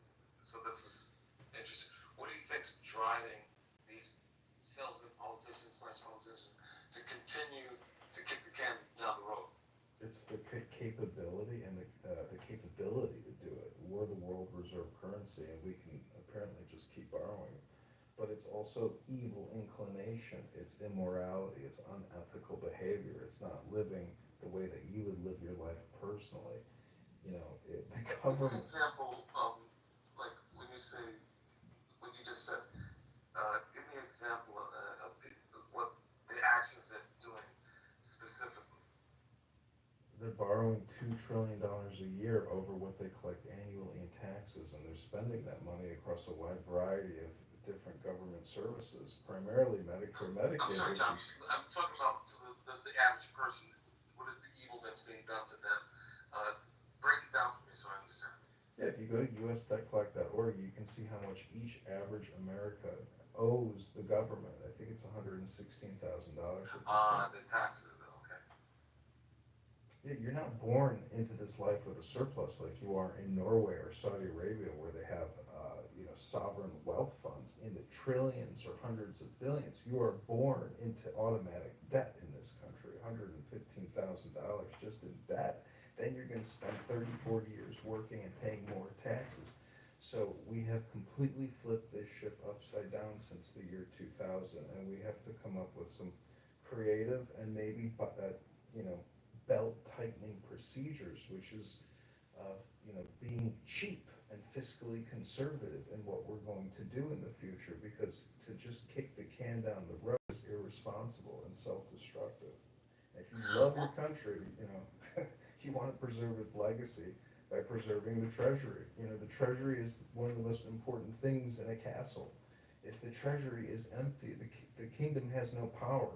so this is interesting. What do you think's driving these salesman politicians slash politicians to continue to kick the can down the road? It's the capability and the capability to do it. We're the world reserve currency, and we can apparently just keep borrowing. But it's also evil inclination. It's immorality. It's unethical behavior. It's not living the way that you would live your life personally. The Give me an government. example, like when you say what you just said. Give me an example of what the actions they're doing specifically. They're borrowing $2 trillion a year over what they collect annually in taxes, and they're spending that money across a wide variety of different government services, primarily Medicare, I'm Medicaid, sorry, which Tom. is. I'm talking about to the average person. What is the evil that's being done to them? Break it down for me so I understand. Yeah, if you go to usdecolect.org, you can see how much each average American owes the government. I think it's $116,000 at this point. The taxes. Okay. Yeah, you're not born into this life with a surplus like you are in Norway or Saudi Arabia, where they have sovereign wealth funds in the trillions or hundreds of billions. You are born into automatic debt in this country, $115,000 just in debt. Then you're going to spend 30, 40 years working and paying more taxes. So we have completely flipped this ship upside down since the year 2000, and we have to come up with some creative and maybe belt tightening procedures, which is being cheap and fiscally conservative in what we're going to do in the future, because to just kick the can down the road is irresponsible and self-destructive. If you love your country, you want to preserve its legacy by preserving the treasury. The treasury is one of the most important things in a castle. If the treasury is empty, the kingdom has no power.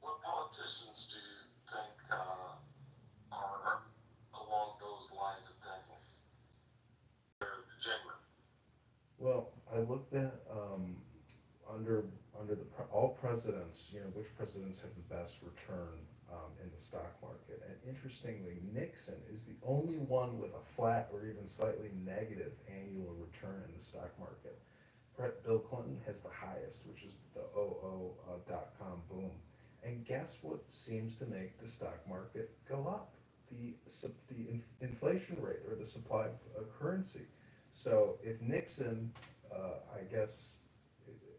What politicians do you think are along those lines of thinking? They're genuine. Well, I looked at under all presidents, which presidents have the best return in the stock market. And interestingly, Nixon is the only one with a flat or even slightly negative annual return in the stock market. Bill Clinton has the highest, which is the .com boom. And guess what seems to make the stock market go up? The inflation rate, or the supply of currency. So if Nixon, I guess,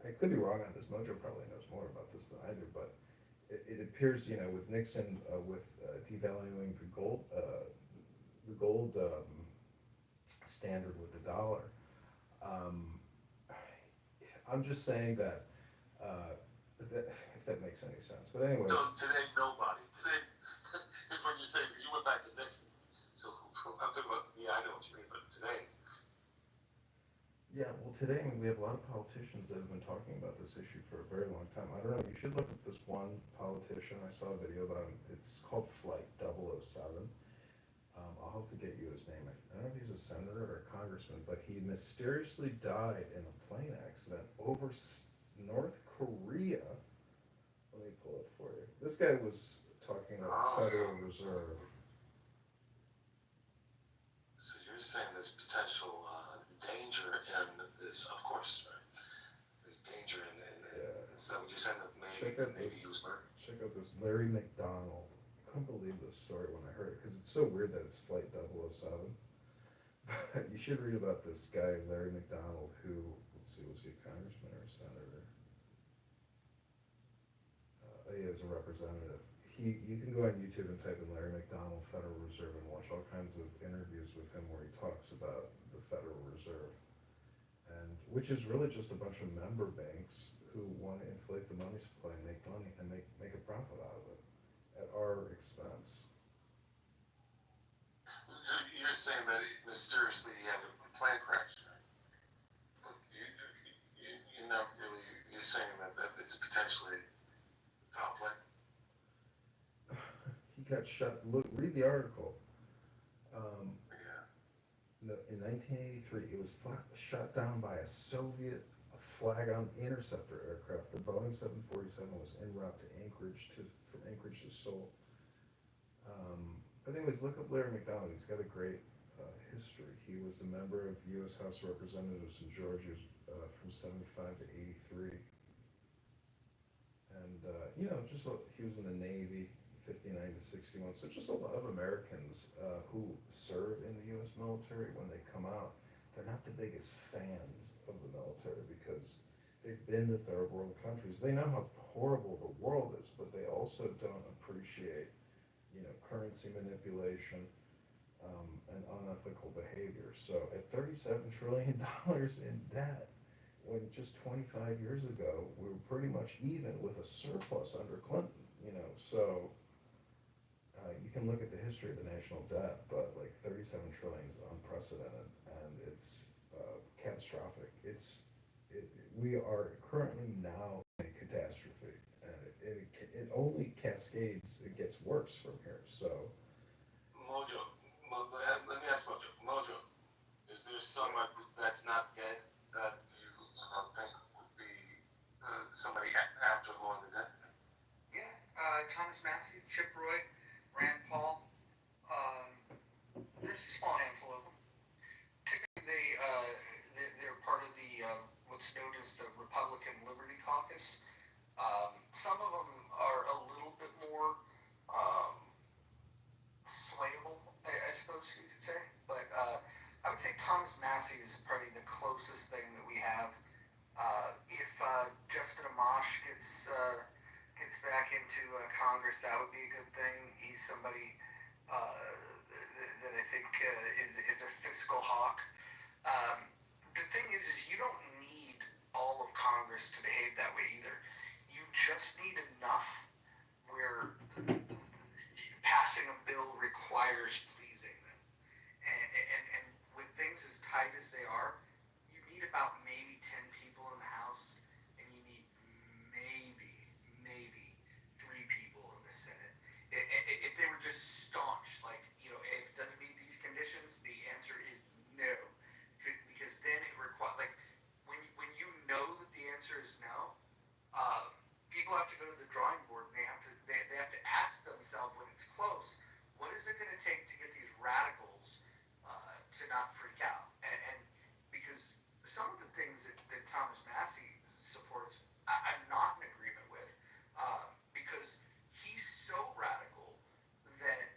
I could be wrong on this. Mojo probably knows more about this than I do, but it appears, with Nixon, with devaluing the gold standard with the dollar. I'm just saying that, if that makes any sense. But anyways. So today, nobody. Today is when you say, because you went back to Nixon. So I'm talking about, I know what you mean, but today. Yeah, well, today we have a lot of politicians that have been talking about this issue for a very long time. I don't know, you should look at this one politician. I saw a video about him. It's called Flight 007. I'll have to get you his name. I don't know if he's a senator or a congressman, but he mysteriously died in a plane accident over North Korea. Let me pull it for you. This guy was talking about the Federal Reserve. So you're saying there's potential danger in this, of course, right? There's danger in so you're saying that maybe he was murdered? Check out this Larry McDonald. I couldn't believe this story when I heard it, because it's so weird that it's Flight 007. You should read about this guy, Larry McDonald, who, let's see, was he a congressman or a senator? He is a representative. You can go on YouTube and type in Larry McDonald Federal Reserve and watch all kinds of interviews with him where he talks about the Federal Reserve. and which is really just a bunch of member banks who want to inflate the money supply and make money and make a profit out of it at our expense. So you're saying that mysteriously you have a plane crash, right? But you're not really, you're saying that it's potentially foul play? He got shut. Look, read the article. Um, Yeah. no, in 1983, it was shot down by a Soviet flag-on interceptor aircraft. The Boeing 747 was en route to Anchorage from Anchorage to Seoul. But anyways, look up Larry McDonald. He's got a great history. He was a member of U.S. House of Representatives in Georgia from 75 to 83. And just he was in the Navy, 59 to 61. So just a lot of Americans who serve in the U.S. military, when they come out, they're not the biggest fans of the military because they've been to third world countries. They know how horrible the world is, but they also don't appreciate, currency manipulation and unethical behavior. So at $37 trillion in debt, when just 25 years ago we were pretty much even with a surplus under Clinton. So you can look at the history of the national debt, but like 37 trillion is unprecedented and it's catastrophic. We are currently now in a catastrophe, and it only cascades. It gets worse from here. So Mojo, let me ask Mojo. Mojo, is there someone that's not dead that you think would be somebody after Lauren the Dead? Yeah, Thomas Massey, Chip Roy, Rand Paul. There's a small handful of them. Typically, they're part of the what's known as the Republican Liberty Caucus. Some of them are a little bit more um, swayable, I suppose you could say. But I would say Thomas Massey is probably the closest thing that we have. If Justin Amash gets back into Congress, that would be a good thing. He's somebody that I think is a fiscal hawk. The thing is you don't need all of Congress to behave that way either. You just need enough where passing a bill requires pleasing them. And with things as tight as they are, you need about maybe 10 people in the House, and you need maybe 3 people in the Senate. If they were just staunch, like, if it doesn't meet these conditions, the answer is no. Because then it requires, like, when you know that the answer is no, people have to go to the drawing board and they have to ask themselves when it's close, what is it going to take to get these radicals to not freak out? And because some of the things that Thomas Massey supports, I'm not in agreement with, because he's so radical that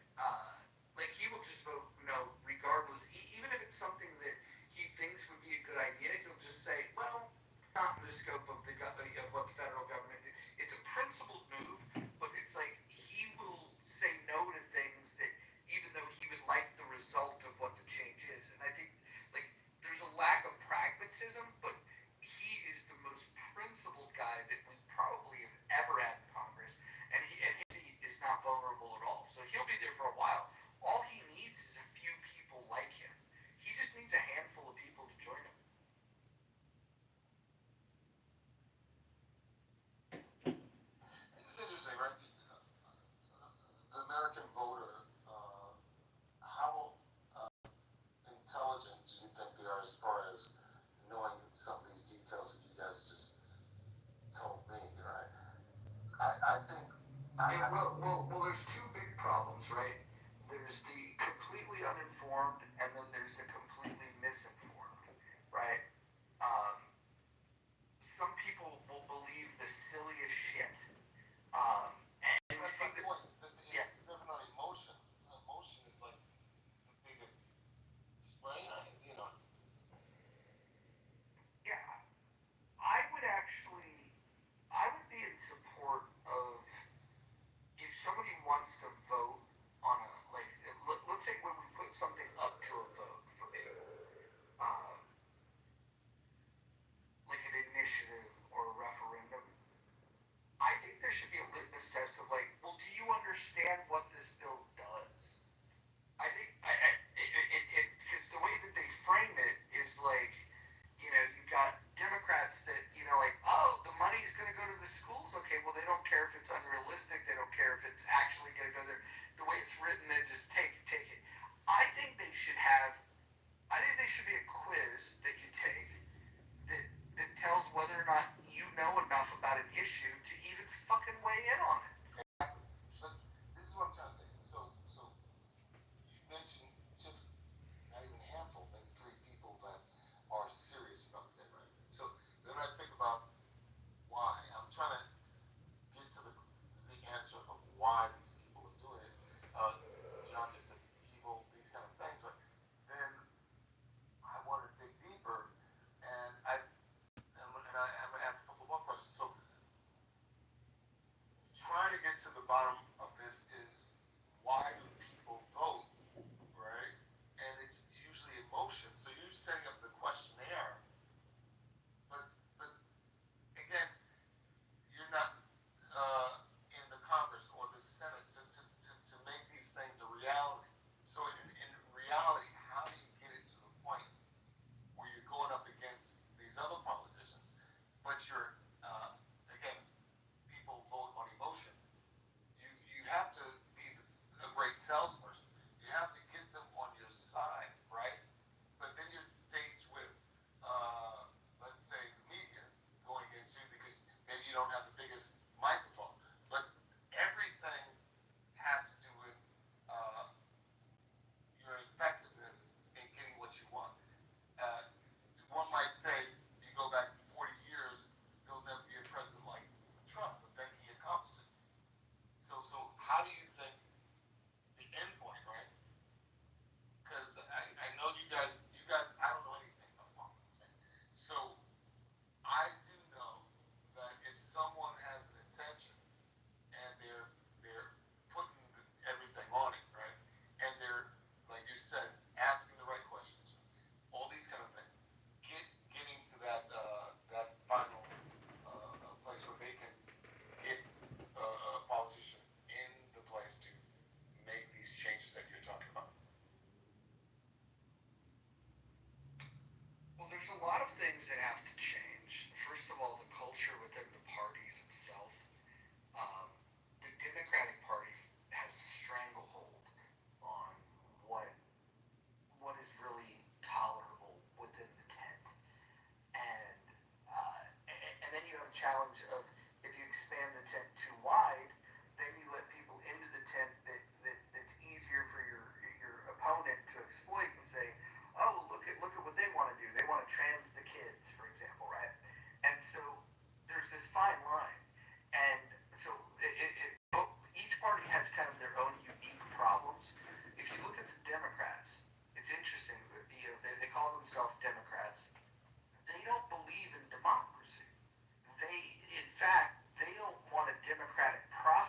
like he will just vote no regardless, even if it's something that he thinks would be a good idea. He'll just say, well, not in the scope of of what the federal government did. It's a principled move, but it's like he will say no to things that, even though he would like the result of what the change is. And I think like there's a lack of pragmatism, but he is the most principled guy that we probably have ever had in Congress, and he is not vulnerable at all. So he'll be there for a while. All he needs is a few people like him. He just needs a handful of people to join him. It's interesting, right? The American voter, how intelligent do you think they are as far as knowing some of these details that you guys just told me, right? I think. Yeah, well, there's 2 big problems, right? There's the completely uninformed, and then there's the completely misinformed, right? Um, some people will believe the silliest shit. And we That's see my that, point. yeah, Driven on emotion. Emotion is like the biggest, right? yeah. I would actually, I would be in support of if somebody wants to vote on a, like, let's say when we put something up to a vote for me, um, you know enough about an issue to even fucking weigh in on it. Exactly. But this is what I'm trying to say. So you mentioned just not even a handful, maybe three people that are serious about the debt right. So then I think about why. I'm trying to get to the answer of why these people are doing it. John just said evil, these kind of things, but then I want to dig deeper, and I'm gonna ask a couple more questions. So trying to get to the bottom of this is why do people vote, right? And it's usually emotion. So you're setting up the questionnaire, but again, you're not in the Congress or the Senate to make these things a reality. So in reality, how do you get it to the point where you're going up against these other politicians, but you're again, people vote on emotion. You have to be a great salesperson. You have to get them on your side, right? But then you're faced with, let's say, the media going against you because maybe you don't have the biggest microphone. But everything has to do with uh, your effectiveness in getting what you want. Uh, One might say, you go back 40 years, there'll never be a president like Trump, but then he accomplished it. So how do you think the end point, right? Because I know you guys, I don't know anything about politics, right? So I do know that if someone has an intention and they're putting everything on it, right? And they're, like you said, asking the right questions, all these kind of things, getting to that final place where they can get a politician in the place to make these changes that you're talking about. Well, there's a lot of things that have to change. First of all, the culture within the parties itself. Um, the Democratic Party has a stranglehold on what what is really tolerable within the tent, and and then you have a challenge of if you expand the tent too wide, then you let people into the tent that's easier for your opponent to exploit and say, oh, look at what they want to do. They want to trans the kids, for example, right? And so there's this fine line, and so each party has kind of their own unique problems. If you look at the Democrats, it's interesting. They call themselves Democrats. They don't believe in democracy. They, in fact, they don't want a democratic process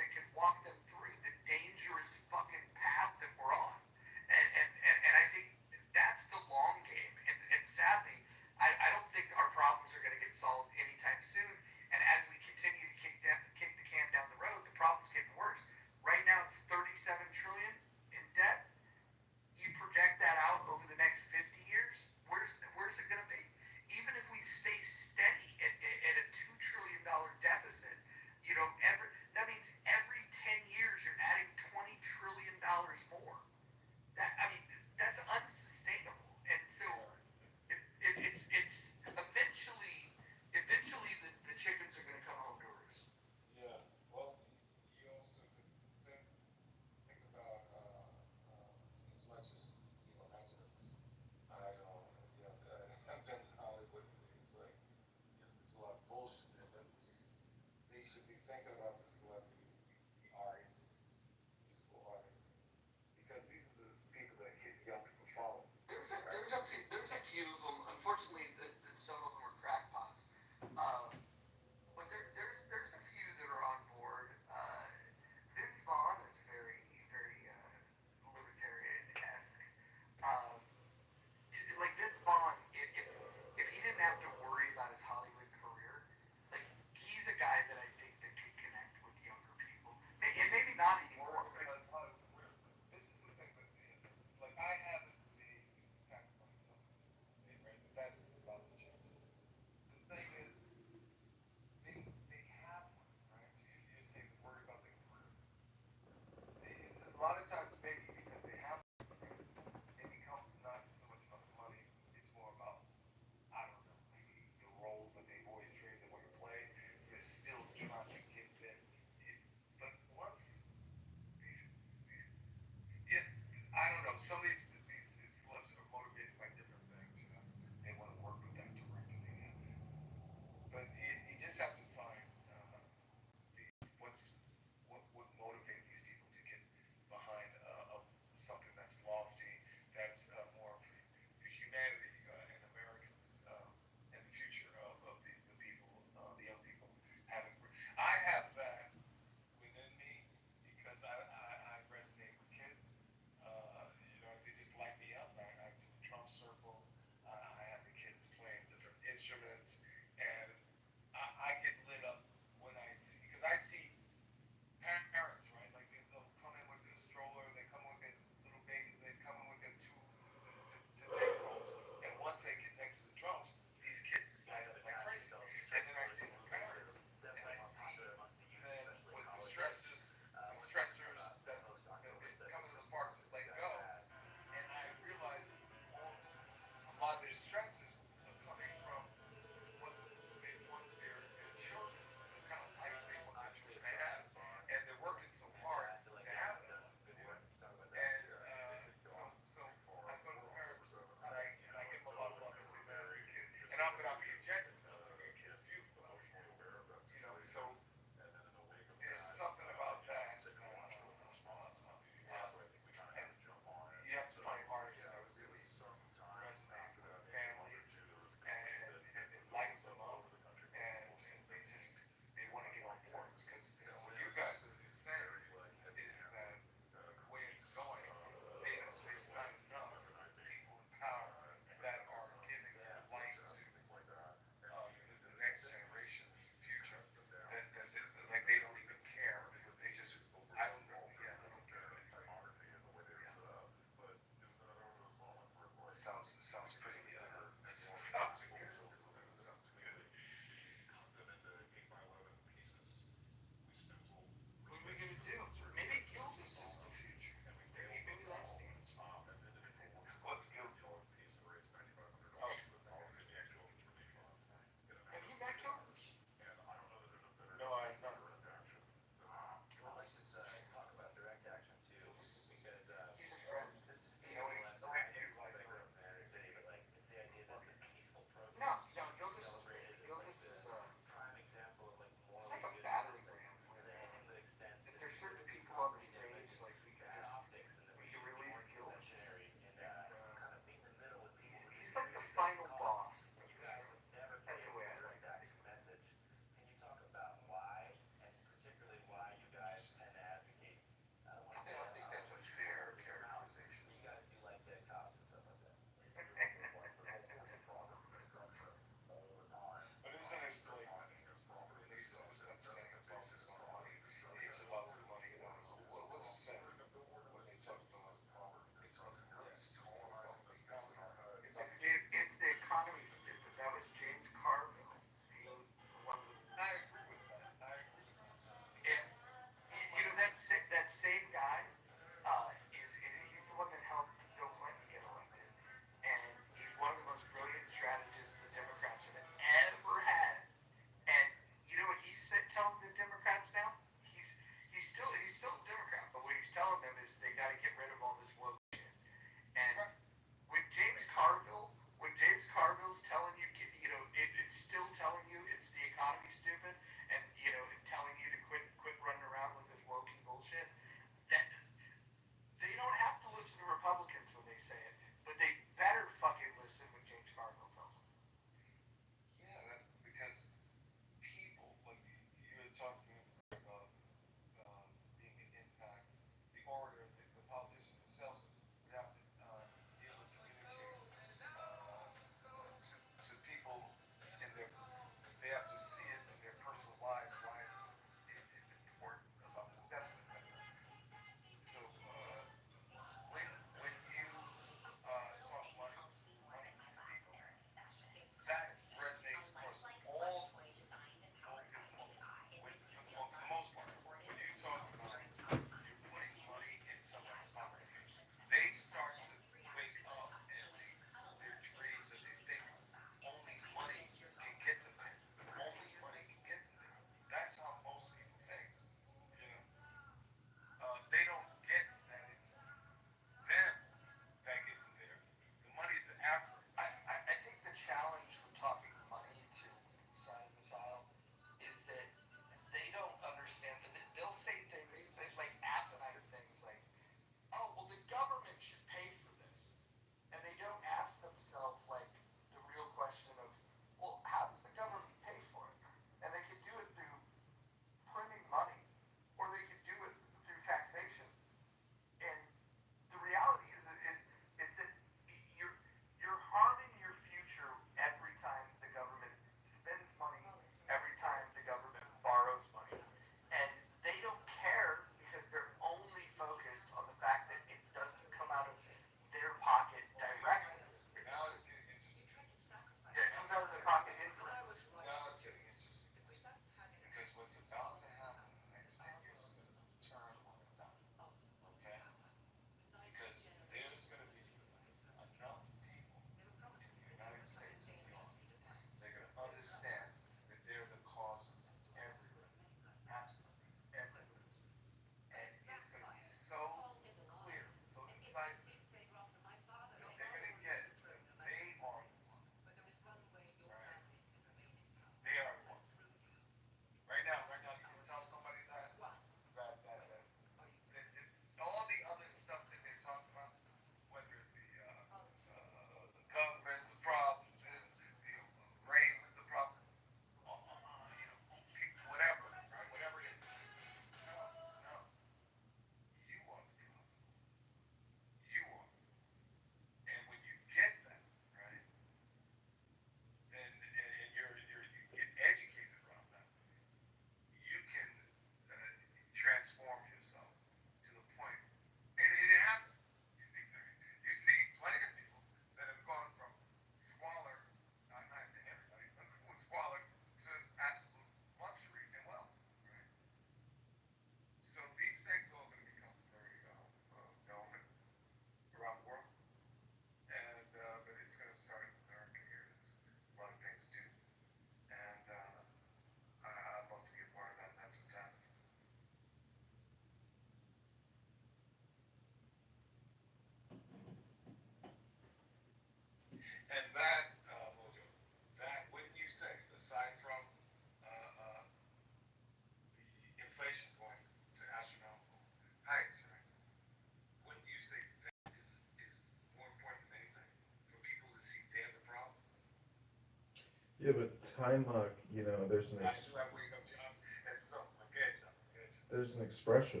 Yeah, but time, there's I do have wake up job and stuff. I get you. I get you. there's an expression,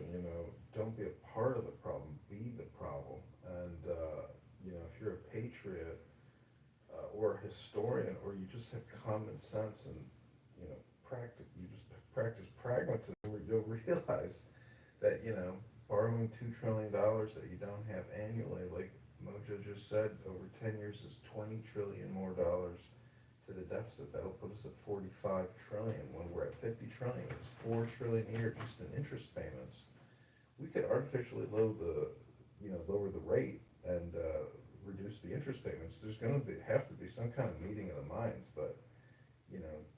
don't be a part of the problem, be the problem. And if you're a patriot or a historian, or you just have common sense and you just practice pragmatism, you'll realize that borrowing $2 trillion that you don't have annually, like Mojo just said, over 10 years is 20 trillion more dollars to the deficit. That'll put us at 45 trillion when we're at 50 trillion. It's 4 trillion a year just in interest payments. We could artificially lower the rate and reduce the interest payments. There's going to have to be some kind of meeting of the minds, but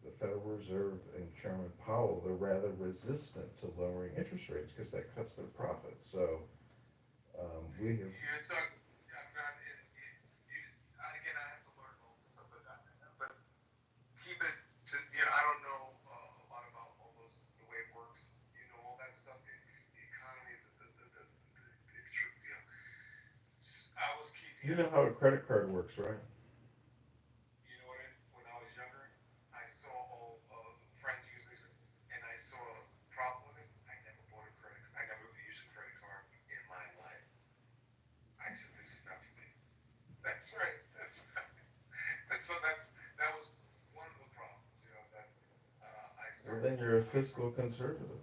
the Federal Reserve and Chairman Powell, they're rather resistant to lowering interest rates because that cuts their profits. So we have. You're talking. I'm not in. You, again, I have to learn all this stuff, but keep it to. I don't know a lot about all those the way it works. You know all that stuff. The economy, I was keeping You it. know how a credit card works, right? You know what? When I was younger, I saw all friends using it, and I saw a problem with it. I never bought a credit. I never used a credit card in my life. I said, "This is not for me." That's right. That's right. And so that was one of the problems. That I Well, started then you're pulling a away from. fiscal conservative.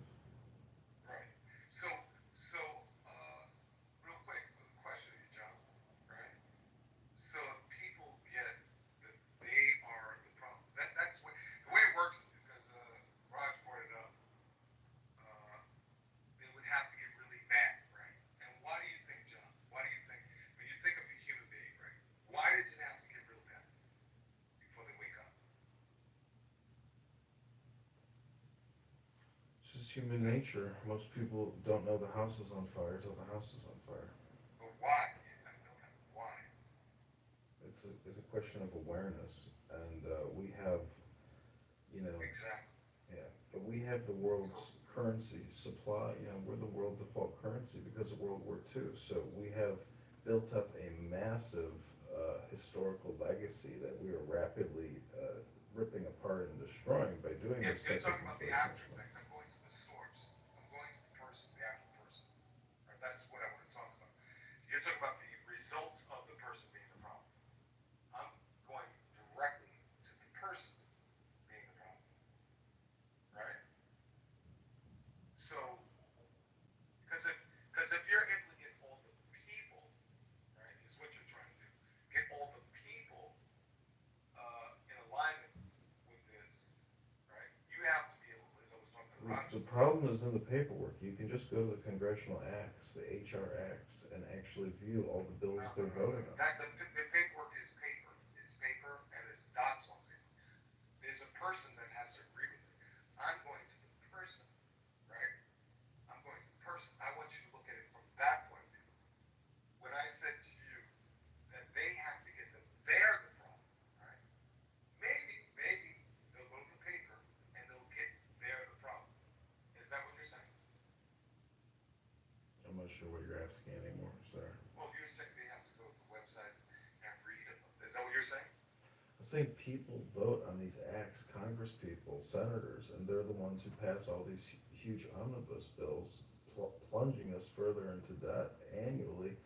Right. So real quick, the question to you, John. Right. So if people get that they are the problem, that's the way it works is because Raj brought it up. Uh, they would have to get really bad, right? And why do you think, John? Why do you think when you think of the human being, right? Why does it have to get real bad before they wake up? It's just human nature. Most people don't know the house is on fire till the house is on fire. But why? I know that. Why? It's a question of awareness, and we have, you know, Exactly. yeah, but we have the world's currency supply. We're the world default currency because of World War II. So we have built up a massive historical legacy that we are rapidly ripping apart and destroying by doing If this you're type of talking about the inflation. after effects, I'm going to the source. I'm going to the person, the actual person. Right? That's what I want to talk about. You're talking about the results of the person being the problem. I'm going directly to the person being the problem. Right? So, because if you're able to get all the people, right, is what you're trying to do. Get all the people in alignment with this, right? You have to be able, as I was talking to Raj. The problem is in the paperwork. You can just go to the congressional acts, the HR acts, and actually view all the bills they're voting on. The paperwork is paper. It's paper and it's dots on paper. There's a person that has to agree with it. I'm going to the person, right? I'm going to the person. I want you to look at it from that point of view. When I said to you that they have to get they're the problem, right? Maybe they'll go to the paper and they'll get they're the problem. Is that what you're saying? I'm not sure what you're asking anymore, sir. Well, you're saying they have to go to the website and read it. Is that what you're saying? I'm saying people vote on these acts, Congress people, senators, and they're the ones who pass all these huge omnibus bills, plunging us further into debt annually,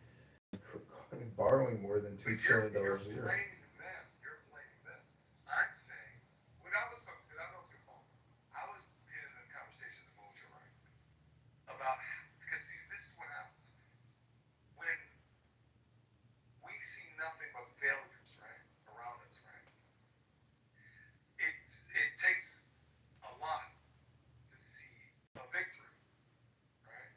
borrowing more than $2 But trillion you're a year. blaming them. You're blaming them. I'm saying, when I was talking, because I know it's your phone, I was getting in a conversation with Mojo, right? About, because see, this is what happens. When we see nothing but failures, right, around us, right? It takes a lot to see a victory, right?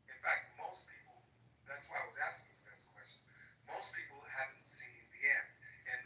In fact, most people, that's why I was asking you that question. Most people haven't seen the end. And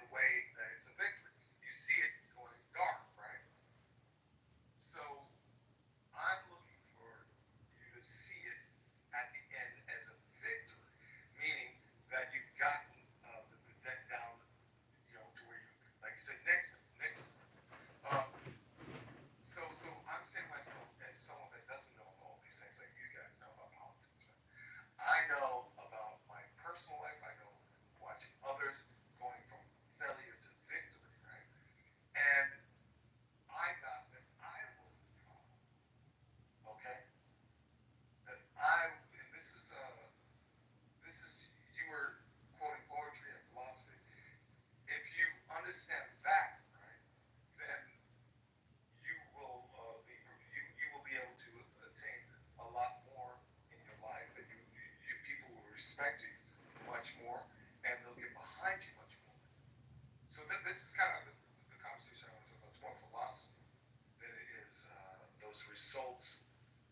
results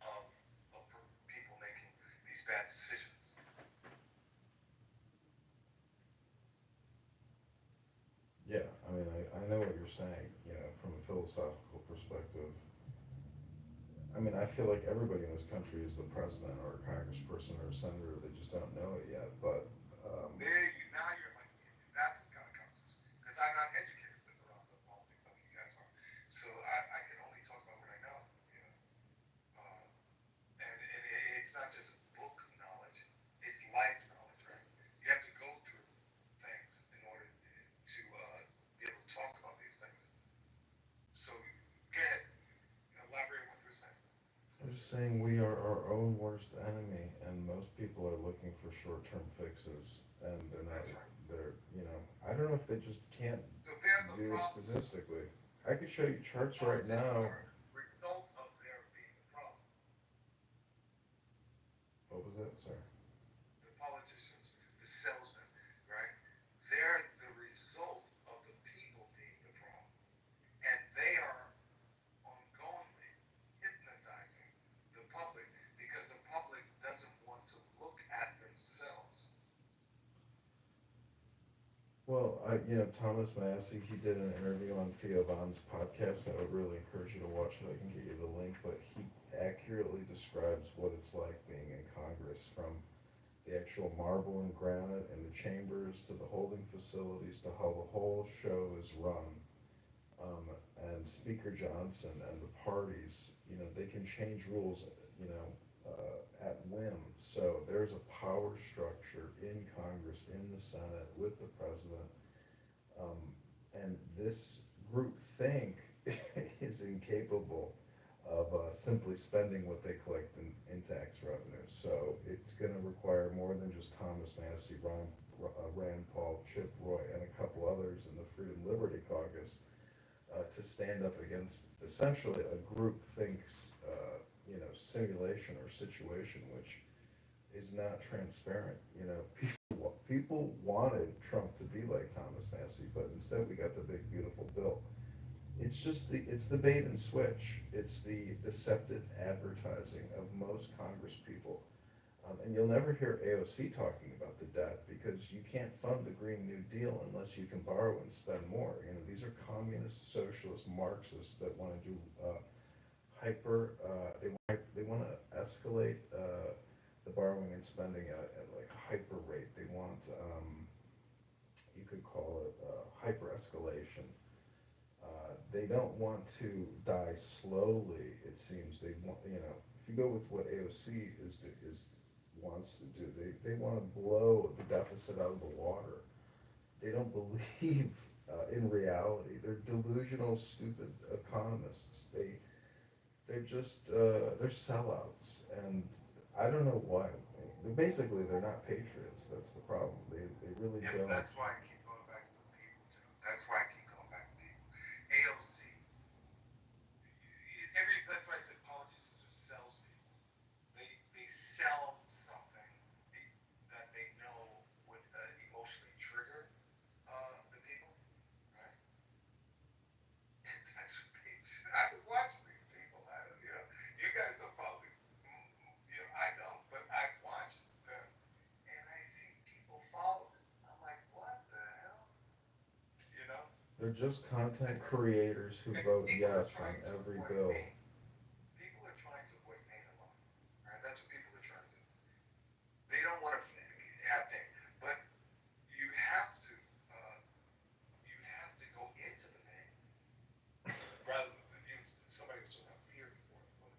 of, people making these bad decisions. Yeah, I mean, I know what you're saying, you know, from a philosophical perspective. I mean, I feel like everybody in this country is the president or a congressperson or a senator. They just don't know it yet. But There you now you're like that's the kind of conversation because I'm not educated around the politics like you guys are, so I can only talk about what I know, you know. Uh, and it's not just book knowledge; it's life knowledge, right? You have to go through things in order to be able to talk about these things. So go ahead, elaborate on what you're saying. I'm just saying we are our own worst enemy, and most people are looking for short-term fixes, and they're not. That's right. They're, you know, I don't know if they just can't So they're the do it problem. statistically. I could show you charts right Politicians now. are a result of their being the problem. What was that? Sorry. The politicians, the salesmen, right? They're the result of the people being the problem. And they are ongoingly hypnotizing the public because the public doesn't want to look at themselves. Well, you know, Thomas Massey, he did an interview on Theo Von's podcast. I would really encourage you to watch it. I can get you the link, but he accurately describes what it's like being in Congress, from the actual marble and granite in the chambers to the holding facilities to how the whole show is run. Um, and Speaker Johnson and the parties, you know, they can change rules, you know, at whim. So there's a power structure in Congress, in the Senate, with the president. Um, and this group think is incapable of simply spending what they collect in tax revenue. So it's going to require more than just Thomas Massey, Rand Paul, Chip Roy, and a couple others in the Freedom Liberty Caucus to stand up against essentially a group thinks, you know, simulation or situation, which is not transparent. You know, people wanted Trump to be like Thomas Massey, but instead we got the big beautiful bill. It's the bait and switch. It's the deceptive advertising of most Congress people. And you'll never hear AOC talking about the debt because you can't fund the Green New Deal unless you can borrow and spend more. You know, these are communist, socialist, Marxists that want to do they want to escalate the borrowing and spending at like a hyper rate. They want, you could call it hyper escalation. They don't want to die slowly. It seems they want, you know, if you go with what AOC is wants to do, they want to blow the deficit out of the water. They don't believe in reality. They're delusional, stupid economists. They're just they're sellouts, and I don't know why. They're not patriots. That's the problem. They really Yeah, don't. that's why I keep going back to the people, too. That's why I keep going back to people. AOC, that's why I said politicians are salespeople. They sell something that they know would emotionally trigger the people, right? And that's what they do. I would watch these people. You guys are probably, I don't, but I've watched them, and I see people follow it. I'm like, what the hell? You know? They're just content And creators who vote people are yes on trying to every avoid bill. pain. People are trying to avoid pain in life. Right? That's what people are trying to do. They don't want to have pain, but you have to uh, you have to go into the pain rather than somebody was talking about fear before. But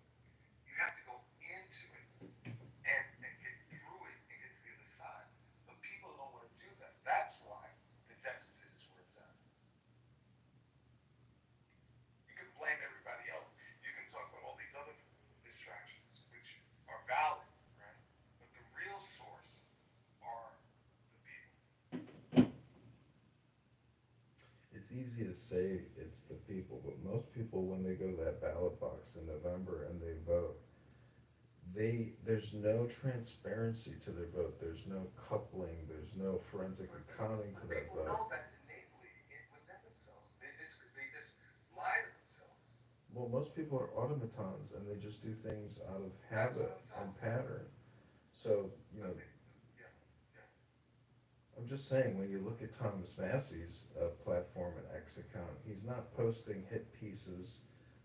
you have to go into it and get through it and get to the other side. But people don't want to do that. That's why the deficit is where it's at. You can blame everybody else. You can talk about all these other distractions, which are valid, right? But the real source are the people. It's easy to say it's the people, but most people, when they go to that ballot box in November and they vote, there's no transparency to their vote. There's no coupling. There's no forensic accounting to that People vote. know that innately within themselves. They just lie to themselves. Well, most people are automatons and they just do things out of That's what habit I'm and talking about. pattern. So, Okay. Yeah. Yeah. I'm just saying, when you look at Thomas Massey's platform and X account, he's not posting hit pieces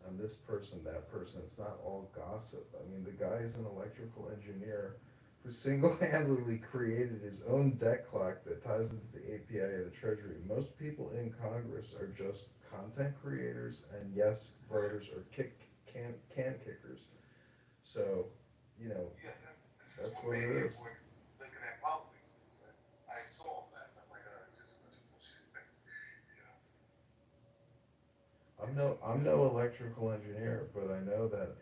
on this person, that person. It's not all gossip. I mean, the guy is an electrical engineer who single-handedly created his own debt clock that ties into the API of the Treasury. Most people in Congress are just content creators and yes Right. voters or can kickers. So, you know, Yeah. This is that's what what made it me is. avoid looking at politics. I saw that. I'm like, it's just a bunch of bullshit. You know, I'm it's no I'm no electrical engineer, but I know that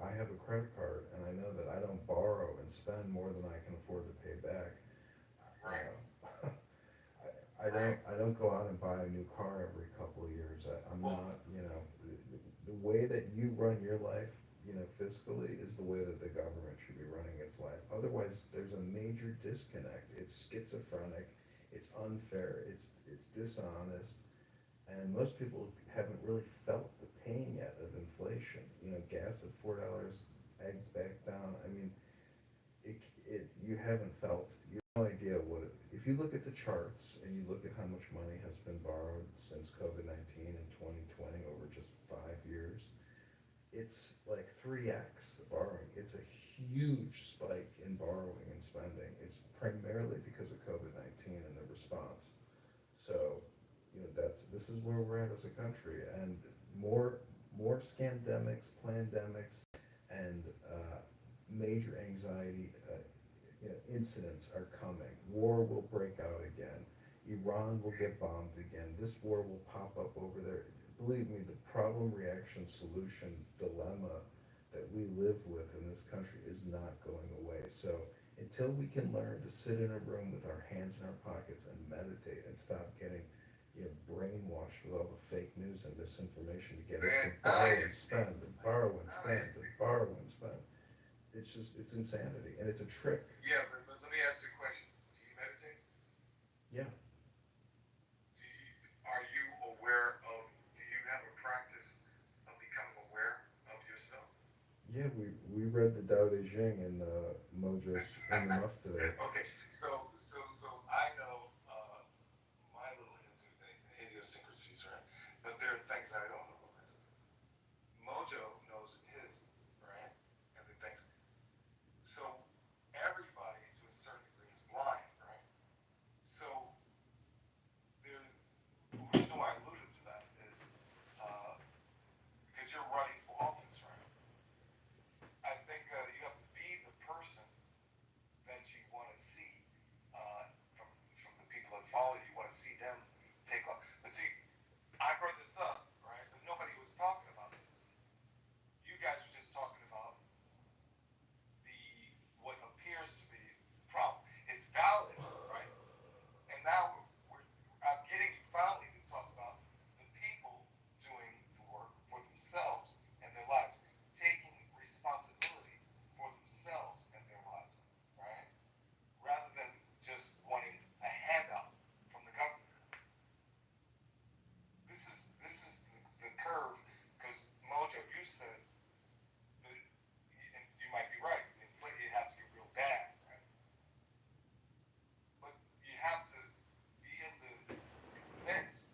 I have a credit card, and I know that I don't borrow and spend more than I can afford to pay back. You right. know, Right. I don't go out and buy a new car every couple of years. I'm Well, not, the way that you run your life, fiscally is the way that the government should be running its life. Otherwise, there's a major disconnect. It's schizophrenic, it's unfair, it's dishonest, and most people haven't really felt the pain yet of inflation. Gas at $4, eggs back down. I mean, you haven't felt. You have no idea what it. If you look at the charts and you look at how much money has been borrowed since COVID-19 in 2020 over just 5 years, it's like 3x the borrowing. It's a huge spike in borrowing and spending. It's primarily because of COVID-19 and the response. So, this is where we're at as a country, and more more scandemics, pandemics, and major anxiety incidents are coming. War will break out again. Iran will get bombed again. This war will pop up over there. Believe me, the problem, reaction, solution dilemma that we live with in this country is not going away. So until we can learn to sit in a room with our hands in our pockets and meditate and stop getting brainwashed with all the fake news and misinformation to get us man, to I borrow and spend agree. and borrow and I spend and agree. borrow and spend. It's insanity, and it's a trick. Yeah, but let me ask you a question. Do you meditate? Yeah, Are you aware of? Do you have a practice of becoming aware of yourself? yeah. We read the Tao Te Ching in Mojo's in the Muff today. Okay, so I know my little idiosyncrasies, right? But there are things I don't know about myself. Mojo knows his, right? And the things. So everybody, to a certain degree, is blind, right? So there's the reason why I alluded to that is uh, because you're running for office, right? I think you have to be the person that you want to see uh, from the people that follow you. You want to see them take off. But see, I brought this up, right? But nobody was talking about this. You guys were just talking about the what appears to be the problem. It's valid, right? And now I'm getting you finally to talk about the people doing the work for themselves and their lives, taking responsibility for themselves and their lives, right? Rather than just wanting a handout from the government. This is the curve because Mojo, you said that, and you might be right. It has to get real bad, right? But you have to be able to convince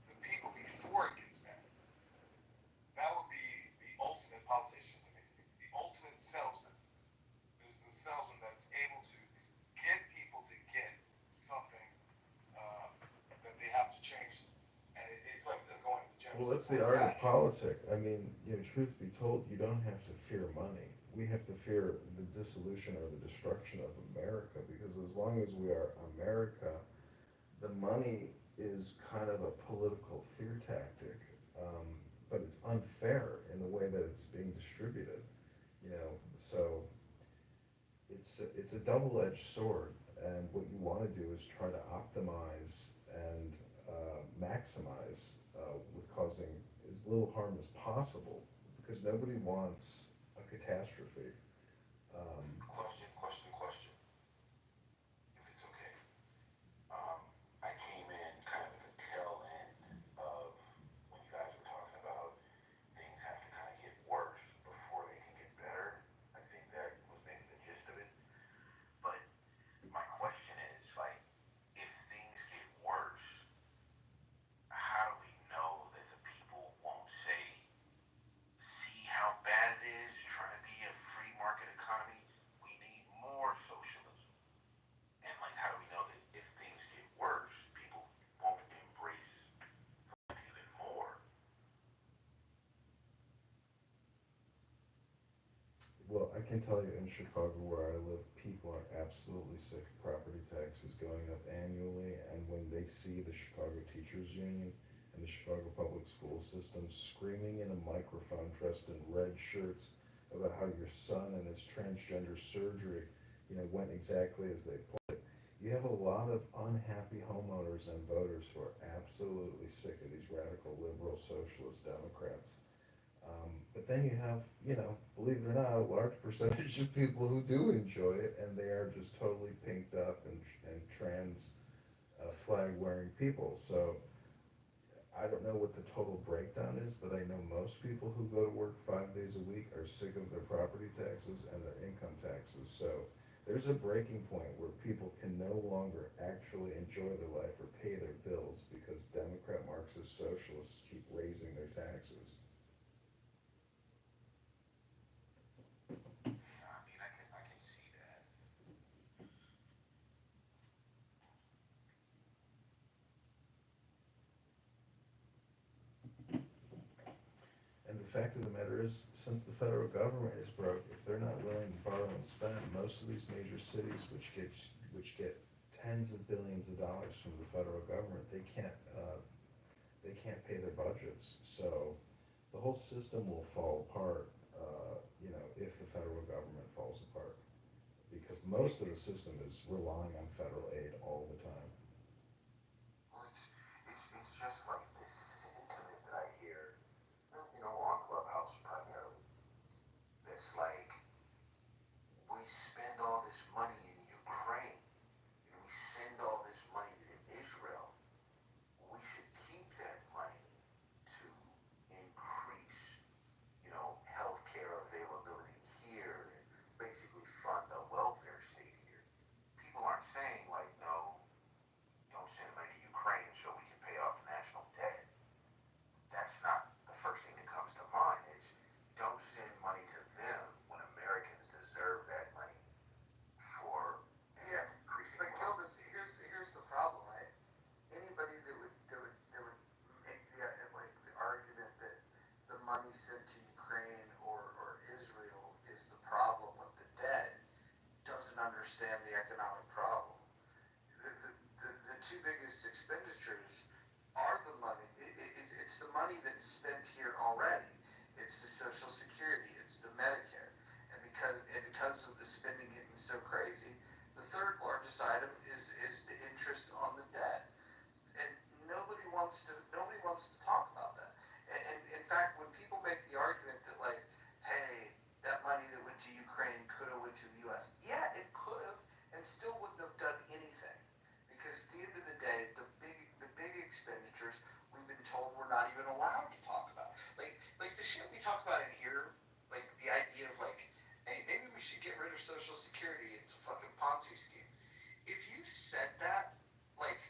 the people before it gets bad. That would be the ultimate politician to me. The ultimate salesman is the salesman that's able to get people to get something uh, that they have to change. And it's like going to the gym. Well, So that's the it's art got of politics. I mean, truth be told, you don't have to fear money. We have to fear the dissolution or the destruction of America, because as long as we are America, the money is kind of a political fear tactic, but it's unfair in the way that it's being distributed. So it's a double-edged sword, and what you want to do is try to optimize and maximize with causing as little harm as possible, because nobody wants a catastrophe. Question. If it's okay. I came in kind of at the tail end of when you guys were talking about the Well, I can tell you in Chicago where I live, people are absolutely sick of property taxes going up annually, and when they see the Chicago Teachers Union and the Chicago Public School System screaming in a microphone dressed in red shirts about how your son and his transgender surgery, went exactly as they planned, you have a lot of unhappy homeowners and voters who are absolutely sick of these radical liberal socialist Democrats. But then you have, believe it or not, a large percentage of people who do enjoy it, and they are just totally pinked up and trans flag wearing people. So I don't know what the total breakdown is, but I know most people who go to work 5 days a week are sick of their property taxes and their income taxes. So there's a breaking point where people can no longer actually enjoy their life or pay their bills because Democrat Marxist socialists keep raising their taxes. I mean, I can see that. And the fact of the matter is, since the federal government is broke, if they're not willing to borrow and spend, most of these major cities, which get tens of billions of dollars from the federal government, they can't pay their budgets. So the whole system will fall apart, if the federal government falls apart, because most of the system is relying on federal aid all the time. Well, it's just like this sentiment that I hear, on Clubhouse primarily. That's like, we spend all this money in Ukraine, we send all this money to Israel. We should keep that money to increase, healthcare availability here and basically fund a welfare state here. People aren't saying like, no, don't send money to Ukraine so we can pay off the national debt. That's not the first thing that comes to mind. It's don't send money to them when Americans deserve that money for Yeah, increasing but wealth. Gilbert, here's the problem, right? Anybody that would make the argument that the money sent to Ukraine or Israel is the problem with the debt doesn't understand the economic problem. The two biggest expenditures are the money. It's the money that's spent here already. It's the Social Security. It's the Medicare. And because of the spending getting so crazy, the third largest item is the interest on the debt. And nobody wants to talk about that. And in fact, when people make the argument that like, hey, that money that went to Ukraine could have went to the U.S. Yeah, it could have, and still wouldn't have done anything. Because at the end of the day, the big expenditures we've been told we're not even allowed to talk about. Like the shit we talk about in here, like the idea of like, hey, maybe we should get rid of Social Security. It's a fucking Ponzi scheme. If you said that like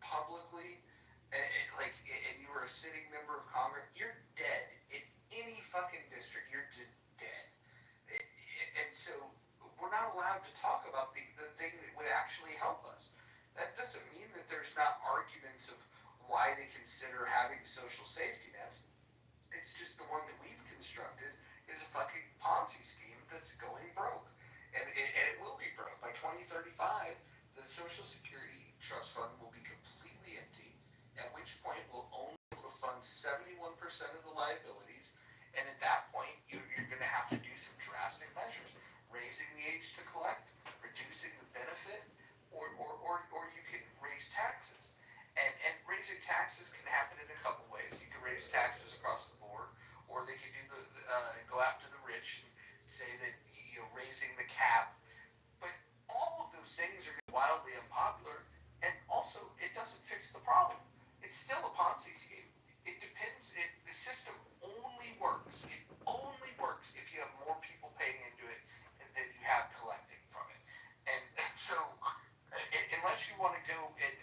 publicly, and you were a sitting member of Congress, you're dead in any fucking district. You're just dead. And so we're not allowed to talk about the thing that would actually help us. That doesn't mean that there's not arguments of why they consider having social safety nets. It's just the one that we've constructed is a fucking Ponzi scheme that's going broke. And it will be broke. By 2035, the Social Security Trust Fund will be completely empty, at which point we'll only be able to fund 71% of the liabilities. And at that point, you're going to have to do some drastic measures. Raising the age to collect, reducing the benefit, or you can raise taxes. And raising taxes can happen in a couple ways. You can raise taxes across the board, or they can do go after the rich and say that raising the cap. But all of those things are wildly unpopular, and also it doesn't fix the problem. It's still a Ponzi scheme. It depends. The system only works. It only works if you have more people paying into it than you have collecting from it. And so, unless you want to go and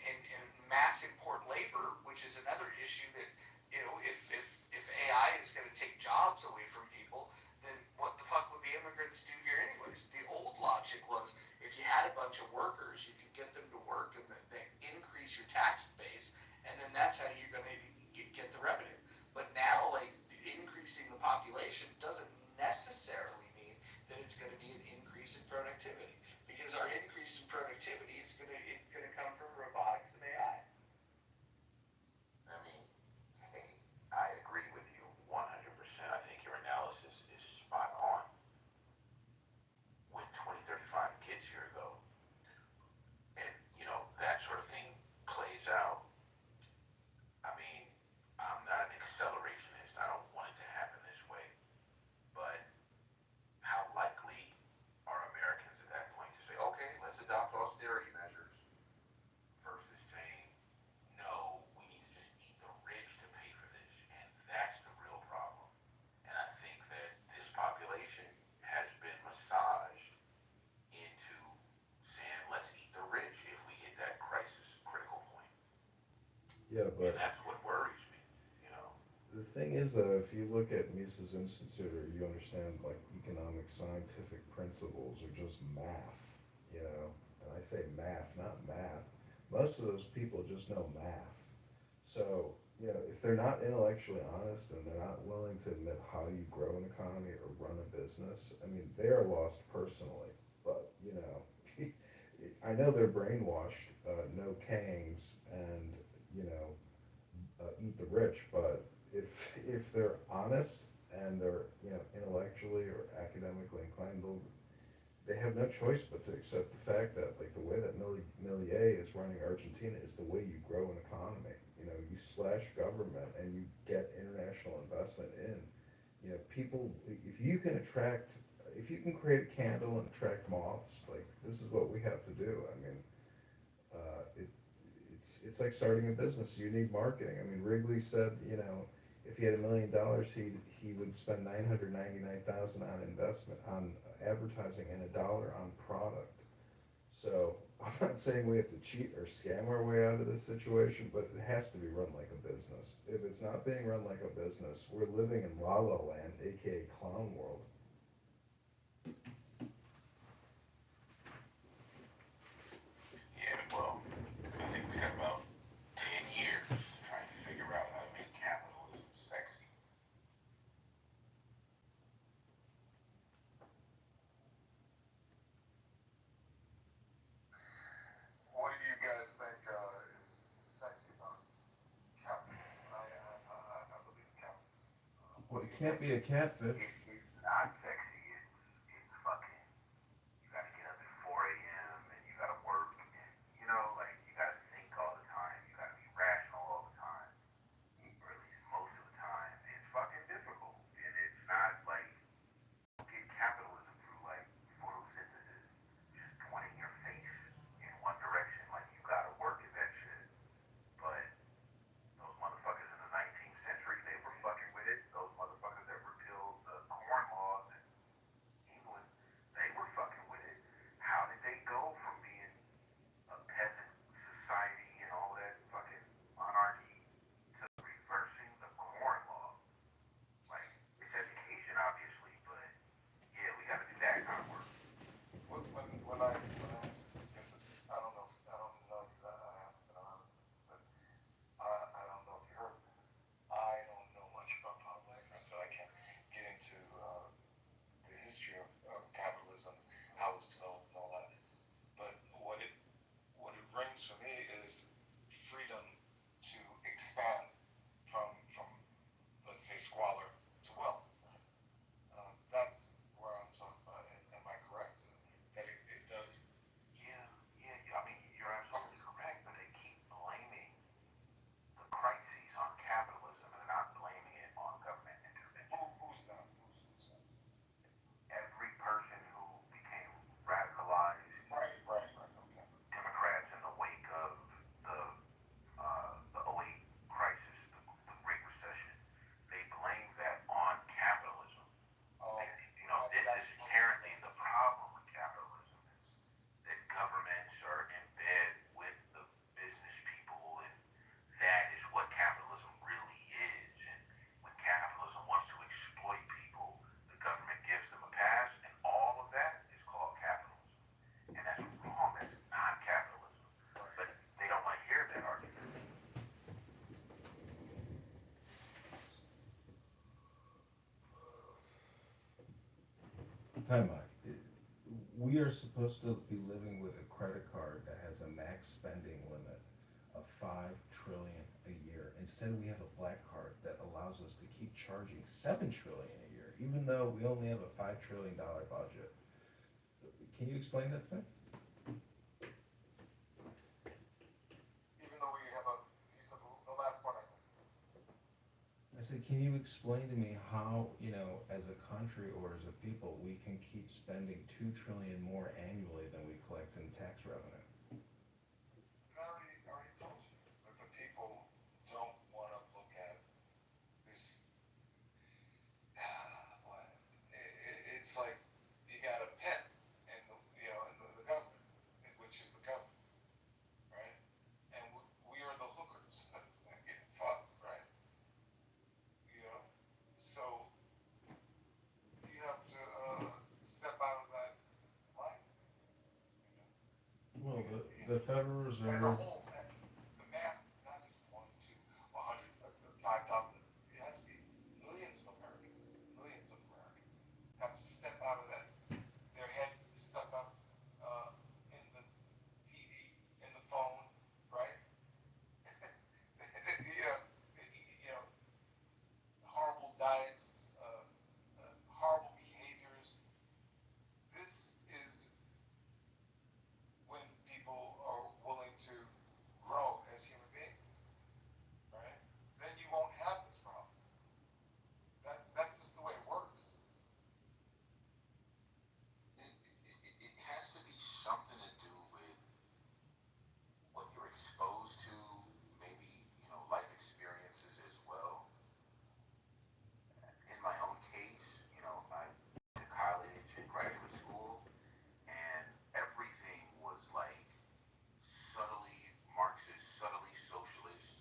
mass import labor, which is another issue that if AI is going to take jobs away from people, then what the fuck would the immigrants do here anyways? The old logic thing is that if you look at Mises Institute or you understand like economic scientific principles or just math, you know, and I say math, not math, most of those people just know math. So, you know, if they're not intellectually honest and they're not willing to admit how you grow an economy or run a business, I mean, they are lost personally. But, you know, I know they're brainwashed, no Kangs and, you know, eat the rich, but if they're honest and they're, you know, intellectually or academically inclined, they have no choice but to accept the fact that like the way that Millier is running Argentina is the way you grow an economy. You know, you slash government and you get international investment in. You know, people, if you can attract, if you can create a candle and attract moths, like this is what we have to do. I mean, it's like starting a business. You need marketing. I mean, Wrigley said, you know, if he had $1 million, he would spend 999,000 on investment on advertising and $1 on product. So I'm not saying we have to cheat or scam our way out of this situation, but it has to be run like a business. If it's not being run like a business, we're living in La La Land, aka Clown World. Yeah, well, I think we got about 10 years trying to figure out how to make capitalism sexy. What do you guys think is sexy about capitalism? I believe in capitalism. What Well, do it you can't guys? be a catfish. It's not sexy. It's fucking. You gotta get up at 4 a.m. and you gotta work. And, you know, like you gotta think all the time. You gotta be rational all the time, or at least most of the time. It's fucking difficult, and it's not like you don't get capitalism through like photosynthesis, just pointing your face in one direction. Like you gotta work at that shit. But those motherfuckers in the 19th century, they were fucking with it. Those motherfuckers that repealed the corn laws in England, they were fucking with it. How did they go from being a peasant society and all that fucking monarchy to reversing the corn law? Like, it's education, obviously, but yeah, we gotta do that kind of work. Because I don't know, I don't know if I haven't been around, but I don't know if you heard. I don't know much about politics, right? So I can't get into the history of capitalism, how it's developed, and all that. But what it brings for me is freedom to expand from let's say squalor to wealth. That's where I'm talking about. Am I correct? That it does. Yeah, yeah. I mean, you're absolutely correct, but they keep blaming the crises on capitalism and they're not blaming it on government intervention. Who's that? Who's that? Every person who became radicalized Right. Okay. Democrats in the wake of the the '08 crisis, the Great Recession, they blame that on capitalism. Oh, You know, this is inherently the problem with capitalism is that governments are in bed with the business people, and that is what capitalism really is. And when capitalism wants to exploit people, the government gives them a pass, and all of that is called capitalism. And that's wrong. That's not capitalism. But they don't want to hear that argument. Time out. We are supposed to be living with a credit card that has a max spending limit of 5 trillion a year. Instead, we have a black card that allows us to keep charging 7 trillion a year, even though we only have a $5 trillion budget. Can you explain that to me? Even though we have a, you said the last part I missed. I said, can you explain to me how, you know, as a country or as a people, we can keep spending 2 trillion more annually than we collect in tax revenue? I already told you that the people don't want to look at this. It's like you got a pet, and the government, which is the government, right? And we are the hookers getting fucked, right? the Federal As a Reserve. whole, the masses, not just one, two, 100, 5,000. It has to be millions of Americans. Millions of Americans have to step out of that. Their head stuck up in the TV, in the phone, right? Yeah, horrible diets, horrible behaviors. This is when people are willing to grow as human beings, right? Then you won't have this problem. That's just the way it works. It has to be something to do with what you're exposed to, maybe, life experiences as well. In my own case, I went to college and graduate school, and everything was like subtly Marxist, subtly socialist,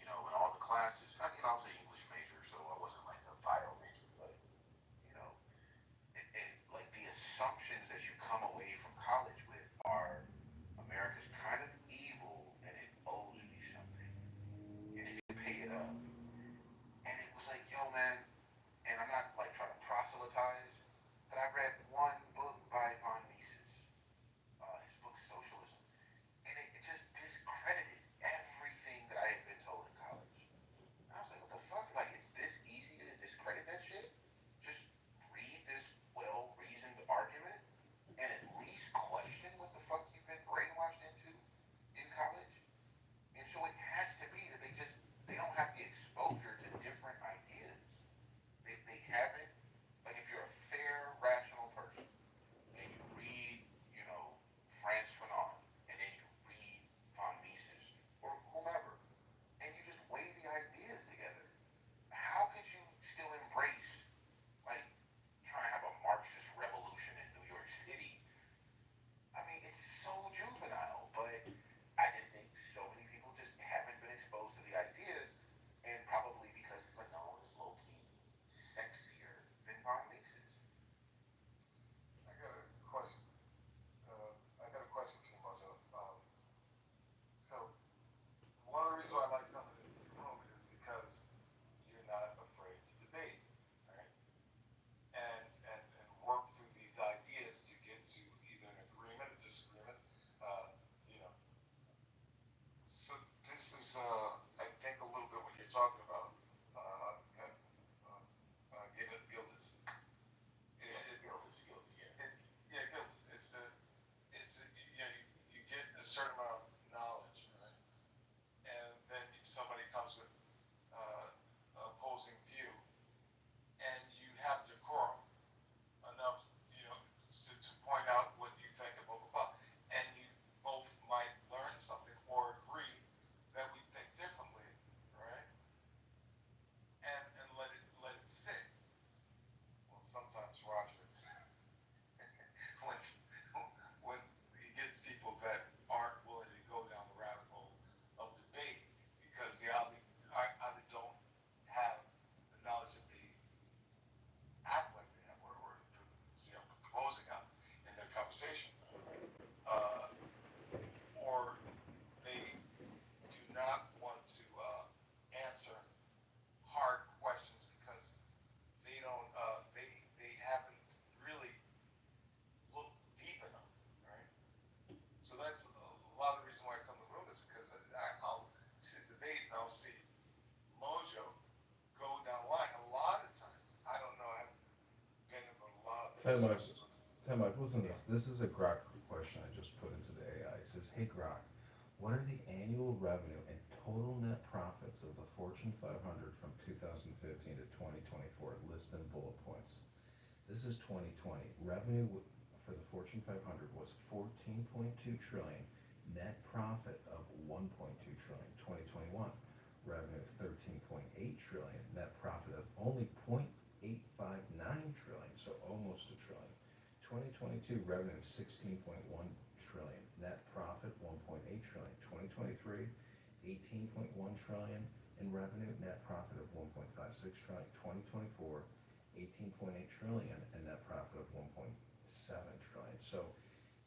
in all the classes. I was an English major, so I wasn't like a bio major, but, you know, like the assumptions that you come away from college with are America's kind of evil and it owes me something and it can pay it up. And it was like, yo, man, and I'm not like trying to proselytize, but I read one book by Von Mises, his book Socialism, and it just discredited everything that I had been told in college. And I was like, what the fuck? Like, it's this easy to discredit that shit? Just read this well reasoned argument and at least question what the fuck you've been brainwashed into in college? And so it has to be that they don't have the exposure to different ideas. They haven't, like if you're a fair, rational person and you read, you know, Franz Fanon and then you read Von Mises or whomever, and you just weigh the ideas together, how could you still embrace, like, trying to have a Marxist revolution in New York City? I mean, it's so juvenile, but I just think so many people just haven't been exposed to the ideas, and probably because Fanon is low key sexier than Von Mises. I got a question. I got a question for you, Mojo. So one of the reasons why I like coming into the room is because you're not afraid to debate, right? And work through these ideas to get to either an agreement, a disagreement. You know, so this is, I think, a little bit what you're talking about. Guilt is, Guilt is guilt, yeah. yeah, guilt. You get a certain amount of knowledge, right? And then somebody comes with opposing view, and you have decorum enough, to point out what you think and blah blah blah, and you both might learn something or agree that we think differently, right? And let it sit. Well, sometimes Roger, when when he gets people that aren't willing to go down the rabbit hole of debate because they either don't have the knowledge that they act like they have or proposing on in their conversation, uh, or they do not want to answer hard questions because they don't they haven't really looked deep enough, right? So that's a lot of the reason why I come to the room is because I'll sit debate and I'll see Mojo go down the line. A lot of times, I don't know, I've been in a lot of Time Mike, discussions with. Time Mike, listen to Yeah. this. This is a Grok question I just put into the AI. It says, "Hey Grok, what are the annual revenue and total net profits of the Fortune 500 from 2015 to 2024? List in bullet points." This is 2020. Revenue for the Fortune 500 was 14.2 trillion. Net profit of 1.2 trillion. 2021 revenue of 13.8 trillion. Net profit of only 0.859 trillion, so almost a trillion. 2022 revenue of 16.1 trillion. Net profit 1.8 trillion. 2023 18.1 trillion in revenue, net profit of 1.56 trillion. 2024 18.8 trillion and net profit of 1.7 trillion. So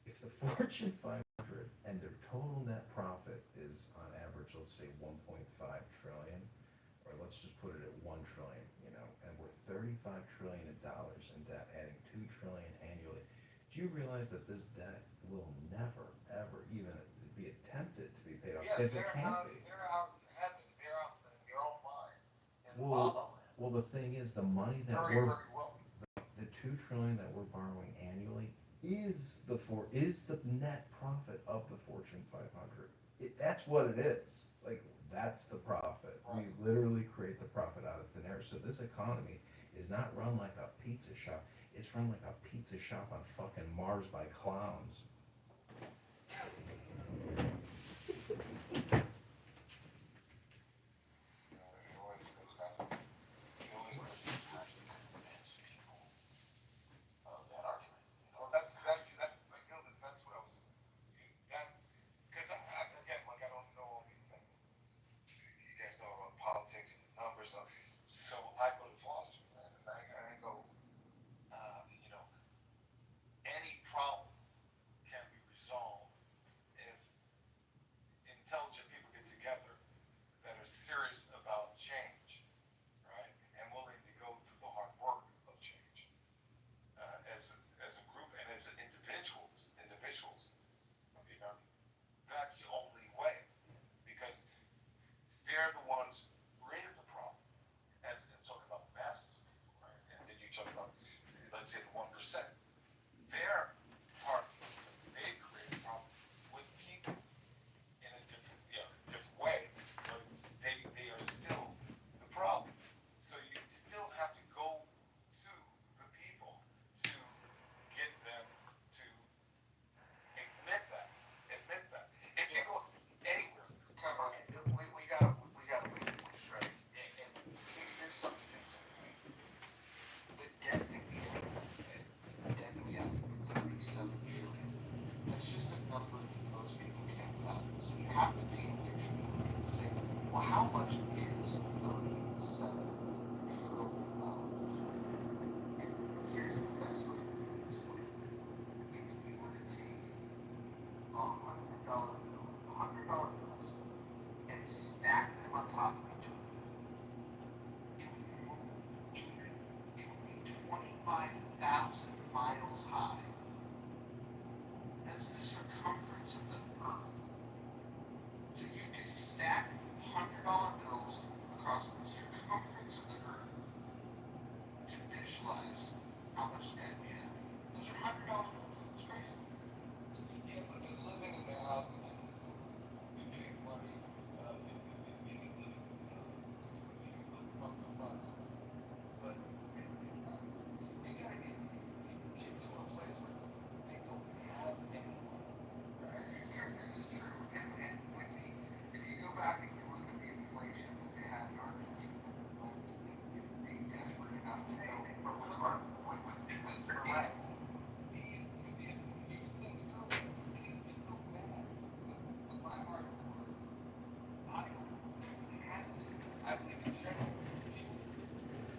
if the Fortune 500 and their total net profit is on average, let's say 1.5 trillion, or let's just put it at 1 trillion, and we're 35 trillion in dollars in debt, adding 2 trillion annually. Do you realize that this debt will never, ever even be attempted to be paid off? Yeah, Because it can't be. they're out in heaven. They're out in their own mind in La Well, La Land. well, the thing is, the money that Very, we're, very wealthy. the 2 trillion that we're borrowing annually is the net profit of the Fortune 500. That's what it is. Like, that's the profit. We literally create the profit out of thin air. So this economy is not run like a pizza shop. It's run like a pizza shop on fucking Mars by clowns. It always goes back. You always have to convince people of that argument. That's my illness. That's what I was. That's because again, like I don't know all these things. You guys know about politics and numbers. So I go to philosophy, man, and I go, you know, any problem can be resolved if intelligent people get together that are serious about change, right, and willing to go through the hard work of change as a group and as individuals, you know, that's the only way because they're the ones who created the problem. As I'm talking about the masses of people, right, and then you talk about let's say the 1%. They're part of it. They create a problem with people in a different way, but they are still the problem. So you still have to go to the people to get them to admit that. If you go anywhere, come on, we gotta wait, right? And here's something that's the debt that we have, okay? The debt that we have, 37 trillion. That's just a number that most people can't fathom. So you have to paint a picture for it and say, well, how much is $37 trillion? And here's the best way to explain it. If you were to take $100 bills, and stack them on top of each other, it would be 25,000 miles high. That's the circumference of the Earth. So you could stack $100 bills across the circumference of the Earth to visualize how much debt we have. Those are $100 bills. It's crazy. Yeah, but they're living in their houses and getting money, living fucked up lives. But you gotta get kids to a place where they don't have anyone. This is true. And if you go back and you look at the inflation that they had in Argentina, being desperate enough to go, but what's our point? Because they're right. You think no, and it's so bad. But my heart was, I don't believe it has to. I believe in general,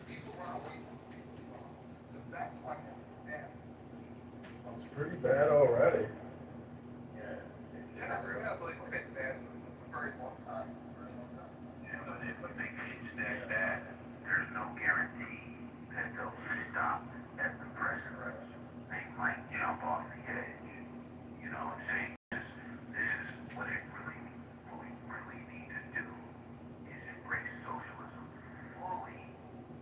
people run away from people they don't. So that's why that's bad. It's pretty bad already. Yeah, but it's been bad for a very long time. Yeah, but if they keep stack that, there's no guarantee that they'll stop at the present rate. They might jump off the edge. You know what I'm saying? This is what we really need to do is embrace socialism fully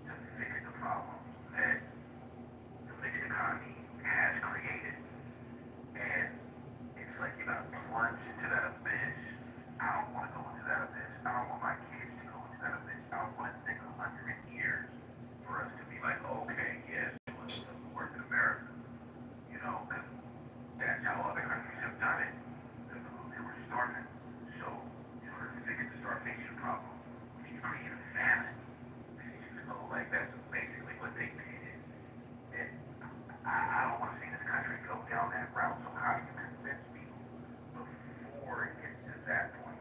to fix the problems that the mixed economy has created. And it's like you gotta plunge into that abyss. I don't want to go into that abyss. I don't want my kids to go into that abyss. I don't want it to take 100 years for us to be like, okay, yes, let's work in America. You know, because that's how other countries have done it. They were starving. So, in order to fix the starvation problem, we need to create a famine. You know, like that's basically what they did. And I don't want to see this country go down that route. So how do you convince people before it gets to that point?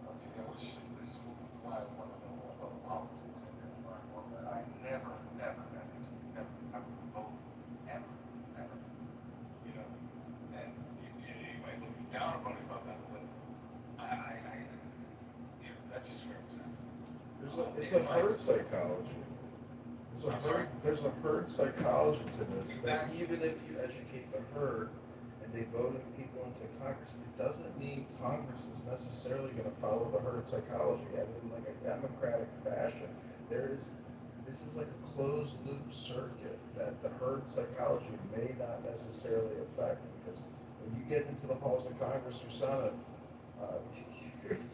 Okay, yeah, this is why I want to know more about politics and learn more. But I never, I would vote it's a herd psychology. There's a herd psychology to this, that even if you educate the herd and they vote people into Congress, it doesn't mean Congress is necessarily gonna follow the herd psychology as in like a democratic fashion. This is like a closed loop circuit that the herd psychology may not necessarily affect, because when you get into the halls of Congress or Senate, uh,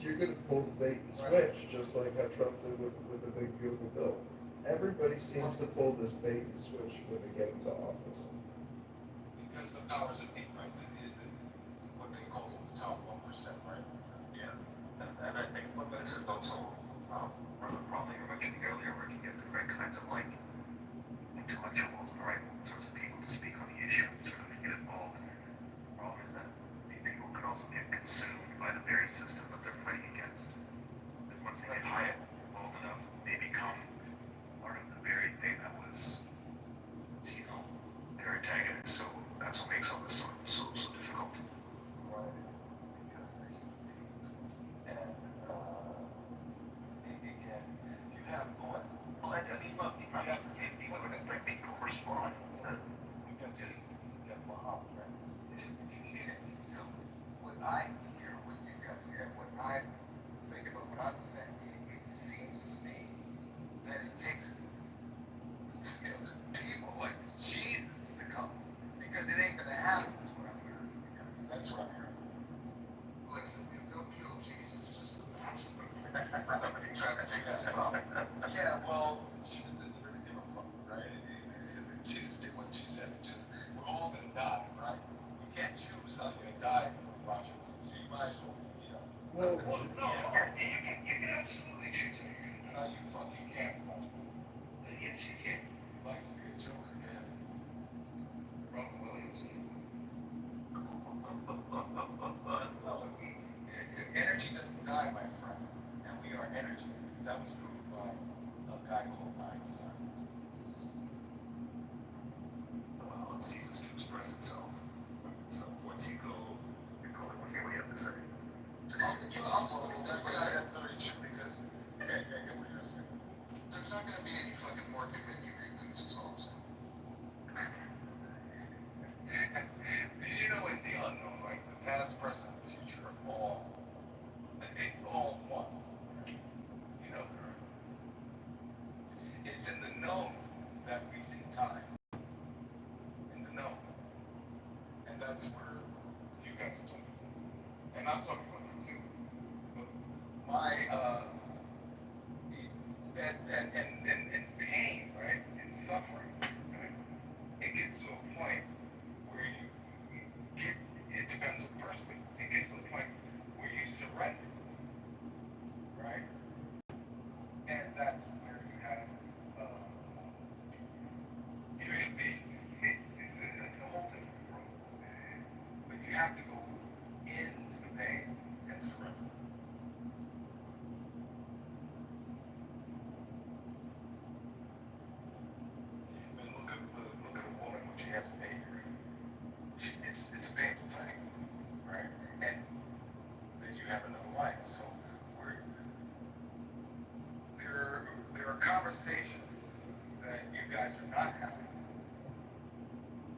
you're gonna pull the bait and switch, just like how Trump did with the big beautiful bill. Everybody seems to pull this bait and switch when they get into office. Because the powers that be, right? What they call the top 1%, right? Yeah, and I think what this is also, rather probably you mentioned earlier, where you get the right kinds of like intellectuals, the right sorts of people to speak on the issue and sort of get involved. The problem is that these people can also get consumed by the very system that they're fighting against. And once they get high involved enough, they become part of the very thing that was, you know, their antagonist. So that's what makes all this so difficult. Right. Because they're human beings. And, again, you have what? Well, I mean, look, you have to take people that people respond. You get Muhammad, right? So, when I hear what you guys hear, when I think about what I'm saying, it seems to me that it takes people like Jesus to come, because it ain't gonna happen, is what I'm hearing from you guys. That's what I'm hearing. Listen, if they'll kill Jesus, just imagine. Somebody trying to figure this out. Yeah, well, Jesus didn't really give a fuck, right? Jesus did what Jesus said to do. We're all gonna die, right? You can't choose how you're gonna die, Roger. So you might as well, you know. Well, You can absolutely choose how you're gonna die. No, you fucking can't, Roger. Yes, you can. Like to be a joker, man. Robin Williams. No, energy doesn't die, my friend. And we are energy. That was proved by a guy called Einstein. Well, it ceases to express itself. So once you go, you're going, okay, what do you have to say? That's very true, because I get what you're saying. There's not gonna be any fucking more committee reboots, is all I'm saying. Did you know in the unknown, like the past, present, and future are all one? You know there are. It's in the known that we see time. In the known. And that's where you guys are talking about. And I'm talking about that too. But my and pain, right? And suffering, right? It gets to a point where it depends on the person, but it gets to a point where you surrender, right? And that's where you have, it's a whole different world. But you have to go into the pain and surrender. I mean, look at a woman when she has a baby. It's a painful thing, right? And then you have another life. So we're, there are conversations that you guys are not having,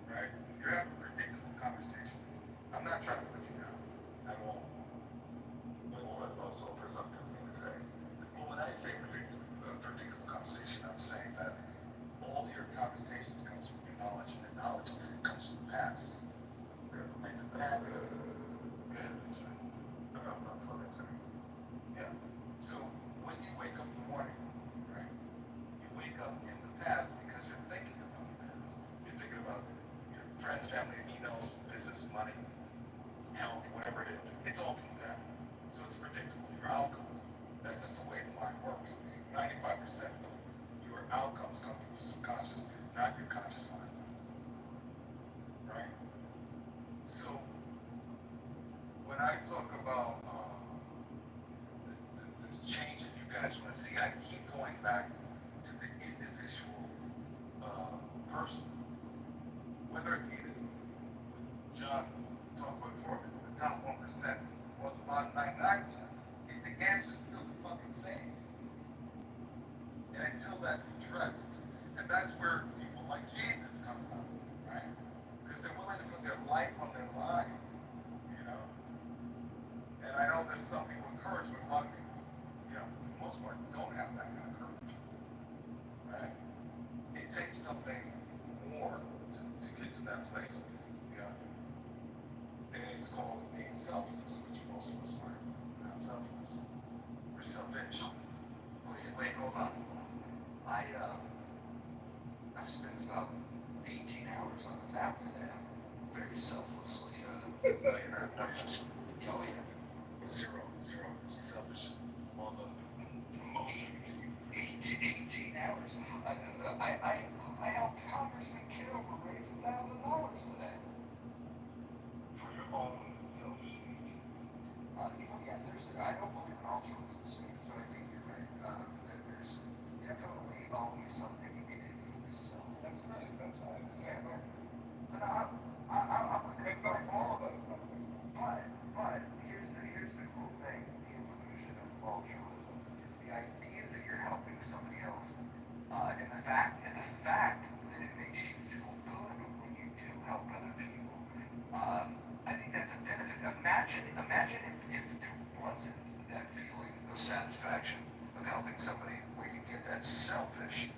right? You're having predictable conversations. I'm not trying to put you down at all. Well, that's also a presumptive thing to say. Well, when I say predictable conversation, I'm saying that all your conversations comes from your knowledge, and your knowledge comes from the past. And the past is yeah. So when you wake up in the morning, right? You wake up in the past because you're thinking about the past. You're thinking about your friends, family, emails, business, money, health, whatever it is. It's all from the past. So it's predictable, your outcomes. That's just the way the mind works. 95% of your outcomes come from your subconscious, not your conscious mind. Right? So when I talk about this change that you guys want to see, I keep going back to the individual person. Whether it be John talked about before, the top 1% or the bottom 99%, the answer is still the fucking same. that's addressed. And that's where people like Jesus come from, right? Because they're willing to put their life on their line, you know? And I know there's some people encouraged, but a lot of people, you know, for the most part, don't have that kind of courage, right? It takes something more to get to that place, you know? And it's called being selfless, which most of us are not selfless. We're selfish. Wait, hold on. I've spent about 18 hours on this app today. I'm very selflessly, No, you're not. No, just, oh yeah, zero selfish mother. 18 hours. I helped Congressman Kitover raise $1,000 today. For your own selfish needs. I don't believe in altruism, Steve, but I think you're right. There's definitely always something in it for the self. That's right. Exactly. And I'm with it, but for all of us. But here's the cool thing: the illusion of altruism, the idea that you're helping somebody else, and the fact that it makes you feel good when you do help other people. I think that's a benefit. Imagine if there wasn't that feeling of satisfaction of helping somebody, where you get that selfish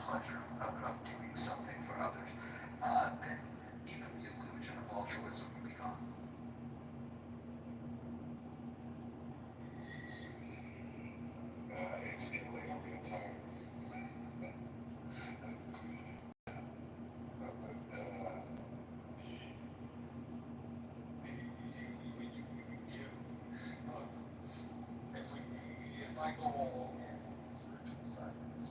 pleasure of doing something for others. Then even the illusion of altruism would be gone. It's getting late. I'm getting tired. Look, if I go all in the spiritual side of this,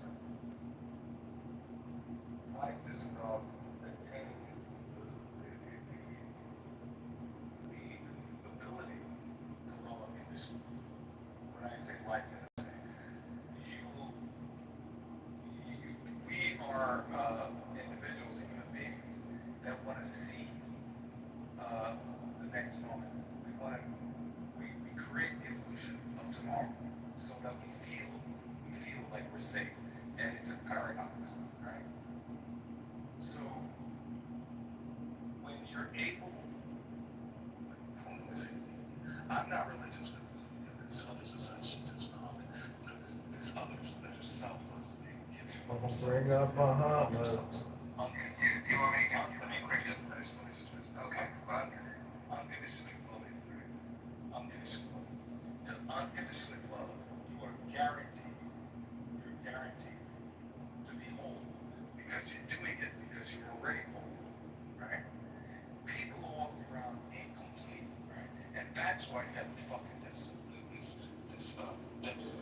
life is about attaining the ability to love unconditionally. When I say life is, we are individuals and human beings that want to see the next moment. We create the illusion of tomorrow so that we feel like we're safe. And it's a paradox, right? So when you're able, listen, I'm not religious, but there's others besides Jesus, Muhammad. There's others that are selfless. They give Bring up Muhammad. Do you want me to let me quick just finish? Let me just finish. Okay, but Unconditionally loving, right? Unconditionally loving. To unconditionally love, you are guaranteed to be whole because you're doing it because you're already whole, right? People who walk around incomplete, right? And that's why you have the fucking this deficit.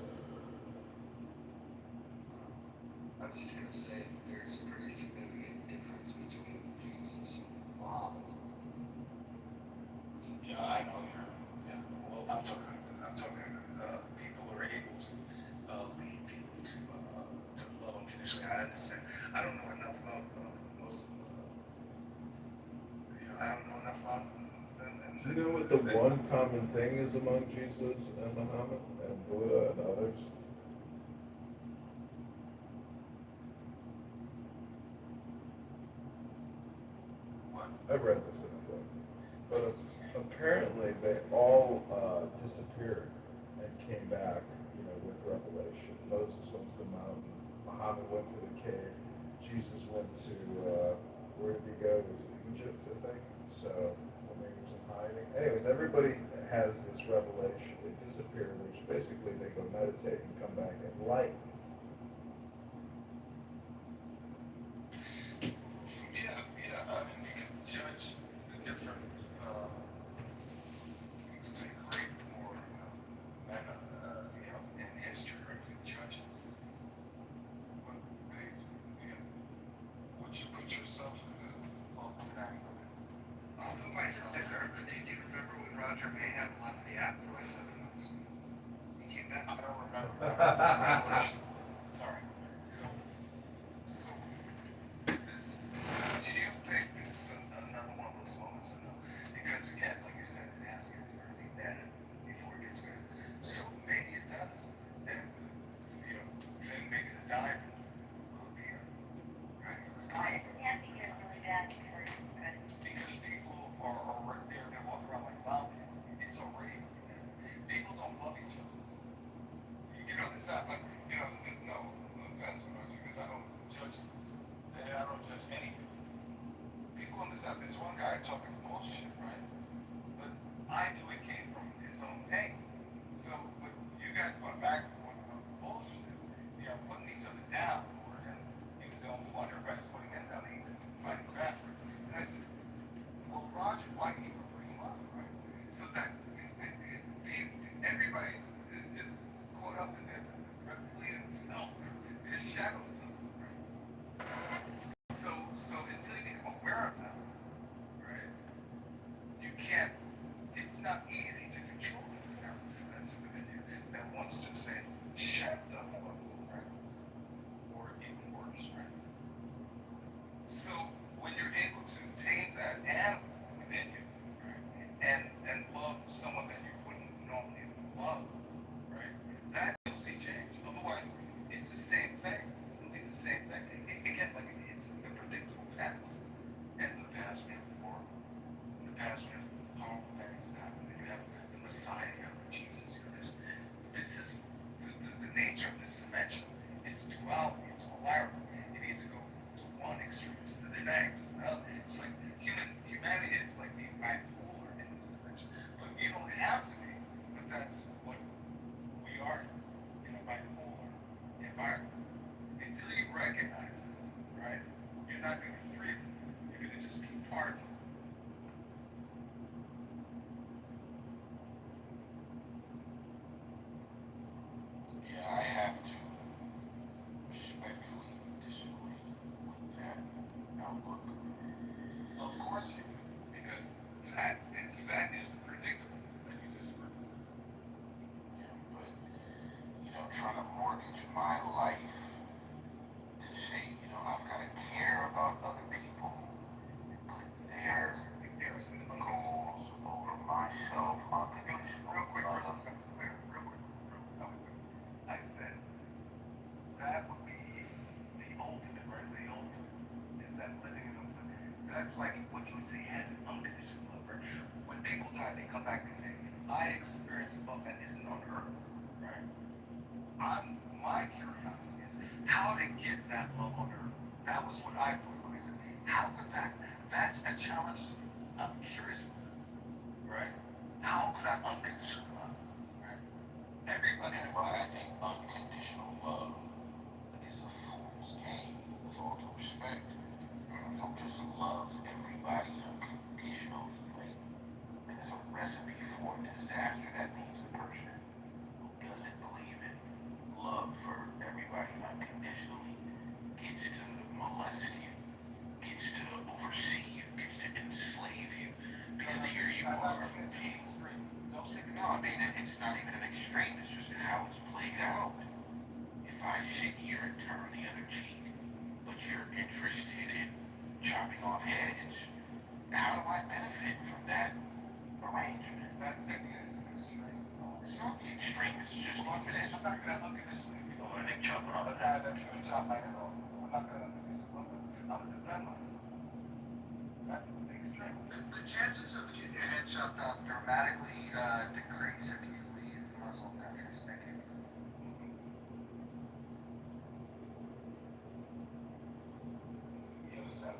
I was just gonna say there's a pretty significant difference between Jesus and Muhammad. Yeah, I know. Yeah, well, I'm talking. People are able to lead people to love unconditionally. I understand. I don't know enough about most of I don't know enough about them. Do you know what the one common thing is among Jesus and Muhammad and Buddha and others? I read this in a book, but apparently they all disappeared and came back, with revelation. Moses went to the mountain, Muhammad went to the cave, Jesus went to where did he go? It was Egypt, I think. So, or maybe he was in hiding. Anyways, everybody has this revelation. They disappear, which basically they go meditate and come back enlightened. Yeah. I mean, you can judge the different. You can say great or men, in history, right? You can judge it, but would you put yourself well, I mean, I know that. I'll put myself there. Do you remember when Roger Mayhem left the app for like 7 months? He came back. I don't remember. Revelation. environment. Until you recognize it, right? You're not going to be free of it. You're going to just be part of it. Yeah, I have to respectfully disagree with that outlook. Of course you do, because that is predictable that you disagree. Yeah, but trying to mortgage my life to say, I've got to care about other people and put their goals over myself, Real unconditional quick, love. I said that would be the ultimate, right? The ultimate is that living in that's like what you would say had unconditional love, right? When people die, they come back, they say, I experienced love that isn't on earth, right? My curiosity is how to get that love on earth. That was what I thought when I said, how could that's a challenge I'm curious about, right? How could I unconditionally love, right? Everybody, That's why I think unconditional love is a fool's game, with all due respect. You don't just love everybody unconditionally. Like, it's a recipe for disaster. That means the person who doesn't believe in love for everybody unconditionally gets to molest you, gets to oversee you, gets to enslave you. Because here you are being. Don't take it. No, I mean, it's not even an extreme, it's just how it's played out. If I sit here and turn the other cheek, but you're interested in chopping off heads, how do I benefit from that arrangement? That's an extreme. It's not the extreme, it's just I'm this. not gonna unconditionally. So I think chopping off But heads. that's gonna chop my head off. I'm not gonna unconditionally love them. I'm gonna defend myself. That's the extreme. The chances of getting your head chopped off dramatically decrease if you leave Muslim countries. Thank you. The other side,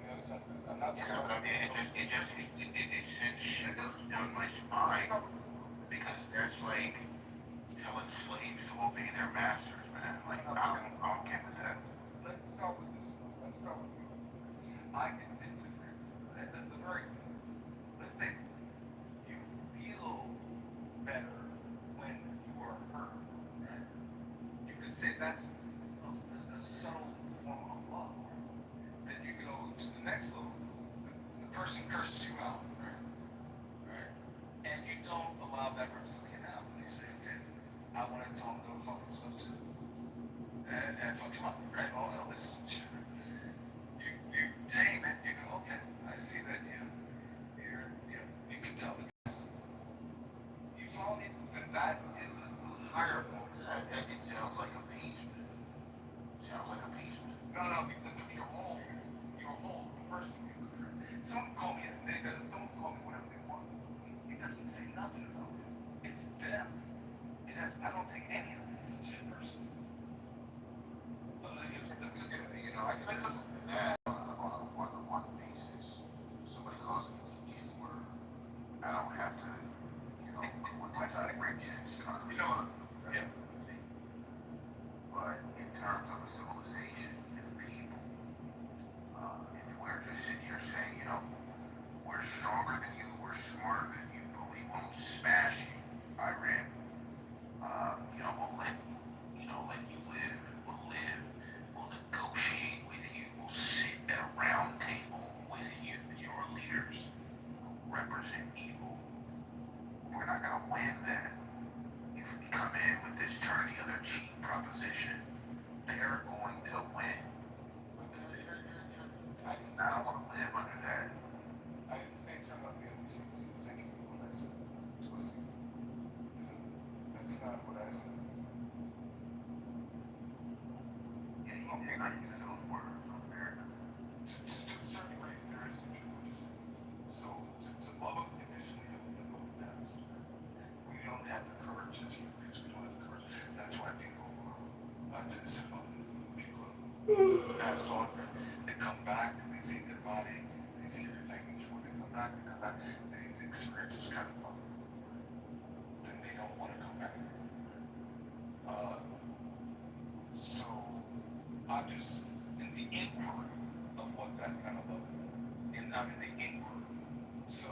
I'm not Yeah, but I mean, it sends shivers down my spine, because that's like telling slaves to obey their masters, man. Like, I'm okay with that. Let's start with this. Let's start with you. I can disagree with you. The very, let's say you feel better when you are hurt, right? You could say that's a subtle form of love, right? Then you go to the next level. The person curses you out, right? Right? And you don't allow that person to get out. You say, okay, I want to tell him to go fuck himself too. And fuck him up, right? Oh, no, this shit. You tame it, you go, okay, I see that you can tell that you follow me, then that is a higher form. It sounds like appeasement. Sounds like appeasement. No, because you're whole. You're whole. The person someone call me a nigga, someone call me whatever they want. It doesn't say nothing about it. It's them. I don't take any of this to shit person. I can listen to that on a one-to-one basis. Somebody calls me the N-word. I don't have to, once I try to bring in and trying to respond. Yeah. See. But in terms of a civilization and people, if we're just sitting here saying, we're stronger than you, we're smarter than you, but we won't smash you, Iran. We'll let you live. We'll live. We'll negotiate with you. We'll sit at a round table with you, your leaders who represent evil. We're not gonna win that. If we come in with this turn the other cheek proposition, they're going to win. I don't want to live under that. I didn't say turn up the other cheeks. It's actually what I said. Listen, that's not what I said. Yeah, you're not using those words on America. Just to a certain degree, there is some truth to it. So to love unconditionally, you have to live with the past. We don't have the courage as humans. We don't have the courage. That's why people people who passed on. They come back, they see their body, they see everything before they come back. They experience this kind of love. Then they don't want to come back. So I'm just in the inquiry of what that kind of love is. And I'm in the inquiry. So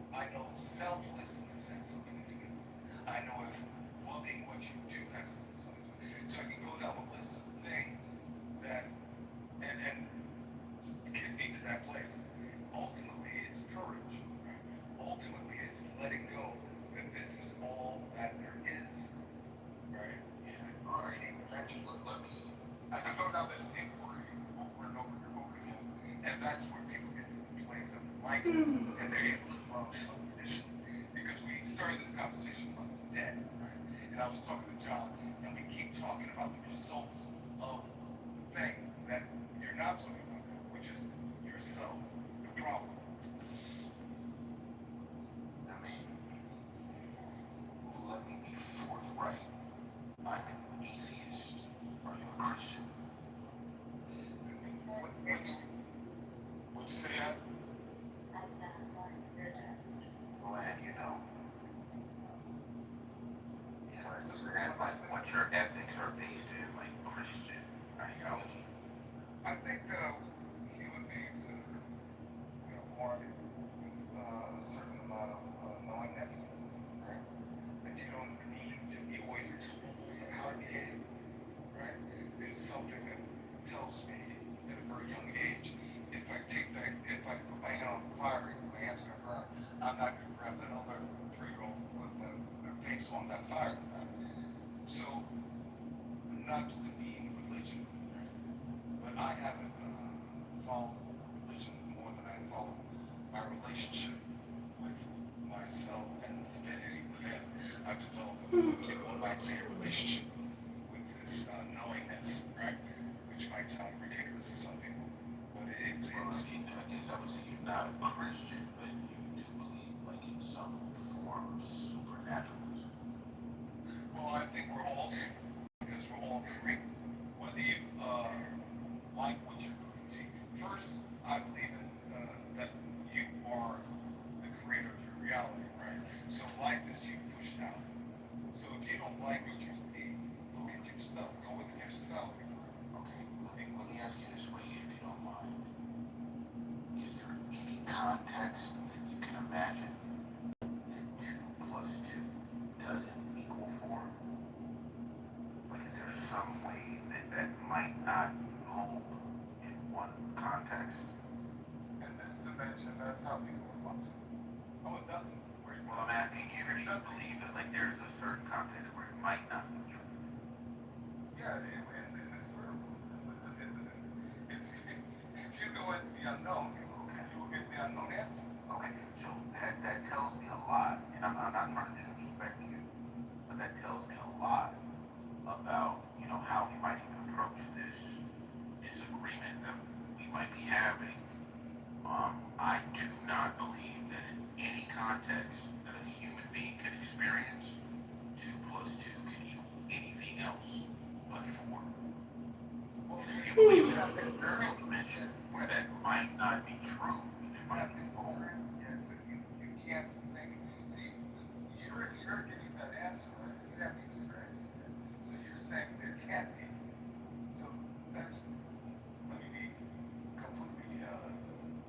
I know selflessness has something to do with it. I know if loving what you do has something to do with it. So I can go down the list of things that and get me to that place. Ultimately, it's courage. Right? Ultimately, it's letting go that this is all that there is. Right? Yeah. All right. Mention. Let me. I can go down this inquiry over and over and over again, And that's where people get to the place of life and they're able to love unconditionally. Because we started this conversation about the debt, right? And I was talking to John, and we keep talking about the results of the thing that you're not talking about, which is yourself, the problem. I mean, let me be forthright. I'm an atheist. Are you a Christian? What'd you say, Ad? Glad you know. And like what your ethics are based in, like Christian ideology. I think human beings are born with a certain amount of knowingness, right? And you don't need to be always told how to behave, right? There's something that tells me at a very young age, if I put my hand on fire, if my hands are burn, I'm not going to grab that other 3-year-old with their face on that fire, right? So, not to demean religion, right? But I haven't followed religion more than I followed my relationship with myself and the divinity within. I've developed, one might say, a relationship with this knowingness, right? Which might sound ridiculous to some people, but it's. Well, I guess I would say you're not a Christian, but you do believe like in some form of supernaturalism. Well, I think we're all because we're all created. Whether you like what you're doing. See, first, I believe in that you are the creator of your reality, right? So life is you pushed out. So if you don't like what you see, look at yourself. Go within yourself. Okay, let me ask you this way, if you don't mind. Is there any context that you can imagine that 2 plus 2 doesn't equal 4? Like, is there some way that that might not hold in one context? In this dimension, that's how people function. Oh, it doesn't. Well, I'm asking you, do you believe that like there's a certain context where it might not be true? Yeah, in this room. If you go into the unknown, you will get the unknown answer. Okay, so that tells me a lot, and I'm not trying to disrespect you, but that tells me a lot about, how we might even approach this disagreement that we might be having. I do not believe that in any context that a human being can experience, 2 plus 2 can equal anything else but 4. And if you believe in a spiritual dimension where that might not be true, it might be full. Yeah, so you can't think. See, you're getting that answer, right? You have the experience. So you're saying there can't be. So that's, let me be completely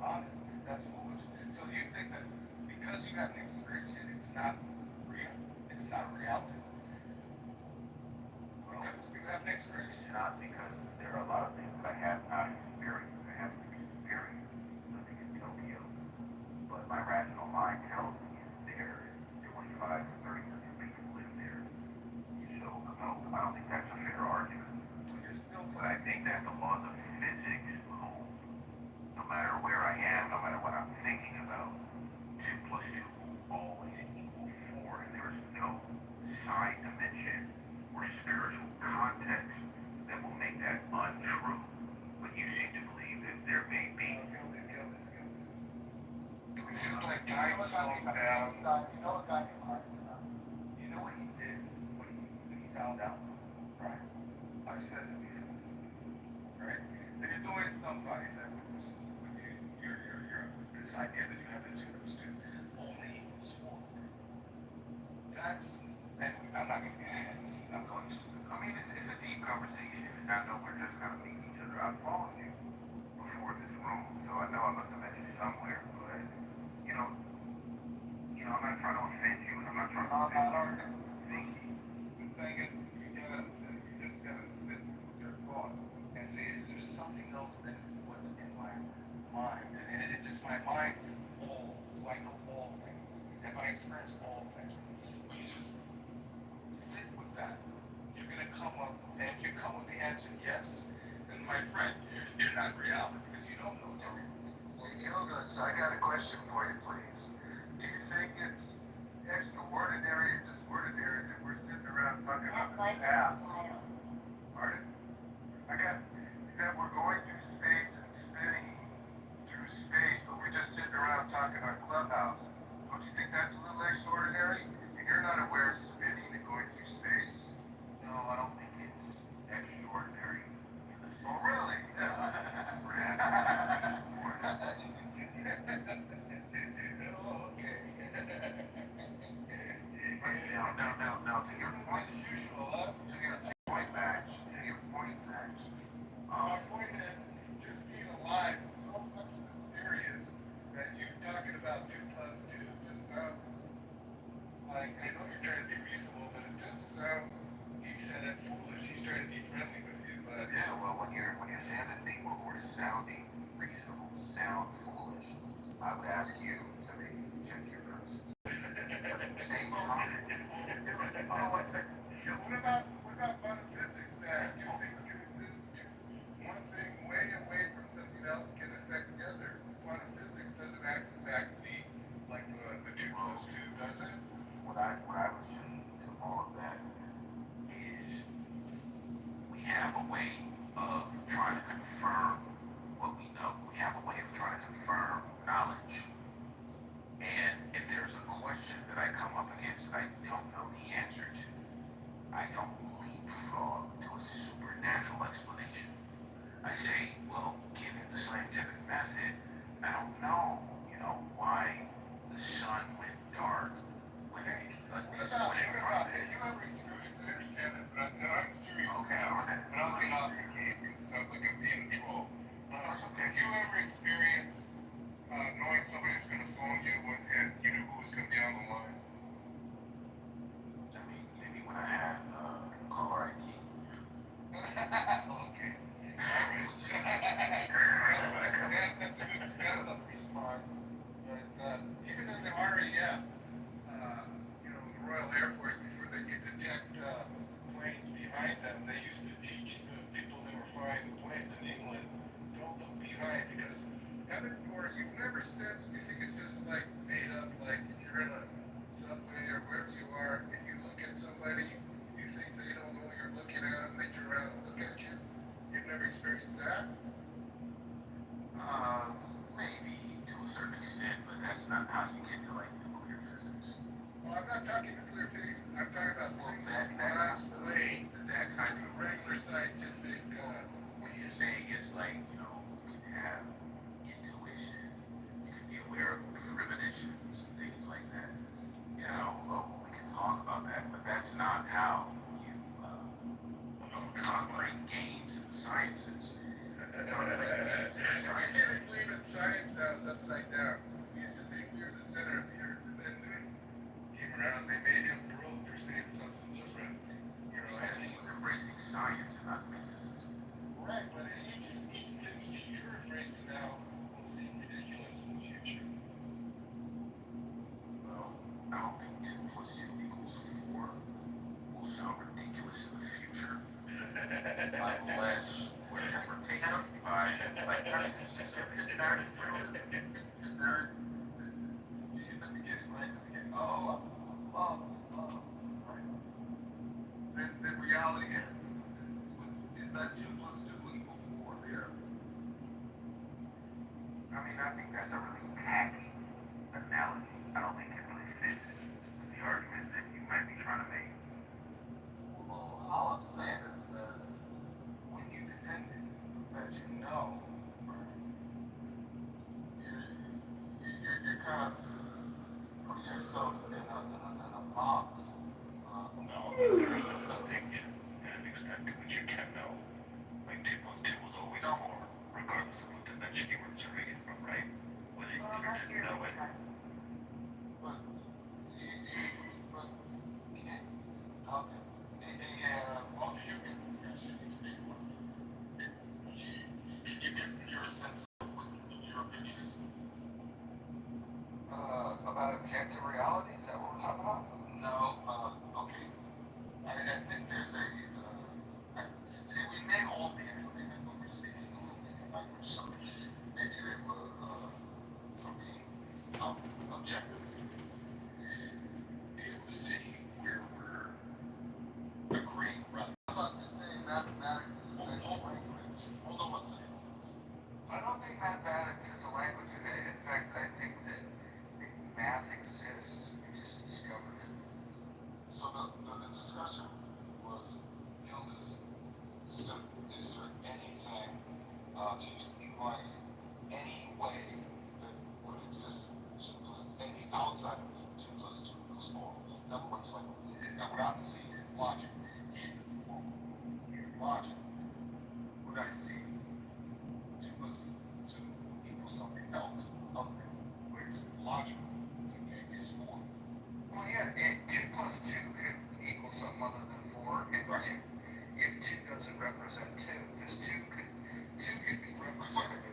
honest. That's foolish. So you think that because you haven't experienced it, it's not real. It's not reality. Well, You haven't experienced it's it. not, because there are a lot of things that I have not experienced. I haven't experienced living in Tokyo, but my rational mind tells me it's there. 25 to 30 million people live there. So no, I don't think that's a fair argument. You're still But I think that the laws of physics hold. No matter where I am, no matter what I'm thinking about, 2 plus 2 will always equal 4, and there is no side dimension or spiritual context that will make that untrue. But you seem to believe that there may be. It's just like time slows down. You know a guy named Einstein. You know what he did when he found out, right? I've said it before, right? There's always somebody that when you're this idea that you have that 2 plus 2 only equals 4. That's, and I'm not going to. I'm going to. I mean, it's a deep conversation. And I know we're just gonna meet each other. I followed you before this room, so I know I must have met you somewhere. But you know, I'm not trying to offend you, and I'm not trying to offend you. The thing is, you just gotta sit with your thought and say, is there something else than what's in my mind? And it just my mind, all like all things, and my experience, all things. When you just sit with that, you're gonna come up, and if you come with the answer yes, then my friend, you're not reality because you don't know everything. Well, Yoga, so I got a question for you, please. Do you think it's extraordinary or just ordinary that we're sitting around talking about this app? Pardon? I got that we're going through space and spinning through space, but we're just sitting around talking on Clubhouse. Don't you think that's a little extraordinary? And you're not aware of spinning and going through space? No, I don't think it's extraordinary. Oh, really? Oh, okay. Now, to your point, to your point, Max. My point is, just being alive is so fucking mysterious that you talking about 2 plus 2 just sounds like, I know you're trying to be reasonable, but it just sounds, he said it foolish. He's trying to be friendly with you, but yeah, well, when you're saying that people who are sounding reasonable sound foolish, I would ask you to maybe check your verses. Same comment. Oh, one second. What about metaphysics that two things can exist? One thing way away from something else can affect the other. Quantum physics doesn't act exactly like the 2 plus 2, does it? What I would say to all of that is we have a way of trying to confirm what we know. We have a way of trying to confirm knowledge. And if there's a question that I come up against that I don't know the answer to, I don't leapfrog to a supernatural explanation. I say, well, given the scientific method, I don't know, why the sun went dark when it went dark. Have you ever experienced, I understand it, but I'm serious. Okay, all right. But I'll get off your case because it sounds like I'm being a troll. Have you ever experienced knowing somebody's going to phone you and you knew who was going to be on the line? I mean, maybe when I had caller ID. Okay. All right. That's a good stand-up response. But even in the RAF, the Royal Air Force, before they could detect planes behind them, they used to teach the people that were flying the planes in England, don't look behind because you've never sensed, you think it's just like made up, like if you're in a subway or wherever you are and you look at somebody, you think they don't know you're looking at them, they turn around and look at you. You've never experienced that? Maybe to a certain extent, but that's not how you get to like nuclear physics. Well, I'm not talking nuclear physics. I'm talking about things that explain that kind of regular scientific. What you're saying is like, you can have intuition, you can be aware of premonitions and things like that. We can talk about that, but that's not how you, try to bring gains in the sciences. I can't believe in science now is upside down. We used to think we were the center of the earth, and then they came around and they made him world for saying something different. And he was embracing science and not mysticism. Right, but each things that you're embracing now will seem ridiculous in the future. Well, I don't think 2 plus 2 equals 4 will sound ridiculous in the future. Unless we're ever taken by like narcissists. Let me get it right. Right. Then reality is that 2 plus 2 equal 4 there? I think that's a really tacky analogy. I don't think it really fits the argument that you might be trying to make. Well, all I'm saying is that when you think that you're kind of putting yourself in a box. No, there is a distinction and an extent to which you can know. eventually were observing it from, right? Whether you Well, did or unless didn't you're know it. because But, but, okay. Walter, you can speak for me. Can you give your sense of what your opinion is? About objective reality, is that what we're talking about? No, okay. I think there's see, we may all be in agreement when we're speaking a little different language, so maybe you're able to, from being objective, be able to see where we're agreeing rather. I'm not just saying mathematics is a language. Hold on one second. I don't think mathematics is a language. In fact, I think that math exists. We just discovered it. So the discussion was, Gildas, is there anything, do you like any way that could exist any outside of 2 plus 2 equals 4? In other words, like, and what I'm seeing is logic. He's logic. Would I see 2 plus 2 equals something else other than where it's logical to think is 4? Well, yeah, 2 plus 2 could equal something other than 4 if 2 doesn't represent 2, because 2 could be represented.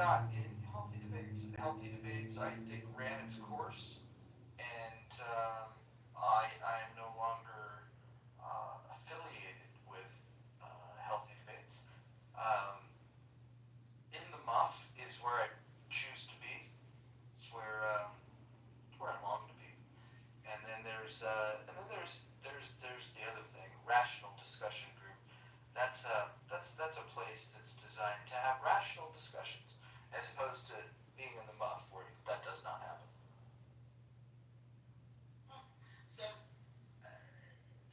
not in healthy debates. Healthy debates, I think, ran its course, and I am no longer affiliated with healthy debates. Um, in the muff is where I choose to be. It's where I long to be. And then there's the other thing, rational discussion group. That's a place that's designed to have rational discussions, as opposed to being in the muff where that does not happen. So,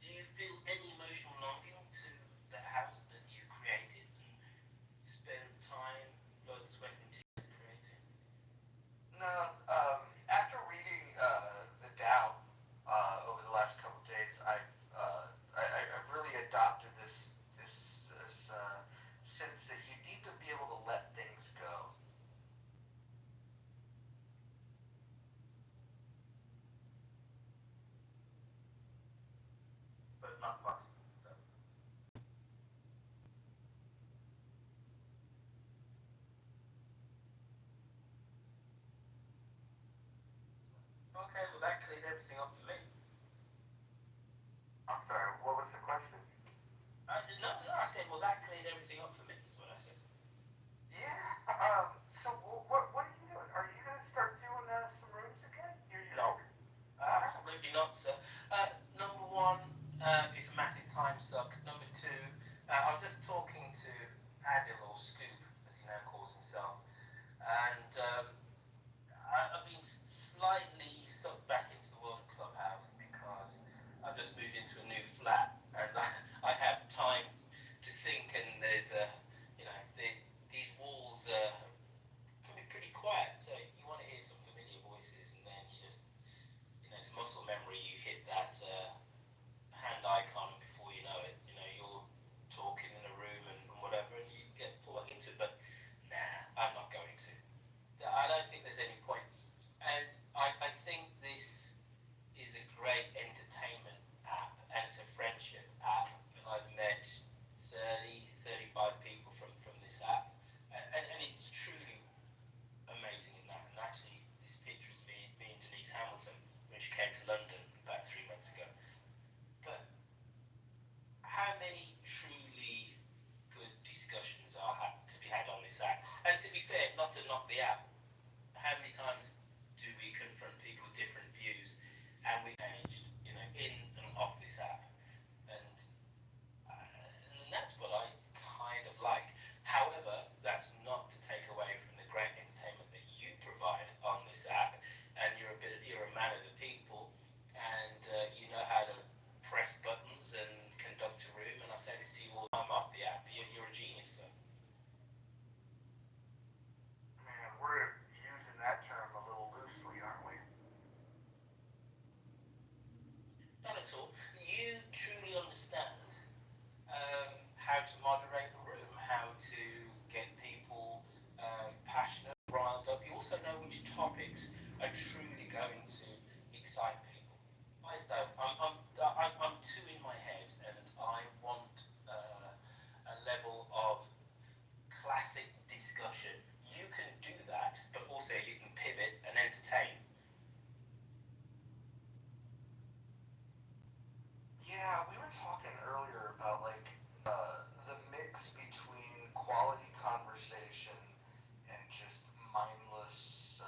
do you feel any emotional longing to the house that you created and spent time, blood, sweat, and tears creating? No, after reading the Tao over the last couple of days, I've really adopted this sense that you need to be able to let things go. But not must. Okay, well that cleared everything up for me. I'm sorry. What was the question? No, I said, well that cleared everything up for me, is what I said. Yeah. So what are you doing? Are you gonna start doing some rooms again? No. Absolutely not, sir. Number one, it's a massive time suck. Number two, I was just talking to Adil, or Scoop, as he now calls himself, and I've been slightly sucked back into the world of Clubhouse because I've just moved into a new flat and I have time to think, and there's these walls can be pretty quiet, so you want to hear some familiar voices, and then you just, it's muscle memory. You hit that hand icon, and before you know it, you're talking in a room and whatever, and you get pulled back into it. But nah, I'm not going to. I don't think there's any point. And I think this is a great entertainment app, and it's a friendship app. And I've met 30, 35 people from this app, and it's truly amazing in that. And actually, this picture is me and Denise Hamilton when she came to London about 3 months ago. But how many truly good discussions are to be had on this app? And to be fair, not to knock the app, how many times do we confront people with different views and we changed, in and off this app? And, and that's what I kind of like. However, that's not to take away from the great entertainment that you provide on this app, and you're a man of the people, and you know how to press buttons and conduct a room. And I say this to you all the time off the app. You're a genius, sir. Man, we're using that term a little loosely, aren't we? Not at all. You truly understand how to moderate the room, how to get people passionate, riled up. You also know which topics are truly going to excite people. I don't. I'm too in my head, and I want a level of classic discussion. You can do that, but also you can pivot and entertain. Yeah, we were talking earlier about like the mix between quality conversation and just mindless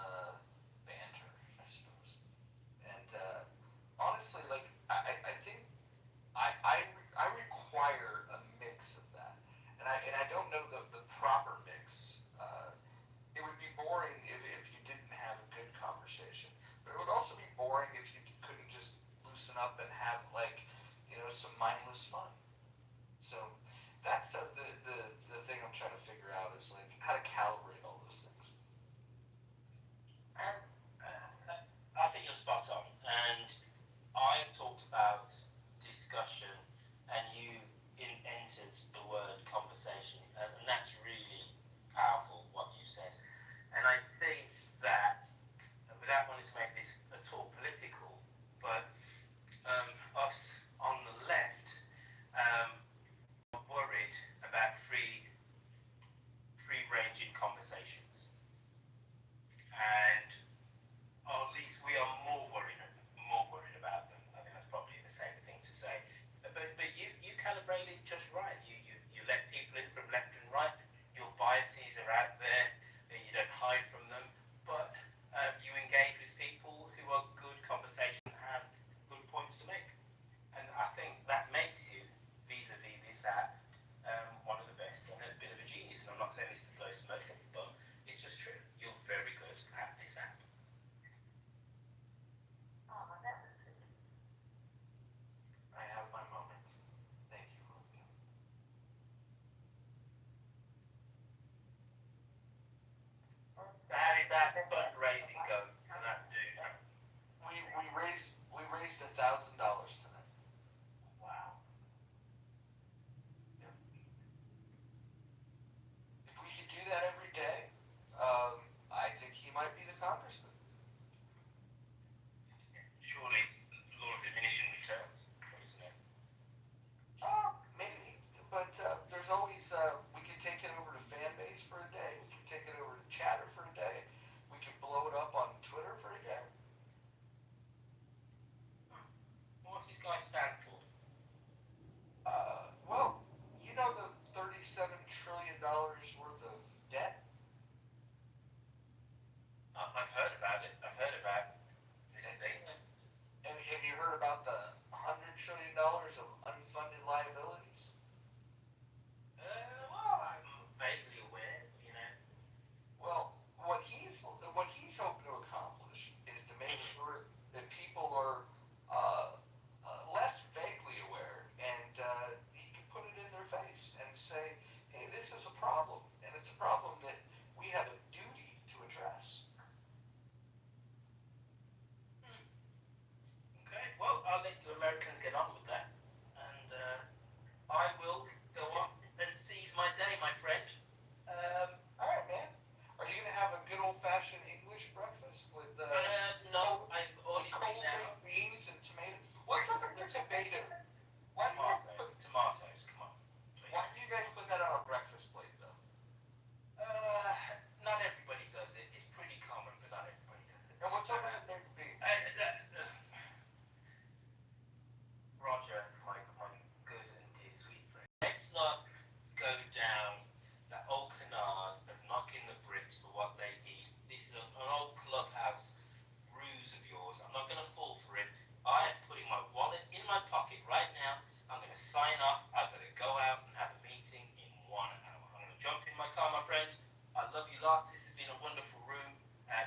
my friends. I love you lots. This has been a wonderful room.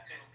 Toodle